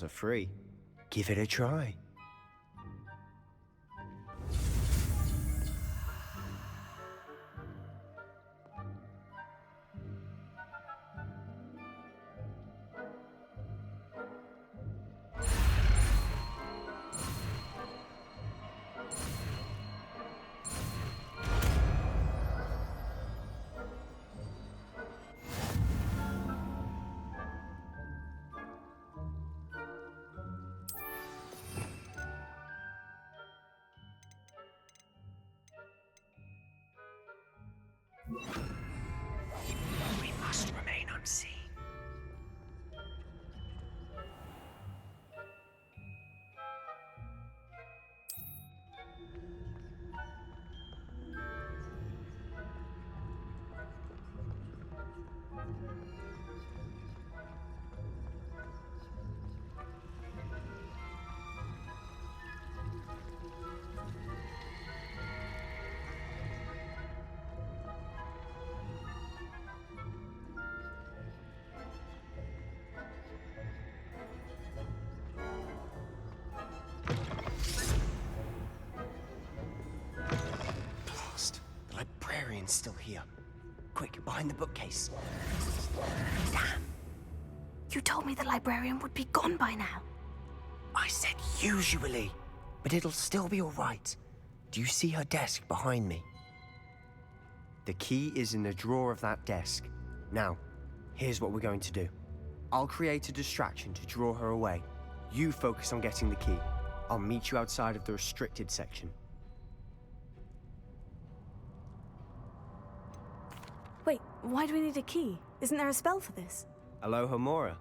are free. Give it a try. We must remain unseen. Blast. The librarian's still here. Quick, behind the bookcase. Damn. You told me the librarian would be gone by now. I said usually, but it'll still be all right. Do you see her desk behind me? The key is in the drawer of that desk. Now, here's what we're going to do. I'll create a distraction to draw her away. You focus on getting the key. I'll meet you outside of the restricted section. Wait, why do we need a key? Isn't there a spell for this? Alohomora.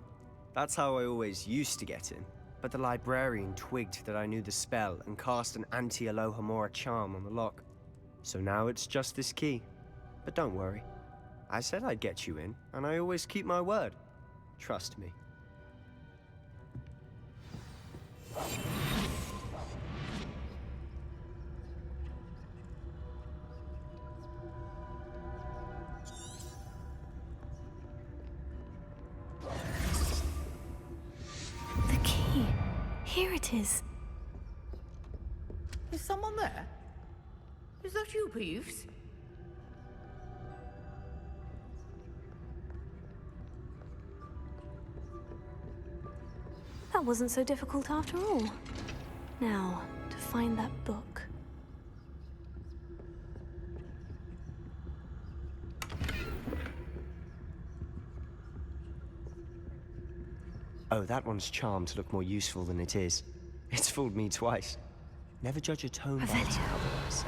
That's how I always used to get in. But the librarian twigged that I knew the spell and cast an anti-Alohomora charm on the lock. So now it's just this key. But don't worry. I said I'd get you in, and I always keep my word. Trust me. The key. Here it is. Is someone there? Is that you, Peeves? That wasn't so difficult after all. Now, to find that book. Oh, that one's charmed to look more useful than it is. It's fooled me twice. Never judge a tone by its cover, I say.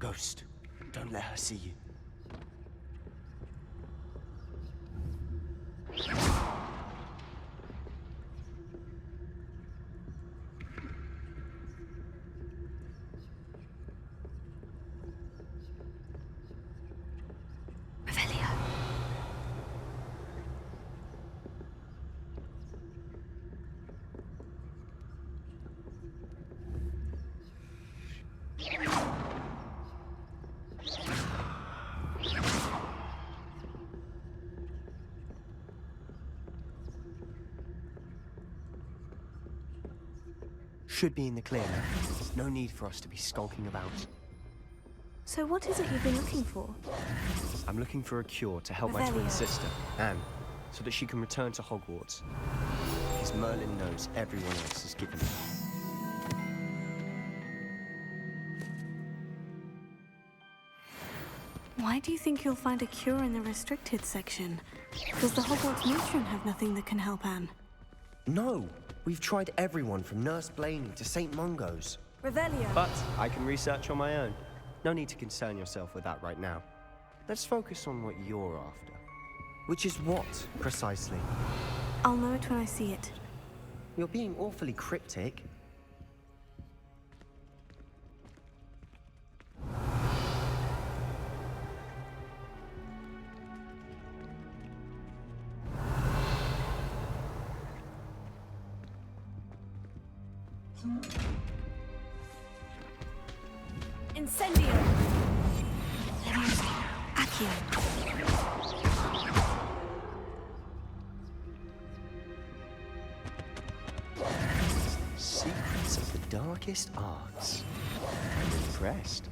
Ghost, don't let her see you. Should be in the clear now. No need for us to be skulking about. So what is it you've been looking for? I'm looking for a cure to help my twin sister, Anne, so that she can return to Hogwarts. Because Merlin knows everyone else is given her. Why do you think you'll find a cure in the restricted section? Does the Hogwarts matron have nothing that can help Anne? No, we've tried everyone from Nurse Blaney to St. Mungo's. Revelio. But I can research on my own. No need to concern yourself with that right now. Let's focus on what you're after. Which is what, precisely? I'll know it when I see it. You're being awfully cryptic. Incendio. Accio. Secrets of the darkest arts. I'm impressed.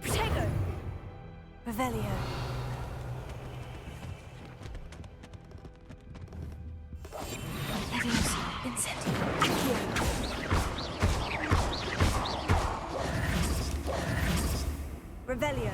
Protego. Revelio. Incendio. Accio. Revelio.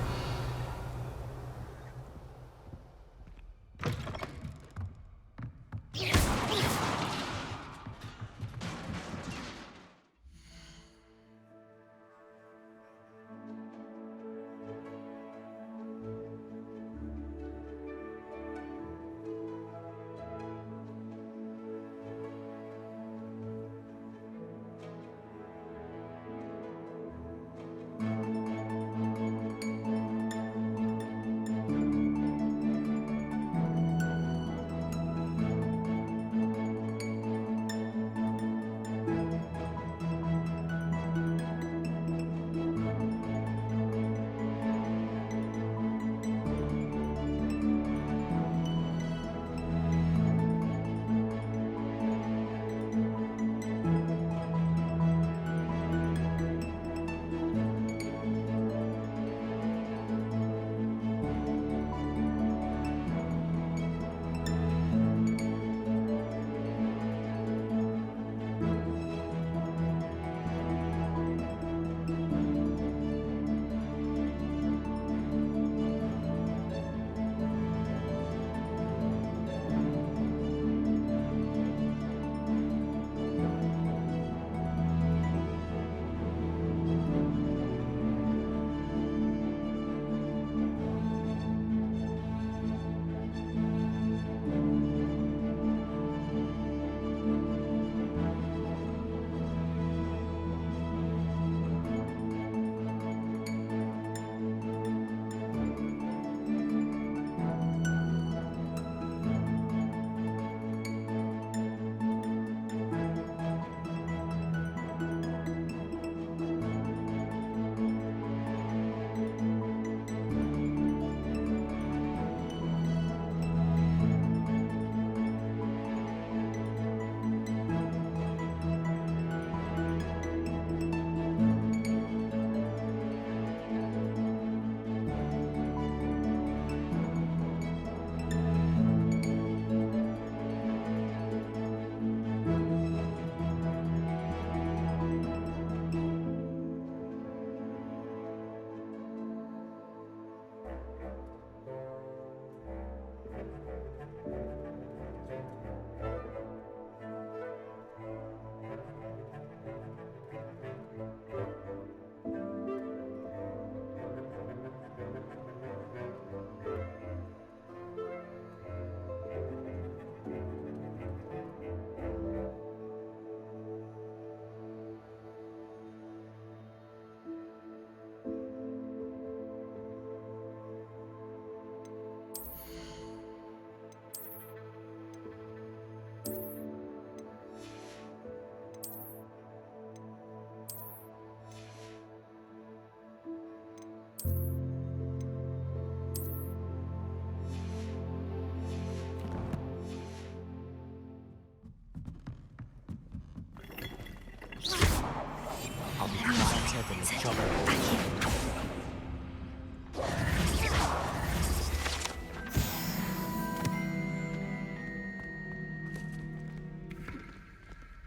I'll be quieter than a jolly.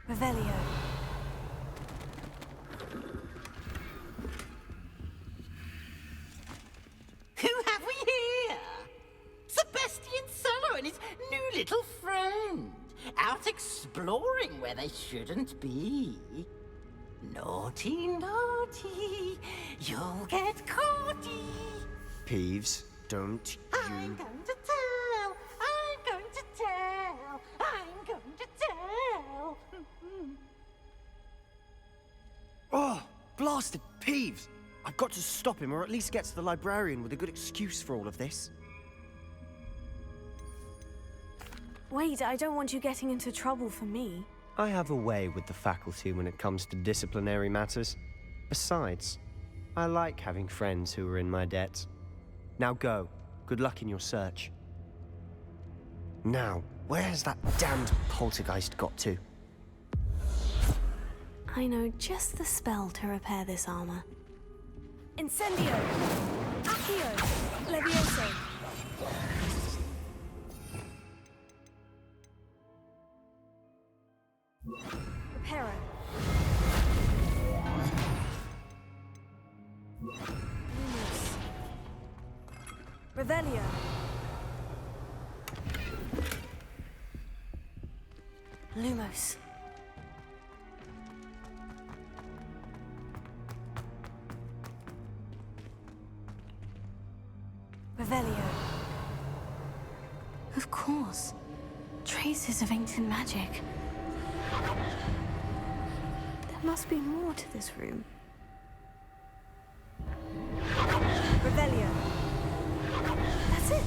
Revelio. little friend, out exploring where they shouldn't be. Naughty, naughty, you'll get caughty. Peeves, don't I'm going to tell, I'm going to tell, I'm going to tell. Oh, blasted Peeves! I've got to stop him, or at least get to the librarian with a good excuse for all of this. Wait, I don't want you getting into trouble for me. I have a way with the faculty when it comes to disciplinary matters. Besides, I like having friends who are in my debt. Now go. Good luck in your search. Now, where has that damned poltergeist got to? I know just the spell to repair this armor. Incendio! Accio! Levioso! Reparo. Lumos. Revelio. Lumos. Revelio. Of course. Traces of ancient magic. There must be more to this room. Revelio. That's it.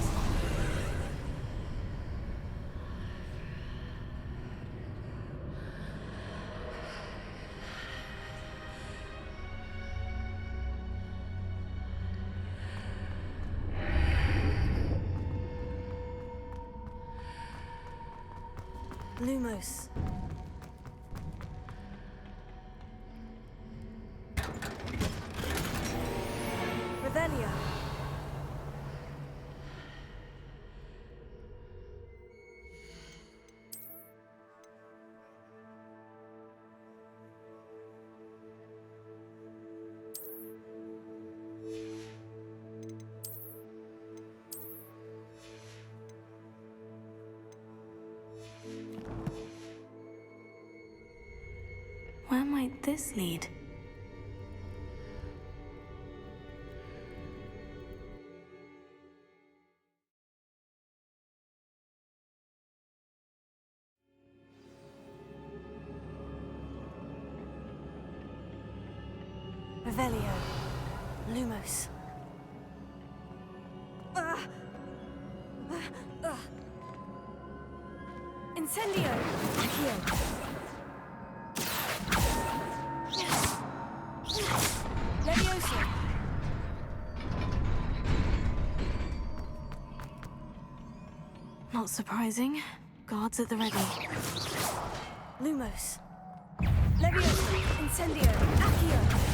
Lumos. Revelio. Where might this lead? Revelio. Lumos. Incendio! Accio! Levioso! Not surprising. Guards at the ready. Lumos. Levioso! Incendio! Accio!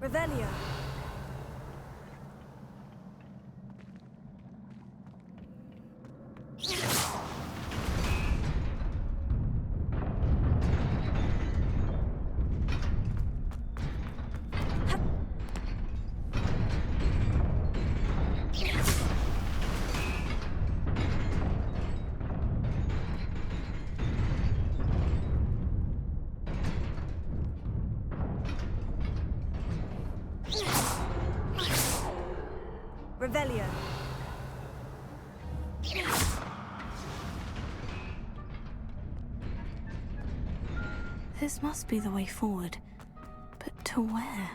Revelio. Revelio. This must be the way forward. But to where?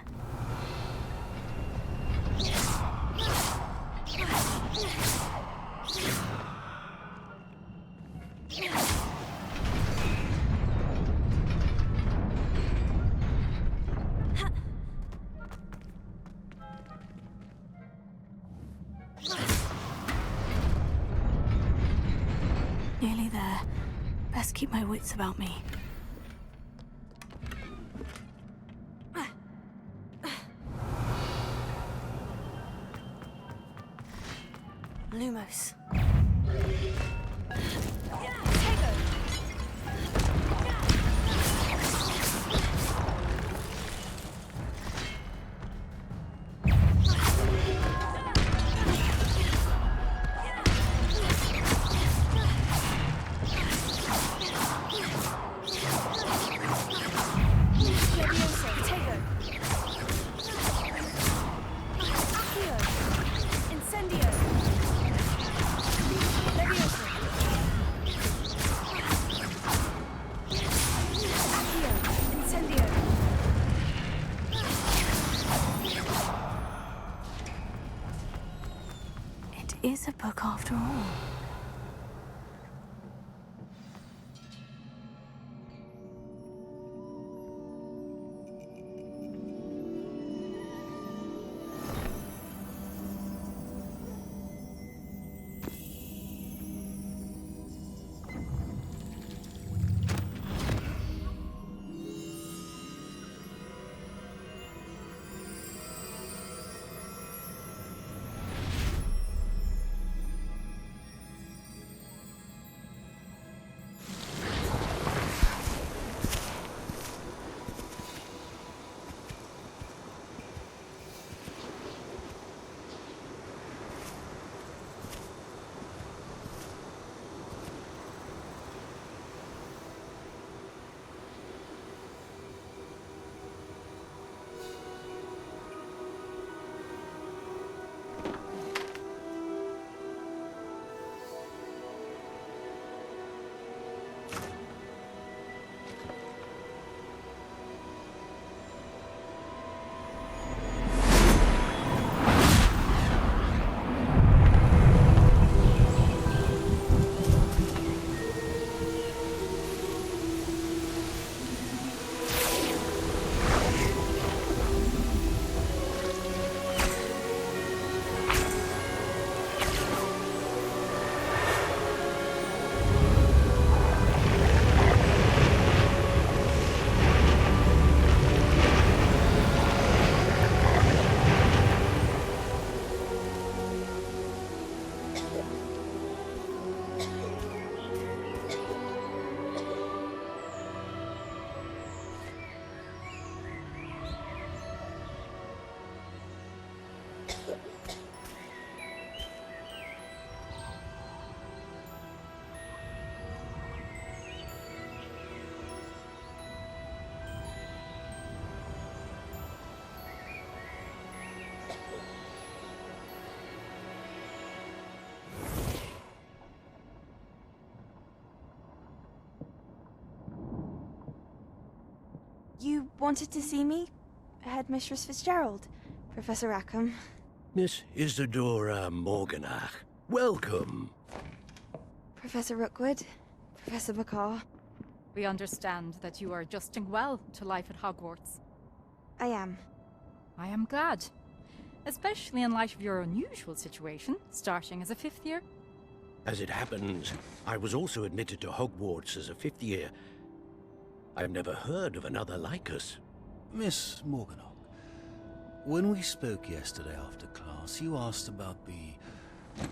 Nearly there. Best keep my wits about me. Lumos. Is a book after all. You wanted to see me? Headmistress Fitzgerald, Professor Rackham. Miss Isadora Morganach, welcome. Professor Rookwood, Professor McCaw. We understand that you are adjusting well to life at Hogwarts. I am. I am glad. Especially in light of your unusual situation, starting as a 5th year. As it happens, I was also admitted to Hogwarts as a 5th year. I've never heard of another like us. Miss Morganach, when we spoke yesterday after class, you asked about the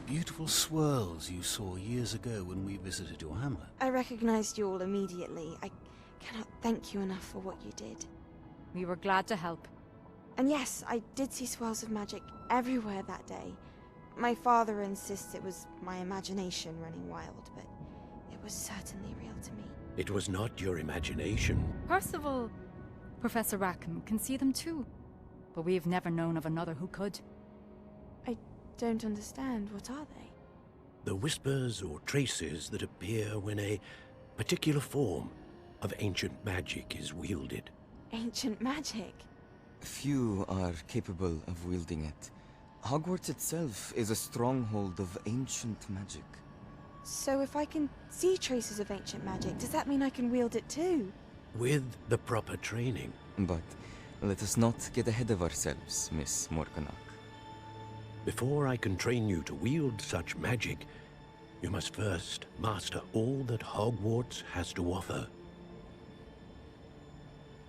beautiful swirls you saw years ago when we visited your hamlet. I recognized you all immediately. I cannot thank you enough for what you did. We were glad to help. And yes, I did see swirls of magic everywhere that day. My father insists it was my imagination running wild, but it was certainly real to me. It was not your imagination. Percival, Professor Rackham can see them too. But we've never known of another who could. I Don't understand. What are they? The whispers or traces that appear when a particular form of ancient magic is wielded. Ancient magic? Few are capable of wielding it. Hogwarts itself is a stronghold of ancient magic. So if I can see traces of ancient magic, does that mean I can wield it too? With the proper training. But let us not get ahead of ourselves, Miss Morganach. Before I can train you to wield such magic, you must first master all that Hogwarts has to offer.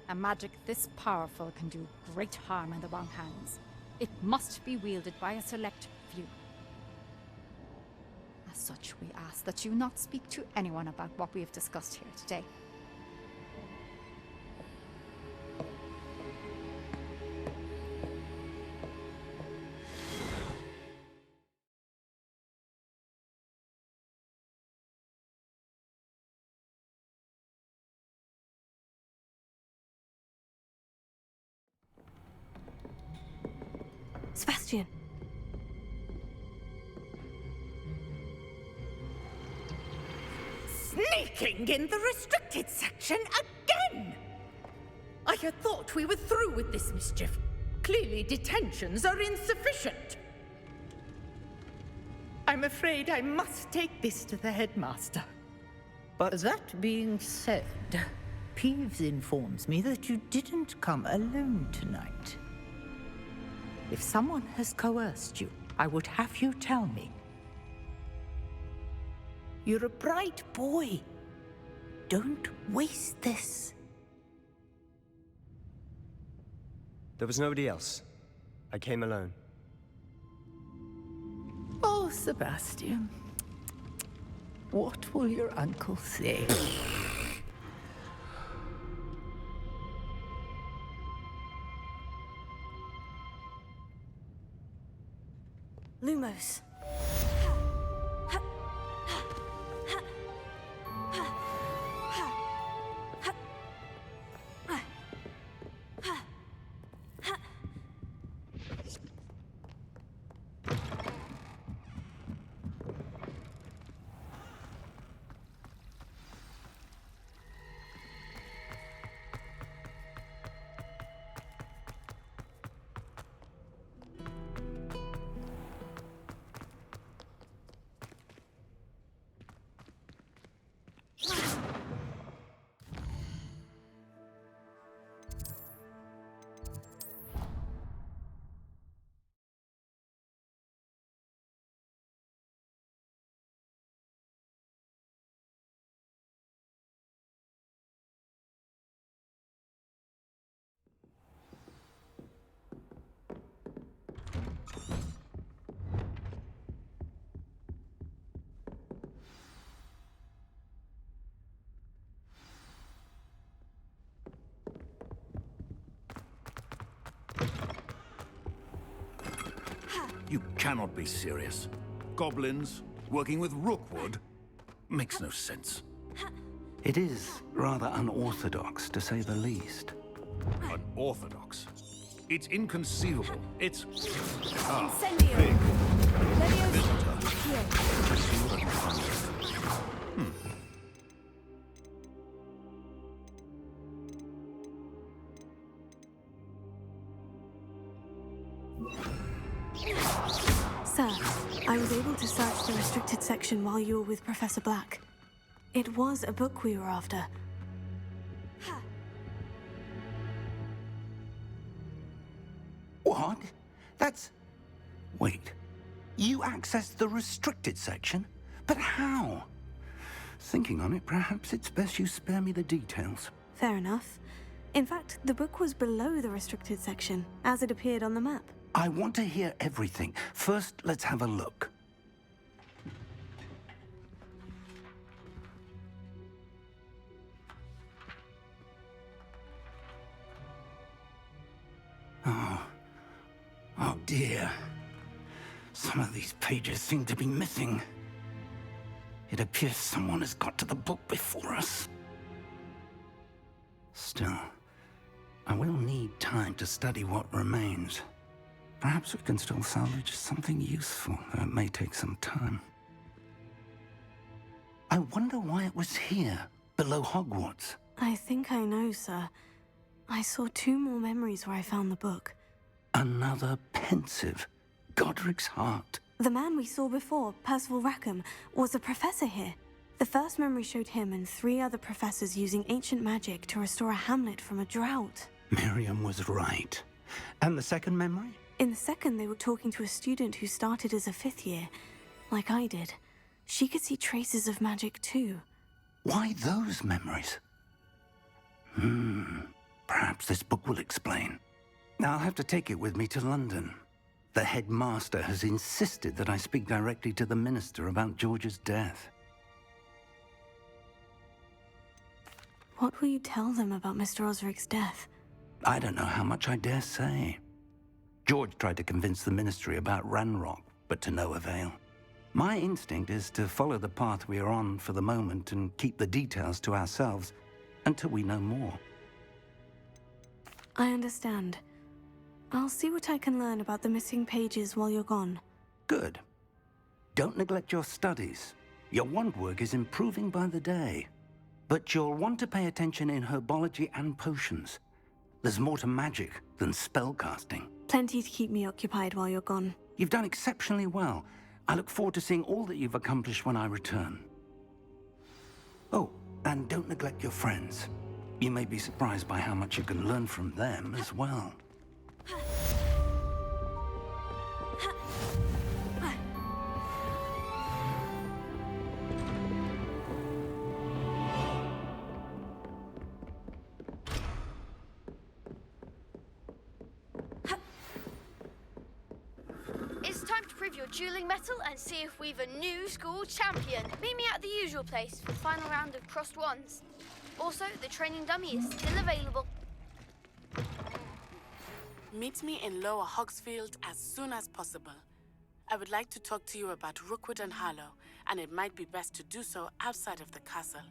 A magic this powerful can do great harm in the wrong hands. It must be wielded by a select few. As such, we ask that you not speak to anyone about what we have discussed here today. Sebastian. Sneaking in the restricted section again! I had thought we were through with this mischief. Clearly detentions are insufficient. I'm afraid I must take this to the headmaster. But that being said, Peeves informs me that you didn't come alone tonight. If someone has coerced you, I would have you tell me. You're a bright boy. Don't waste this. There was nobody else. I came alone. Oh, Sebastian. What will your uncle say? Lumos. You cannot be serious. Goblins working with Rookwood makes no sense. It is rather unorthodox, to say the least. Unorthodox? It's inconceivable. It's... Incendio. Leviosa. Here. Sir, I was able to search the restricted section while you were with Professor Black. It was a book we were after. What? That's... Wait. You accessed the restricted section? But how? Thinking on it, perhaps it's best you spare me the details. Fair enough. In fact, the book was below the restricted section, as it appeared on the map. I want to hear everything. First, let's have a look. Oh dear. Some of these pages seem to be missing. It appears someone has got to the book before us. Still, I will need time to study what remains. Perhaps we can still salvage something useful, though it may take some time. I wonder why it was here, below Hogwarts. I think I know, sir. I saw 2 more memories where I found the book. Another pensive. Godric's heart. The man we saw before, Percival Rackham, was a professor here. The first memory showed him and 3 other professors using ancient magic to restore a hamlet from a drought. Miriam was right. And the second memory? In the second, they were talking to a student who started as a 5th year, like I did. She could see traces of magic too. Why those memories? Perhaps this book will explain. I'll have to take it with me to London. The headmaster has insisted that I speak directly to the minister about George's death. What will you tell them about Mr. Osric's death? I don't know how much I dare say. George tried to convince the ministry about Ranrock, but to no avail. My instinct is to follow the path we are on for the moment and keep the details to ourselves until we know more. I understand. I'll see what I can learn about the missing pages while you're gone. Good. Don't neglect your studies. Your wand work is improving by the day. But you'll want to pay attention in herbology and potions. There's more to magic than spellcasting. Plenty to keep me occupied while you're gone. You've done exceptionally well. I look forward to seeing all that you've accomplished when I return. Oh, and don't neglect your friends. You may be surprised by how much you can learn from them as well. It's time to prove your dueling mettle and see if we've a new school champion. Meet me at the usual place for the final round of crossed wands. Also, the training dummy is still available. Meet me in Lower Hogsfield as soon as possible. I would like to talk to you about Rookwood and Harlow, and it might be best to do so outside of the castle.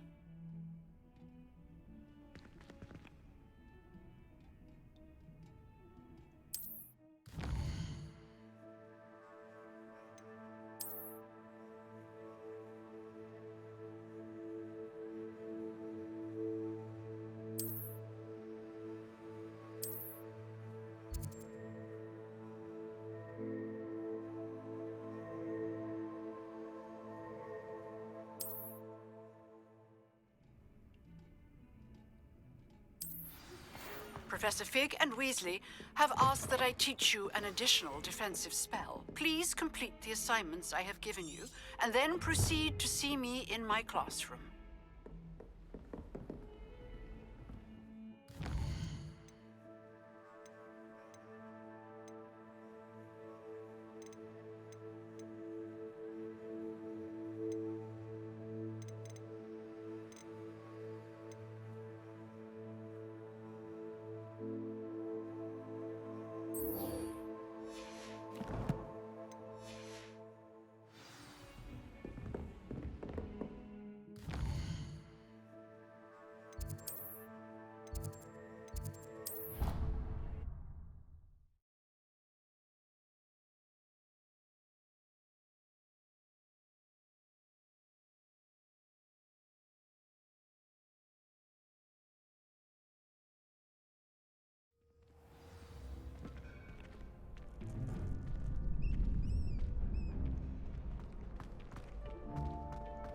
Professor Fig and Weasley have asked that I teach you an additional defensive spell. Please complete the assignments I have given you, and then proceed to see me in my classroom.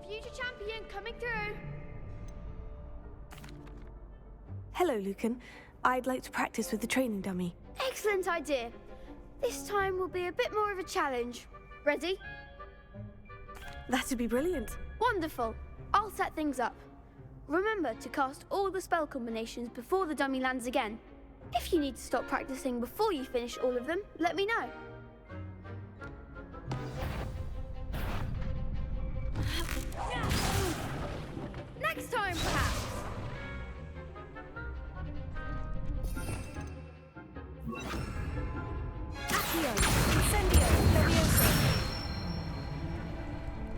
Future champion coming through. Hello, Lucan. I'd like to practice with the training dummy. Excellent idea. This time will be a bit more of a challenge. Ready? That'd be brilliant. Wonderful. I'll set things up. Remember to cast all the spell combinations before the dummy lands again. If you need to stop practicing before you finish all of them, let me know. Next time, perhaps. Accio, Incendio, Leviosa.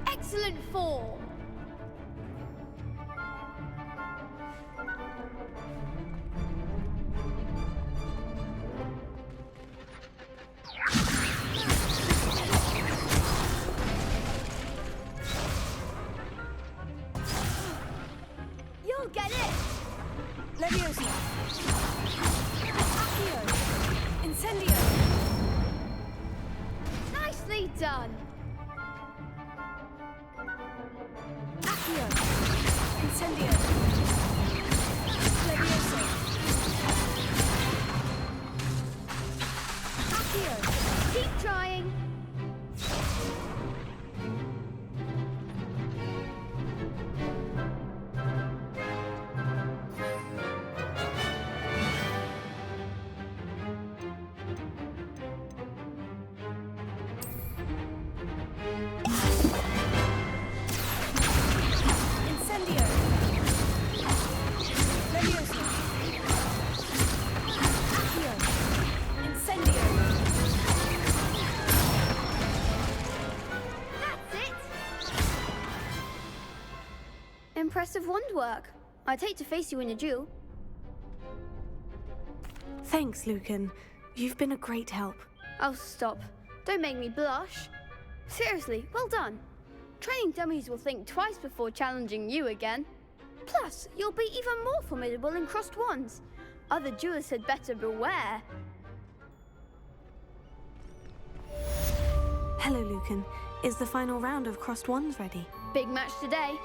Excellent form. get it! Leviosa. Accio. Incendio. Nicely done! Accio. Incendio. Leviosa. Accio. Keep trying! Incendio. Leviosa. Accio. Incendio. That's it! Impressive wand work. I'd hate to face you in a duel. Thanks, Lucan. You've been a great help. Oh, stop. Don't make me blush. Seriously, well done. Training dummies will think twice before challenging you again. Plus, you'll be even more formidable in crossed wands. Other duelists had better beware. Hello, Lucan. Is the final round of crossed wands ready? Big match today.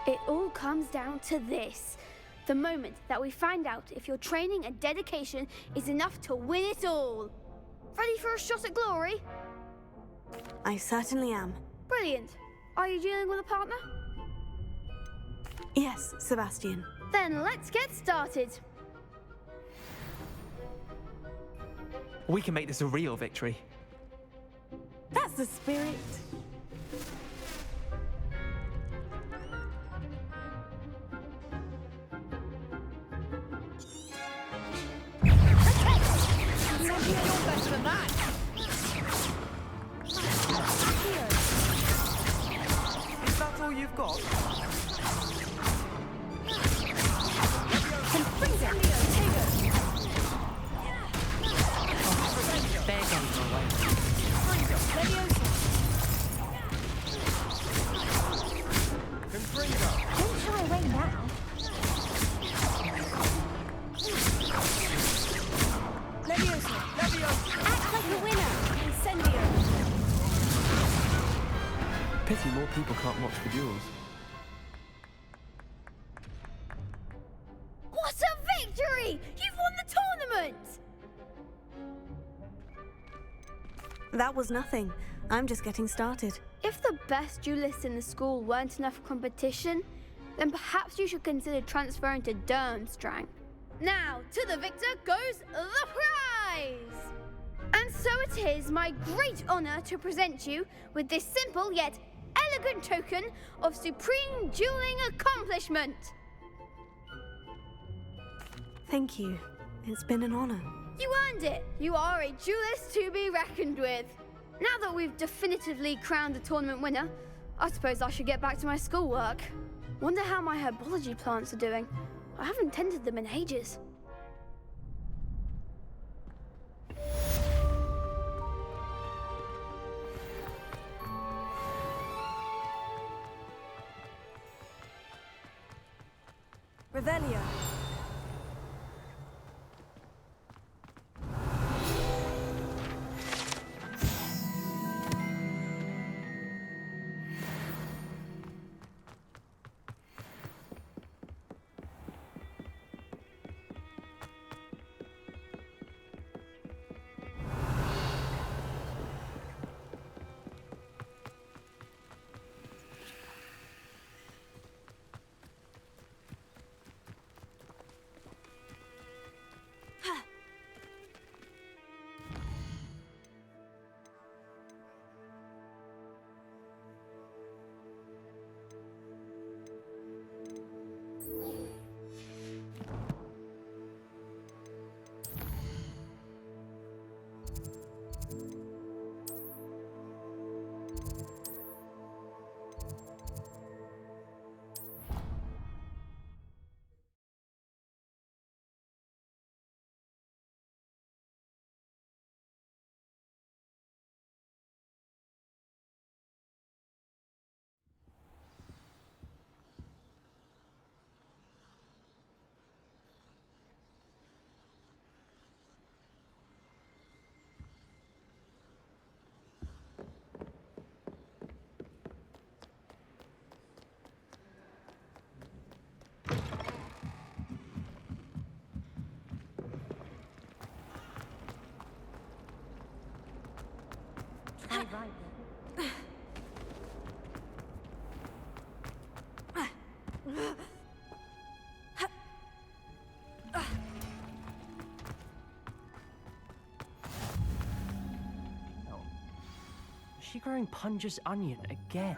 It all comes down to this. The moment that we find out if your training and dedication is enough to win it all. Ready for a shot at glory? I certainly am. Brilliant. Are you dealing with a partner? Yes, Sebastian. Then let's get started. We can make this a real victory. That's the spirit. You're better than that! Is that all you've got? They're getting away. Don't shy away now. Leviosa. Act like a winner. Incendio. Pity more people can't watch the duels. What a victory! You've won the tournament! That was nothing. I'm just getting started. If the best duelists in the school weren't enough competition, then perhaps you should consider transferring to Durmstrang. Now, to the victor goes the prize! And so it is my great honor to present you with this simple yet elegant token of supreme dueling accomplishment. Thank you. It's been an honor. You earned it. You are a duelist to be reckoned with. Now that we've definitively crowned the tournament winner, I suppose I should get back to my schoolwork. Wonder how my herbology plants are doing. I haven't tended them in ages. Revelio. Is she growing Punja's onion again?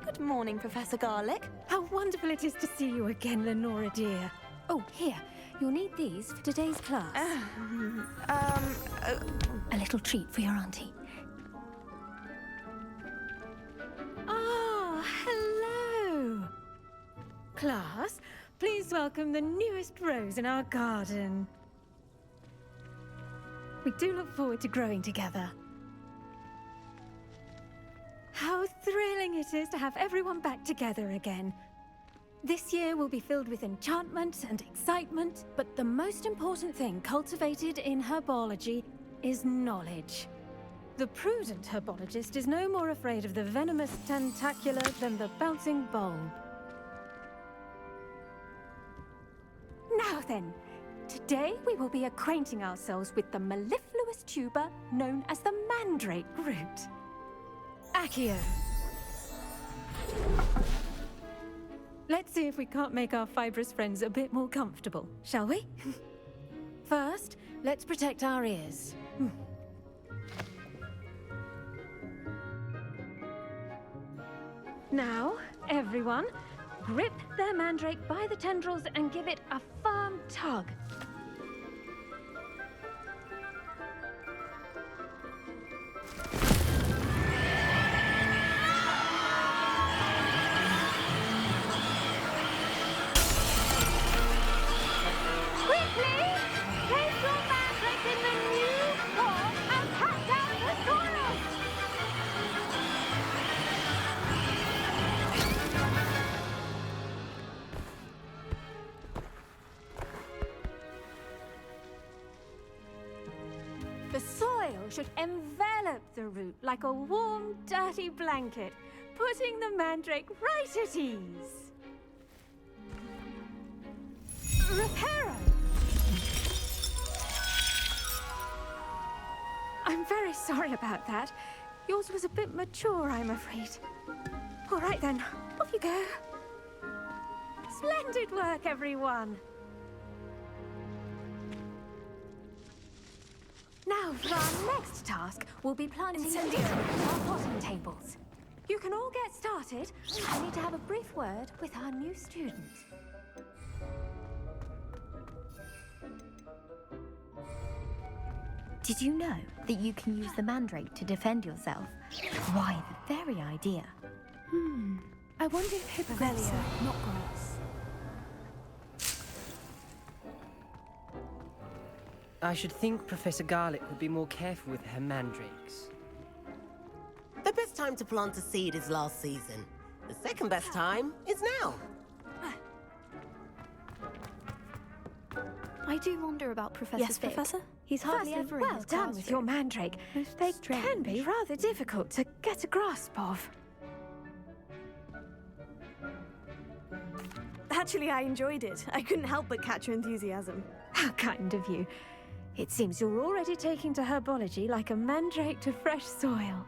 Good morning, Professor Garlic. How wonderful it is to see you again, Lenora dear. Oh, here. You'll need these for today's class. A little treat for your auntie. Ah, hello. Class, please welcome the newest rose in our garden. We do look forward to growing together. How thrilling it is to have everyone back together again. This year will be filled with enchantment and excitement, but the most important thing cultivated in herbology is knowledge. The prudent herbologist is no more afraid of the venomous tentacula than the bouncing bulb. Now then, today we will be acquainting ourselves with the mellifluous tuber known as the mandrake root. Accio. Let's see if we can't make our fibrous friends a bit more comfortable, shall we? First, let's protect our ears. Now, everyone, grip their mandrake by the tendrils and give it a firm tug. The soil should envelop the root like a warm, dirty blanket, putting the mandrake right at ease. Reparo! I'm very sorry about that. Yours was a bit mature, I'm afraid. All right then, off you go. Splendid work, everyone. Now, for our next task, we'll be planting our potting tables. You can all get started. I need to have a brief word with our new student. Did you know that you can use the mandrake to defend yourself? Why, the very idea. I wonder if Hippovelia, not grass. I should think Professor Garlic would be more careful with her mandrakes. The best time to plant a seed is last season. The second best time is now. I do wonder about Professor Yes, Fig. Professor? He's hardly Firstly, ever in well his done with your mandrake. They can be rather difficult to get a grasp of. Actually, I enjoyed it. I couldn't help but catch your enthusiasm. How kind of you. It seems you're already taking to herbology like a mandrake to fresh soil.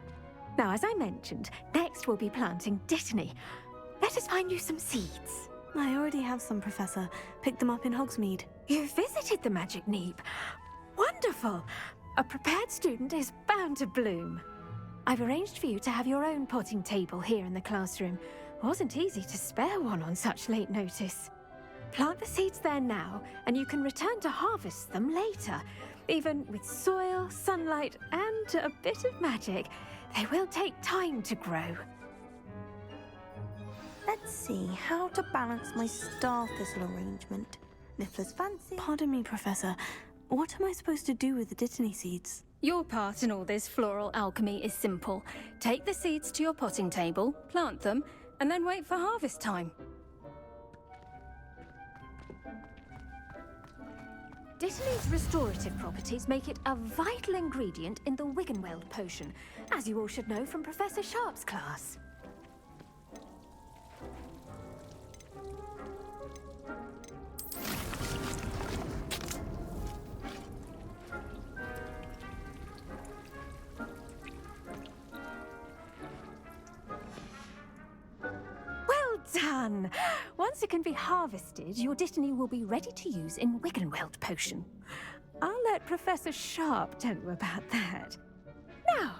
Now, as I mentioned, next we'll be planting Dittany. Let us find you some seeds. I already have some, Professor. Picked them up in Hogsmeade. You visited the Magic Neep. Wonderful! A prepared student is bound to bloom. I've arranged for you to have your own potting table here in the classroom. Wasn't easy to spare one on such late notice. Plant the seeds there now, and you can return to harvest them later. Even with soil, sunlight, and a bit of magic, they will take time to grow. Let's see how to balance my star thistle arrangement. Niffler's fancy. Pardon me, Professor. What am I supposed to do with the Dittany seeds? Your part in all this floral alchemy is simple. Take the seeds to your potting table, plant them, and then wait for harvest time. Dittany's restorative properties make it a vital ingredient in the Wiggenweld potion, as you all should know from Professor Sharp's class. done. Once it can be harvested, your Dittany will be ready to use in Wiggenweld potion. I'll let Professor Sharp tell you about that. Now,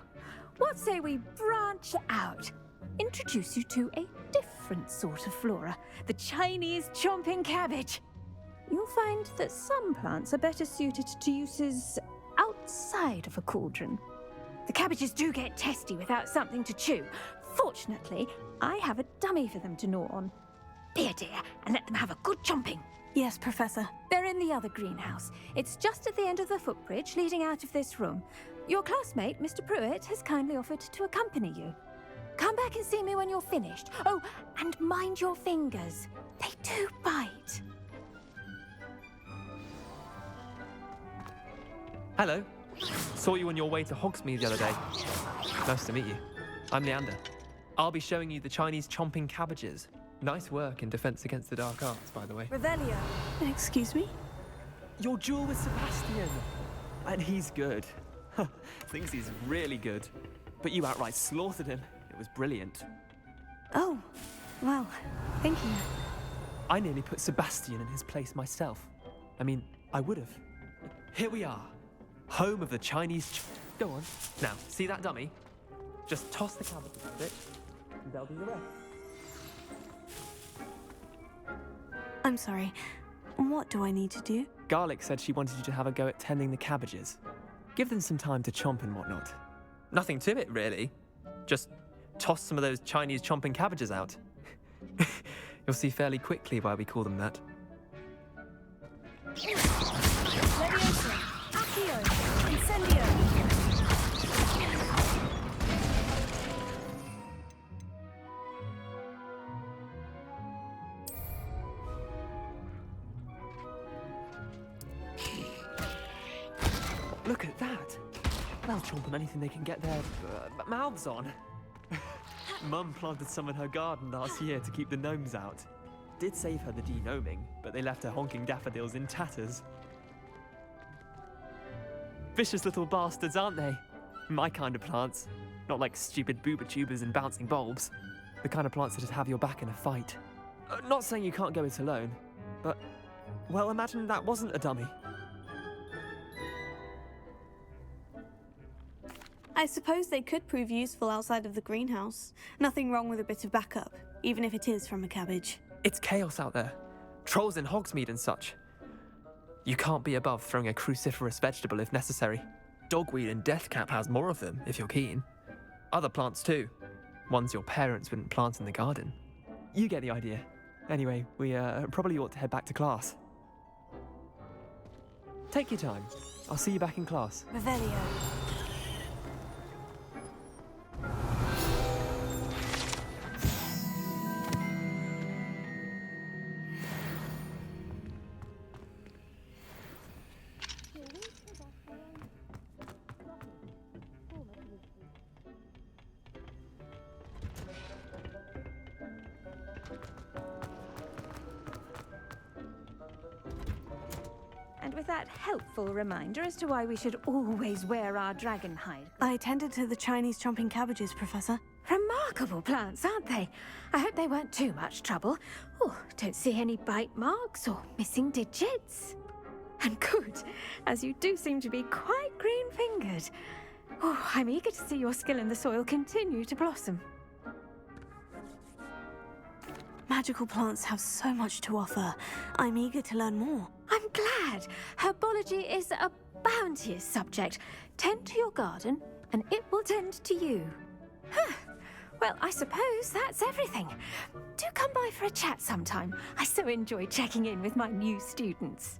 what say we branch out? Introduce you to a different sort of flora, the Chinese chomping cabbage. You'll find that some plants are better suited to uses outside of a cauldron. The cabbages do get testy without something to chew. Fortunately, I have a dummy for them to gnaw on. Be a dear and let them have a good chomping. Yes, Professor. They're in the other greenhouse. It's just at the end of the footbridge leading out of this room. Your classmate, Mr. Pruitt, has kindly offered to accompany you. Come back and see me when you're finished. Oh, and mind your fingers. They do bite. Hello. Saw you on your way to Hogsmeade the other day. Nice to meet you. I'm Leander. I'll be showing you the Chinese chomping cabbages. Nice work in Defense Against the Dark Arts, by the way. Revelio. Excuse me? Your duel with Sebastian. And he's good. Thinks he's really good. But you outright slaughtered him. It was brilliant. Oh, well, thank you. I nearly put Sebastian in his place myself. I mean, I would have. Here we are. Home of the Chinese... Go on. Now, see that dummy? Just toss the cabbages a bit, and they'll do the rest. I'm sorry. What do I need to do? Garlic said she wanted you to have a go at tending the cabbages. Give them some time to chomp and whatnot. Nothing to it, really. Just toss some of those Chinese chomping cabbages out. You'll see fairly quickly why we call them that. Leviosa. Accio. Incendio. Look at that! They'll chomp on anything they can get their mouths on. Mum planted some in her garden last year to keep the gnomes out. Did save her the de-gnoming, but they left her honking daffodils in tatters. Vicious little bastards, aren't they? My kind of plants. Not like stupid booba tubers and bouncing bulbs. The kind of plants that just have your back in a fight. Not saying you can't go it alone, but... well, imagine that wasn't a dummy. I suppose they could prove useful outside of the greenhouse. Nothing wrong with a bit of backup, even if it is from a cabbage. It's chaos out there. Trolls in Hogsmeade and such. You can't be above throwing a cruciferous vegetable if necessary. Dogweed and deathcap has more of them, if you're keen. Other plants too. Ones your parents wouldn't plant in the garden. You get the idea. Anyway, we probably ought to head back to class. Take your time. I'll see you back in class. Revelio. And with that helpful reminder as to why we should always wear our dragon hide. I tended to the Chinese chomping cabbages, Professor. Remarkable plants, aren't they? I hope they weren't too much trouble. Oh, don't see any bite marks or missing digits. And good, as you do seem to be quite green-fingered. Oh, I'm eager to see your skill in the soil continue to blossom. Magical plants have so much to offer. I'm eager to learn more. I'm glad. Herbology is a bounteous subject. Tend to your garden, and it will tend to you. Huh. Well, I suppose that's everything. Do come by for a chat sometime. I so enjoy checking in with my new students.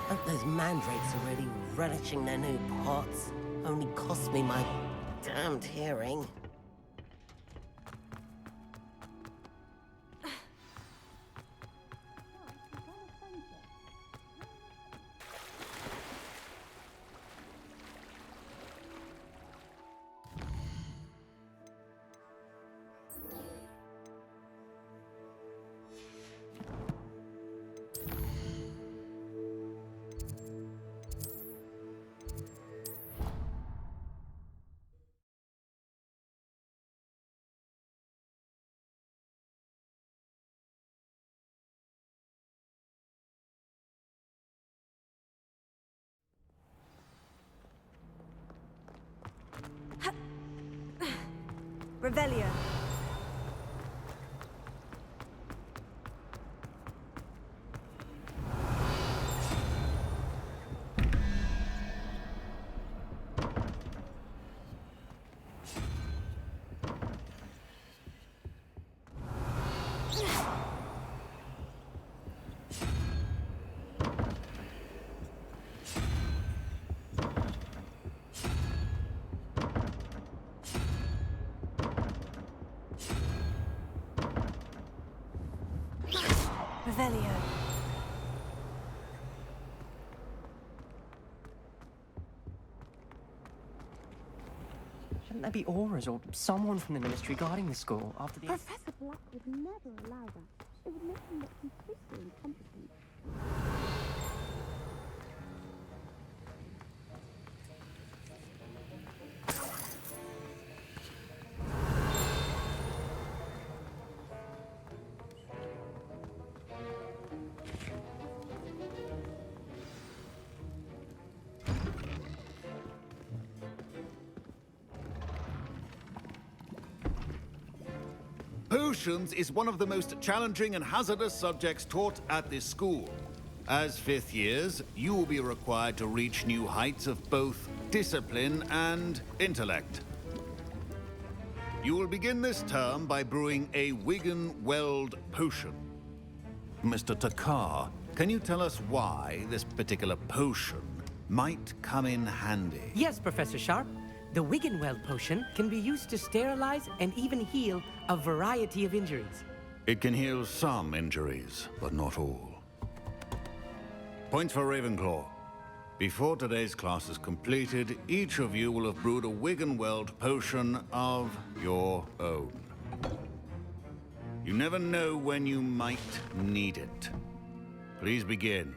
Hope those mandrakes are really relishing their new pots. Only cost me my damned hearing. Revelio. Revelio. Shouldn't there be auras or someone from the ministry guarding the school after the... Professor Black would never allow that. It would make him look completely incompetent. Potions is one of the most challenging and hazardous subjects taught at this school. As fifth years, you will be required to reach new heights of both discipline and intellect. You will begin this term by brewing a Wigan-Weld potion. Mr. Takar, can you tell us why this particular potion might come in handy? Yes, Professor Sharp. The Wiggenweld potion can be used to sterilize and even heal a variety of injuries. It can heal some injuries, but not all. Points for Ravenclaw. Before today's class is completed, each of you will have brewed a Wiggenweld potion of your own. You never know when you might need it. Please begin.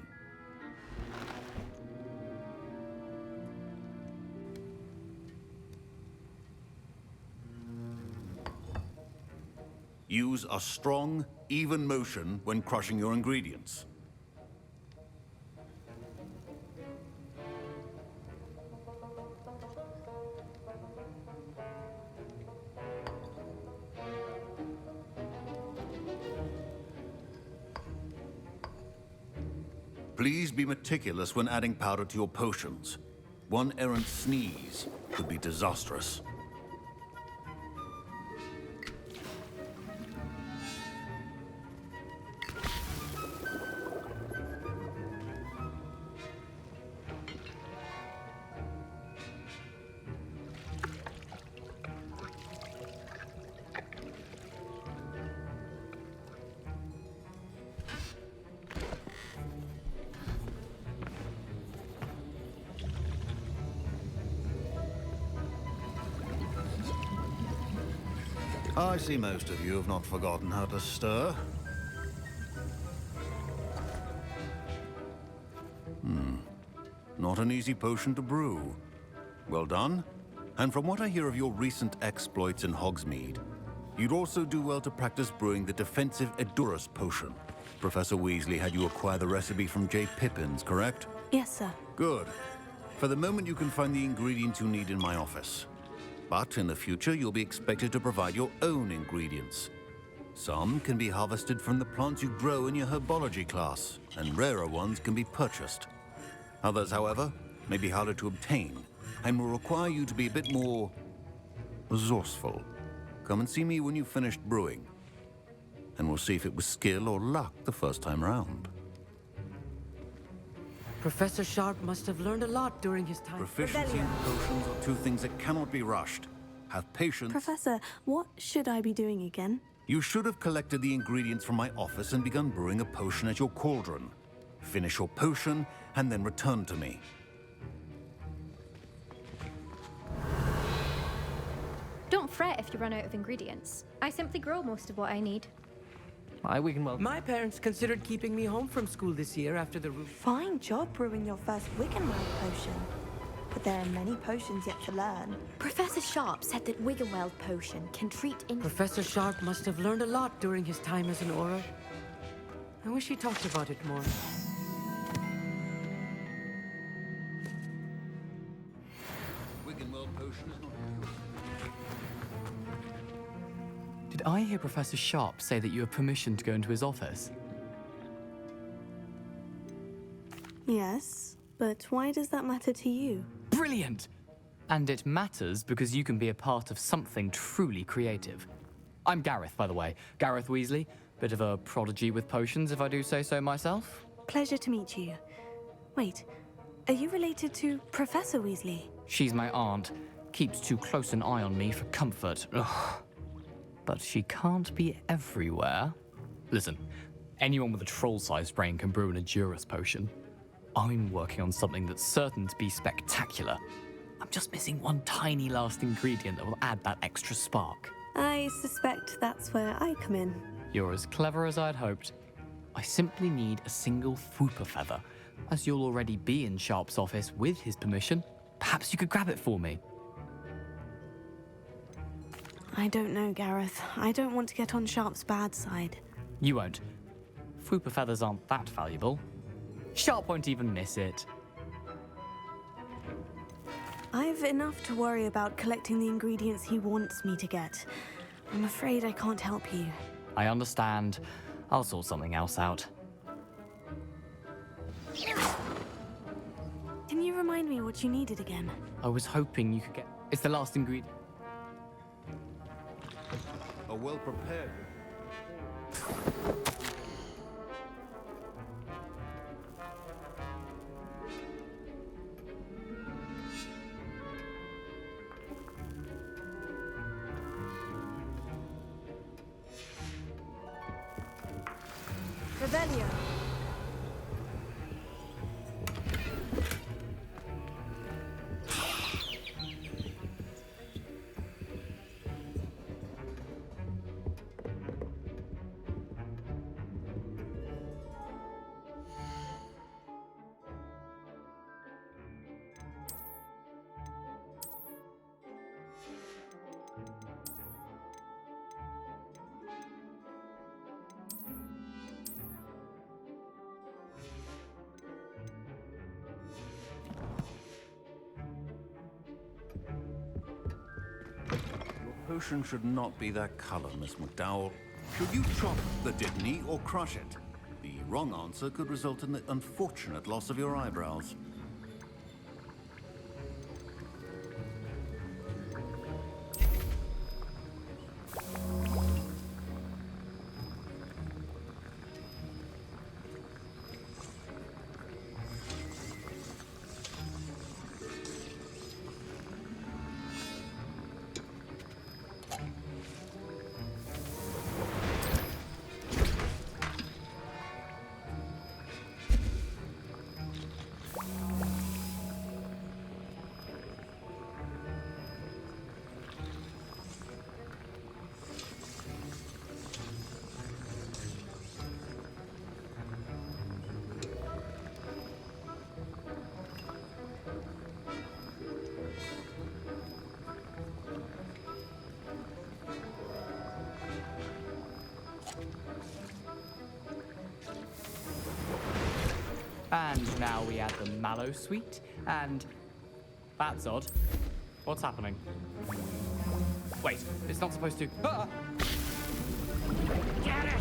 Use a strong, even motion when crushing your ingredients. Please be meticulous when adding powder to your potions. One errant sneeze could be disastrous. I see most of you have not forgotten how to stir. Not an easy potion to brew. Well done. And from what I hear of your recent exploits in Hogsmeade, you'd also do well to practice brewing the defensive Edurus potion. Professor Weasley had you acquire the recipe from J. Pippins, correct? Yes, sir. Good. For the moment, you can find the ingredients you need in my office. But in the future, you'll be expected to provide your own ingredients. Some can be harvested from the plants you grow in your herbology class, and rarer ones can be purchased. Others, however, may be harder to obtain, and will require you to be a bit more resourceful. Come and see me when you've finished brewing, and we'll see if it was skill or luck the first time round. Professor Sharp must have learned a lot during his time. Proficiency and potions are two things that cannot be rushed. Have patience. Professor, what should I be doing again? You should have collected the ingredients from my office and begun brewing a potion at your cauldron. Finish your potion, and then return to me. Don't fret if you run out of ingredients. I simply grow most of what I need. My parents considered keeping me home from school this year after the roof. Fine job brewing your first Wiggenweld potion. But there are many potions yet to learn. Professor Sharp said that Wiggenweld potion can treat Professor Sharp must have learned a lot during his time as an Auror. I wish he talked about it more. Wiggenweld potion is not Did I hear Professor Sharp say that you have permission to go into his office? Yes, but why does that matter to you? Brilliant! And it matters because you can be a part of something truly creative. I'm Gareth, by the way. Gareth Weasley. Bit of a prodigy with potions, if I do say so myself. Pleasure to meet you. Wait, are you related to Professor Weasley? She's my aunt. Keeps too close an eye on me for comfort. Ugh. But she can't be everywhere. Listen, anyone with a troll-sized brain can brew an Edurus potion. I'm working on something that's certain to be spectacular. I'm just missing one tiny last ingredient that will add that extra spark. I suspect that's where I come in. You're as clever as I'd hoped. I simply need a single Fwooper feather. As you'll already be in Sharp's office with his permission, perhaps you could grab it for me. I don't know, Gareth. I don't want to get on Sharp's bad side. You won't. Fwooper feathers aren't that valuable. Sharp won't even miss it. I've enough to worry about collecting the ingredients he wants me to get. I'm afraid I can't help you. I understand. I'll sort something else out. Can you remind me what you needed again? I was hoping you could get... It's the last ingredient. A well-prepared... Revelio. Potion should not be that color, Miss McDowell. Should you chop the Dittany or crush it? The wrong answer could result in the unfortunate loss of your eyebrows. And now we add the mallow sweet, and... That's odd. What's happening? Wait, it's not supposed to... Ah! Get it!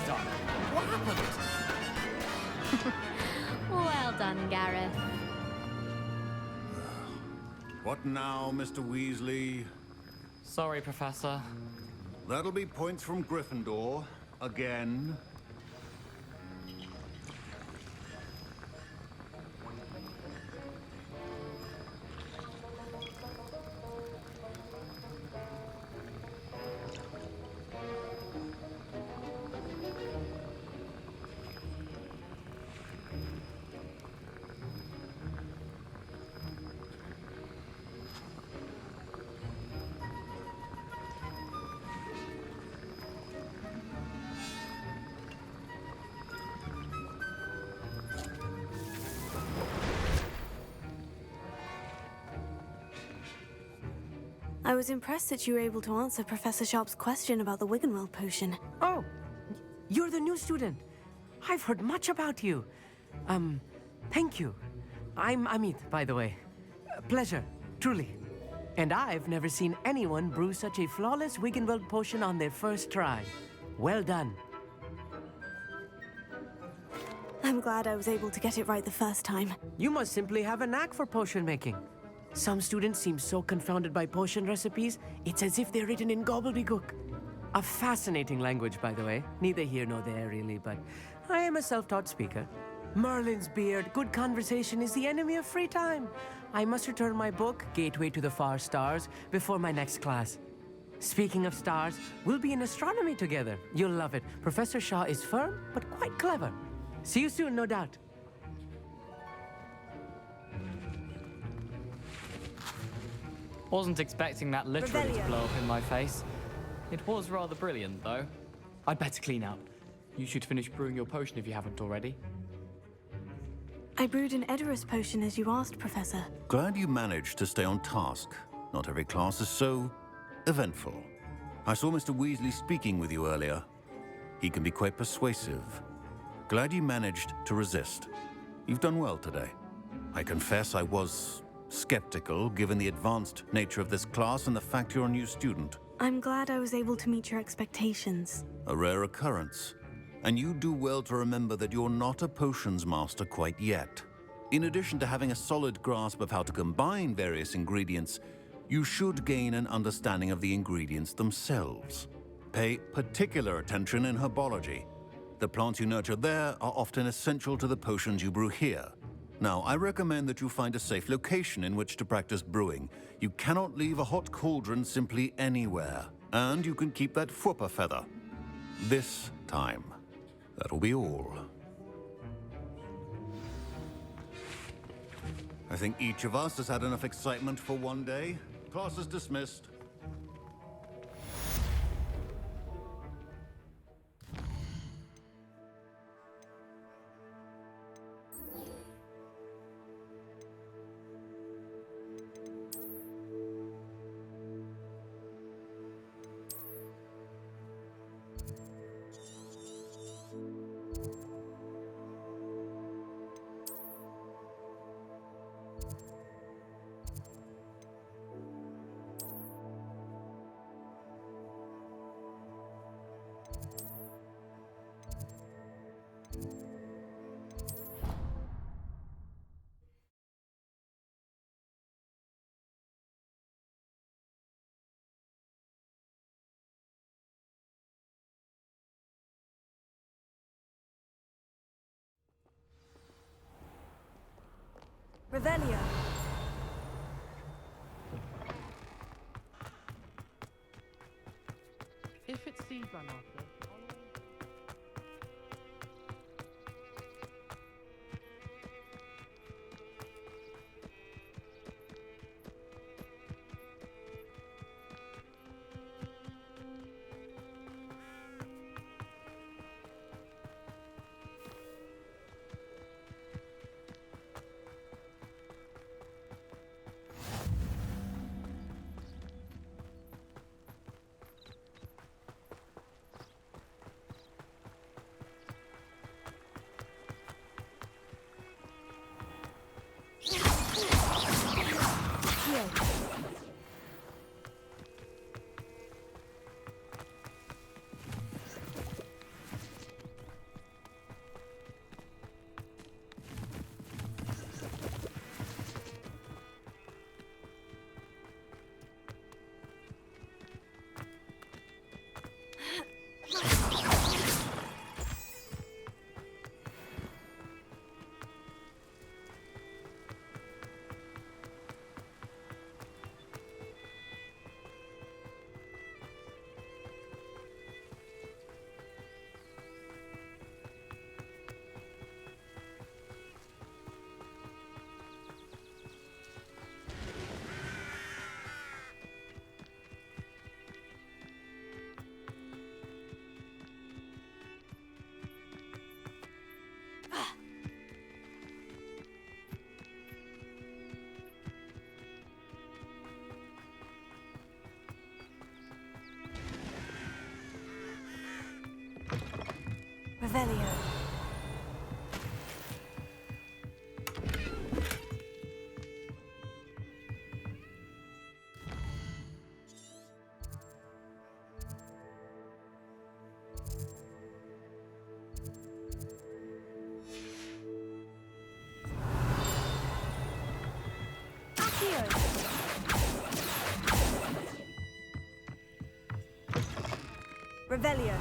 Done. What happened? Well done, Gareth. What now, Mr. Weasley? Sorry, Professor. That'll be points from Gryffindor. Again. I was impressed that you were able to answer Professor Sharp's question about the Wiggenweld potion. Oh, you're the new student. I've heard much about you. Thank you. I'm Amit, by the way. Pleasure, Truly. And I've never seen anyone brew such a flawless Wiggenweld potion on their first try. Well done. I'm glad I was able to get it right the first time. You must simply have a knack for potion making. Some students seem so confounded by potion recipes, it's as if they're written in gobbledygook. A fascinating language, by the way. Neither here nor there, really, but I am a self-taught speaker. Merlin's beard, good conversation is the enemy of free time. I must return my book, Gateway to the Far Stars, before my next class. Speaking of stars, we'll be in astronomy together. You'll love it. Professor Shaw is firm, but quite clever. See you soon, no doubt. Wasn't expecting that literally to blow up in my face. It was rather brilliant, though. I'd better clean up. You should finish brewing your potion if you haven't already. I brewed an Edorus potion as you asked, Professor. Glad you managed to stay on task. Not every class is so eventful. I saw Mr. Weasley speaking with you earlier. He can be quite persuasive. Glad you managed to resist. You've done well today. I confess I was skeptical, given the advanced nature of this class and the fact you're a new student. I'm glad I was able to meet your expectations. A rare occurrence. And you do well to remember that you're not a potions master quite yet. In addition to having a solid grasp of how to combine various ingredients, you should gain an understanding of the ingredients themselves. Pay particular attention in herbology. The plants you nurture there are often essential to the potions you brew here. Now, I recommend that you find a safe location in which to practice brewing. You cannot leave a hot cauldron simply anywhere. And you can keep that Fwooper feather. This time. That'll be all. I think each of us has had enough excitement for one day. Class is dismissed. Revelio. If it's seed run after. Revelio. Revelio.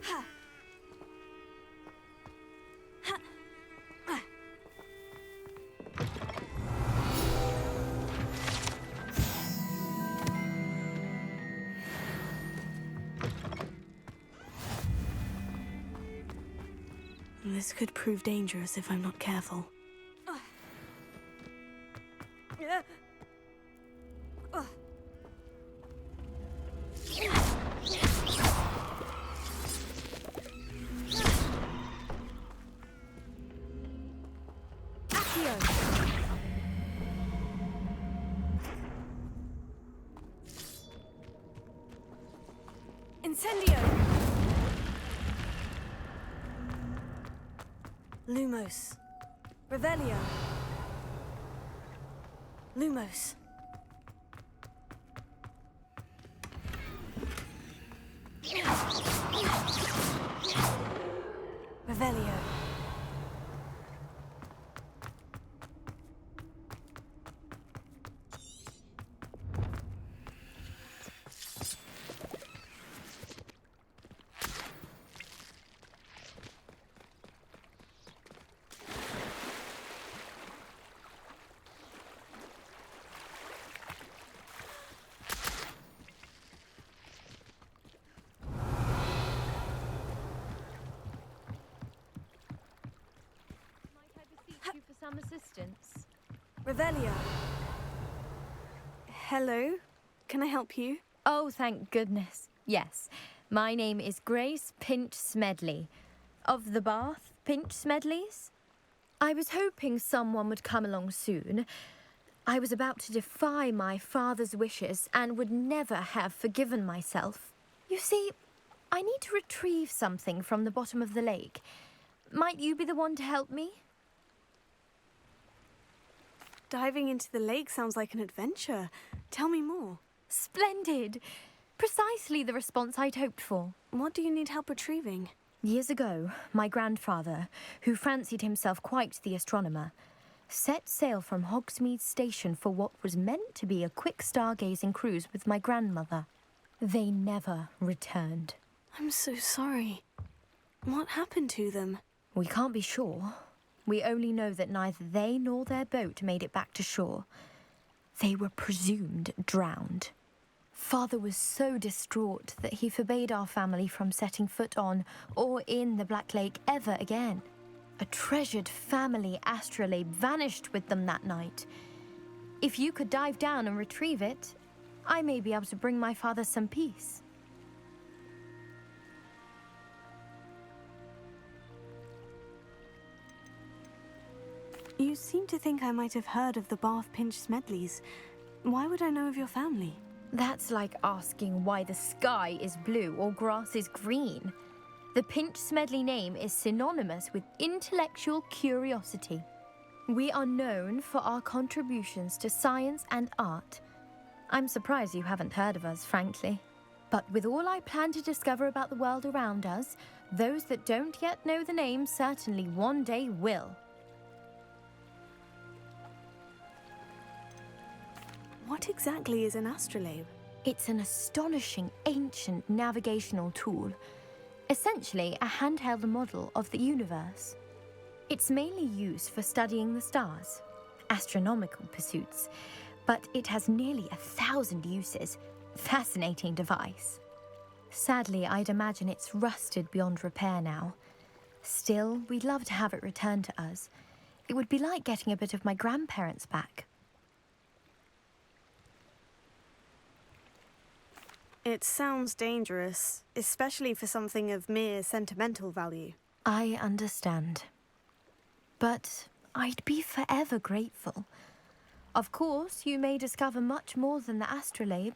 Ha. Ha. Ah. This could prove dangerous if I'm not careful. Yeah. Incendio! Lumos. Revelio. Lumos. Revelio. You for some assistance? Revelio. Hello? Can I help you? Oh, thank goodness. Yes. My name is Grace Pinch Smedley. Of the Bath Pinch Smedleys? I was hoping someone would come along soon. I was about to defy my father's wishes and would never have forgiven myself. You see, I need to retrieve something from the bottom of the lake. Might you be the one to help me? Diving into the lake sounds like an adventure. Tell me more. Splendid! Precisely the response I'd hoped for. What do you need help retrieving? Years ago, my grandfather, who fancied himself quite the astronomer, set sail from Hogsmeade Station for what was meant to be a quick stargazing cruise with my grandmother. They never returned. I'm so sorry. What happened to them? We can't be sure. We only know that neither they nor their boat made it back to shore. They were presumed drowned. Father was so distraught that he forbade our family from setting foot on or in the Black Lake ever again. A treasured family astrolabe vanished with them that night. If you could dive down and retrieve it, I may be able to bring my father some peace. You seem to think I might have heard of the Bath Pinch Smedleys. Why would I know of your family? That's like asking why the sky is blue or grass is green. The Pinch Smedley name is synonymous with intellectual curiosity. We are known for our contributions to science and art. I'm surprised you haven't heard of us, frankly. But with all I plan to discover about the world around us, those that don't yet know the name certainly one day will. What exactly is an astrolabe? It's an astonishing ancient navigational tool. Essentially a handheld model of the universe. It's mainly used for studying the stars, astronomical pursuits, but it has nearly 1,000 uses. Fascinating device. Sadly, I'd imagine it's rusted beyond repair now. Still, we'd love to have it returned to us. It would be like getting a bit of my grandparents back. It sounds dangerous, especially for something of mere sentimental value. I understand. But I'd be forever grateful. Of course, you may discover much more than the astrolabe.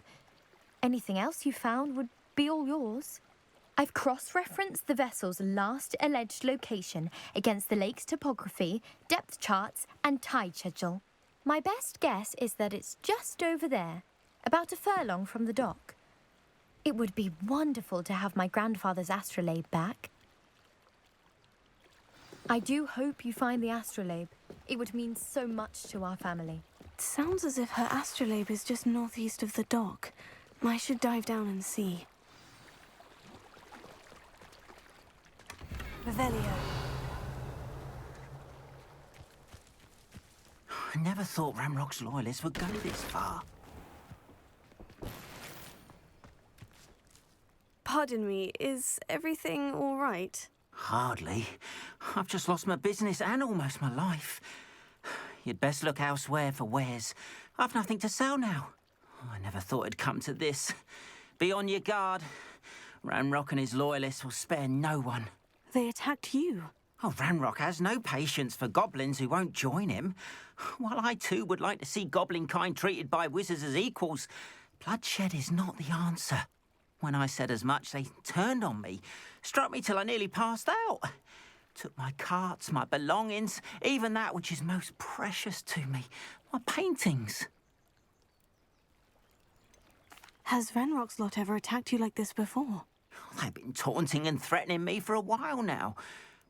Anything else you found would be all yours. I've cross-referenced the vessel's last alleged location against the lake's topography, depth charts, and tide schedule. My best guess is that it's just over there, about a furlong from the dock. It would be wonderful to have my grandfather's astrolabe back. I do hope you find the astrolabe. It would mean so much to our family. It sounds as if her astrolabe is just northeast of the dock. I should dive down and see. Revelio. I never thought Ramrock's loyalists would go this far. Pardon me, is everything all right? Hardly. I've just lost my business and almost my life. You'd best look elsewhere for wares. I've nothing to sell now. I never thought it'd come to this. Be on your guard. Ranrock and his loyalists will spare no one. They attacked you. Oh, Ranrock has no patience for goblins who won't join him. While I too would like to see goblin kind treated by wizards as equals, bloodshed is not the answer. When I said as much, they turned on me, struck me till I nearly passed out. Took my carts, my belongings, even that which is most precious to me, my paintings. Has Ranrock's lot ever attacked you like this before? They've been taunting and threatening me for a while now,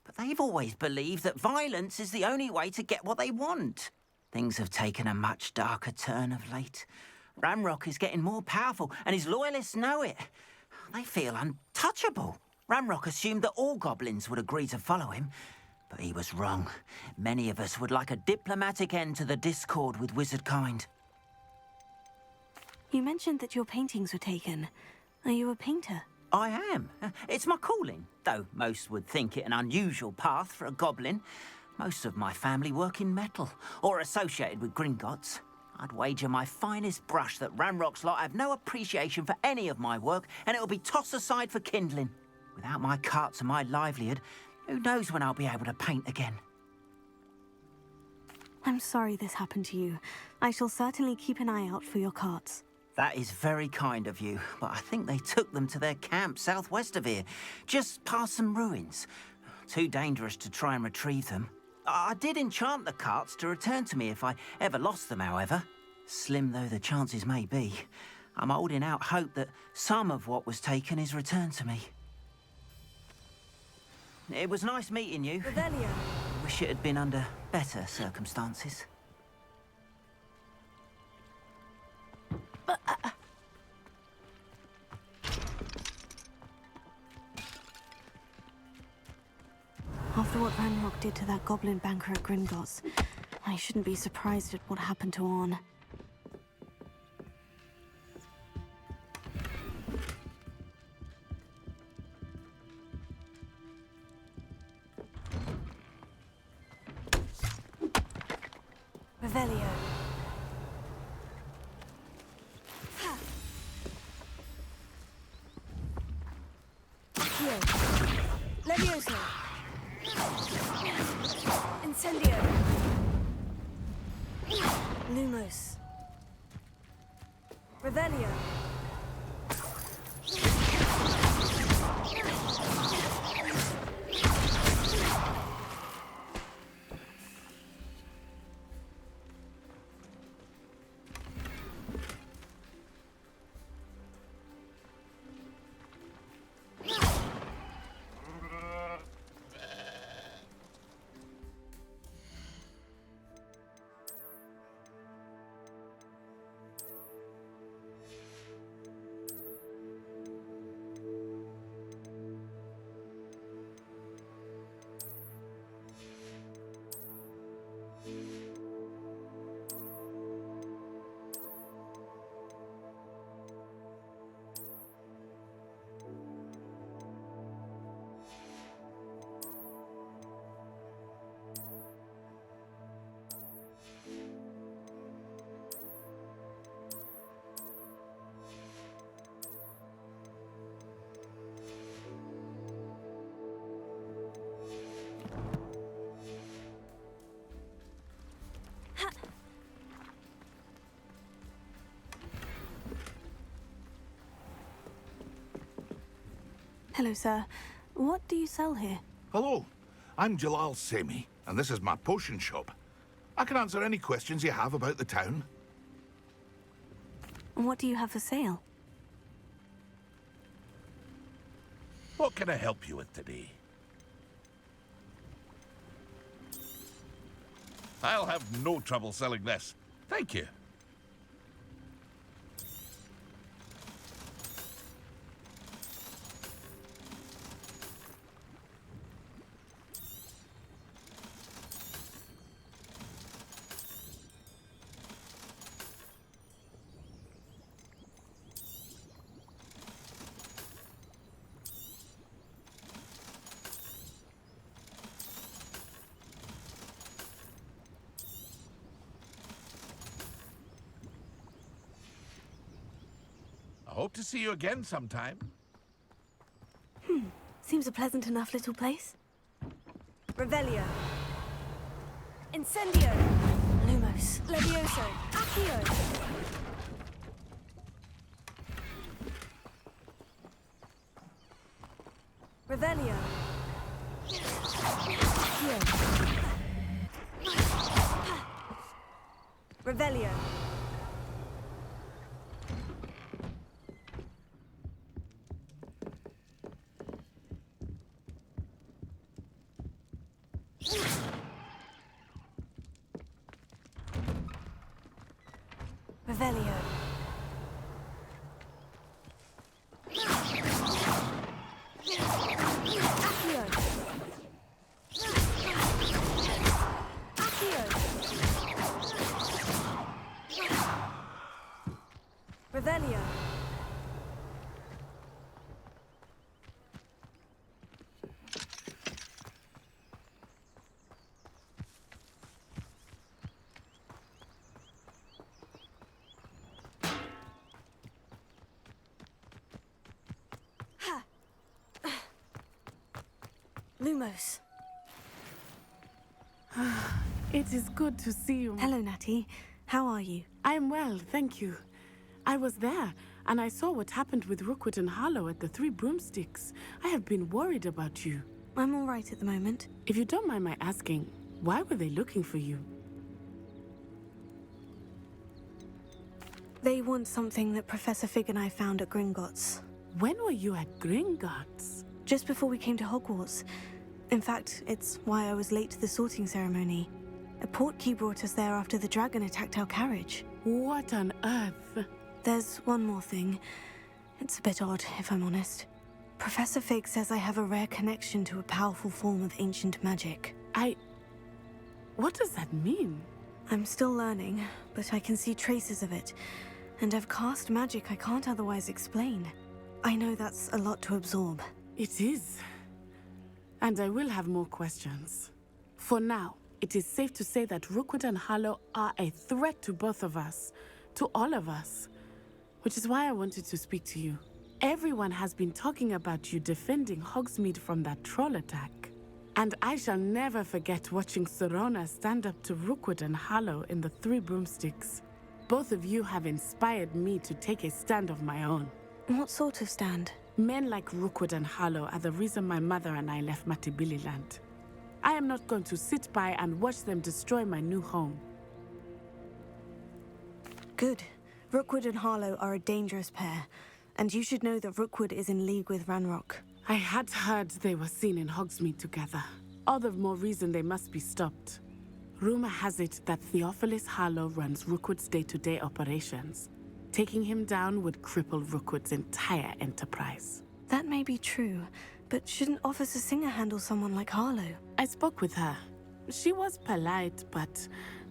but they've always believed that violence is the only way to get what they want. Things have taken a much darker turn of late. Ramrock is getting more powerful, and his loyalists know it. They feel untouchable. Ramrock assumed that all goblins would agree to follow him, but he was wrong. Many of us would like a diplomatic end to the discord with wizard kind. You mentioned that your paintings were taken. Are you a painter? I am. It's my calling, though most would think it an unusual path for a goblin. Most of my family work in metal, or associated with Gringotts. I'd wager my finest brush that Ramrock's lot have no appreciation for any of my work, and it'll be tossed aside for kindling. Without my carts and my livelihood, who knows when I'll be able to paint again. I'm sorry this happened to you. I shall certainly keep an eye out for your carts. That is very kind of you, but I think they took them to their camp southwest of here, just past some ruins. Too dangerous to try and retrieve them. I did enchant the carts to return to me if I ever lost them, however. Slim though the chances may be, I'm holding out hope that some of what was taken is returned to me. It was nice meeting you. Revelio. Wish it had been under better circumstances. After what Ranrock did to that goblin banker at Gringotts, I shouldn't be surprised at what happened to Orn. Revelio. Accio. Levioso. Incendio. Lumos. Revelio. Hello, sir. What do you sell here? Hello, I'm Jalal Semi, and this is my potion shop. I can answer any questions you have about the town. What do you have for sale? What can I help you with today? I'll have no trouble selling this. Thank you. I hope to see you again sometime. Seems a pleasant enough little place. Revelio. Incendio. Lumos. Levioso. Accio. Revelio. Accio. Revelio. Revelio. Accio. Accio. Revelio. Lumos. It is good to see you. Hello, Natty. How are you? I am well, thank you. I was there, and I saw what happened with Rookwood and Harlow at the Three Broomsticks. I have been worried about you. I'm all right at the moment. If you don't mind my asking, why were they looking for you? They want something that Professor Fig and I found at Gringotts. When were you at Gringotts? Just before we came to Hogwarts. In fact, it's why I was late to the sorting ceremony. A portkey brought us there after the dragon attacked our carriage. What on earth? There's one more thing. It's a bit odd, if I'm honest. Professor Fig says I have a rare connection to a powerful form of ancient magic. What does that mean? I'm still learning, but I can see traces of it. And I've cast magic I can't otherwise explain. I know that's a lot to absorb. It is. And I will have more questions. For now, it is safe to say that Rookwood and Harlow are a threat to both of us. To all of us. Which is why I wanted to speak to you. Everyone has been talking about you defending Hogsmeade from that troll attack. And I shall never forget watching Serona stand up to Rookwood and Harlow in the Three Broomsticks. Both of you have inspired me to take a stand of my own. What sort of stand? Men like Rookwood and Harlow are the reason my mother and I left Matabeleland. I am not going to sit by and watch them destroy my new home. Good. Rookwood and Harlow are a dangerous pair, and you should know that Rookwood is in league with Ranrock. I had heard they were seen in Hogsmeade together. All the more reason they must be stopped. Rumor has it that Theophilus Harlow runs Rookwood's day-to-day operations. Taking him down would cripple Rookwood's entire enterprise. That may be true, but shouldn't Officer Singer handle someone like Harlow? I spoke with her. She was polite, but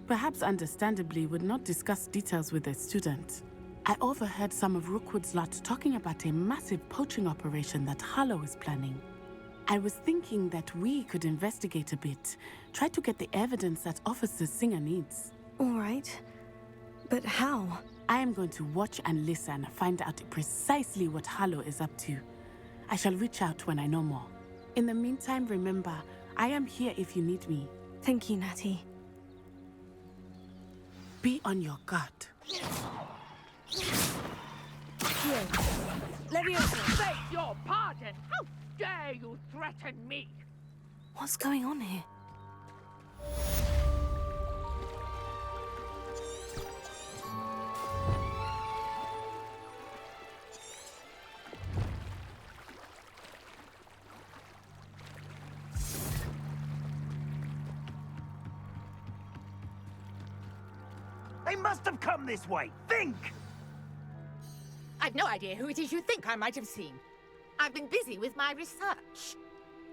perhaps understandably would not discuss details with a student. I overheard some of Rookwood's lot talking about a massive poaching operation that Harlow is planning. I was thinking that we could investigate a bit, try to get the evidence that Officer Singer needs. All right. But how? I am going to watch and listen, find out precisely what Harlow is up to. I shall reach out when I know more. In the meantime, remember, I am here if you need me. Thank you, Natty. Be on your guard. Here. Leviosa! Beg your pardon! How dare you threaten me? What's going on here? must have come this way. Think! I've no idea who it is you think I might have seen. I've been busy with my research.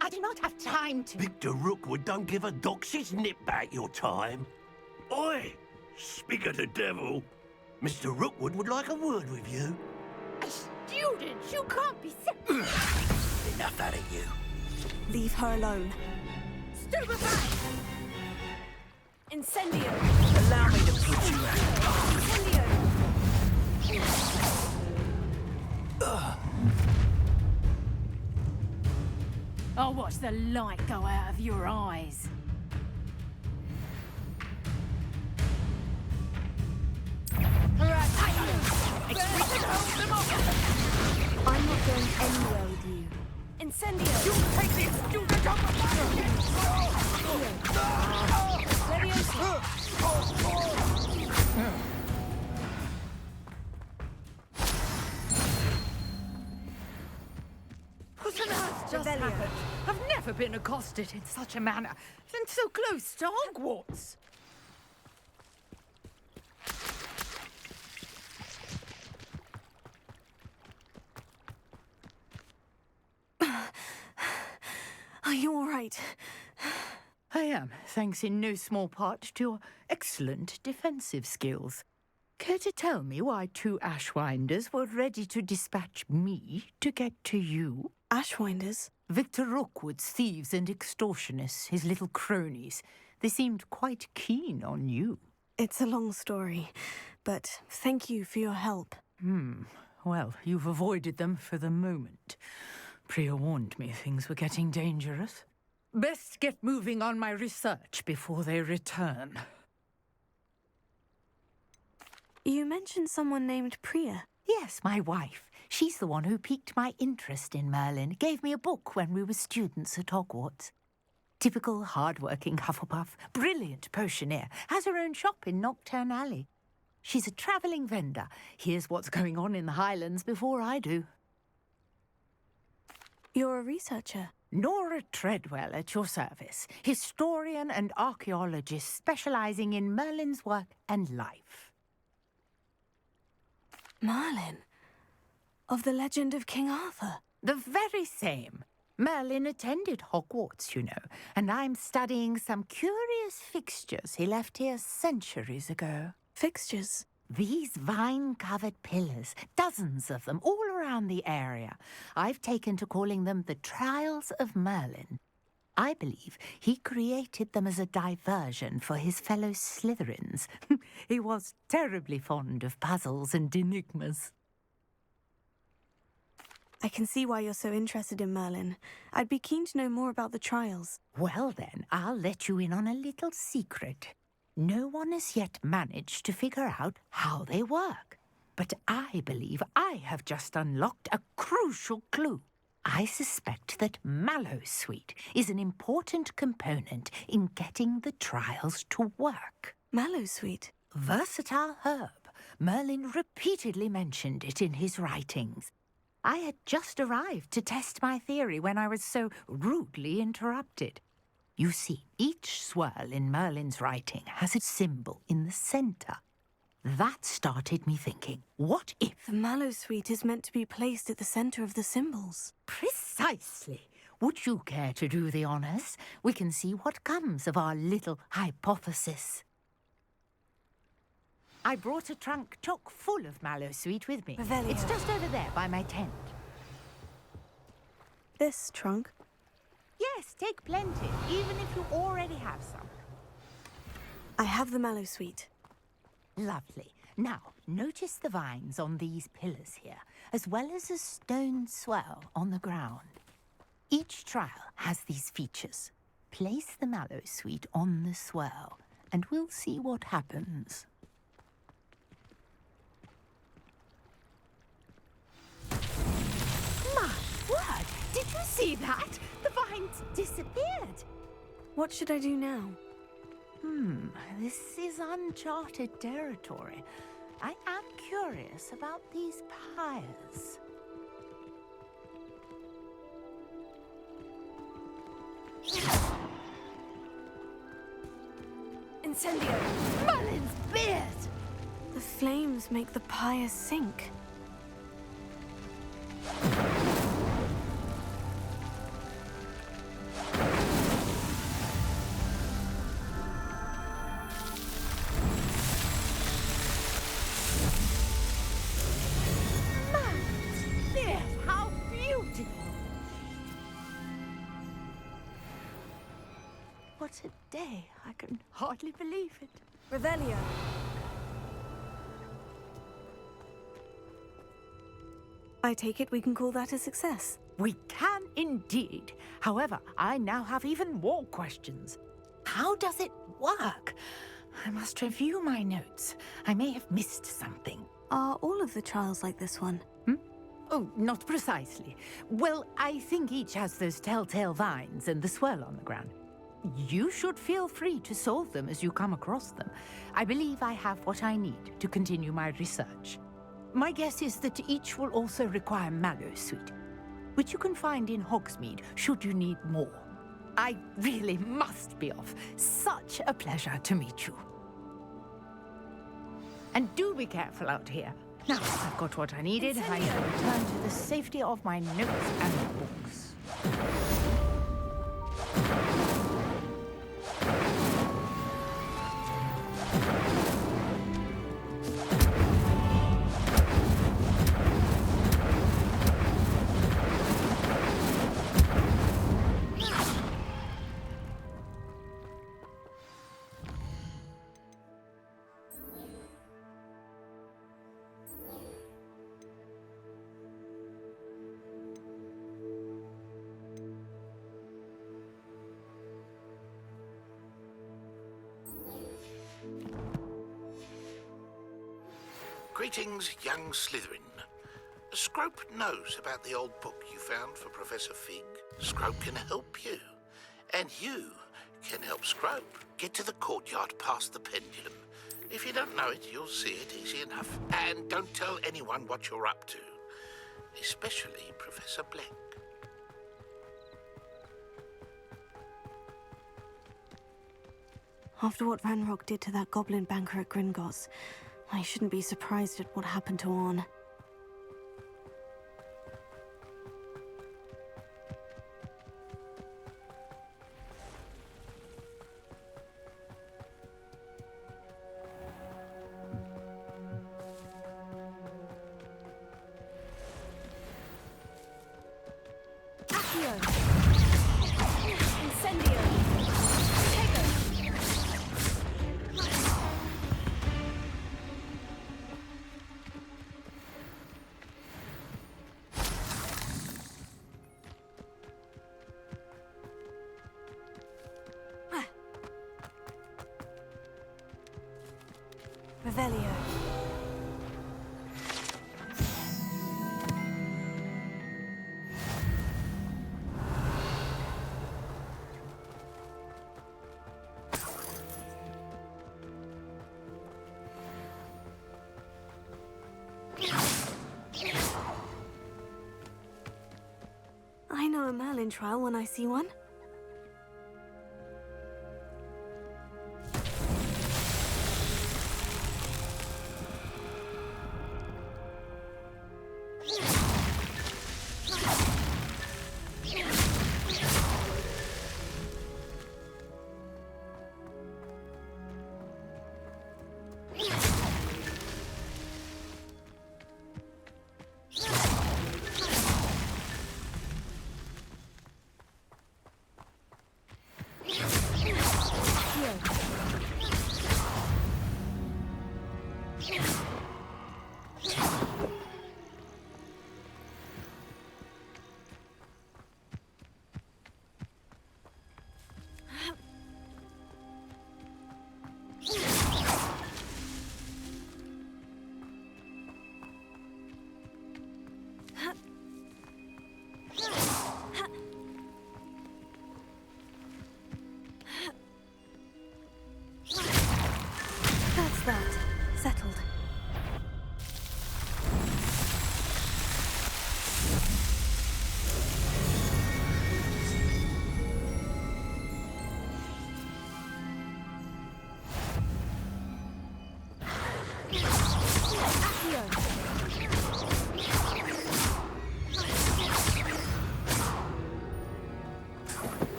I do not have time to... Victor Rookwood don't give a doxy's nip back your time. Oi! Speak of the devil. Mr. Rookwood would like a word with you. A student? You can't be... Enough out of you. Leave her alone. Stupefy! Incendio! Allow me to put you out. Incendio! I'll watch the light go out of your eyes. I'm not going anywhere with you. Incendio! You take this student off of What on earth just happened? I've never been accosted in such a manner, and so close to Hogwarts. Are you all right? I am, thanks in no small part to your excellent defensive skills. Care to tell me why 2 Ashwinders were ready to dispatch me to get to you? Ashwinders? Victor Rookwood's thieves and extortionists, his little cronies. They seemed quite keen on you. It's a long story, but thank you for your help. Well, you've avoided them for the moment. Priya warned me things were getting dangerous. Best get moving on my research before they return. You mentioned someone named Priya. Yes, my wife. She's the one who piqued my interest in Merlin. Gave me a book when we were students at Hogwarts. Typical hard-working Hufflepuff, brilliant potioneer, has her own shop in Nocturne Alley. She's a travelling vendor. Hears what's going on in the Highlands before I do. You're a researcher. Nora Treadwell at your service, historian and archaeologist specialising in Merlin's work and life. Merlin? Of the legend of King Arthur? The very same. Merlin attended Hogwarts, you know, and I'm studying some curious fixtures he left here centuries ago. Fixtures? These vine-covered pillars, dozens of them, all around the area. I've taken to calling them the Trials of Merlin. I believe he created them as a diversion for his fellow Slytherins. He was terribly fond of puzzles and enigmas. I can see why you're so interested in Merlin. I'd be keen to know more about the trials. Well then, I'll let you in on a little secret. No one has yet managed to figure out how they work. But I believe I have just unlocked a crucial clue. I suspect that Mallowsweet is an important component in getting the trials to work. Mallowsweet? Versatile herb. Merlin repeatedly mentioned it in his writings. I had just arrived to test my theory when I was so rudely interrupted. You see, each swirl in Merlin's writing has a symbol in the centre. That started me thinking, what if... The Mallowsweet is meant to be placed at the centre of the symbols. Precisely. Would you care to do the honours? We can see what comes of our little hypothesis. I brought a trunk chock full of Mallowsweet with me. Revelio. It's just over there by my tent. This trunk? Yes, take plenty, even if you already have some. I have the Mallowsweet. Lovely. Now, notice the vines on these pillars here, as well as a stone swirl on the ground. Each trial has these features. Place the Mallowsweet on the swirl, and we'll see what happens. My word! Did you see that? The vines disappeared. What should I do now? This is uncharted territory. I am curious about these pyres. Incendio! Merlin's beard! The flames make the pyre sink. Yes, how beautiful! What a day. I can hardly believe it. Revelio. I take it we can call that a success. We can indeed. However, I now have even more questions. How does it work? I must review my notes. I may have missed something. Are all of the trials like this one? Oh, not precisely. Well, I think each has those telltale vines and the swirl on the ground. You should feel free to solve them as you come across them. I believe I have what I need to continue my research. My guess is that each will also require mallow sweet, which you can find in Hogsmeade should you need more. I really must be off. Such a pleasure to meet you. And do be careful out here. Now I've got what I needed, I shall return to the safety of my notes and books. Greetings, young Slytherin. Scrope knows about the old book you found for Professor Fig. Scrope can help you. And you can help Scrope get to the courtyard past the pendulum. If you don't know it, you'll see it easy enough. And don't tell anyone what you're up to. Especially Professor Black. After what Ranrock did to that goblin banker at Gringotts, I shouldn't be surprised at what happened to Orn. Revelio. I know a Merlin trial when I see one.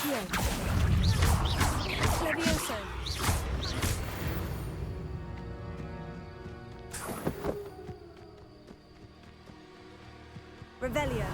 Accio. Levioso. Revelio.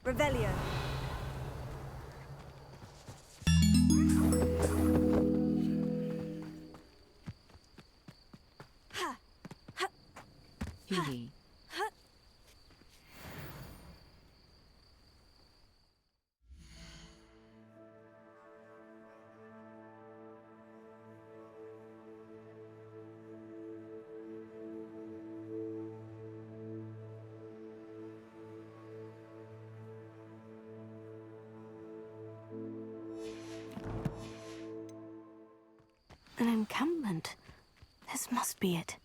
Revelio. Hee. An encampment. This must be it.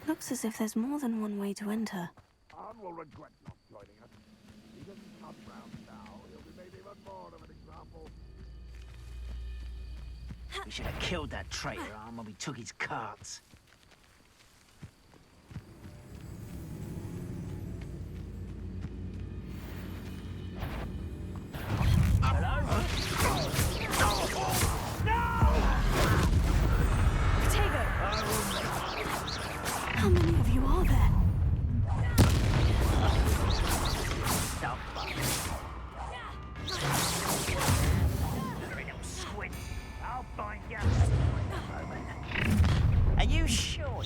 Looks as if there's more than one way to enter. Anne will regret not joining us. He doesn't come round now. He'll be made even more of an example. We should have killed that traitor Arm when we took his carts. How many of you are there? I'll find you in a moment. Are you sure?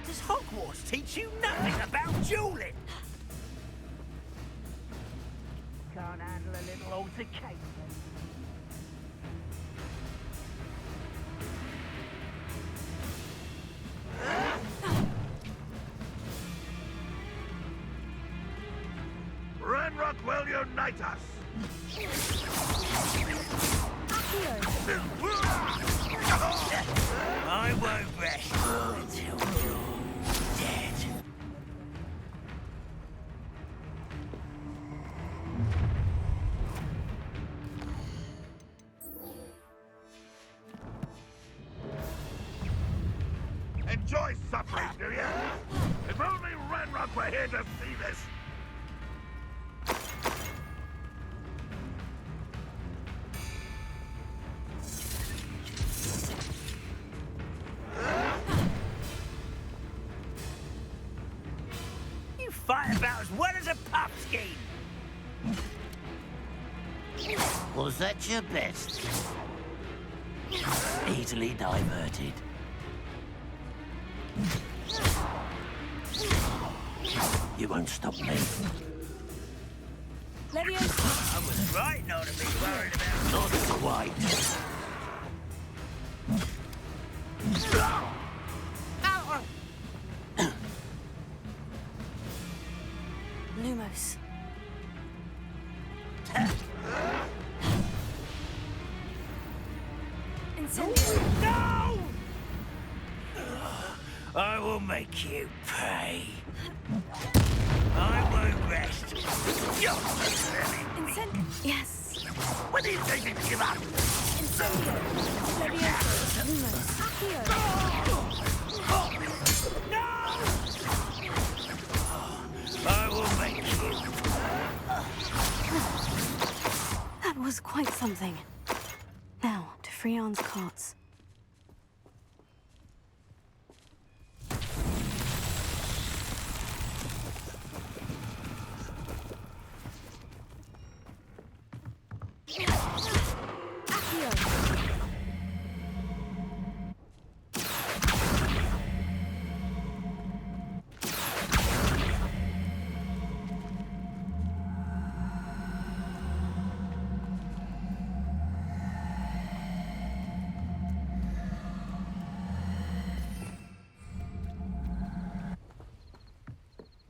Does Hogwarts teach you nothing about dueling? Can't handle a little altercation. Ranrock will unite us! I won't rest until you're dead. Enjoy suffering, do you? If only Ranrock were here to see this! You fight about as well as a pumpkin. Was that your best? Easily diverted. You won't stop me. I was right not to be worried about. Not quite. Lumos. No! I will make you pay. Yes. When are you taking to give up? Incendio. Levioso. Lumos. Accio. I will make you. That was quite something. Now, to Freon's carts.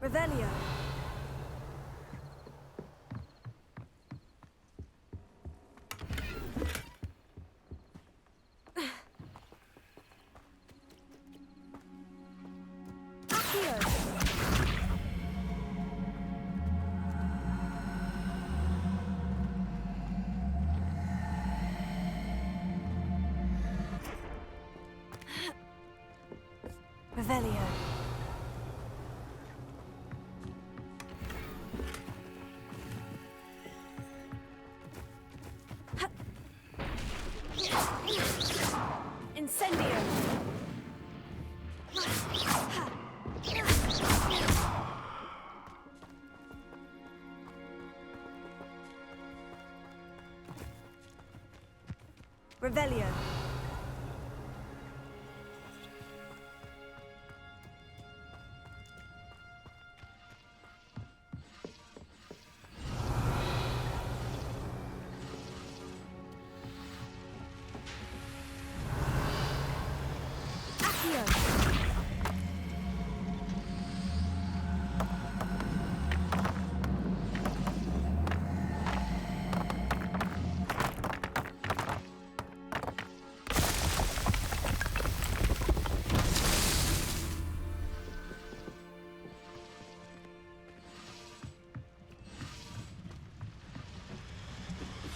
Revelio. Revelio. Incendio. Revelio.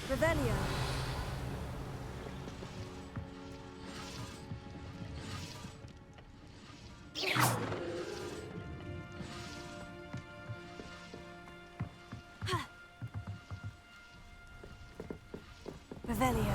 Revelio. Revelio.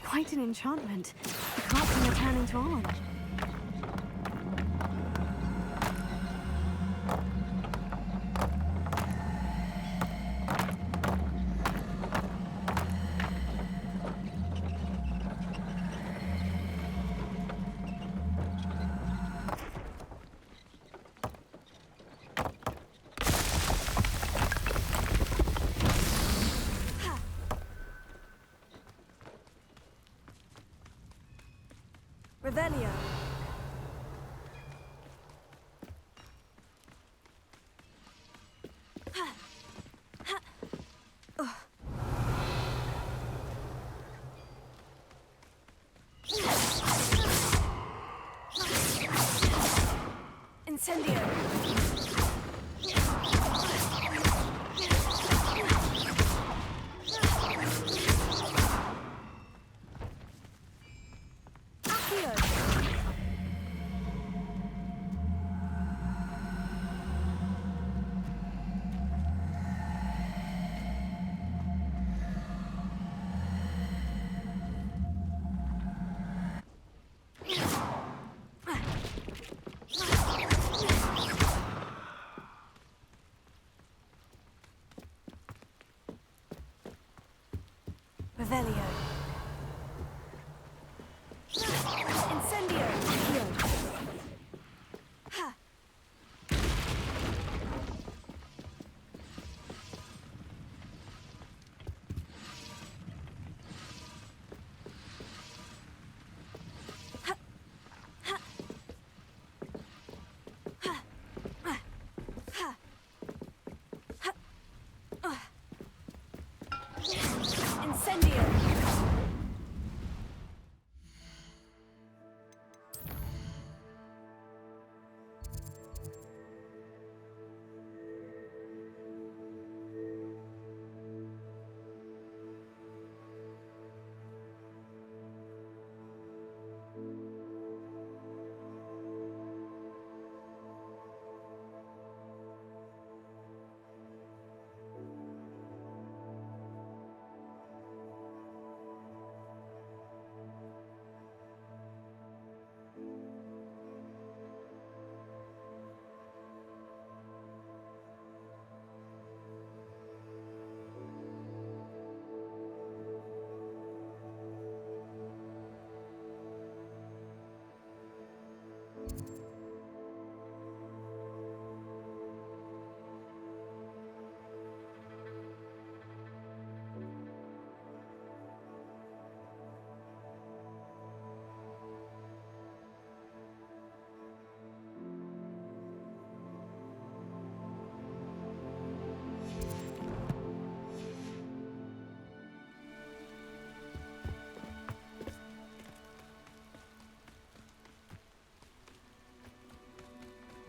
Quite an enchantment. The carts are turning to orange. Revelio. Incendio.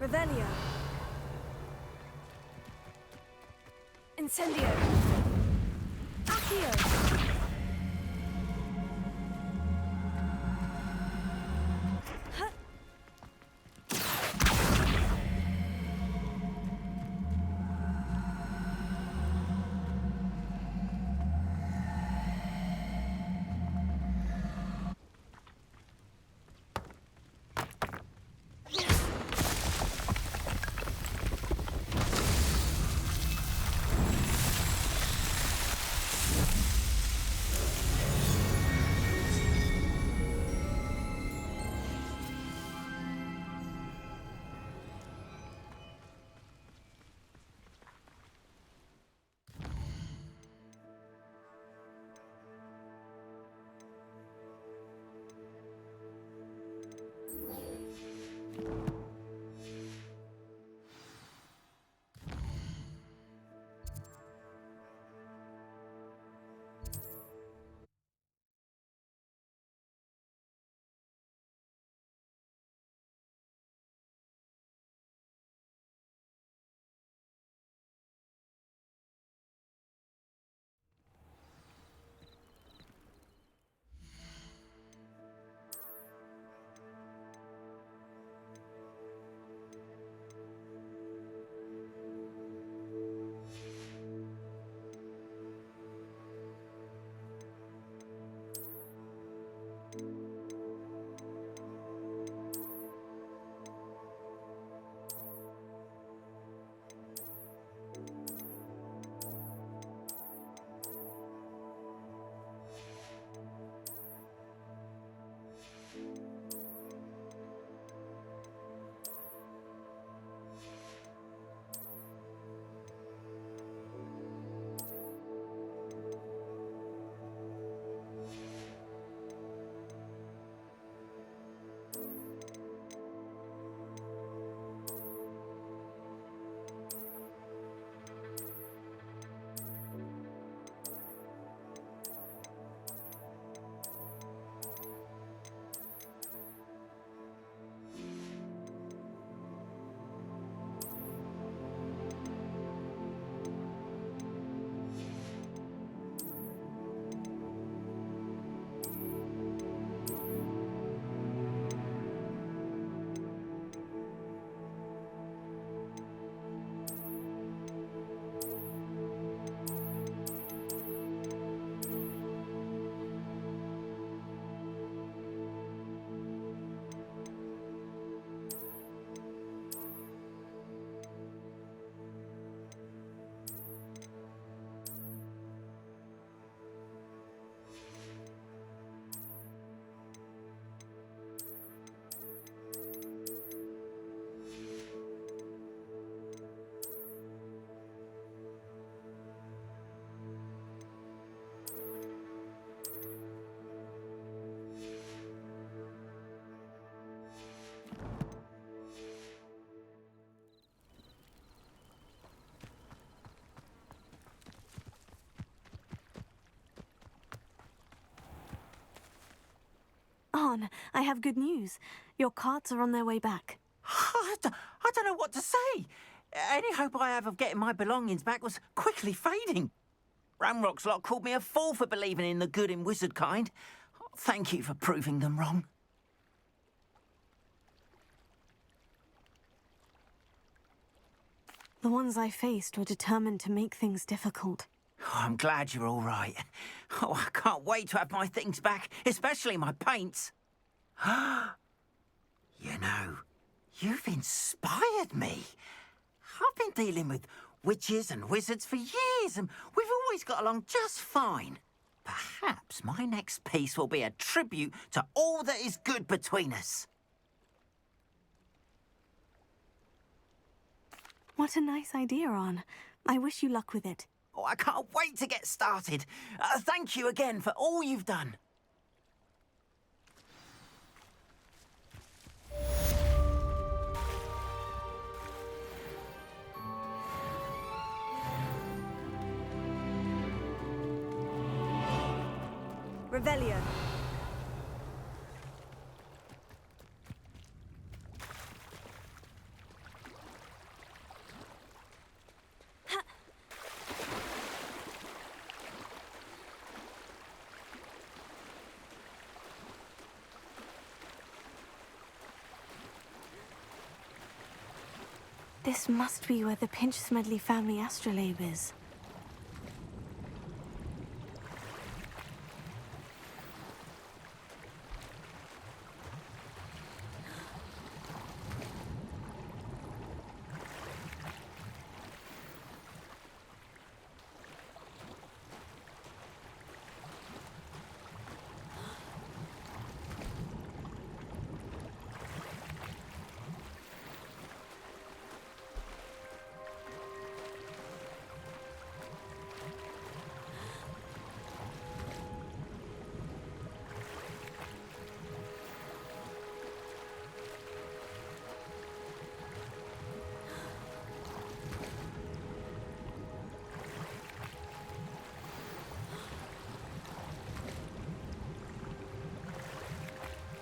Revelio. Incendio. Accio. Arn, I have good news. Your carts are on their way back. I don't know what to say. Any hope I have of getting my belongings back was quickly fading. Ramrock's lot called me a fool for believing in the good in wizard kind. Thank you for proving them wrong. The ones I faced were determined to make things difficult. Oh, I'm glad you're all right. Oh, I can't wait to have my things back, especially my paints. You know, you've inspired me. I've been dealing with witches and wizards for years, and we've always got along just fine. Perhaps my next piece will be a tribute to all that is good between us. What a nice idea, Arn. I wish you luck with it. Oh, I can't wait to get started. Thank you again for all you've done. Revelio. This must be where the Pinch Smedley family astrolabe is.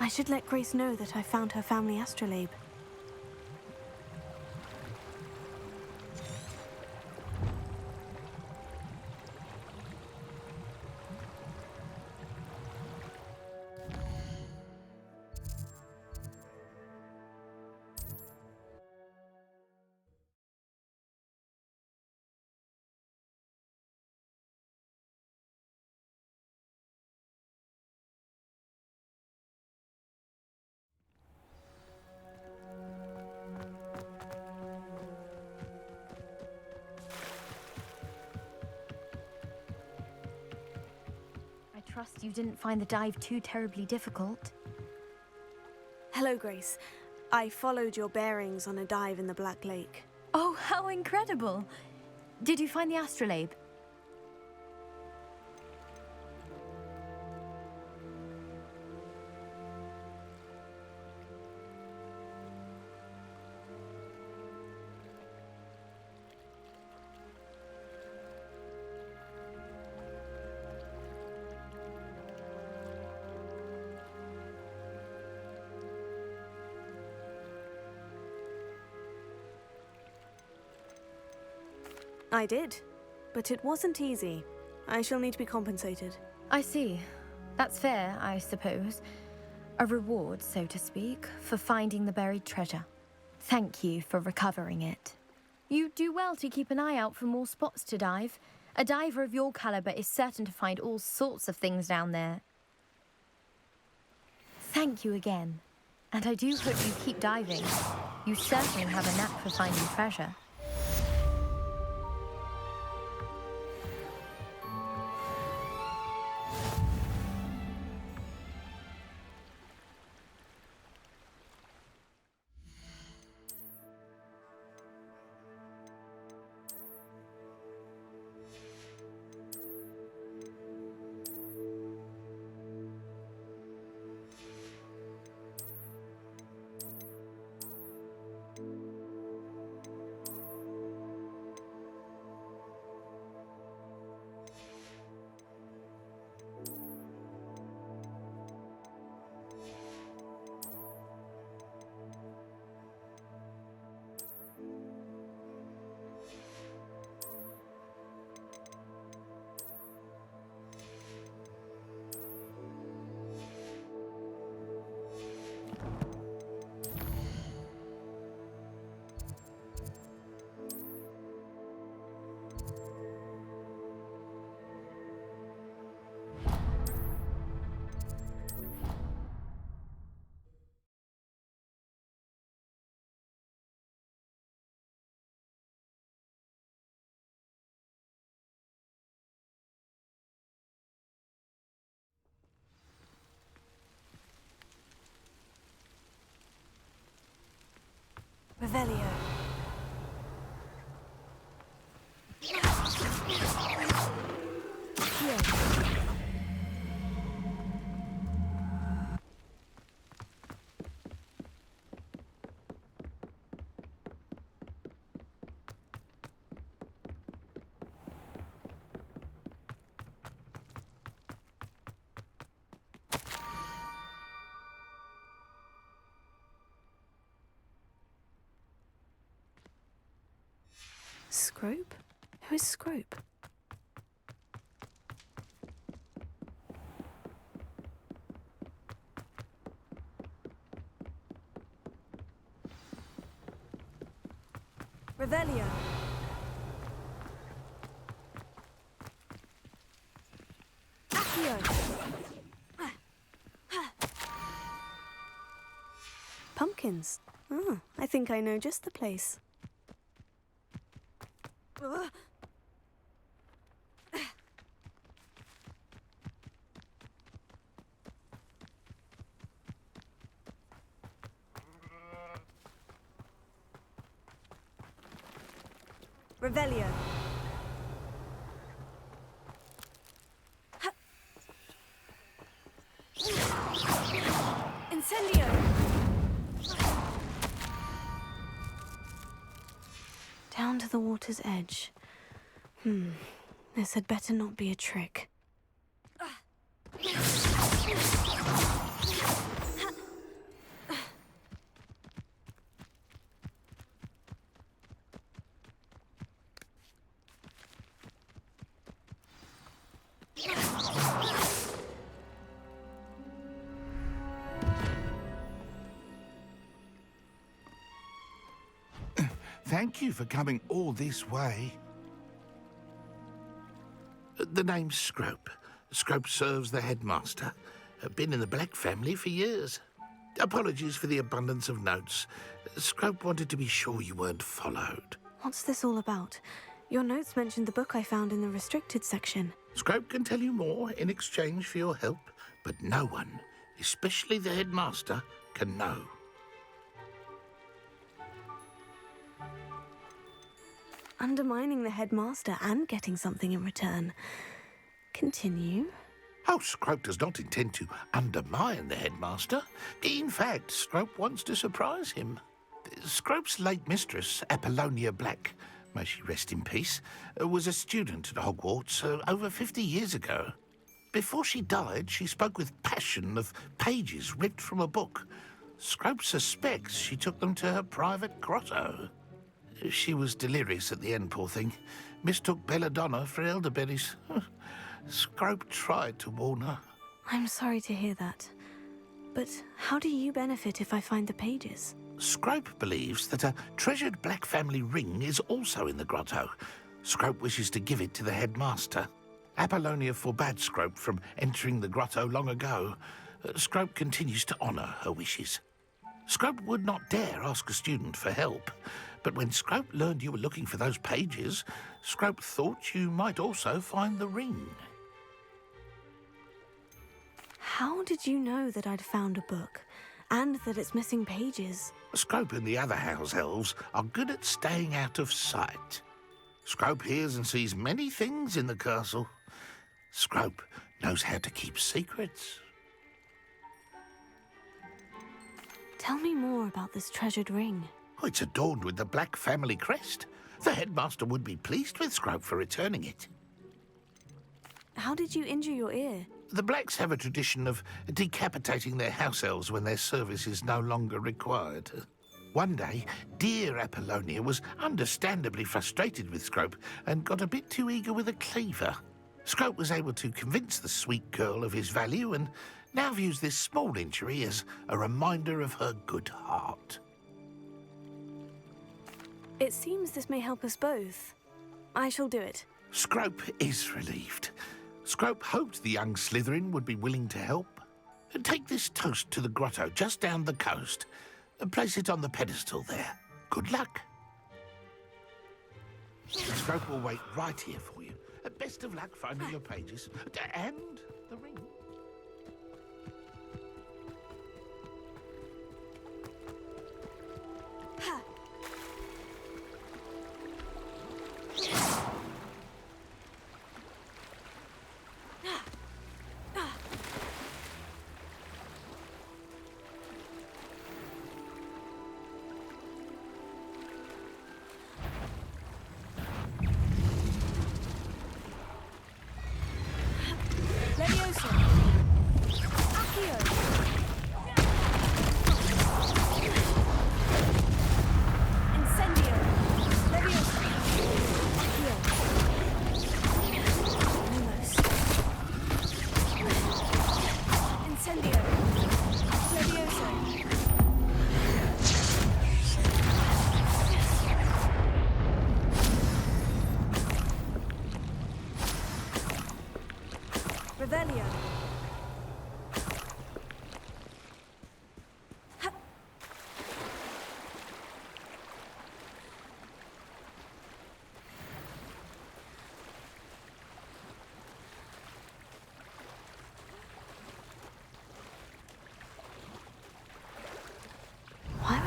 I should let Grace know that I found her family astrolabe. I trust you didn't find the dive too terribly difficult. Hello, Grace. I followed your bearings on a dive in the Black Lake. Oh, how incredible! Did you find the astrolabe? I did, but it wasn't easy. I shall need to be compensated. I see. That's fair, I suppose. A reward, so to speak, for finding the buried treasure. Thank you for recovering it. You do well to keep an eye out for more spots to dive. A diver of your caliber is certain to find all sorts of things down there. Thank you again. And I do hope you keep diving. You certainly have a knack for finding treasure. Revelio. Scrope? Who is Scrope? Revelio. Pumpkins. Oh, I think I know just the place. Revelio. Incendio. Down to the water's edge. This had better not be a trick. Thank you for coming all this way. The name's Scrope. Scrope serves the headmaster. Been in the Black family for years. Apologies for the abundance of notes. Scrope wanted to be sure you weren't followed. What's this all about? Your notes mentioned the book I found in the restricted section. Scrope can tell you more in exchange for your help, but no one, especially the headmaster, can know. Undermining the headmaster and getting something in return. Continue. Oh, Scrope does not intend to undermine the headmaster. In fact, Scrope wants to surprise him. Scrope's late mistress, Apollonia Black, may she rest in peace, was a student at Hogwarts over 50 years ago. Before she died, she spoke with passion of pages ripped from a book. Scrope suspects she took them to her private grotto. She was delirious at the end, poor thing. Mistook belladonna for elderberries. Scrope tried to warn her. I'm sorry to hear that. But how do you benefit if I find the pages? Scrope believes that a treasured Black family ring is also in the grotto. Scrope wishes to give it to the headmaster. Apollonia forbade Scrope from entering the grotto long ago. Scrope continues to honour her wishes. Scrope would not dare ask a student for help. But when Scrope learned you were looking for those pages, Scrope thought you might also find the ring. How did you know that I'd found a book, and that it's missing pages? Scrope and the other house elves are good at staying out of sight. Scrope hears and sees many things in the castle. Scrope knows how to keep secrets. Tell me more about this treasured ring. Oh, it's adorned with the Black family crest. The headmaster would be pleased with Scrope for returning it. How did you injure your ear? The Blacks have a tradition of decapitating their house elves when their service is no longer required. One day, dear Apollonia was understandably frustrated with Scrope and got a bit too eager with a cleaver. Scrope was able to convince the sweet girl of his value and now views this small injury as a reminder of her good heart. It seems this may help us both. I shall do it. Scrope is relieved. Scrope hoped the young Slytherin would be willing to help. Take this toast to the grotto just down the coast and place it on the pedestal there. Good luck. Scrope will wait right here for you. Best of luck finding your pages and the ring. Levioso.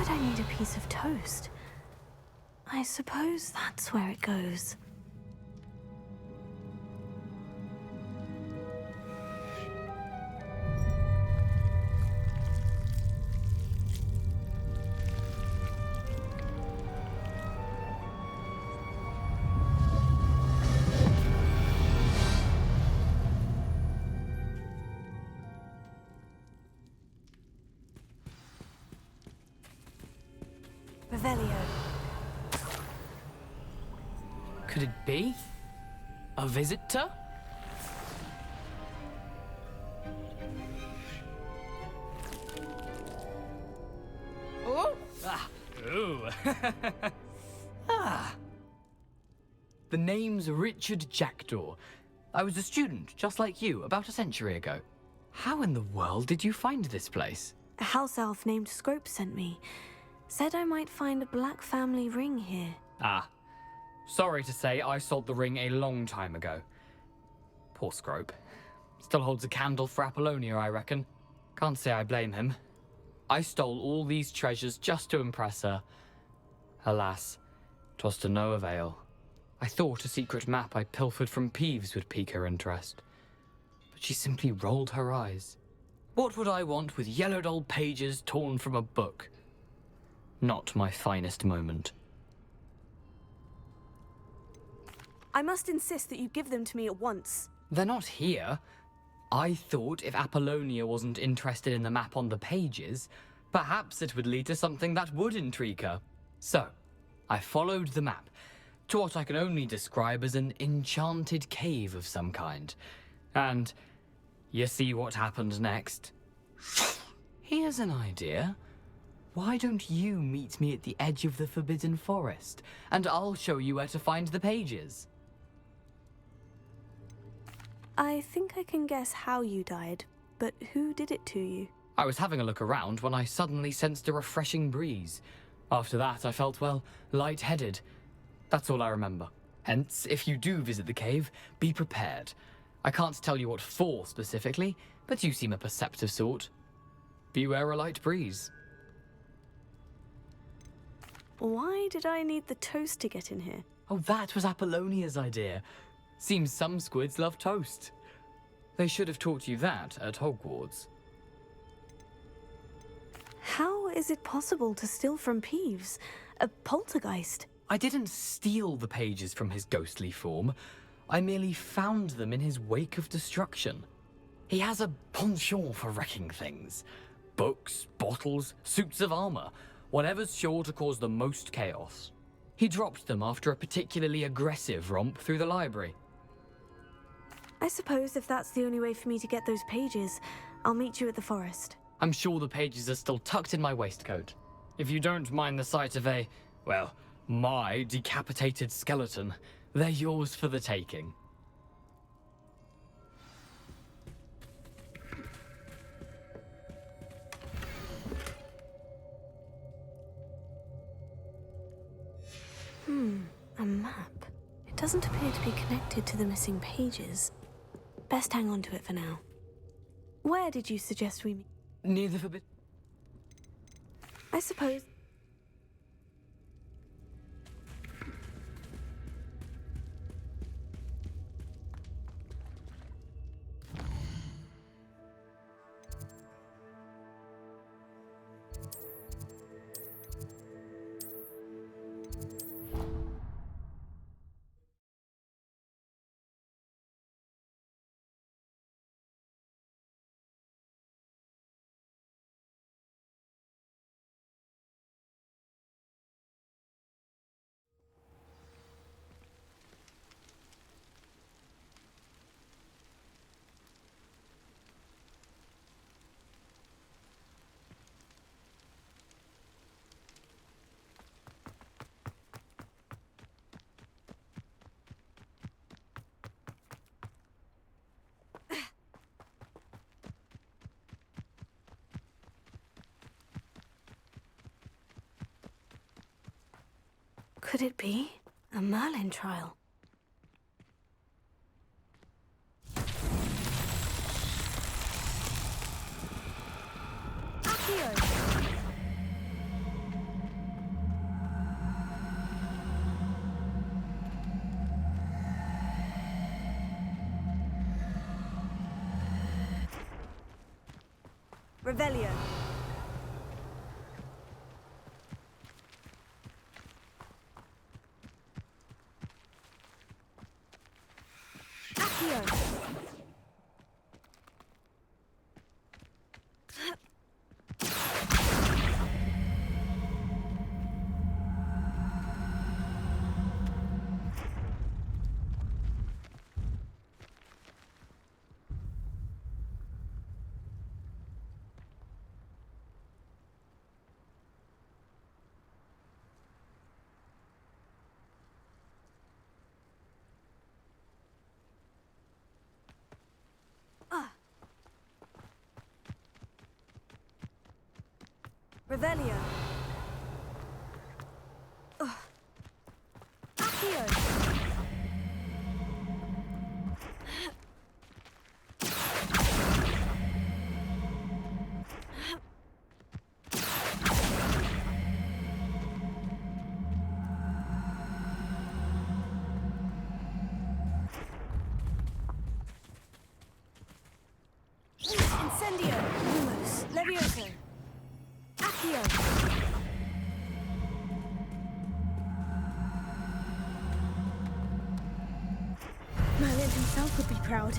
would I need a piece of toast? I suppose that's where it goes. Revelio. Could it be? A visitor? Oh! Ah! Ooh! Ah! The name's Richard Jackdaw. I was a student, just like you, about a century ago. How in the world did you find this place? A house elf named Scrope sent me. Said I might find a black family ring here. Ah. Sorry to say, I sold the ring a long time ago. Poor Scrope. Still holds a candle for Apollonia, I reckon. Can't say I blame him. I stole all these treasures just to impress her. Alas, 'twas to no avail. I thought a secret map I pilfered from Peeves would pique her interest. But she simply rolled her eyes. What would I want with yellowed old pages torn from a book? Not my finest moment. I must insist that you give them to me at once. They're not here. I thought if Apollonia wasn't interested in the map on the pages, perhaps it would lead to something that would intrigue her. So, I followed the map to what I can only describe as an enchanted cave of some kind. And you see what happened next? Here's an idea. Why don't you meet me at the edge of the Forbidden Forest, and I'll show you where to find the pages? I think I can guess how you died, but who did it to you? I was having a look around when I suddenly sensed a refreshing breeze. After that, I felt, well, lightheaded. That's all I remember. Hence, if you do visit the cave, be prepared. I can't tell you what for specifically, but you seem a perceptive sort. Beware a light breeze. Why did I need the toast to get in here? Oh, that was Apollonia's idea. Seems some squids love toast. They should have taught you that at Hogwarts. How is it possible to steal from Peeves? A poltergeist? I didn't steal the pages from his ghostly form. I merely found them in his wake of destruction. He has a penchant for wrecking things. Books, bottles, suits of armor, whatever's sure to cause the most chaos. He dropped them after a particularly aggressive romp through the library. I suppose if that's the only way for me to get those pages, I'll meet you at the forest. I'm sure the pages are still tucked in my waistcoat. If you don't mind the sight of a, well, my decapitated skeleton, they're yours for the taking. A map. It doesn't appear to be connected to the missing pages. Best hang on to it for now. Where did you suggest we meet? Near the forbidden... I suppose... Could it be a Merlin trial? Revelio. Accio. Revelio. Accio. Incendio. Lumos. Levioso. Accio. Merlin himself would be proud.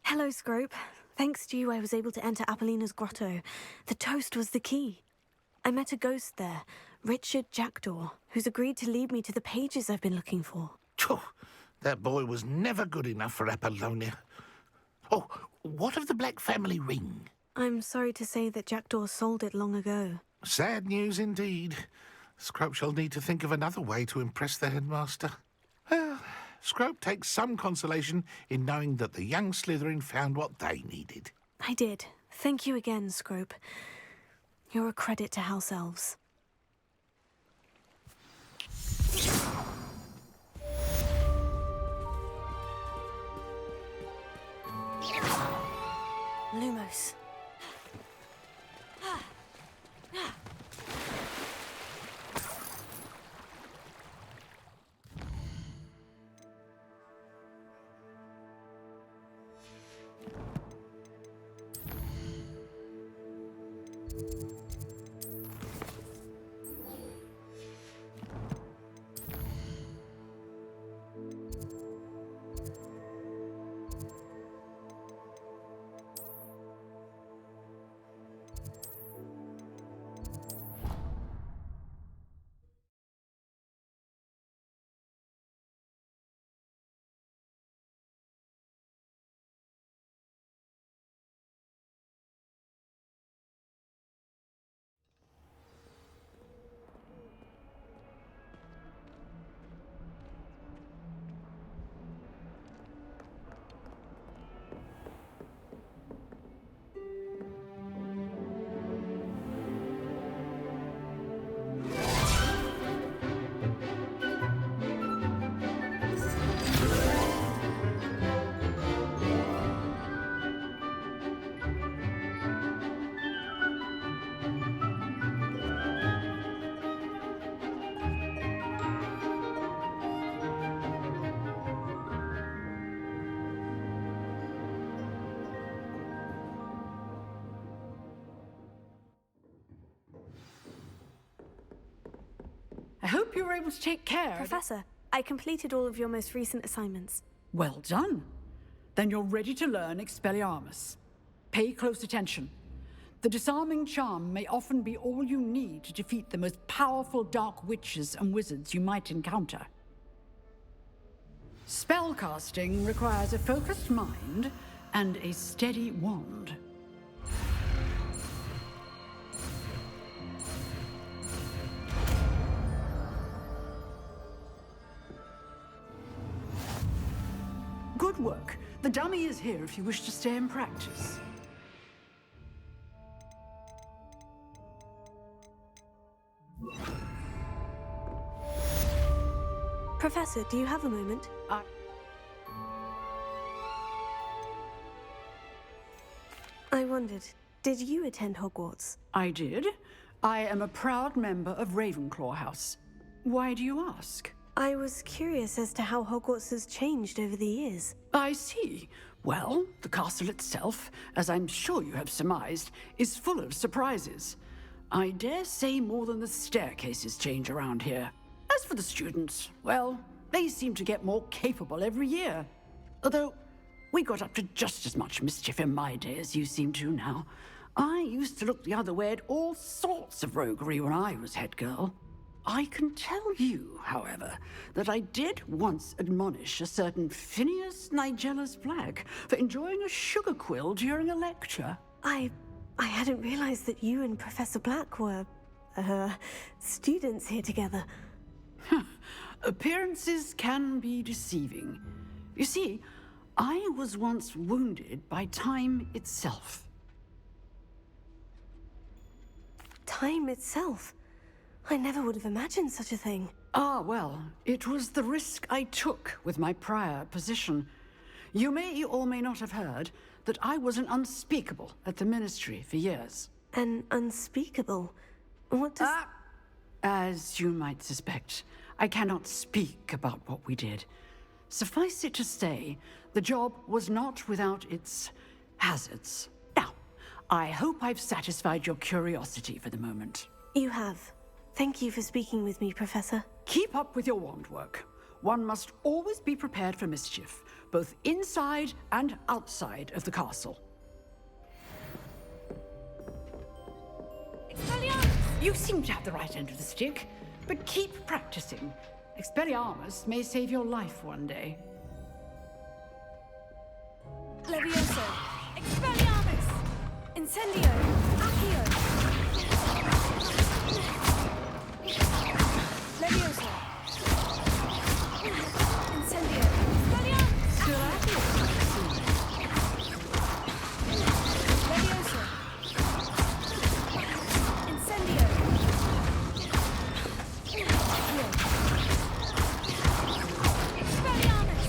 Hello, Scrope. Thanks to you, I was able to enter Apollina's grotto. The toast was the key. I met a ghost there, Richard Jackdaw, who's agreed to lead me to the pages I've been looking for. That boy was never good enough for Apollonia. Oh, what of the Black family ring? I'm sorry to say that Jackdaw sold it long ago. Sad news indeed. Scrope shall need to think of another way to impress the headmaster. Well, Scrope takes some consolation in knowing that the young Slytherin found what they needed. I did. Thank you again, Scrope. You're a credit to House Elves. Lumos. I hope you were able to take care. Professor, I completed all of your most recent assignments. Well done. Then you're ready to learn Expelliarmus. Pay close attention. The disarming charm may often be all you need to defeat the most powerful dark witches and wizards you might encounter. Spellcasting requires a focused mind and a steady wand. Good work. The dummy is here if you wish to stay and practice. Professor, do you have a moment? I wondered, did you attend Hogwarts? I did. I am a proud member of Ravenclaw House. Why do you ask? I was curious as to how Hogwarts has changed over the years. I see. Well, the castle itself, as I'm sure you have surmised, is full of surprises. I dare say more than the staircases change around here. As for the students, well, they seem to get more capable every year. Although, we got up to just as much mischief in my day as you seem to now. I used to look the other way at all sorts of roguery when I was head girl. I can tell you, however, that I did once admonish a certain Phineas Nigellus Black for enjoying a sugar quill during a lecture. I hadn't realized that you and Professor Black were, students here together. Appearances can be deceiving. You see, I was once wounded by time itself. Time itself? I never would have imagined such a thing. Ah, well, it was the risk I took with my prior position. You may or may not have heard that I was an unspeakable at the Ministry for years. An unspeakable? What does... As you might suspect, I cannot speak about what we did. Suffice it to say, the job was not without its hazards. Now, I hope I've satisfied your curiosity for the moment. You have. Thank you for speaking with me, Professor. Keep up with your wand work. One must always be prepared for mischief, both inside and outside of the castle. Expelliarmus! You seem to have the right end of the stick, but keep practicing. Expelliarmus may save your life one day. Levioso! Expelliarmus! Incendio! Accio! Levioso! Incendio! Expelliarmus! Levioso! Incendio! Accio! Expelliarmus!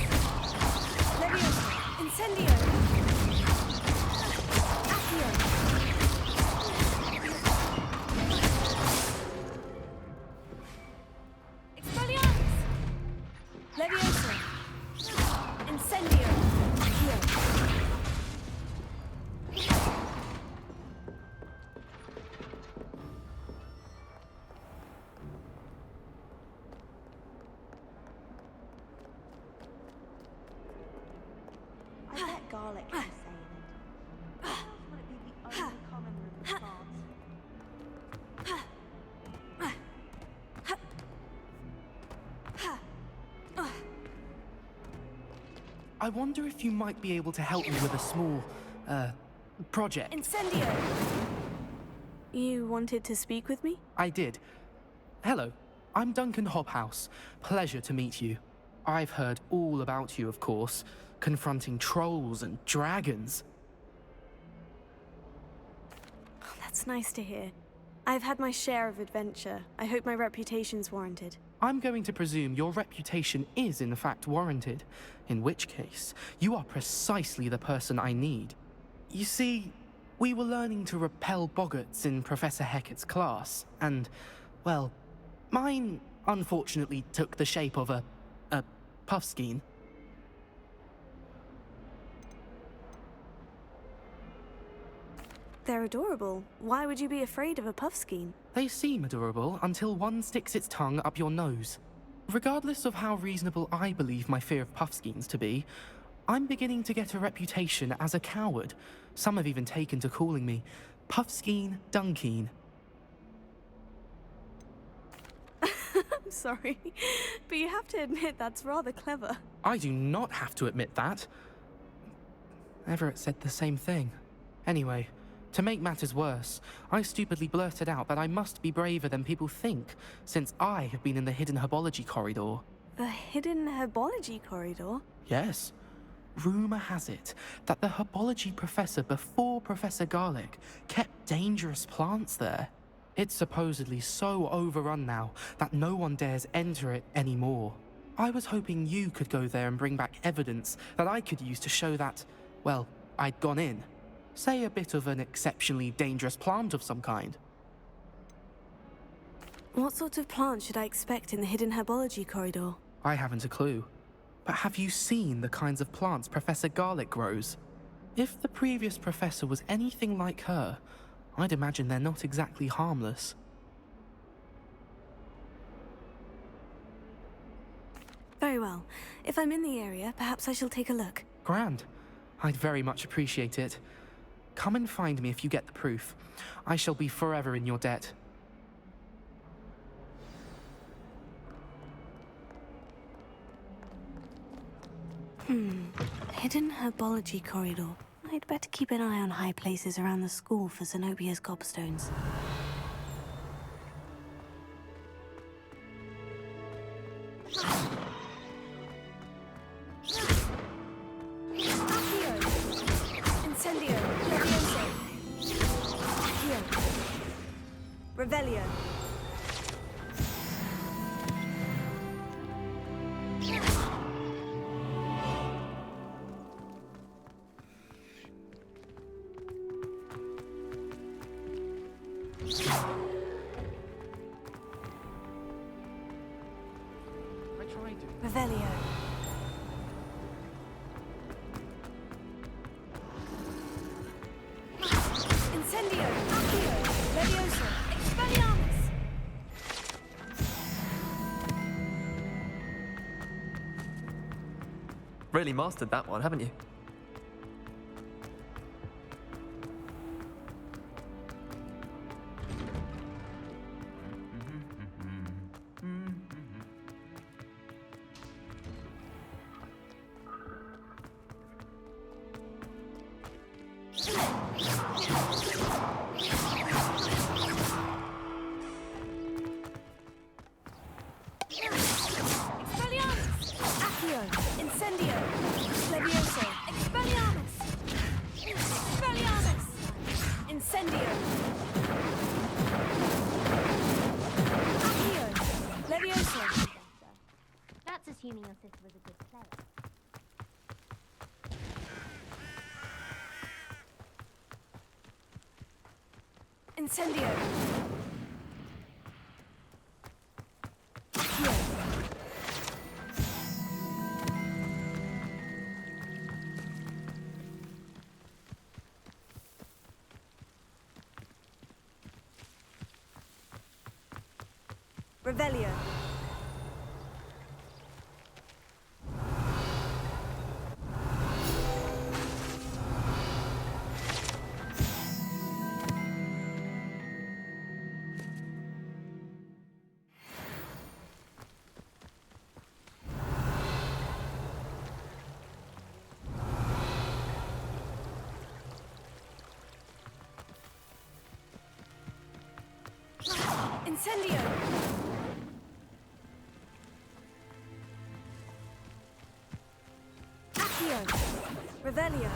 Levioso! Incendio! Accio! Levioso! Incendio! Accio! I bet garlic is insane. How else would it be the only common room in France? I wonder if you might be able to help me with a small, project. Incendio! You wanted to speak with me? I did. Hello, I'm Duncan Hobhouse. Pleasure to meet you. I've heard all about you, of course, confronting trolls and dragons. Oh, that's nice to hear. I've had my share of adventure. I hope my reputation's warranted. I'm going to presume your reputation is in fact warranted, in which case, you are precisely the person I need. You see, we were learning to repel boggarts in Professor Hecat's class, and, well, mine unfortunately took the shape of a puffskein. They're adorable. Why would you be afraid of a puffskein? They seem adorable until one sticks its tongue up your nose. Regardless of how reasonable I believe my fear of puffskeins to be, I'm beginning to get a reputation as a coward. Some have even taken to calling me Puffskein Dunkeen. I'm sorry, but you have to admit that's rather clever. I do not have to admit that. Everett said the same thing. Anyway, to make matters worse, I stupidly blurted out that I must be braver than people think, since I have been in the hidden herbology corridor. The hidden herbology corridor? Yes. Rumor has it that the herbology professor before Professor Garlic kept dangerous plants there. It's supposedly so overrun now that no one dares enter it anymore. I was hoping you could go there and bring back evidence that I could use to show that, well, I'd gone in. Say a bit of an exceptionally dangerous plant of some kind. What sort of plant should I expect in the hidden herbology corridor? I haven't a clue. But have you seen the kinds of plants Professor Garlic grows? If the previous professor was anything like her, I'd imagine they're not exactly harmless. Very well. If I'm in the area, perhaps I shall take a look. Grand. I'd very much appreciate it. Come and find me if you get the proof. I shall be forever in your debt. Hidden herbology corridor. I'd better keep an eye on high places around the school for Zenobia's gobstones. Incendio. Levioso. Accio. Revelio. Revelio. Incendio. Accio. Levioso. Expelliarmus. Really mastered that one, haven't you? Expelliarmus. Accio. Incendio. Levioso. Expelliarmus. Expelliarmus. Incendio. Accio. Levioso. That's assuming your sister was a good player. Incendio. Revelio. Incendio. Accio. Revelio.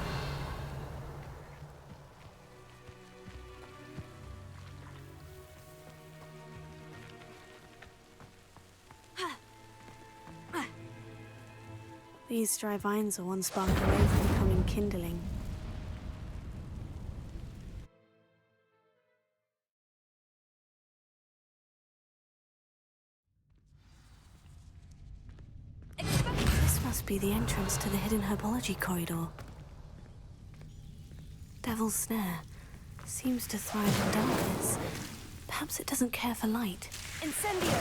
These dry vines are one spark away from becoming kindling. This must be the entrance to the hidden herbology corridor. Devil's Snare seems to thrive in darkness. Perhaps it doesn't care for light. Incendio.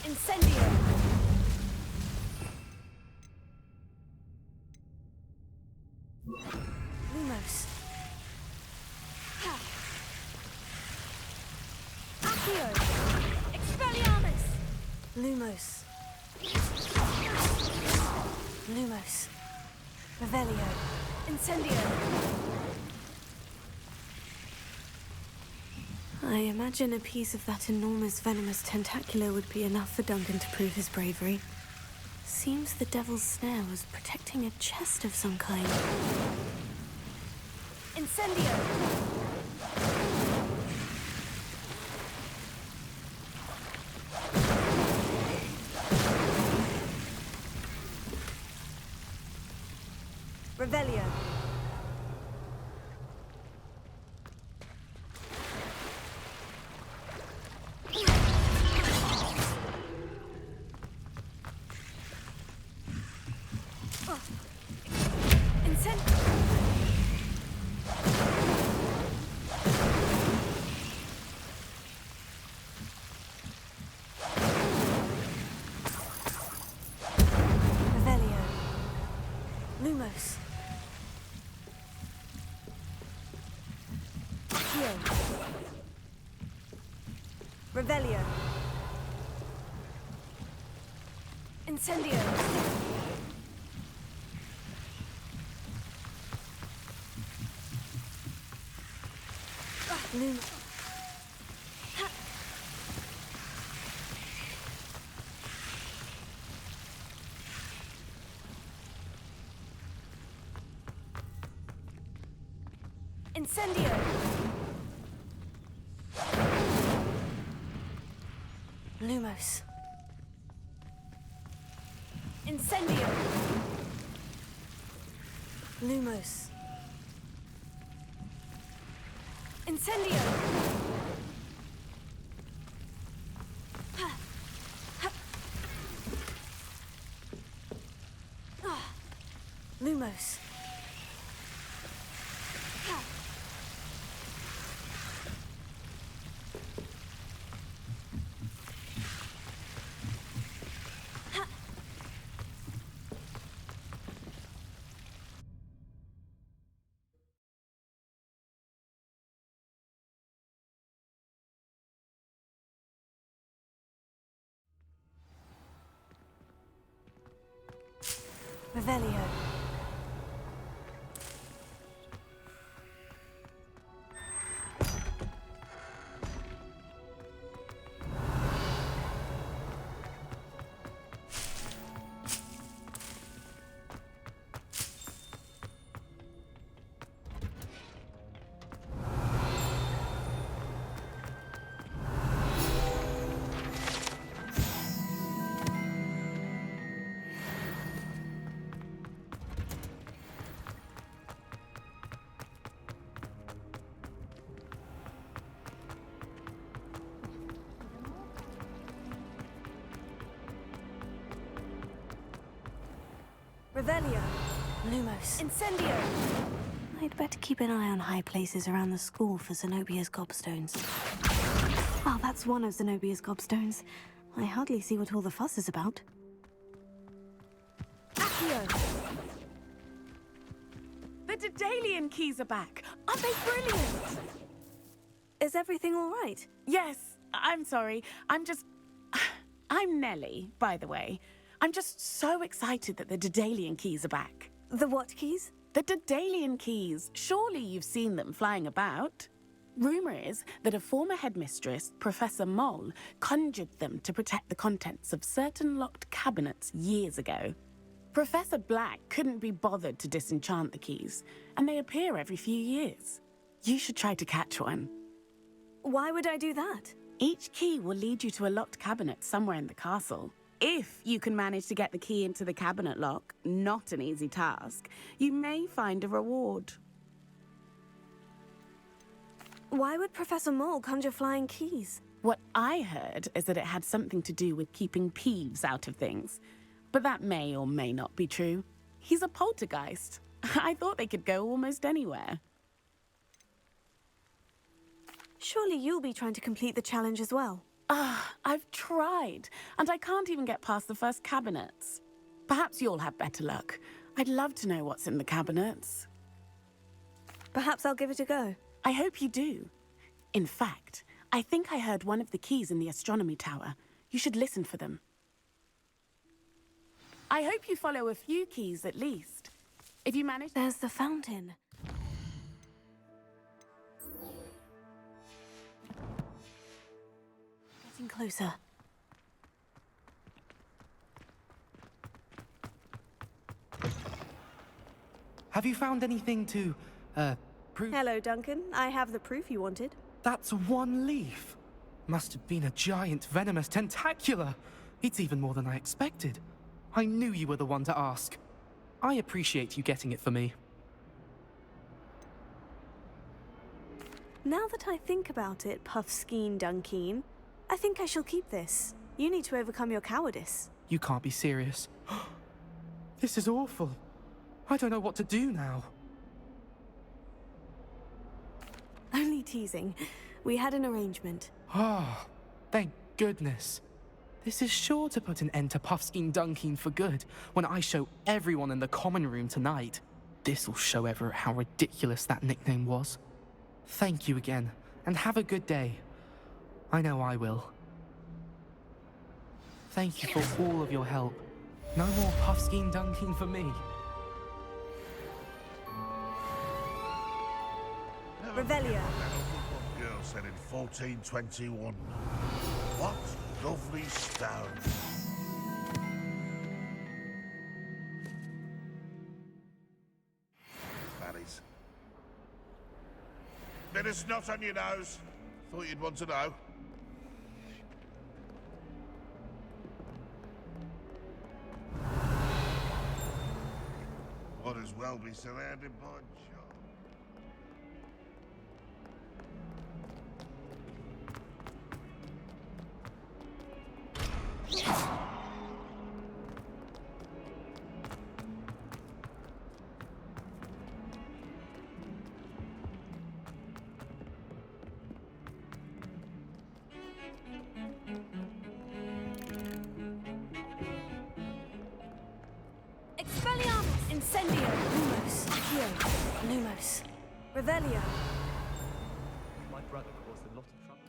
Incendio. Lumos. Accio. Expelliarmus. Lumos. Lumos. Revelio. Incendio. I imagine a piece of that enormous venomous tentacular would be enough for Duncan to prove his bravery. Seems the devil's snare was protecting a chest of some kind. Incendio. Revelio. Revelio. Lumos. Revelio. Incendio. Lum... Incendio. Lumos. Incendio. Lumos. Incendio. Lumos. Revelio. Revelio. Lumos. Incendio. I'd better keep an eye on high places around the school for Zenobia's gobstones. Well, that's one of Zenobia's gobstones. I hardly see what all the fuss is about. Accio. The Daedalian keys are back. Aren't they brilliant? Is everything all right? Yes, I'm sorry. I'm Nellie, by the way. I'm just so excited that the Daedalian keys are back. The what keys? The Daedalian keys. Surely you've seen them flying about. Rumour is that a former headmistress, Professor Moll, conjured them to protect the contents of certain locked cabinets years ago. Professor Black couldn't be bothered to disenchant the keys, and they appear every few years. You should try to catch one. Why would I do that? Each key will lead you to a locked cabinet somewhere in the castle. If you can manage to get the key into the cabinet lock, not an easy task, you may find a reward. Why would Professor Moll conjure flying keys? What I heard is that it had something to do with keeping Peeves out of things. But that may or may not be true. He's a poltergeist. I thought they could go almost anywhere. Surely you'll be trying to complete the challenge as well. I've tried, and I can't even get past the first cabinets. Perhaps you'll have better luck. I'd love to know what's in the cabinets. Perhaps I'll give it a go. I hope you do. In fact, I think I heard one of the keys in the astronomy tower. You should listen for them. I hope you follow a few keys at least. If you manage... There's the fountain. Getting closer. Have you found anything to, prove? Hello, Duncan. I have the proof you wanted. That's one leaf. Must have been a giant venomous tentacula. It's even more than I expected. I knew you were the one to ask. I appreciate you getting it for me. Now that I think about it, Puffskein Dunkeen, I think I shall keep this. You need to overcome your cowardice. You can't be serious. This is awful. I don't know what to do now. Only teasing. We had an arrangement. Ah, thank goodness. This is sure to put an end to Puffskein Dunkeen for good when I show everyone in the common room tonight. This'll show Everett how ridiculous that nickname was. Thank you again, and have a good day. I know I will. Thank you for all of your help. No more Puffskein Dunkeen for me. Revelio. Girl said in 1421. What lovely stone. Baddies. Bit of snot on your nose. Thought you'd want to know. Might as well be surrounded by job. Expelliarmus! Incendio! Lumos! Accio! Lumos! Revelio! My brother caused a lot of trouble.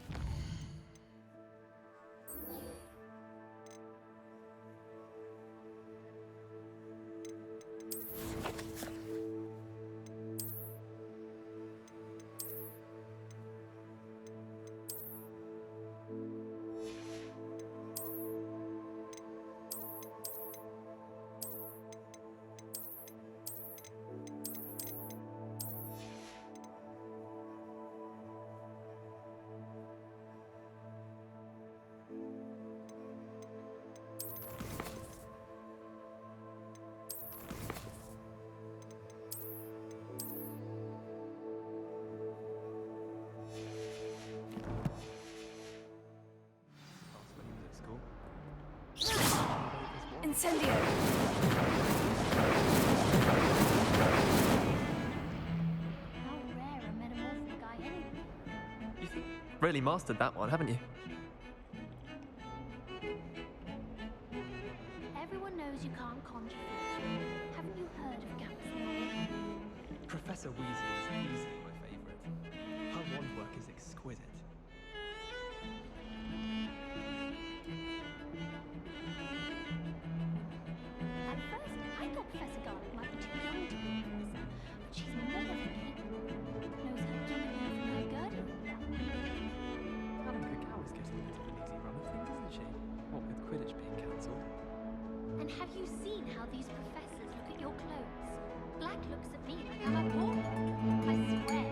Incendio! How rare a metamorphic guy anyway? You think really mastered that one, haven't you? Everyone knows you can't conjure fire. Haven't you heard of Campus Noir? Professor Weasley is easily my favourite. Her wand work is exquisite. At first, I thought Professor Garlick might be too young to be a professor, but she's more than capable. Knows how to know from her girdle and that. Madam Cacao is getting a bit of an easy run of things, isn't she? What with Quidditch being cancelled. And have you seen how these professors look at your clothes? Black looks at me like I'm a pauper. I swear